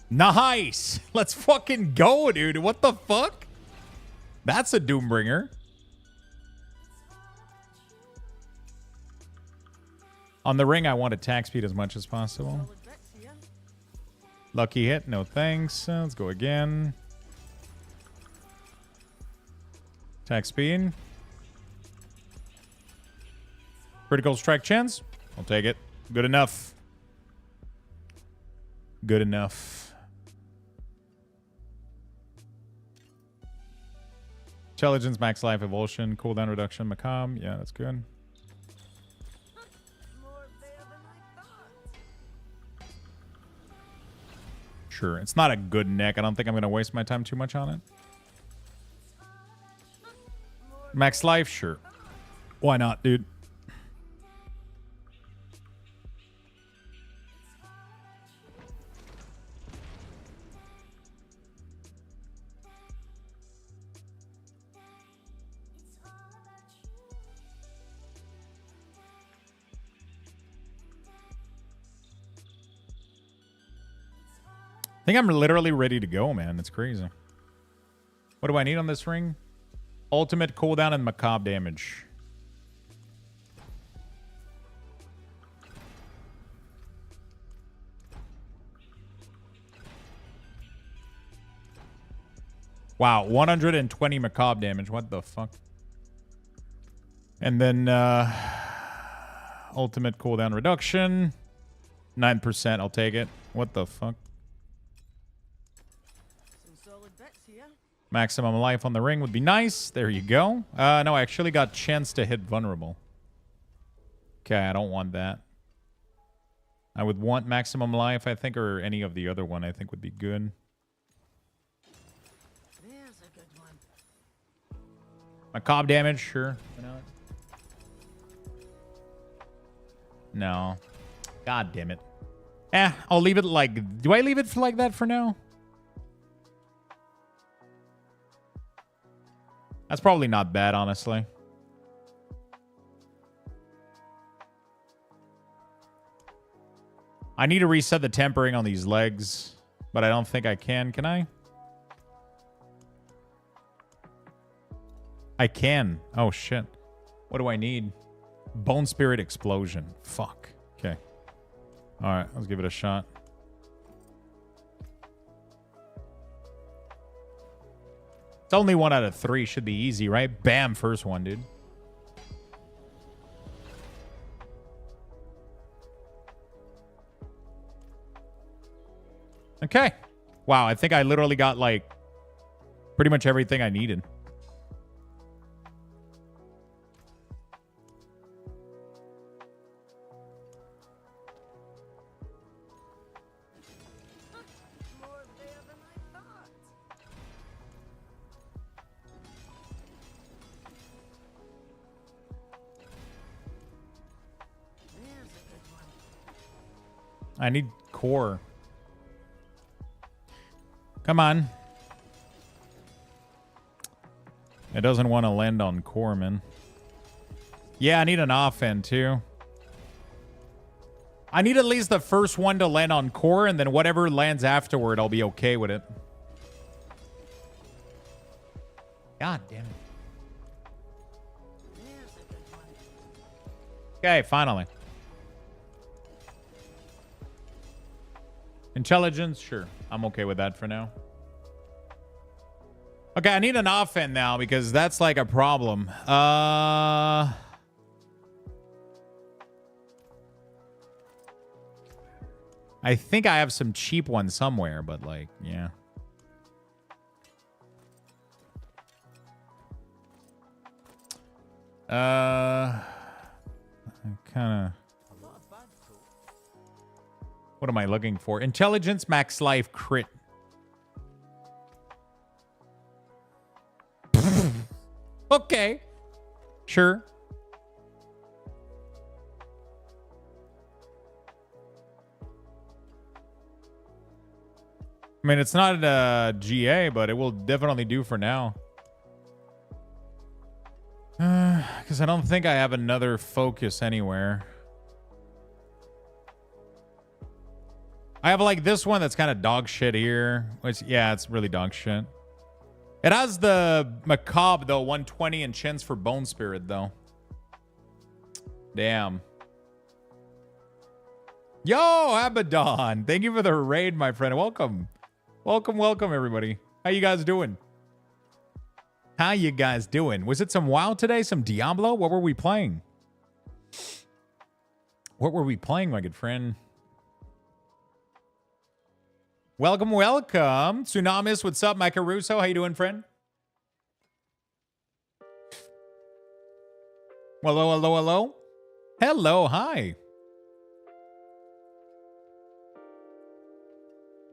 Nice! Let's fucking go, dude. What the fuck? That's a Doombringer. On the ring, I want attack speed as much as possible. Lucky hit. No thanks. Let's go again. Attack speed. Critical strike chance. I'll take it. Good enough. Good enough. Intelligence, max life, evolution, cooldown reduction, macabre. Yeah, that's good. Sure. It's not a good neck. I don't think I'm going to waste my time too much on it. Max life? Sure. Why not, dude? I think I'm literally ready to go, man. It's crazy. What do I need on this ring? Ultimate cooldown and macabre damage. Wow, 120 macabre damage. What the fuck? And then ultimate cooldown reduction. 9%. I'll take it. What the fuck? Maximum life on the ring would be nice. There you go. No, I actually got chance to hit vulnerable. Okay, I don't want that. I would want maximum life, I think, or any of the other one I think would be good.
There's a good one.
Macabre damage, sure. No. God damn it. I'll leave it like... Do I leave it like that for now? That's probably not bad, honestly. I need to reset the tempering on these legs, but I don't think I can. Can I? I can. Oh, shit. What do I need? Bone Spirit Explosion. Fuck. Okay. All right, let's give it a shot. It's only 1 out of 3. Should be easy, right? Bam, first one, dude. Okay. Wow, I think I literally got, like, pretty much everything I needed. I need core. Come on. It doesn't want to land on core, man. Yeah, I need an off-end, too. I need at least the first one to land on core, and then whatever lands afterward, I'll be okay with it. God damn it. Okay, finally. Intelligence? Sure. I'm okay with that for now. Okay, I need an off-end now because that's like a problem. I think I have some cheap ones somewhere, but like, yeah. Kind of. What am I looking for? Intelligence, max life, crit. Okay. Sure. I mean, it's not a GA, but it will definitely do for now. Because I don't think I have another focus anywhere. I have like this one that's kind of dog shit here. Which, yeah, it's really dog shit. It has the macabre, though, 120 and chins for Bone Spirit, though. Damn. Yo, Abaddon. Thank you for the raid, my friend. Welcome. Welcome, welcome, everybody. How you guys doing? How you guys doing? Was it some WoW today? Some Diablo? What were we playing? What were we playing, my good friend? Welcome, welcome. Tsunamis, what's up? Micah Russo, how you doing, friend? Hello, hello, hello. Hello, hi.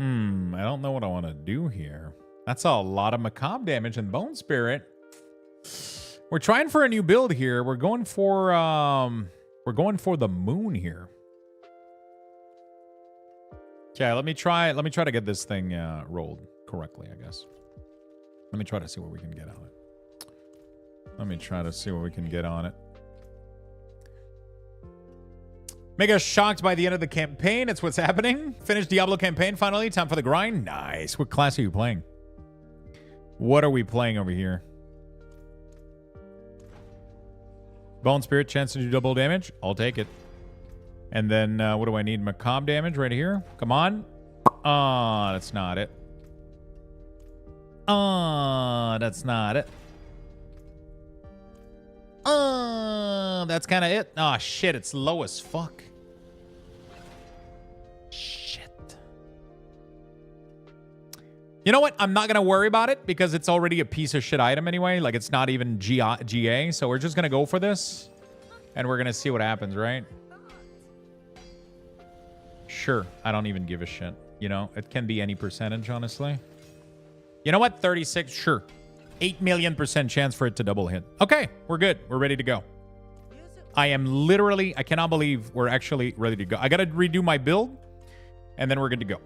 I don't know what I want to do here. That's a lot of macabre damage and Bone Spirit. We're trying for a new build here. We're going for the moon here. Okay, let me try to get this thing rolled correctly, I guess. Let me try to see what we can get on it. Let me try to see what we can get on it. Make us shocked by the end of the campaign. It's what's happening. Finished Diablo campaign finally. Time for the grind. Nice. What class are you playing? What are we playing over here? Bone Spirit, chance to do double damage. I'll take it. And then, what do I need? Macabre damage right here. Come on. That's not it. That's not it. That's kind of it. Oh, shit. It's low as fuck. Shit. You know what? I'm not going to worry about it because it's already a piece of shit item anyway. Like, it's not even GA. So we're just going to go for this. And we're going to see what happens, right? Sure. I don't even give a shit. You know, it can be any percentage, honestly. You know what? 36. Sure. 8,000,000% chance for it to double hit. Okay. We're good. We're ready to go. I am literally... I cannot believe we're actually ready to go. I got to redo my build. And then we're good to go.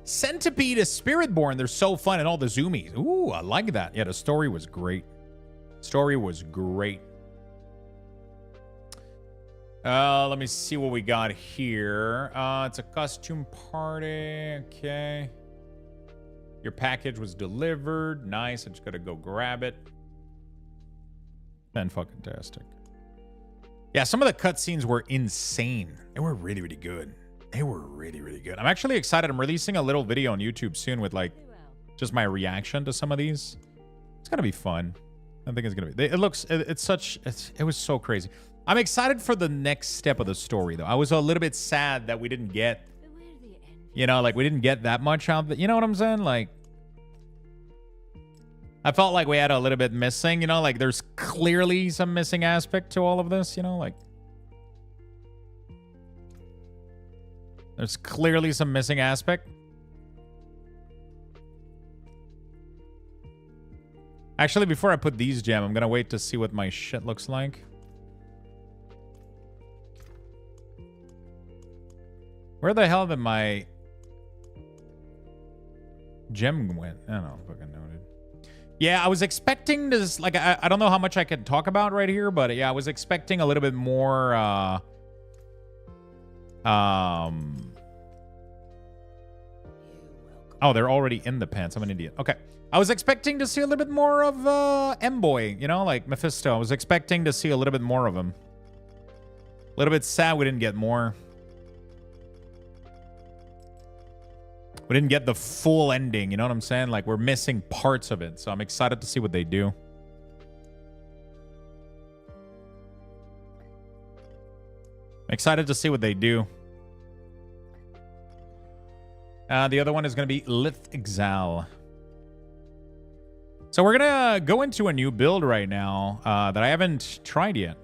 Centipede is Spiritborn. They're so fun and all the zoomies. Ooh, I like that. Yeah, the story was great. Story was great. Let me see what we got here. It's a costume party. Okay. Your package was delivered. Nice. I just gotta go grab it. Fan-fucking-tastic. Yeah, some of the cutscenes were insane. They were really, really good. They were really, really good. I'm actually excited. I'm releasing a little video on YouTube soon with, like, just my reaction to some of these. It's gonna be fun. I think it's gonna be. It looks. It was so crazy. I'm excited for the next step of the story, though. I was a little bit sad that we didn't get, you know, like we didn't get that much out of it. You know what I'm saying? Like, I felt like we had a little bit missing. You know, like there's clearly some missing aspect to all of this. You know, like there's clearly some missing aspect. Actually, before I put these gem, I'm gonna wait to see what my shit looks like. Where the hell did my gem went? I don't know, fucking know, dude. Yeah, I was expecting this, like, I don't know how much I could talk about right here, but yeah, I was expecting a little bit more, oh, they're already in the pants. I'm an idiot. Okay. I was expecting to see a little bit more of M-Boy, you know, like Mephisto. I was expecting to see a little bit more of him. A little bit sad we didn't get more. We didn't get the full ending, you know what I'm saying? Like, we're missing parts of it, so I'm excited to see what they do. I'm excited to see what they do. The other one is going to be Luxthos. So we're going to go into a new build right now that I haven't tried yet.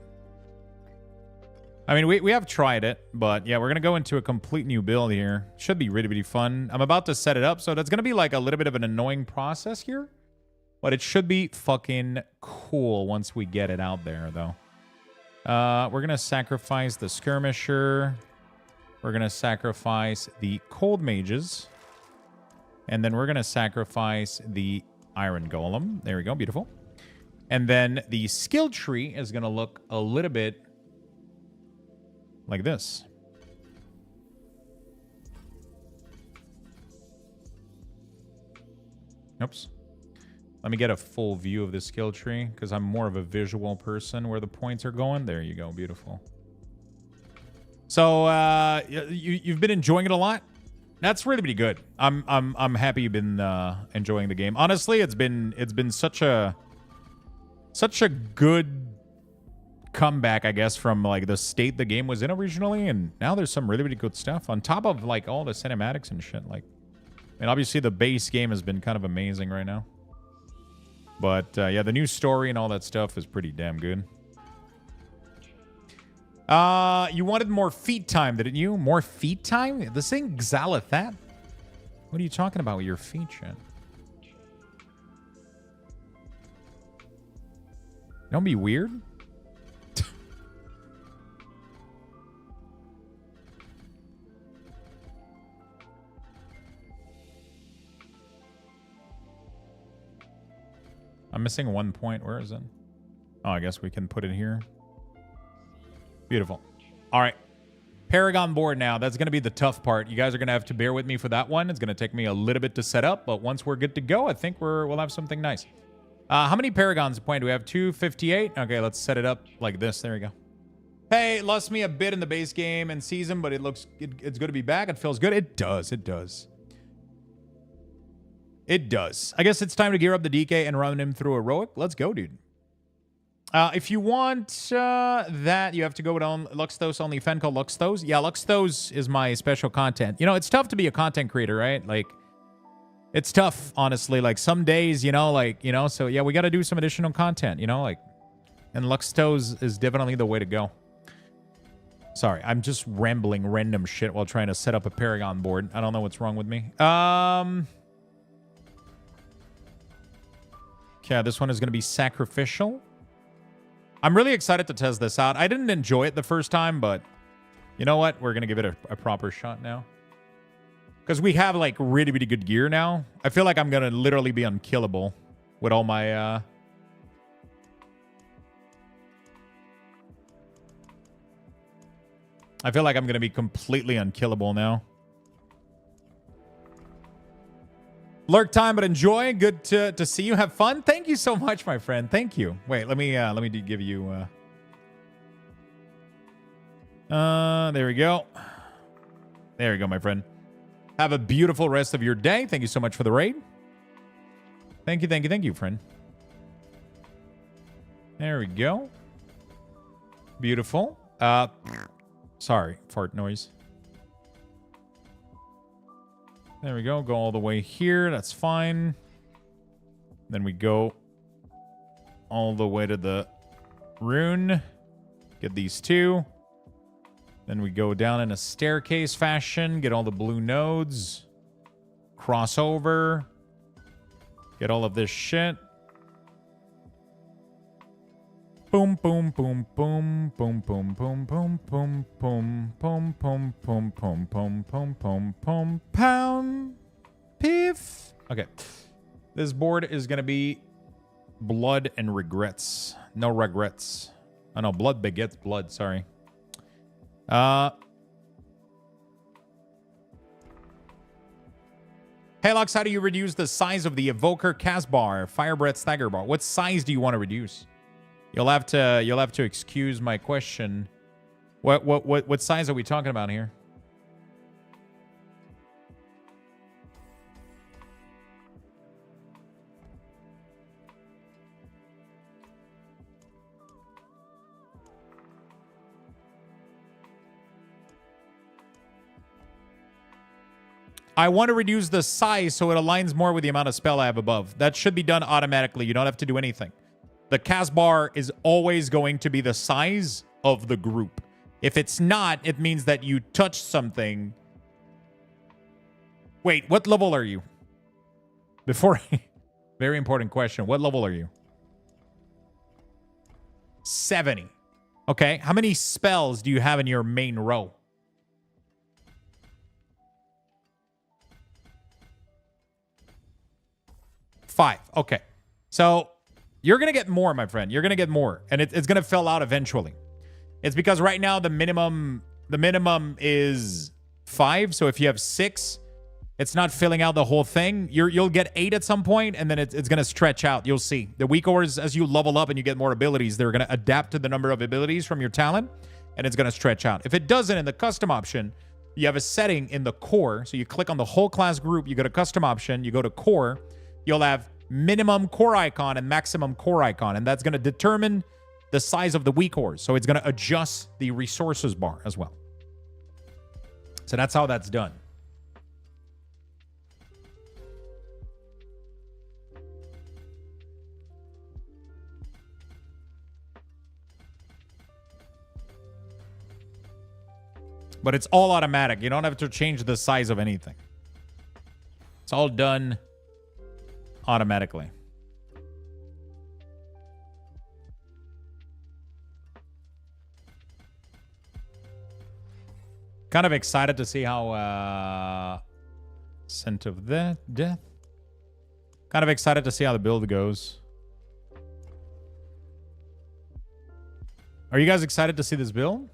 I mean, we have tried it, but yeah, we're going to go into a complete new build here. Should be really, really fun. I'm about to set it up, so that's going to be like a little bit of an annoying process here. But it should be fucking cool once we get it out there, though. We're going to sacrifice the Skirmisher. We're going to sacrifice the Cold Mages. And then we're going to sacrifice the Iron Golem. There we go, beautiful. And then the skill tree is going to look a little bit like this. Oops. Let me get a full view of the skill tree because I'm more of a visual person where the points are going. There you go. Beautiful. So you've been enjoying it a lot. That's really, really good. I'm happy you've been enjoying the game. Honestly, it's been such a good comeback, I guess, from like the state the game was in originally, and now there's some really, really good stuff on top of like all the cinematics and shit. Like, I mean, obviously the base game has been kind of amazing right now, but yeah, the new story and all that stuff is pretty damn good. You wanted more feet time, didn't you? More feet time? This thing Xalathat? What are you talking about with your feet, shit? Don't be weird. I'm missing 1 point. Where is it? Oh, I guess we can put it here. Beautiful. All right. Paragon board now. That's going to be the tough part. You guys are going to have to bear with me for that one. It's going to take me a little bit to set up, but once we're good to go, I think we'll have something nice. How many Paragons a point do we have? 258? Okay, let's set it up like this. There we go. Hey, lost me a bit in the base game and season, but it's good to be back. It feels good. It does. It does. It does. I guess it's time to gear up the DK and run him through heroic. Let's go, dude. If you want that, you have to go with Luxthos only fan called Luxthos. Yeah, Luxthos is my special content. You know, it's tough to be a content creator, right? Like, it's tough, honestly. Like, some days, you know, like, you know, so yeah, we got to do some additional content, you know, like, and Luxthos is definitely the way to go. Sorry, I'm just rambling random shit while trying to set up a Paragon board. I don't know what's wrong with me. Okay, this one is going to be sacrificial. I'm really excited to test this out. I didn't enjoy it the first time, but you know what? We're going to give it a proper shot now. Because we have, like, really, really good gear now. I feel like I'm going to literally be unkillable with all my... I feel like I'm going to be completely unkillable now. Lurk time, but enjoy. Good to see you. Have fun. Thank you so much, my friend. Thank you. Wait, let me give you. There we go. There we go, my friend. Have a beautiful rest of your day. Thank you so much for the raid. Thank you, friend. There we go. Beautiful. Sorry, fart noise. There we go. Go all the way here. That's fine. Then we go all the way to the rune. Get these two. Then we go down in a staircase fashion. Get all the blue nodes. Cross over. Get all of this shit. Boom, boom, boom, boom, boom, boom, boom, boom, boom, boom, boom, boom, boom, boom, boom, boom, boom, boom, pound, piff. Okay, this board is gonna be blood and regrets. No regrets. Oh no, blood begets blood. Sorry. Hey Lux, how do you reduce the size of the evoker cast bar, firebreath stagger bar? What size do you want to reduce? You'll have to excuse my question. What size are we talking about here? I want to reduce the size so it aligns more with the amount of spell I have above. That should be done automatically. You don't have to do anything. The cast bar is always going to be the size of the group. If it's not, it means that you touch something. Wait, what level are you? Before, very important question. What level are you? 70. Okay, how many spells do you have in your main row? 5. Okay, so you're going to get more, my friend. You're going to get more. And it's going to fill out eventually. It's because right now the minimum is 5. So if you have 6, it's not filling out the whole thing. You'll get 8 at some point, and then it's going to stretch out. You'll see. The weak ores, as you level up and you get more abilities, they're going to adapt to the number of abilities from your talent, and it's going to stretch out. If it doesn't, in the custom option, you have a setting in the core. So you click on the whole class group, you go to custom option, you go to core, you'll have minimum core icon and maximum core icon, and that's going to determine the size of the weak ores. So it's going to adjust the resources bar as well. So that's how that's done. But it's all automatic. You don't have to change the size of anything. It's all done automatically. Kind of excited to see how Scent of Death. Kind of excited to see how the build goes. Are you guys excited to see this build?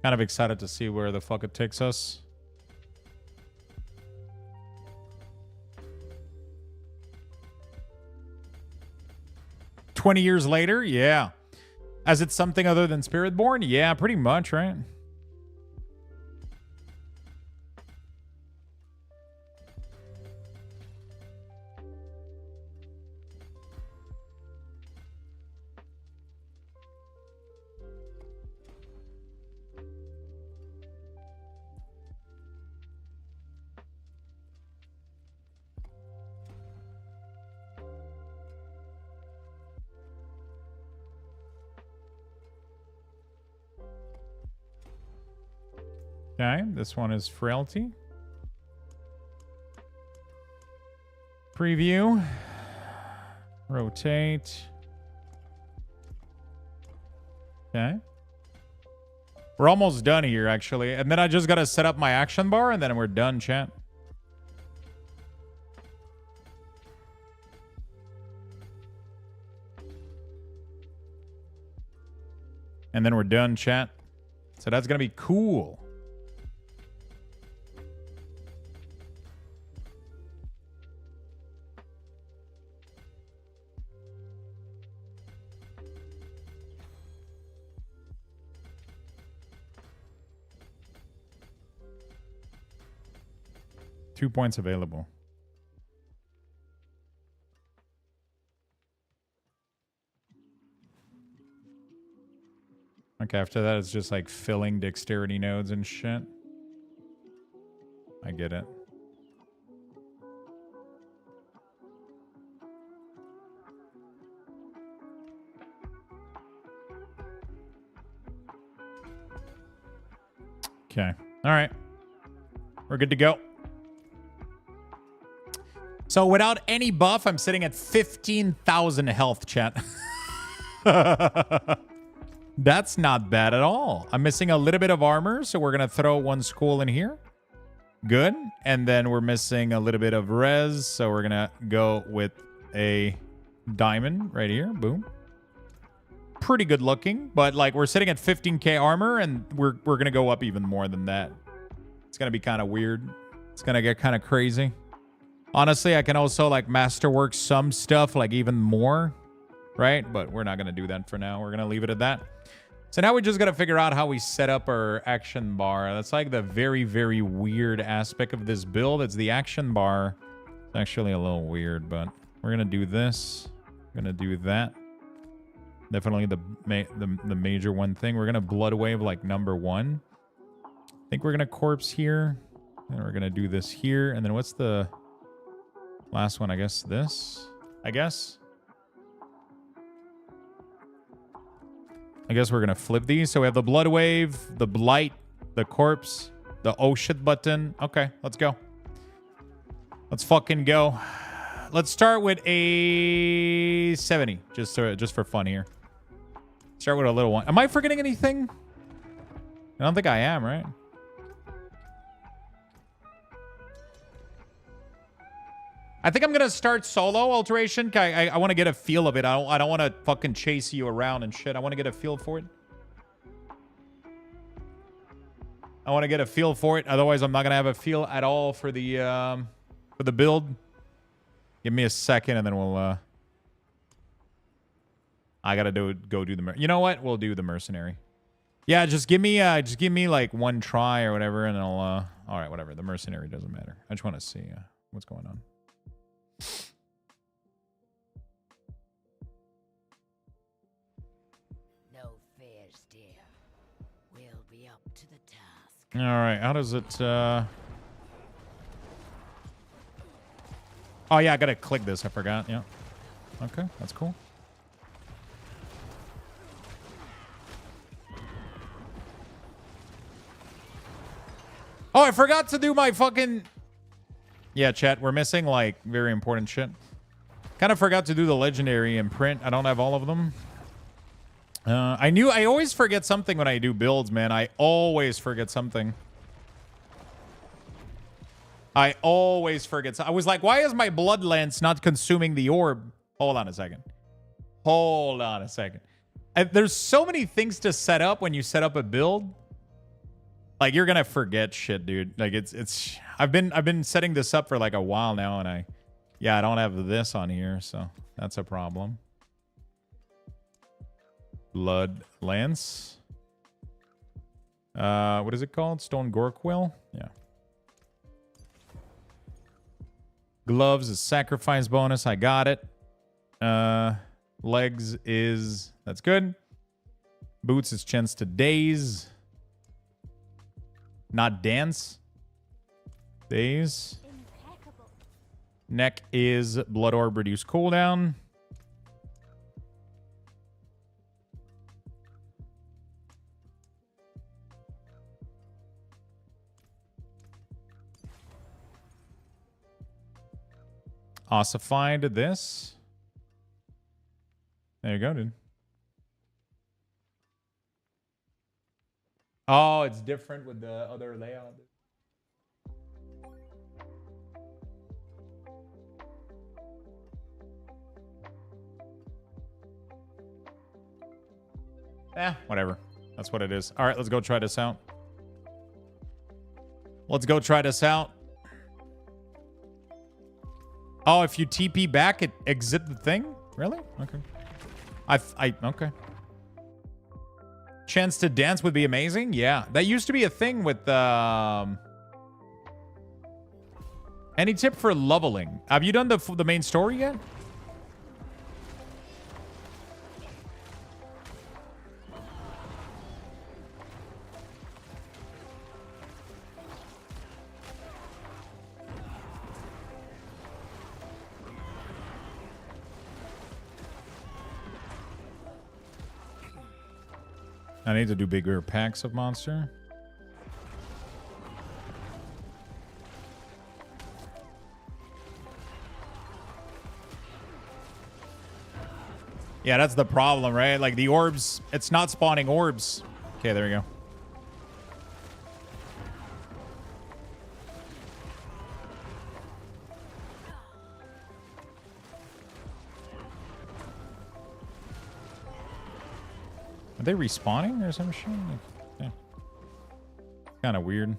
Kind of excited to see where the fuck it takes us. $20 later? Yeah. As it's something other than Spiritborn? Yeah, pretty much, right? Okay, this one is Frailty. Preview. Rotate. Okay. We're almost done here, actually. And then I just got to set up my action bar, and then we're done, chat. And then we're done, chat. So that's going to be cool. 2 points available. Okay, after that, it's just like filling dexterity nodes and shit. I get it. Okay. All right. We're good to go. So without any buff, I'm sitting at 15,000 health, chat. That's not bad at all. I'm missing a little bit of armor, so we're going to throw one skull in here. Good. And then we're missing a little bit of res, so we're going to go with a diamond right here. Boom. Pretty good looking, but like we're sitting at 15k armor, and we're going to go up even more than that. It's going to be kind of weird. It's going to get kind of crazy. Honestly, I can also like masterwork some stuff like even more, right? But we're not going to do that for now. We're going to leave it at that. So now we just got to figure out how we set up our action bar. That's like the very, very weird aspect of this build. It's the action bar. It's actually a little weird, but we're going to do this. We're going to do that. Definitely the major one thing. We're going to blood wave like number 1. I think we're going to corpse here. And we're going to do this here. And then what's the last one? I guess this. I guess we're going to flip these. So we have the blood wave, the blight, the corpse, the oh shit button. Okay, let's go. Let's fucking go. Let's start with a 70, just for fun here. Start with a little one. Am I forgetting anything? I don't think I am, right? I think I'm gonna start solo alteration. I want to get a feel of it. I don't want to fucking chase you around and shit. I want to get a feel for it. Otherwise, I'm not gonna have a feel at all for the build. Give me a second, and then we'll. I gotta go do the. You know what? We'll do the mercenary. Yeah, just give me like one try or whatever, and I'll. All right, whatever. The mercenary doesn't matter. I just want to see what's going on.
No fears, dear. We'll be up to the task.
All right, how does it? Oh yeah, I gotta click this. I forgot. Yeah. Okay, that's cool. Oh, I forgot to do my fucking... Yeah, chat, we're missing, like, very important shit. Kind of forgot to do the legendary imprint. I don't have all of them. I always forget something when I do builds, man. I always forget something. I always forget. I was like, why is my blood lance not consuming the orb? Hold on a second. There's so many things to set up when you set up a build. Like, you're gonna forget shit, dude. Like, it's I've been setting this up for like a while now, and I don't have this on here, so that's a problem. Blood lance. What is it called? Stone Gorquill? Yeah. Gloves is sacrifice bonus. I got it. Legs is... That's good. Boots is chance to daze. Not dance. Daze.
Impeccable.
Neck is blood orb reduce cooldown. Ossified this. There you go, dude. Oh, it's different with the other layout. Whatever. That's what it is. All right, let's go try this out. Oh, if you TP back, it exit the thing? Really? Okay. Okay. Chance to dance would be amazing. Yeah, that used to be a thing with Any tip for leveling? Have you done the main story yet? I need to do bigger packs of monster. Yeah, that's the problem, right? Like the orbs, it's not spawning orbs. Okay, there we go. Are they respawning or some shit? Yeah. Kind of weird.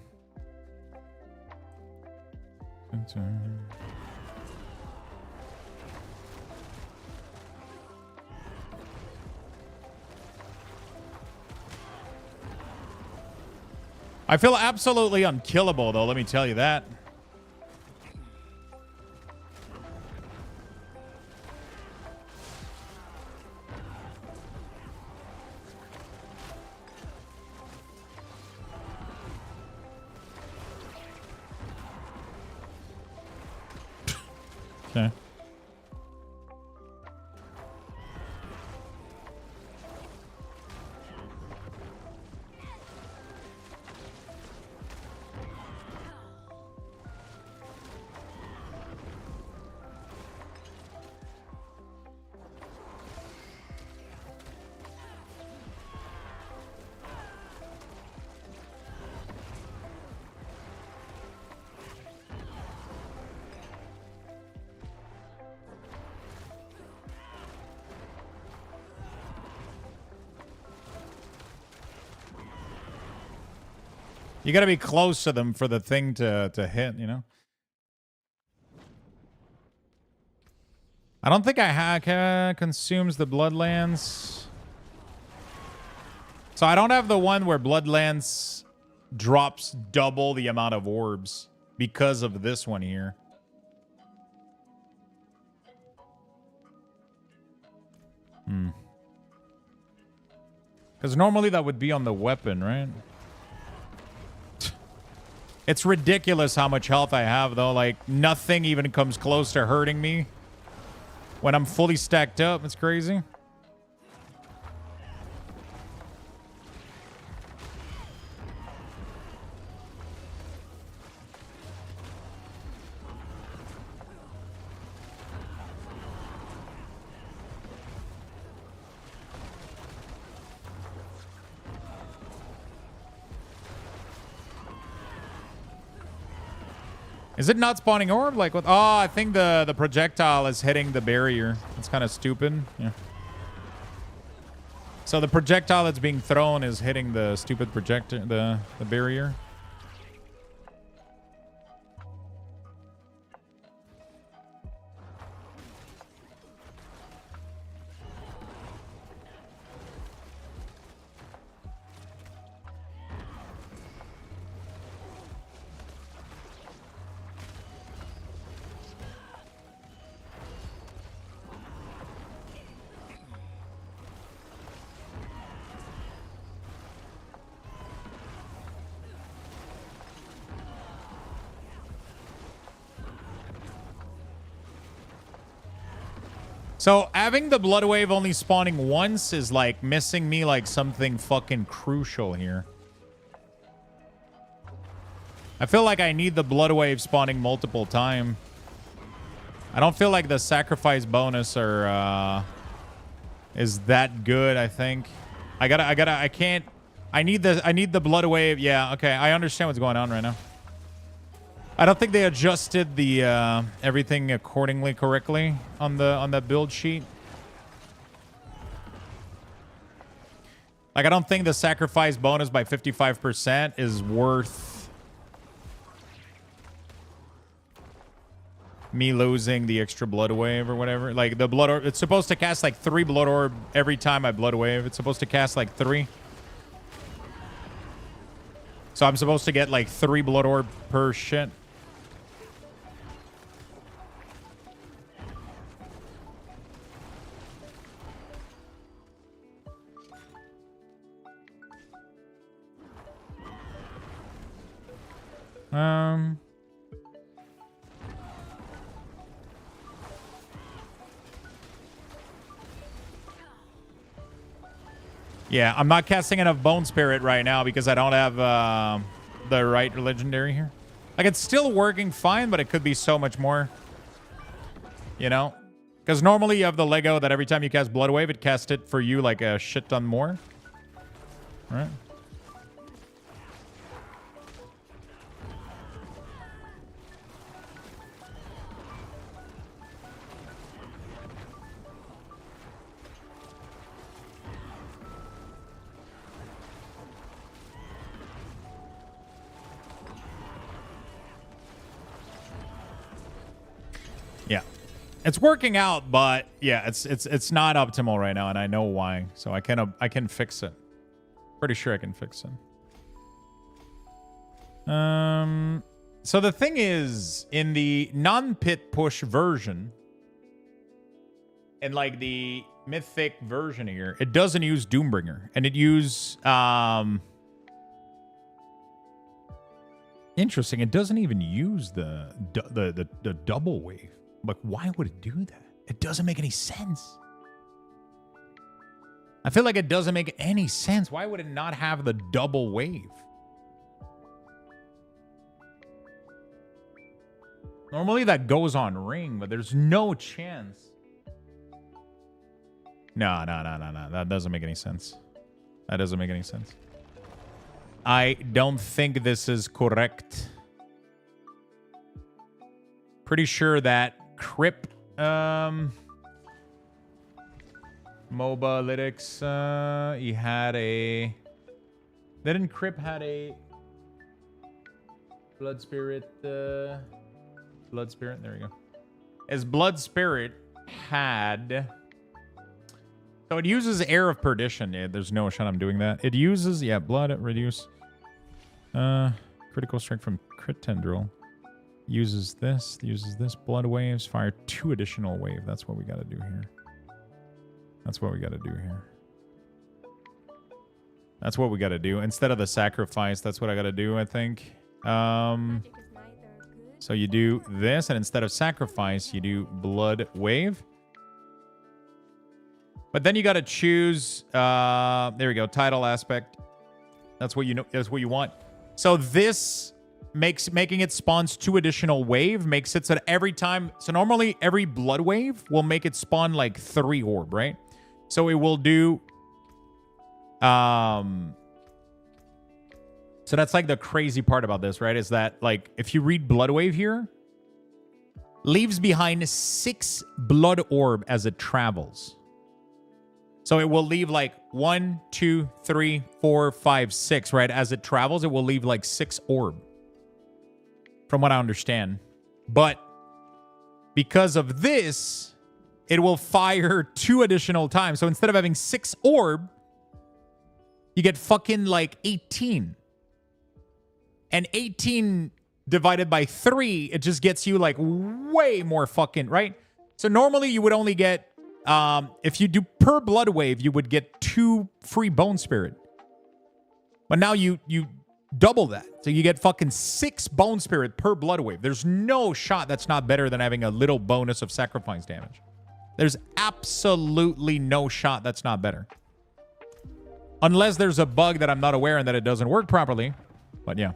I feel absolutely unkillable, though, let me tell you that. Okay. You got to be close to them for the thing to hit, you know? I don't think I consumes the Bloodlands. So I don't have the one where Bloodlands drops double the amount of orbs because of this one here. Because normally that would be on the weapon, right? It's ridiculous how much health I have, though. Like, nothing even comes close to hurting me when I'm fully stacked up. It's crazy. Is it not spawning orb? Like what? Oh, I think the projectile is hitting the barrier. It's kind of stupid. Yeah. So the projectile that's being thrown is hitting the stupid projector, the barrier. So having the blood wave only spawning once is like missing me like something fucking crucial here. I feel like I need the blood wave spawning multiple times. I don't feel like the sacrifice bonus or is that good, I think. I need the blood wave. Yeah, okay. I understand what's going on right now. I don't think they adjusted the everything accordingly correctly on that build sheet. Like, I don't think the sacrifice bonus by 55% is worth me losing the extra blood wave or whatever. Like the blood orb, it's supposed to cast like 3 blood orb every time I blood wave. It's supposed to cast like 3. So I'm supposed to get like 3 blood orb per shit. Yeah, I'm not casting enough Bone Spirit right now because I don't have the right legendary here. Like, it's still working fine, but it could be so much more. You know? Because normally you have the Lego that every time you cast Blood Wave, it casts it for you like a shit ton more. All right. Yeah. It's working out, but yeah, it's not optimal right now, and I know why. So I can fix it. Pretty sure I can fix it. So the thing is, in the non-pit push version, and like the mythic version here, it doesn't use Doombringer, and it uses interesting. It doesn't even use the double wave. Like, why would it do that? It doesn't make any sense. I feel like it doesn't make any sense. Why would it not have the double wave? Normally that goes on ring, but there's no chance. No. That doesn't make any sense. That doesn't make any sense. I don't think this is correct. Pretty sure that Crip MOBAlytics he had a didn't Crip had a Blood Spirit there we go. As Blood Spirit had, so it uses Air of Perdition. Yeah, there's no shot I'm doing that. It uses blood reduce critical strike from crit tendril. Uses this blood waves, fire 2 additional wave. That's what we got to do here. That's what we got to do here. That's what we got to do. Instead of the sacrifice, that's what I got to do, I think. So you do this, and instead of sacrifice, you do blood wave. But then you got to choose, there we go, title aspect. That's what you know, that's what you want. So this making it spawns 2 additional wave makes it so that every time, so normally every blood wave will make it spawn like 3 orb, right? So it will do so that's like the crazy part about this, right? Is that like if you read blood wave here, leaves behind 6 blood orb as it travels. So it will leave like 1, 2, 3, 4, 5, 6, right? As it travels, it will leave like 6 orb. From what I understand. But because of this, it will fire 2 additional times. So instead of having 6 orb, you get fucking like 18. And 18 divided by 3, it just gets you like way more fucking, right? So normally you would only get, if you do per blood wave, you would get 2 free bone spirit. But now you double that. So you get fucking 6 bone spirit per blood wave. There's no shot that's not better than having a little bonus of sacrifice damage. There's absolutely no shot that's not better. Unless there's a bug that I'm not aware and that it doesn't work properly. But yeah.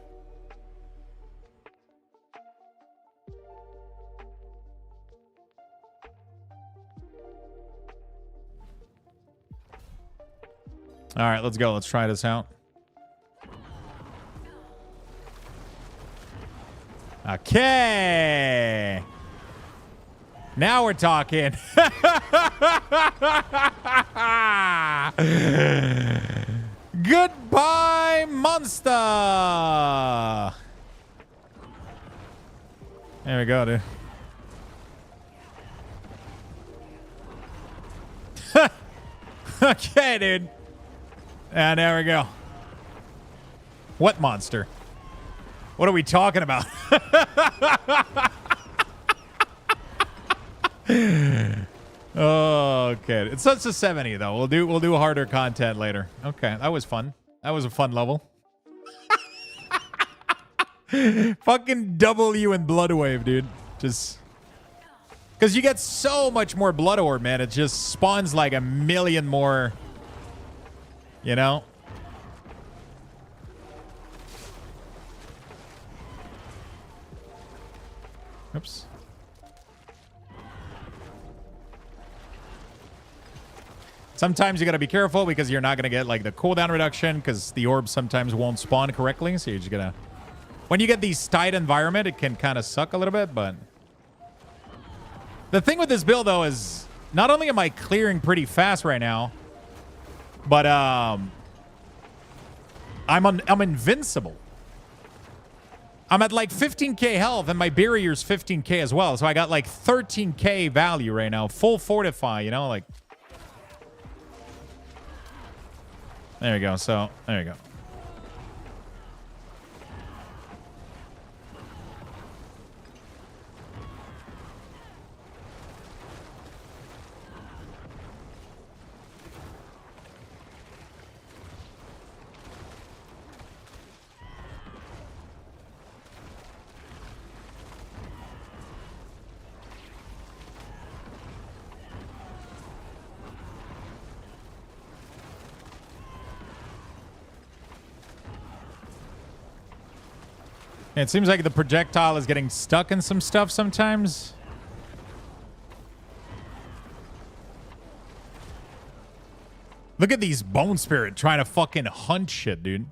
All right, let's go. Let's try this out. Okay. Now we're talking. Goodbye, monster. There we go, dude. Okay, dude. And there we go. What monster? What are we talking about? Okay, it's such a 70 though. We'll do harder content later. Okay, that was fun. That was a fun level. Fucking W and Blood Wave, dude. Just... Because you get so much more Blood Orb, man. It just spawns like a million more... You know? Oops. Sometimes you gotta be careful because you're not gonna get like the cooldown reduction because the orbs sometimes won't spawn correctly. So you're just gonna... When you get these tight environment, it can kind of suck a little bit, but... The thing with this build, though, is not only am I clearing pretty fast right now, but I'm invincible. I'm at like 15k health, and my barrier's 15k as well. So I got like 13k value right now. Full fortify, you know, like... There you go. So, there you go. It seems like the projectile is getting stuck in some stuff sometimes. Look at these Bone Spirit trying to fucking hunt shit, dude.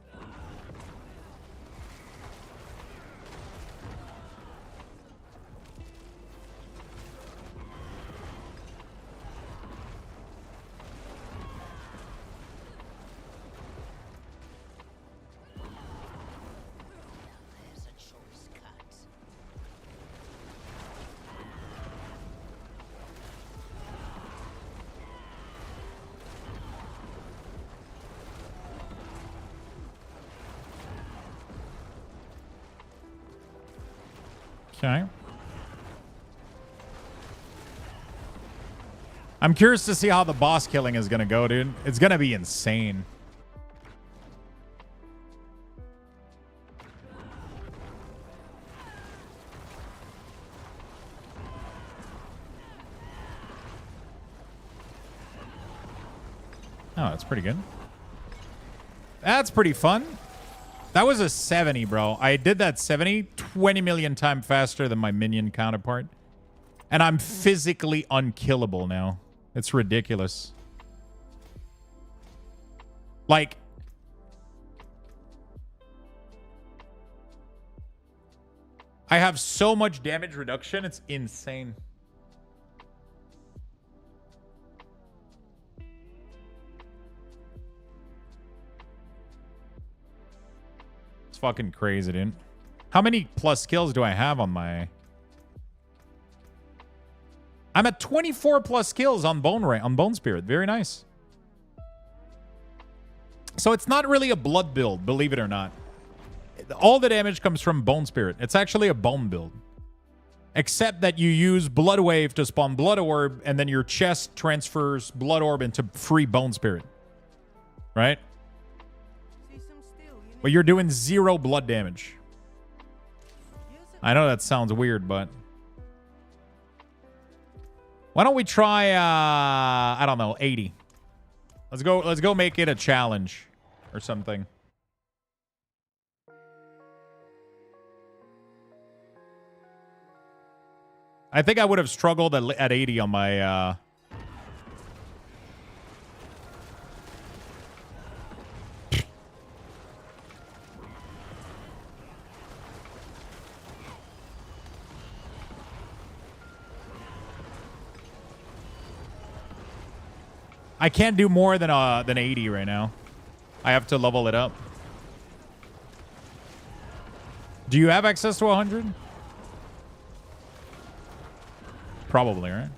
Okay. I'm curious to see how the boss killing is going to go, dude. It's going to be insane. Oh, that's pretty good. That's pretty fun. That was a 70, bro. I did that 70 20 million times faster than my minion counterpart. And I'm physically unkillable now. It's ridiculous. Like... I have so much damage reduction. It's insane. Fucking crazy, dude. How many plus skills do I have on my... I'm at 24 plus skills on Bone Spirit. Very nice. So it's not really a blood build, believe it or not. All the damage comes from Bone Spirit. It's actually a bone build. Except that you use Blood Wave to spawn Blood Orb, and then your chest transfers Blood Orb into free Bone Spirit. Right? But you're doing 0 blood damage. I know that sounds weird, but... Why don't we try, I don't know, 80. Let's go make it a challenge or something. I think I would have struggled at 80 on my, I can't do more than 80 right now. I have to level it up. Do you have access to 100? Probably, right?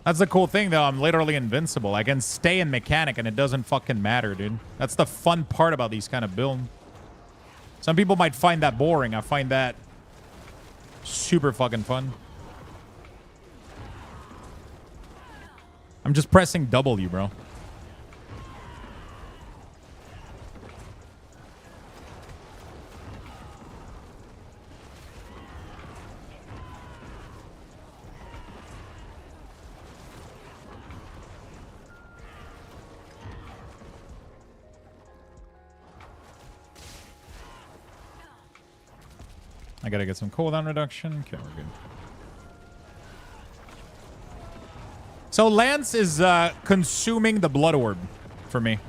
That's the cool thing, though. I'm literally invincible. I can stay in mechanic, and it doesn't fucking matter, dude. That's the fun part about these kind of builds. Some people might find that boring. I find that Super fucking fun. I'm just pressing W, bro. I gotta get some cooldown reduction. Okay, we're good. So Lance is consuming the blood orb for me.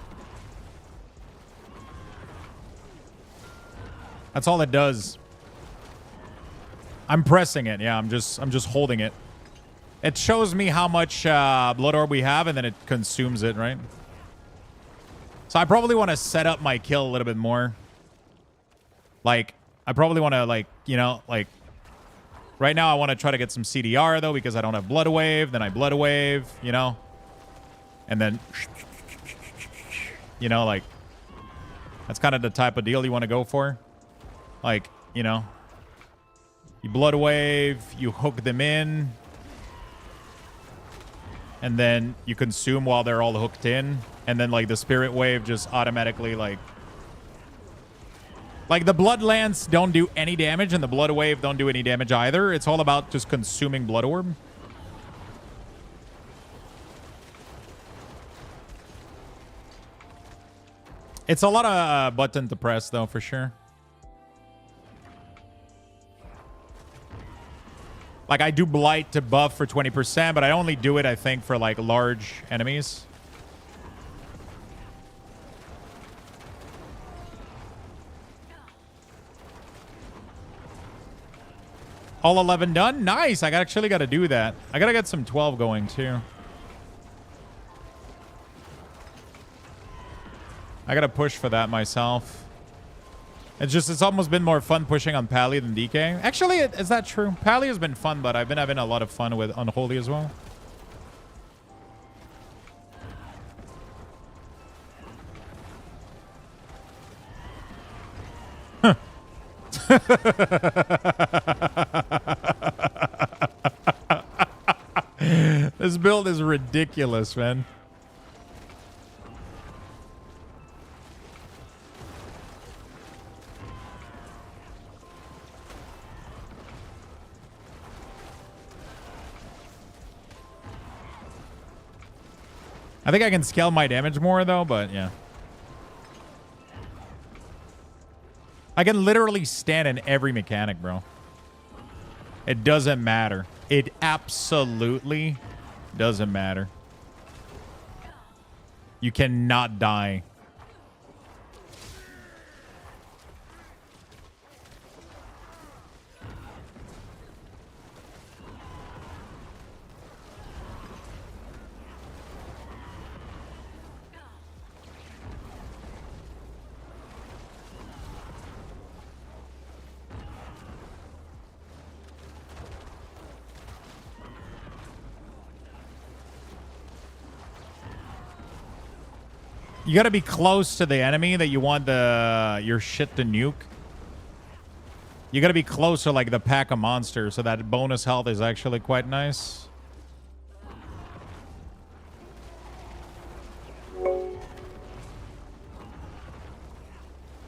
That's all it does. I'm pressing it. Yeah, I'm just holding it. It shows me how much blood orb we have, and then it consumes it, right? So I probably want to set up my kill a little bit more. Like, I probably want to, like, you know, like, right now I want to try to get some CDR, though, because I don't have Blood Wave. Then I Blood Wave, you know? And then, you know, like, that's kind of the type of deal you want to go for. Like, you know, you Blood Wave, you hook them in, and then you consume while they're all hooked in. And then, like, the Spirit Wave just automatically, like the Blood Lance don't do any damage, and the Blood Wave don't do any damage either. It's all about just consuming Blood Orb. It's a lot of button to press, though, for sure. Like, I do Blight to buff for 20%, but I only do it, I think, for, like, large enemies. All 11 done? Nice. I actually got to do that. I got to get some 12 going, too. I got to push for that myself. It's almost been more fun pushing on Pally than DK. Actually, is that true? Pally has been fun, but I've been having a lot of fun with Unholy as well. Huh. This build is ridiculous, man. I think I can scale my damage more, though, but yeah. I can literally stand in every mechanic, bro. It doesn't matter. It absolutely doesn't matter. You cannot die. You gotta be close to the enemy that you want your shit to nuke. You gotta be close to, like, the pack of monsters, so that bonus health is actually quite nice.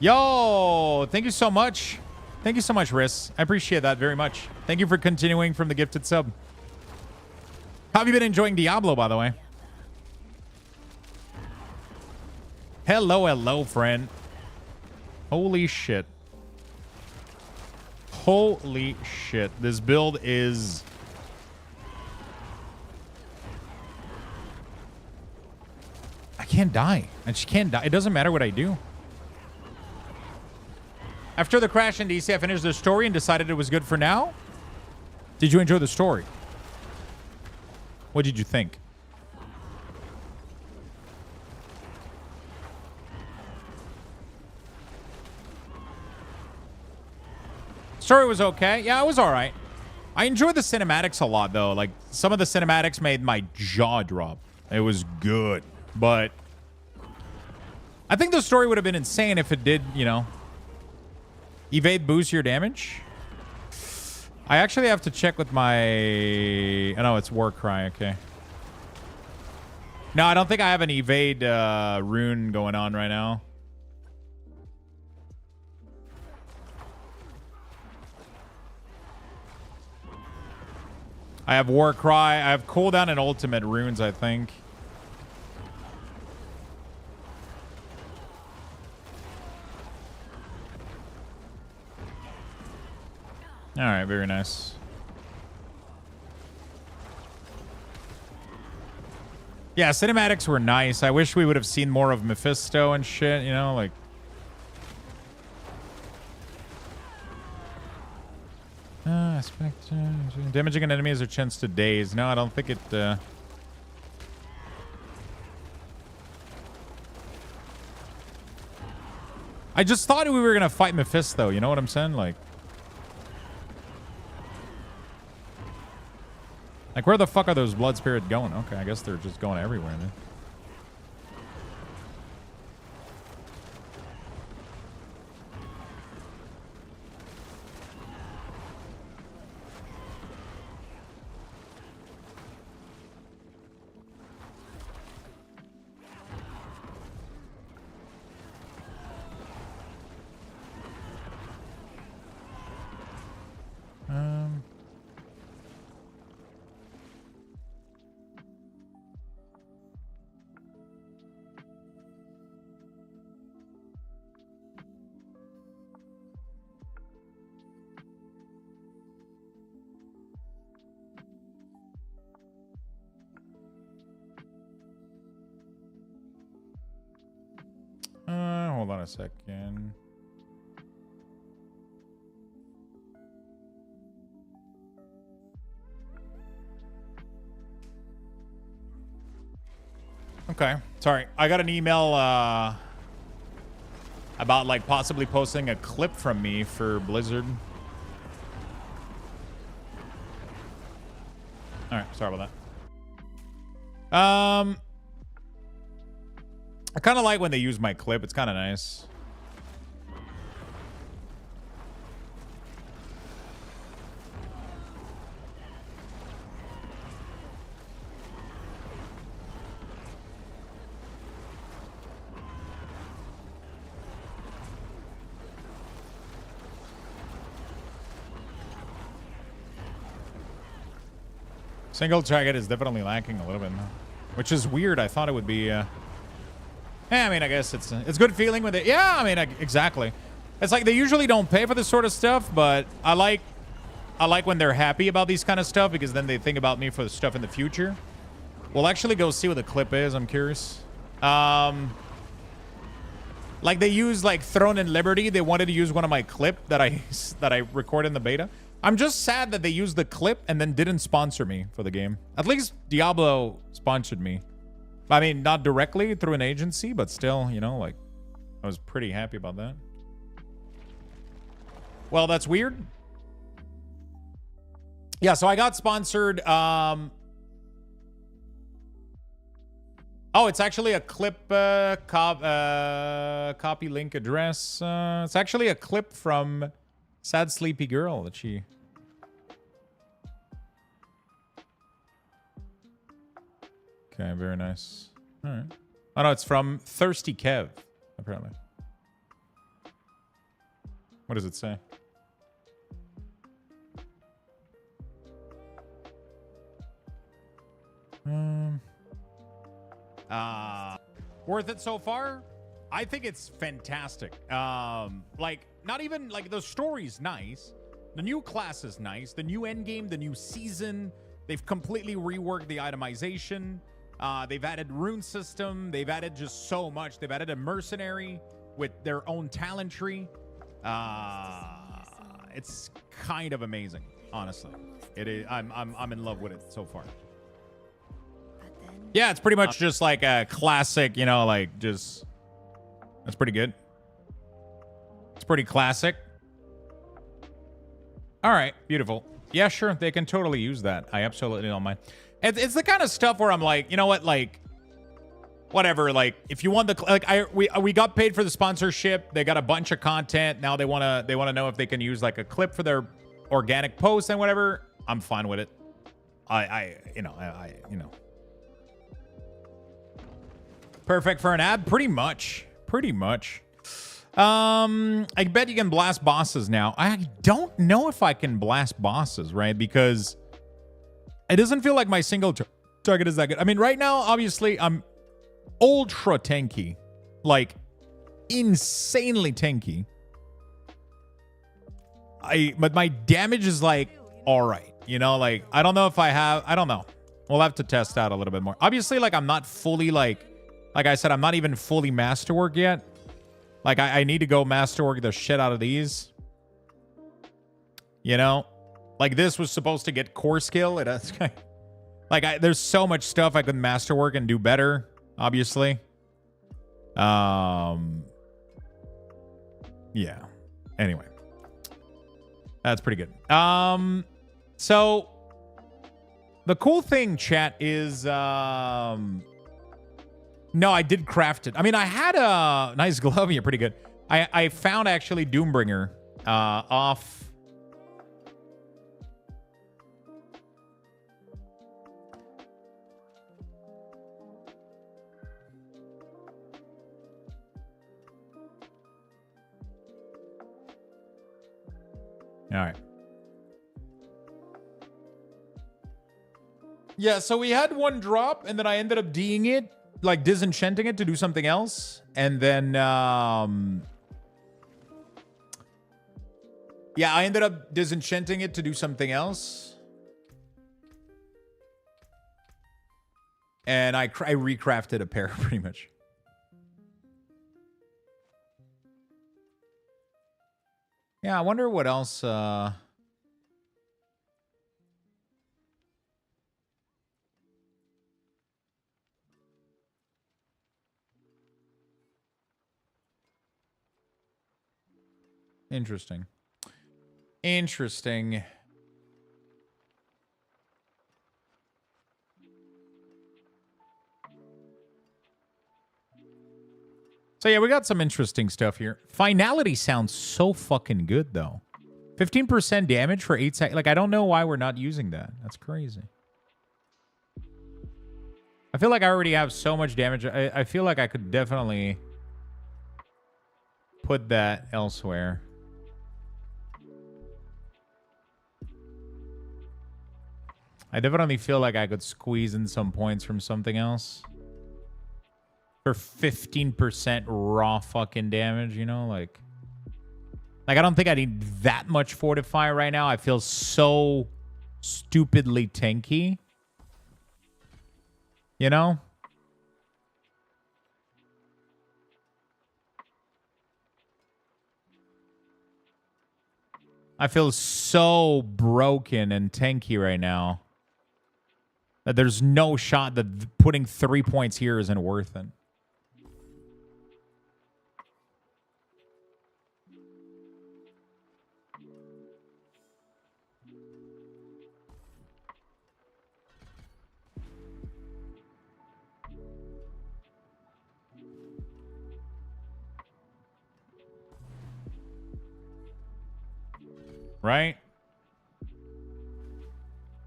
Yo, thank you so much. Thank you so much, Riss. I appreciate that very much. Thank you for continuing from the gifted sub. How have you been enjoying Diablo, by the way? Hello, hello, friend. Holy shit. Holy shit. This build is... I can't die. I just can't die. It doesn't matter what I do. After the crash in DC, I finished the story and decided it was good for now. Did you enjoy the story? What did you think? Story was okay. Yeah, it was all right. I enjoyed the cinematics a lot, though. Like, some of the cinematics made my jaw drop. It was good. But I think the story would have been insane if it did, you know, evade boost your damage. I actually have to check with my... Oh, no, it's Warcry. Okay. No, I don't think I have an evade rune going on right now. I have Warcry. I have cooldown and ultimate runes, I think. All right, very nice. Yeah, cinematics were nice. I wish we would have seen more of Mephisto and shit, you know, like... Spec, damaging an enemy is a chance to daze. No, I don't think it... I just thought we were going to fight Mephisto, you know what I'm saying? Like, where the fuck are those blood spirits going? Okay, I guess they're just going everywhere, man. Hold on a second. Okay, sorry. I got an email about like possibly posting a clip from me for Blizzard. All right, sorry about that. I kind of like when they use my clip. It's kind of nice. Single target is definitely lacking a little bit, which is weird. I thought it would be... I mean, I guess it's good feeling with it. Yeah, I mean, exactly. It's like they usually don't pay for this sort of stuff, but I like when they're happy about these kind of stuff because then they think about me for the stuff in the future. We'll actually go see what the clip is. I'm curious. Like they use like Throne and Liberty. They wanted to use one of my clip that I recorded in the beta. I'm just sad that they used the clip and then didn't sponsor me for the game. At least Diablo sponsored me. I mean, not directly through an agency, but still, you know, like, I was pretty happy about that. Well, that's weird. Yeah, so I got sponsored. Oh, it's actually a clip copy link address. It's actually a clip from Sad Sleepy Girl that she... Okay, very nice. All right. Oh, no, it's from Thirsty Kev, apparently. What does it say? Worth it so far? I think it's fantastic. Like, not even, like, the story's nice. The new class is nice. The new endgame, the new season. They've completely reworked the itemization. They've added rune system. They've added just so much. They've added a mercenary with their own talent tree. It's kind of amazing, honestly. It is. I'm in love with it so far. Yeah, it's pretty much just like a classic, you know, like just... That's pretty good. It's pretty classic. All right, beautiful. Yeah, sure, they can totally use that. I absolutely don't mind. It's the kind of stuff where I'm like, you know what, like, whatever. Like, if you want the, like, we got paid for the sponsorship. They got a bunch of content. Now they wanna know if they can use like a clip for their organic posts and whatever, I'm fine with it. You know. Perfect for an ad? Pretty much. Pretty much. I bet you can blast bosses now. I don't know if I can blast bosses, right? Because it doesn't feel like my single target is that good. I mean, right now, obviously, I'm ultra tanky. Like, insanely tanky. But my damage is like, all right. You know, like, I don't know if I have... I don't know. We'll have to test out a little bit more. Obviously, like, I'm not fully, like I said, I'm not even fully masterwork yet. Like, I need to go masterwork the shit out of these. You know? Like, this was supposed to get core skill. It has... Like, there's so much stuff I could masterwork and do better, obviously. Yeah. Anyway. That's pretty good. So, the cool thing, chat, is... No, I did craft it. I mean, I had a nice glove here, pretty good. I found, actually, Doombringer off... All right. Yeah, so we had one drop, and then I ended up D'ing it, like disenchanting it to do something else. And then, yeah, I ended up disenchanting it to do something else. And I recrafted a pair, pretty much. Yeah, I wonder what else... Interesting. Interesting. So yeah, we got some interesting stuff here. Finality sounds so fucking good, though. 15% damage for 8 seconds. Like, I don't know why we're not using that. That's crazy. I feel like I already have so much damage. I feel like I could definitely put that elsewhere. I definitely feel like I could squeeze in some points from something else. For 15% raw fucking damage, you know? Like, I don't think I need that much Fortify right now. I feel so stupidly tanky. You know? I feel so broken and tanky right now that there's no shot that putting 3 points here isn't worth it. Right?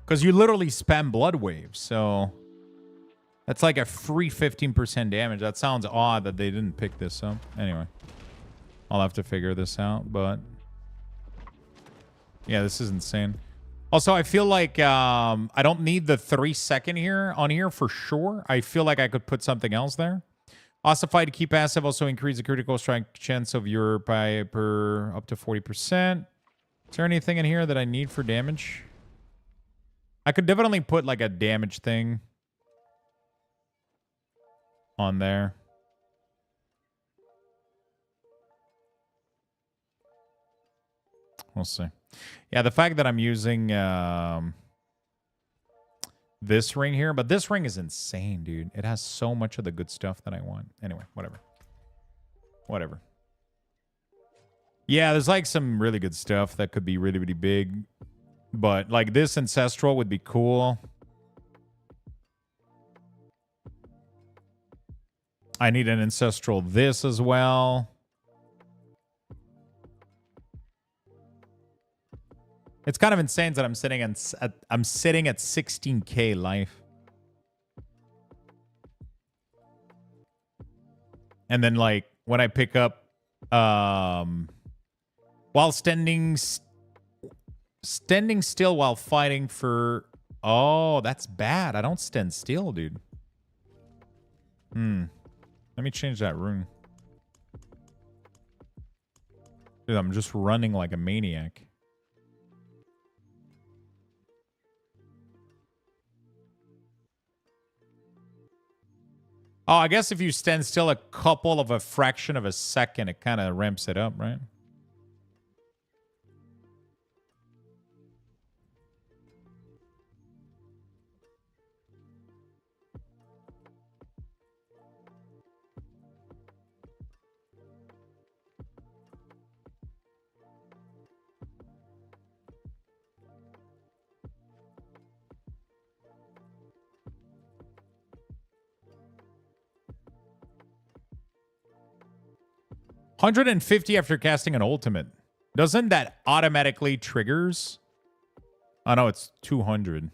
Because you literally spam blood waves, so that's like a free 15% damage. That sounds odd that they didn't pick this up. Anyway, I'll have to figure this out, but yeah, this is insane. Also, I feel like I don't need the 3 second here on here for sure. I feel like I could put something else there. Ossify to keep passive also increase the critical strike chance of your per up to 40%. Is there anything in here that I need for damage? I could definitely put like a damage thing on there. We'll see. Yeah, the fact that I'm using this ring here, but this ring is insane, dude. It has so much of the good stuff that I want. Anyway, whatever. Whatever. Yeah, there's like some really good stuff that could be really, really big. But like this Ancestral would be cool. I need an Ancestral this as well. It's kind of insane that I'm sitting at 16K life. And then like when I pick up while standing still while fighting for... Oh, that's bad. I don't stand still, dude. Let me change that rune. Dude, I'm just running like a maniac. Oh, I guess if you stand still a fraction of a second, it kind of ramps it up, right? $150 after casting an ultimate. Doesn't that automatically triggers? Oh no, it's 200.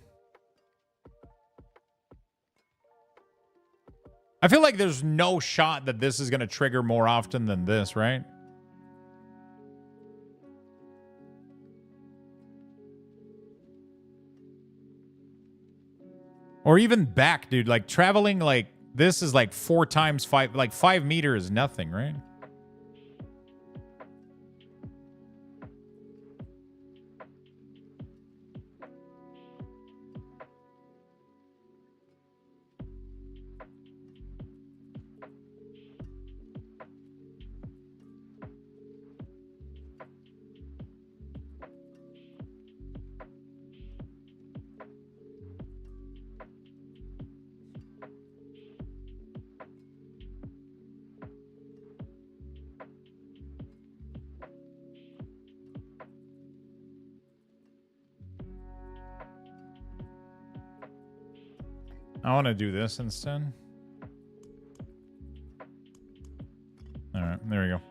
I feel like there's no shot that this is going to trigger more often than this, right? Or even back, dude. Like traveling like this is like 4 times 5. Like 5 meters is nothing, right? I want to do this instead. All right, there we go.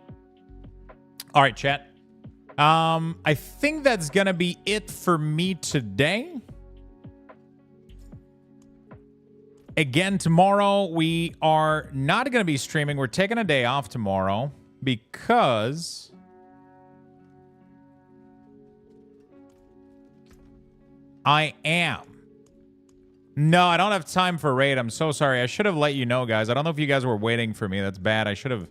All right, chat. I think that's going to be it for me today. Again, tomorrow we are not going to be streaming. We're taking a day off tomorrow because... I am. No, I don't have time for raid. I'm so sorry. I should have let you know, guys. I don't know if you guys were waiting for me. That's bad. I should have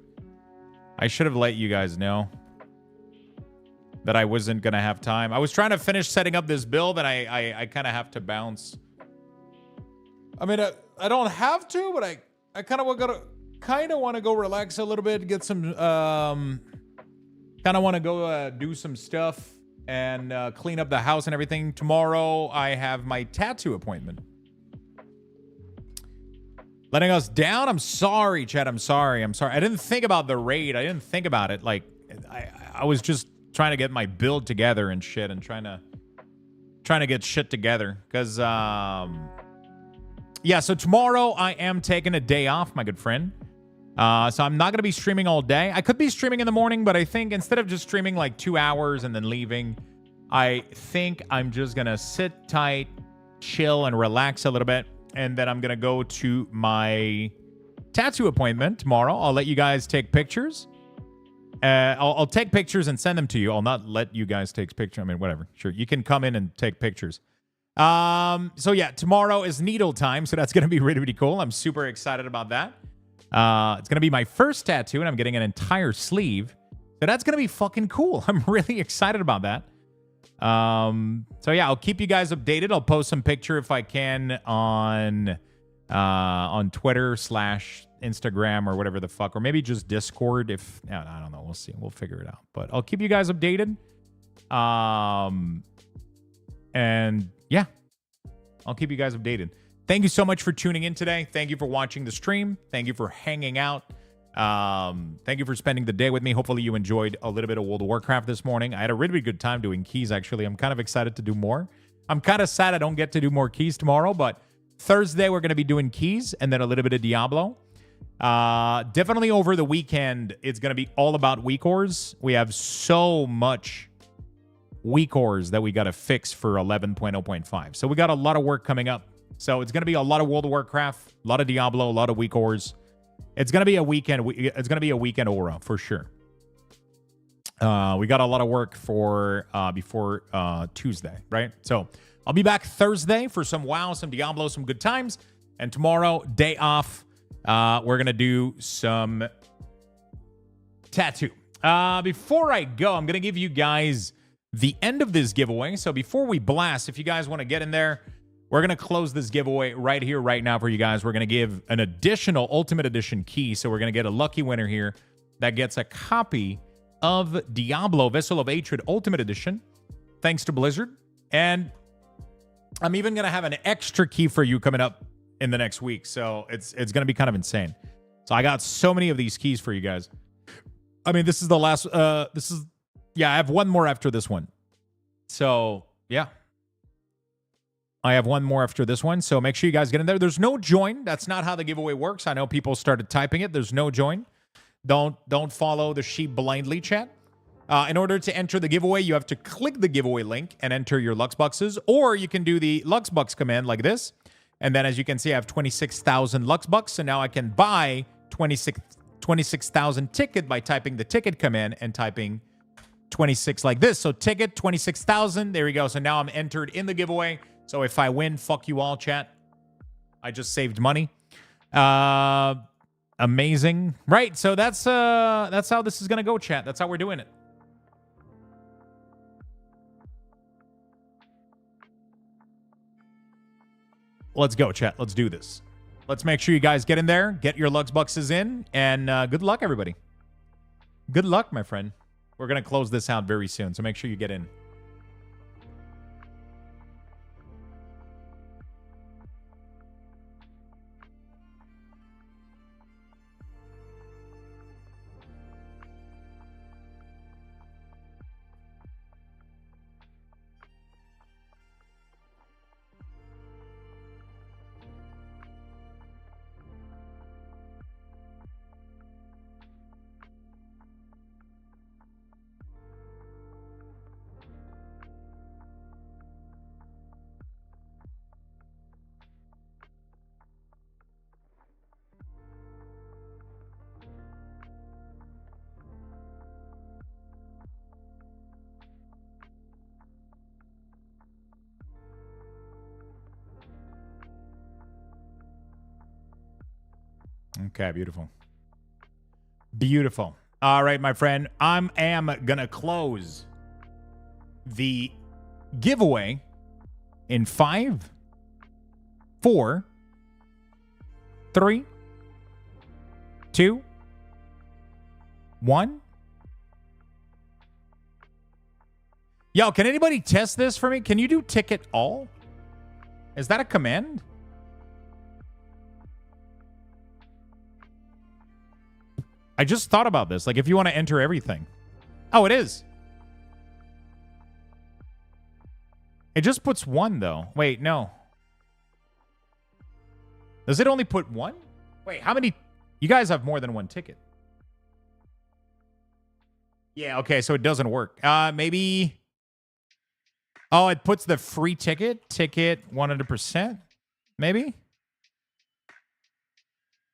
let you guys know that I wasn't going to have time. I was trying to finish setting up this build, and I kind of have to bounce. I mean, I don't have to, but I kind of want to go relax a little bit, get some kind of want to go do some stuff and clean up the house and everything. Tomorrow I have my tattoo appointment. Letting us down? I'm sorry, Chad. I'm sorry. I didn't think about the raid. I didn't think about it. Like, I was just trying to get my build together and shit, and trying to get shit together. Because, yeah, so tomorrow I am taking a day off, my good friend. So I'm not going to be streaming all day. I could be streaming in the morning, but I think instead of just streaming like 2 hours and then leaving, I think I'm just going to sit tight, chill, and relax a little bit. And then I'm going to go to my tattoo appointment tomorrow. I'll let you guys take pictures. I'll take pictures and send them to you. I'll not let you guys take pictures. I mean, whatever. Sure, you can come in and take pictures. So yeah, tomorrow is needle time. So that's going to be really, really cool. I'm super excited about that. It's going to be my first tattoo, and I'm getting an entire sleeve. So that's going to be fucking cool. I'm really excited about that. So yeah, I'll keep you guys updated. I'll post some picture if I can on Twitter / Instagram or whatever the fuck, or maybe just Discord. If I don't know, we'll see. We'll figure it out. But I'll keep you guys updated. And yeah, I'll keep you guys updated. Thank you so much for tuning in today. Thank you for watching the stream. Thank you for hanging out. Thank you for spending the day with me. Hopefully you enjoyed a little bit of World of Warcraft this morning. I had a really, really good time doing keys, actually. I'm kind of excited to do more. I'm kind of sad I don't get to do more keys tomorrow, but Thursday we're going to be doing keys and then a little bit of Diablo. Definitely over the weekend, it's going to be all about week ors. We have so much weak ores that we got to fix for 11.0.5. So we got a lot of work coming up. So it's going to be a lot of World of Warcraft, a lot of Diablo, a lot of weak ores. It's going to be a weekend. It's going to be a weekend aura for sure. We got a lot of work for before Tuesday, right? So I'll be back Thursday for some WoW, some Diablo, some good times. And tomorrow, day off, we're going to do some tattoo. Before I go, I'm going to give you guys the end of this giveaway. So before we blast, if you guys want to get in there, we're going to close this giveaway right here, right now for you guys. We're going to give an additional Ultimate Edition key. So we're going to get a lucky winner here that gets a copy of Diablo Vessel of Hatred Ultimate Edition, thanks to Blizzard. And I'm even going to have an extra key for you coming up in the next week. So it's going to be kind of insane. So I got so many of these keys for you guys. I mean, this is the last, I have one more after this one. So yeah, I have one more after this one. So make sure you guys get in there. There's no join. That's not how the giveaway works. I know people started typing it. There's no join. Don't follow the sheep blindly, chat. In order to enter the giveaway, you have to click the giveaway link and enter your Lux Bucks, or you can do the Lux Bucks command like this. And then as you can see, I have 26,000 Lux Bucks. So now I can buy 26,000 ticket by typing the ticket command and typing 26 like this. So ticket 26,000. There we go. So now I'm entered in the giveaway. So if I win, fuck you all, chat. I just saved money. Amazing. Right. So that's how this is going to go, chat. That's how we're doing it. Let's go, chat. Let's do this. Let's make sure you guys get in there, get your Lux Bucks in, and good luck, everybody. Good luck, my friend. We're going to close this out very soon, so make sure you get in. Okay, beautiful. Beautiful. All right, my friend. I am going to close the giveaway in 5, 4, 3, 2, 1. Yo, can anybody test this for me? Can you do ticket all? Is that a command? I just thought about this. Like, if you want to enter everything. Oh, it is. It just puts 1, though. Wait, no. Does it only put 1? Wait, how many? You guys have more than 1 ticket. Yeah, okay, so it doesn't work. Maybe. Oh, it puts the free ticket 100%. Maybe.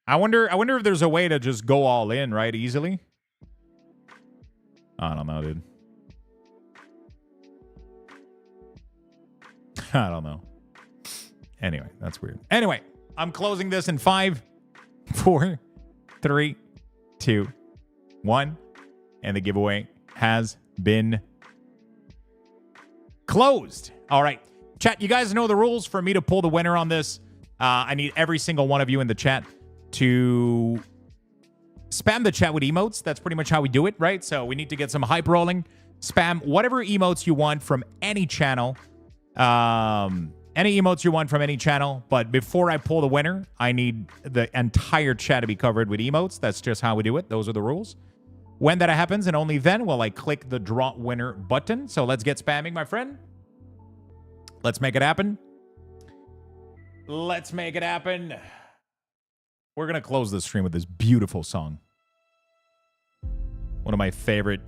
I wonder if there's a way to just go all in, right? Easily. I don't know, dude. I don't know. Anyway, that's weird. Anyway, I'm closing this in 5, 4, 3, 2, 1. And the giveaway has been closed. All right. Chat, you guys know the rules. For me to pull the winner on this, I need every single one of you in the chat to spam the chat with emotes. That's pretty much how we do it, right? So we need to get some hype rolling. Spam whatever emotes you want from any channel. Any emotes you want from any channel. But before I pull the winner, I need the entire chat to be covered with emotes. That's just how we do it. Those are the rules. When that happens, and only then will I click the draw winner button. So let's get spamming, my friend. Let's make it happen. Let's make it happen. We're going to close the stream with this beautiful song. One of my favorite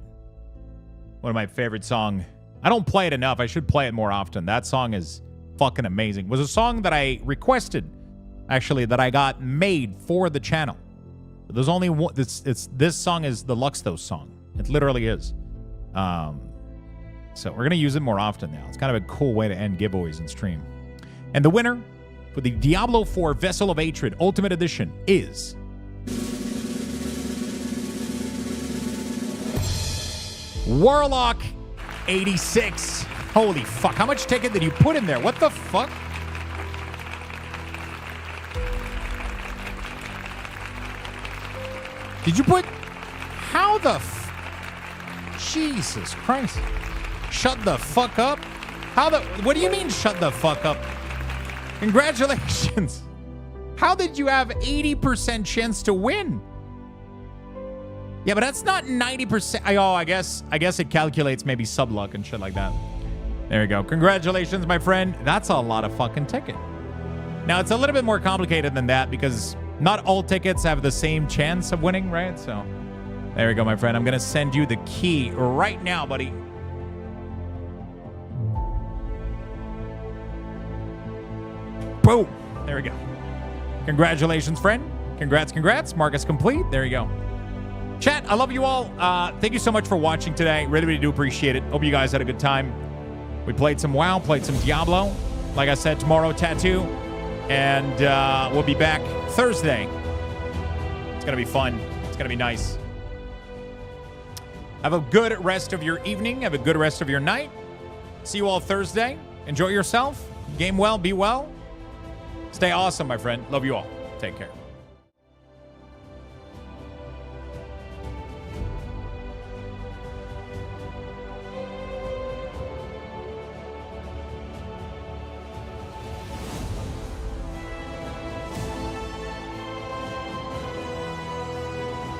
song I don't play it enough. I should play it more often. That song is fucking amazing. It was a song that I requested, actually, that I got made for the channel. There's only one. This song is the Luxthos song. It literally is. So we're gonna use it more often now. It's kind of a cool way to end giveaways in stream. And the winner for the Diablo 4 Vessel of Hatred Ultimate Edition is Warlock 86. Holy fuck! How much ticket did you put in there? What the fuck? Did you put... How the... Jesus Christ. Shut the fuck up? How the... What do you mean, shut the fuck up? Congratulations. How did you have 80% chance to win? Yeah, but that's not 90%. Oh, I guess it calculates maybe sub luck and shit like that. There you go. Congratulations, my friend. That's a lot of fucking ticket. Now, it's a little bit more complicated than that because not all tickets have the same chance of winning, right? So, there we go, my friend. I'm going to send you the key right now, buddy. Boom. There we go. Congratulations, friend. Congrats. Marcus complete. There you go. Chat, I love you all. Thank you so much for watching today. Really do appreciate it. Hope you guys had a good time. We played some WoW, played some Diablo. Like I said, tomorrow, Tattoo. And we'll be back Thursday. It's going to be fun. It's going to be nice. Have a good rest of your evening. Have a good rest of your night. See you all Thursday. Enjoy yourself. Game well. Be well. Stay awesome, my friend. Love you all. Take care.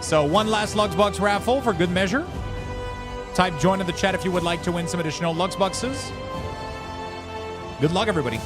So one last Luxbox raffle for good measure. Type join in the chat if you would like to win some additional Luxboxes. Good luck, everybody.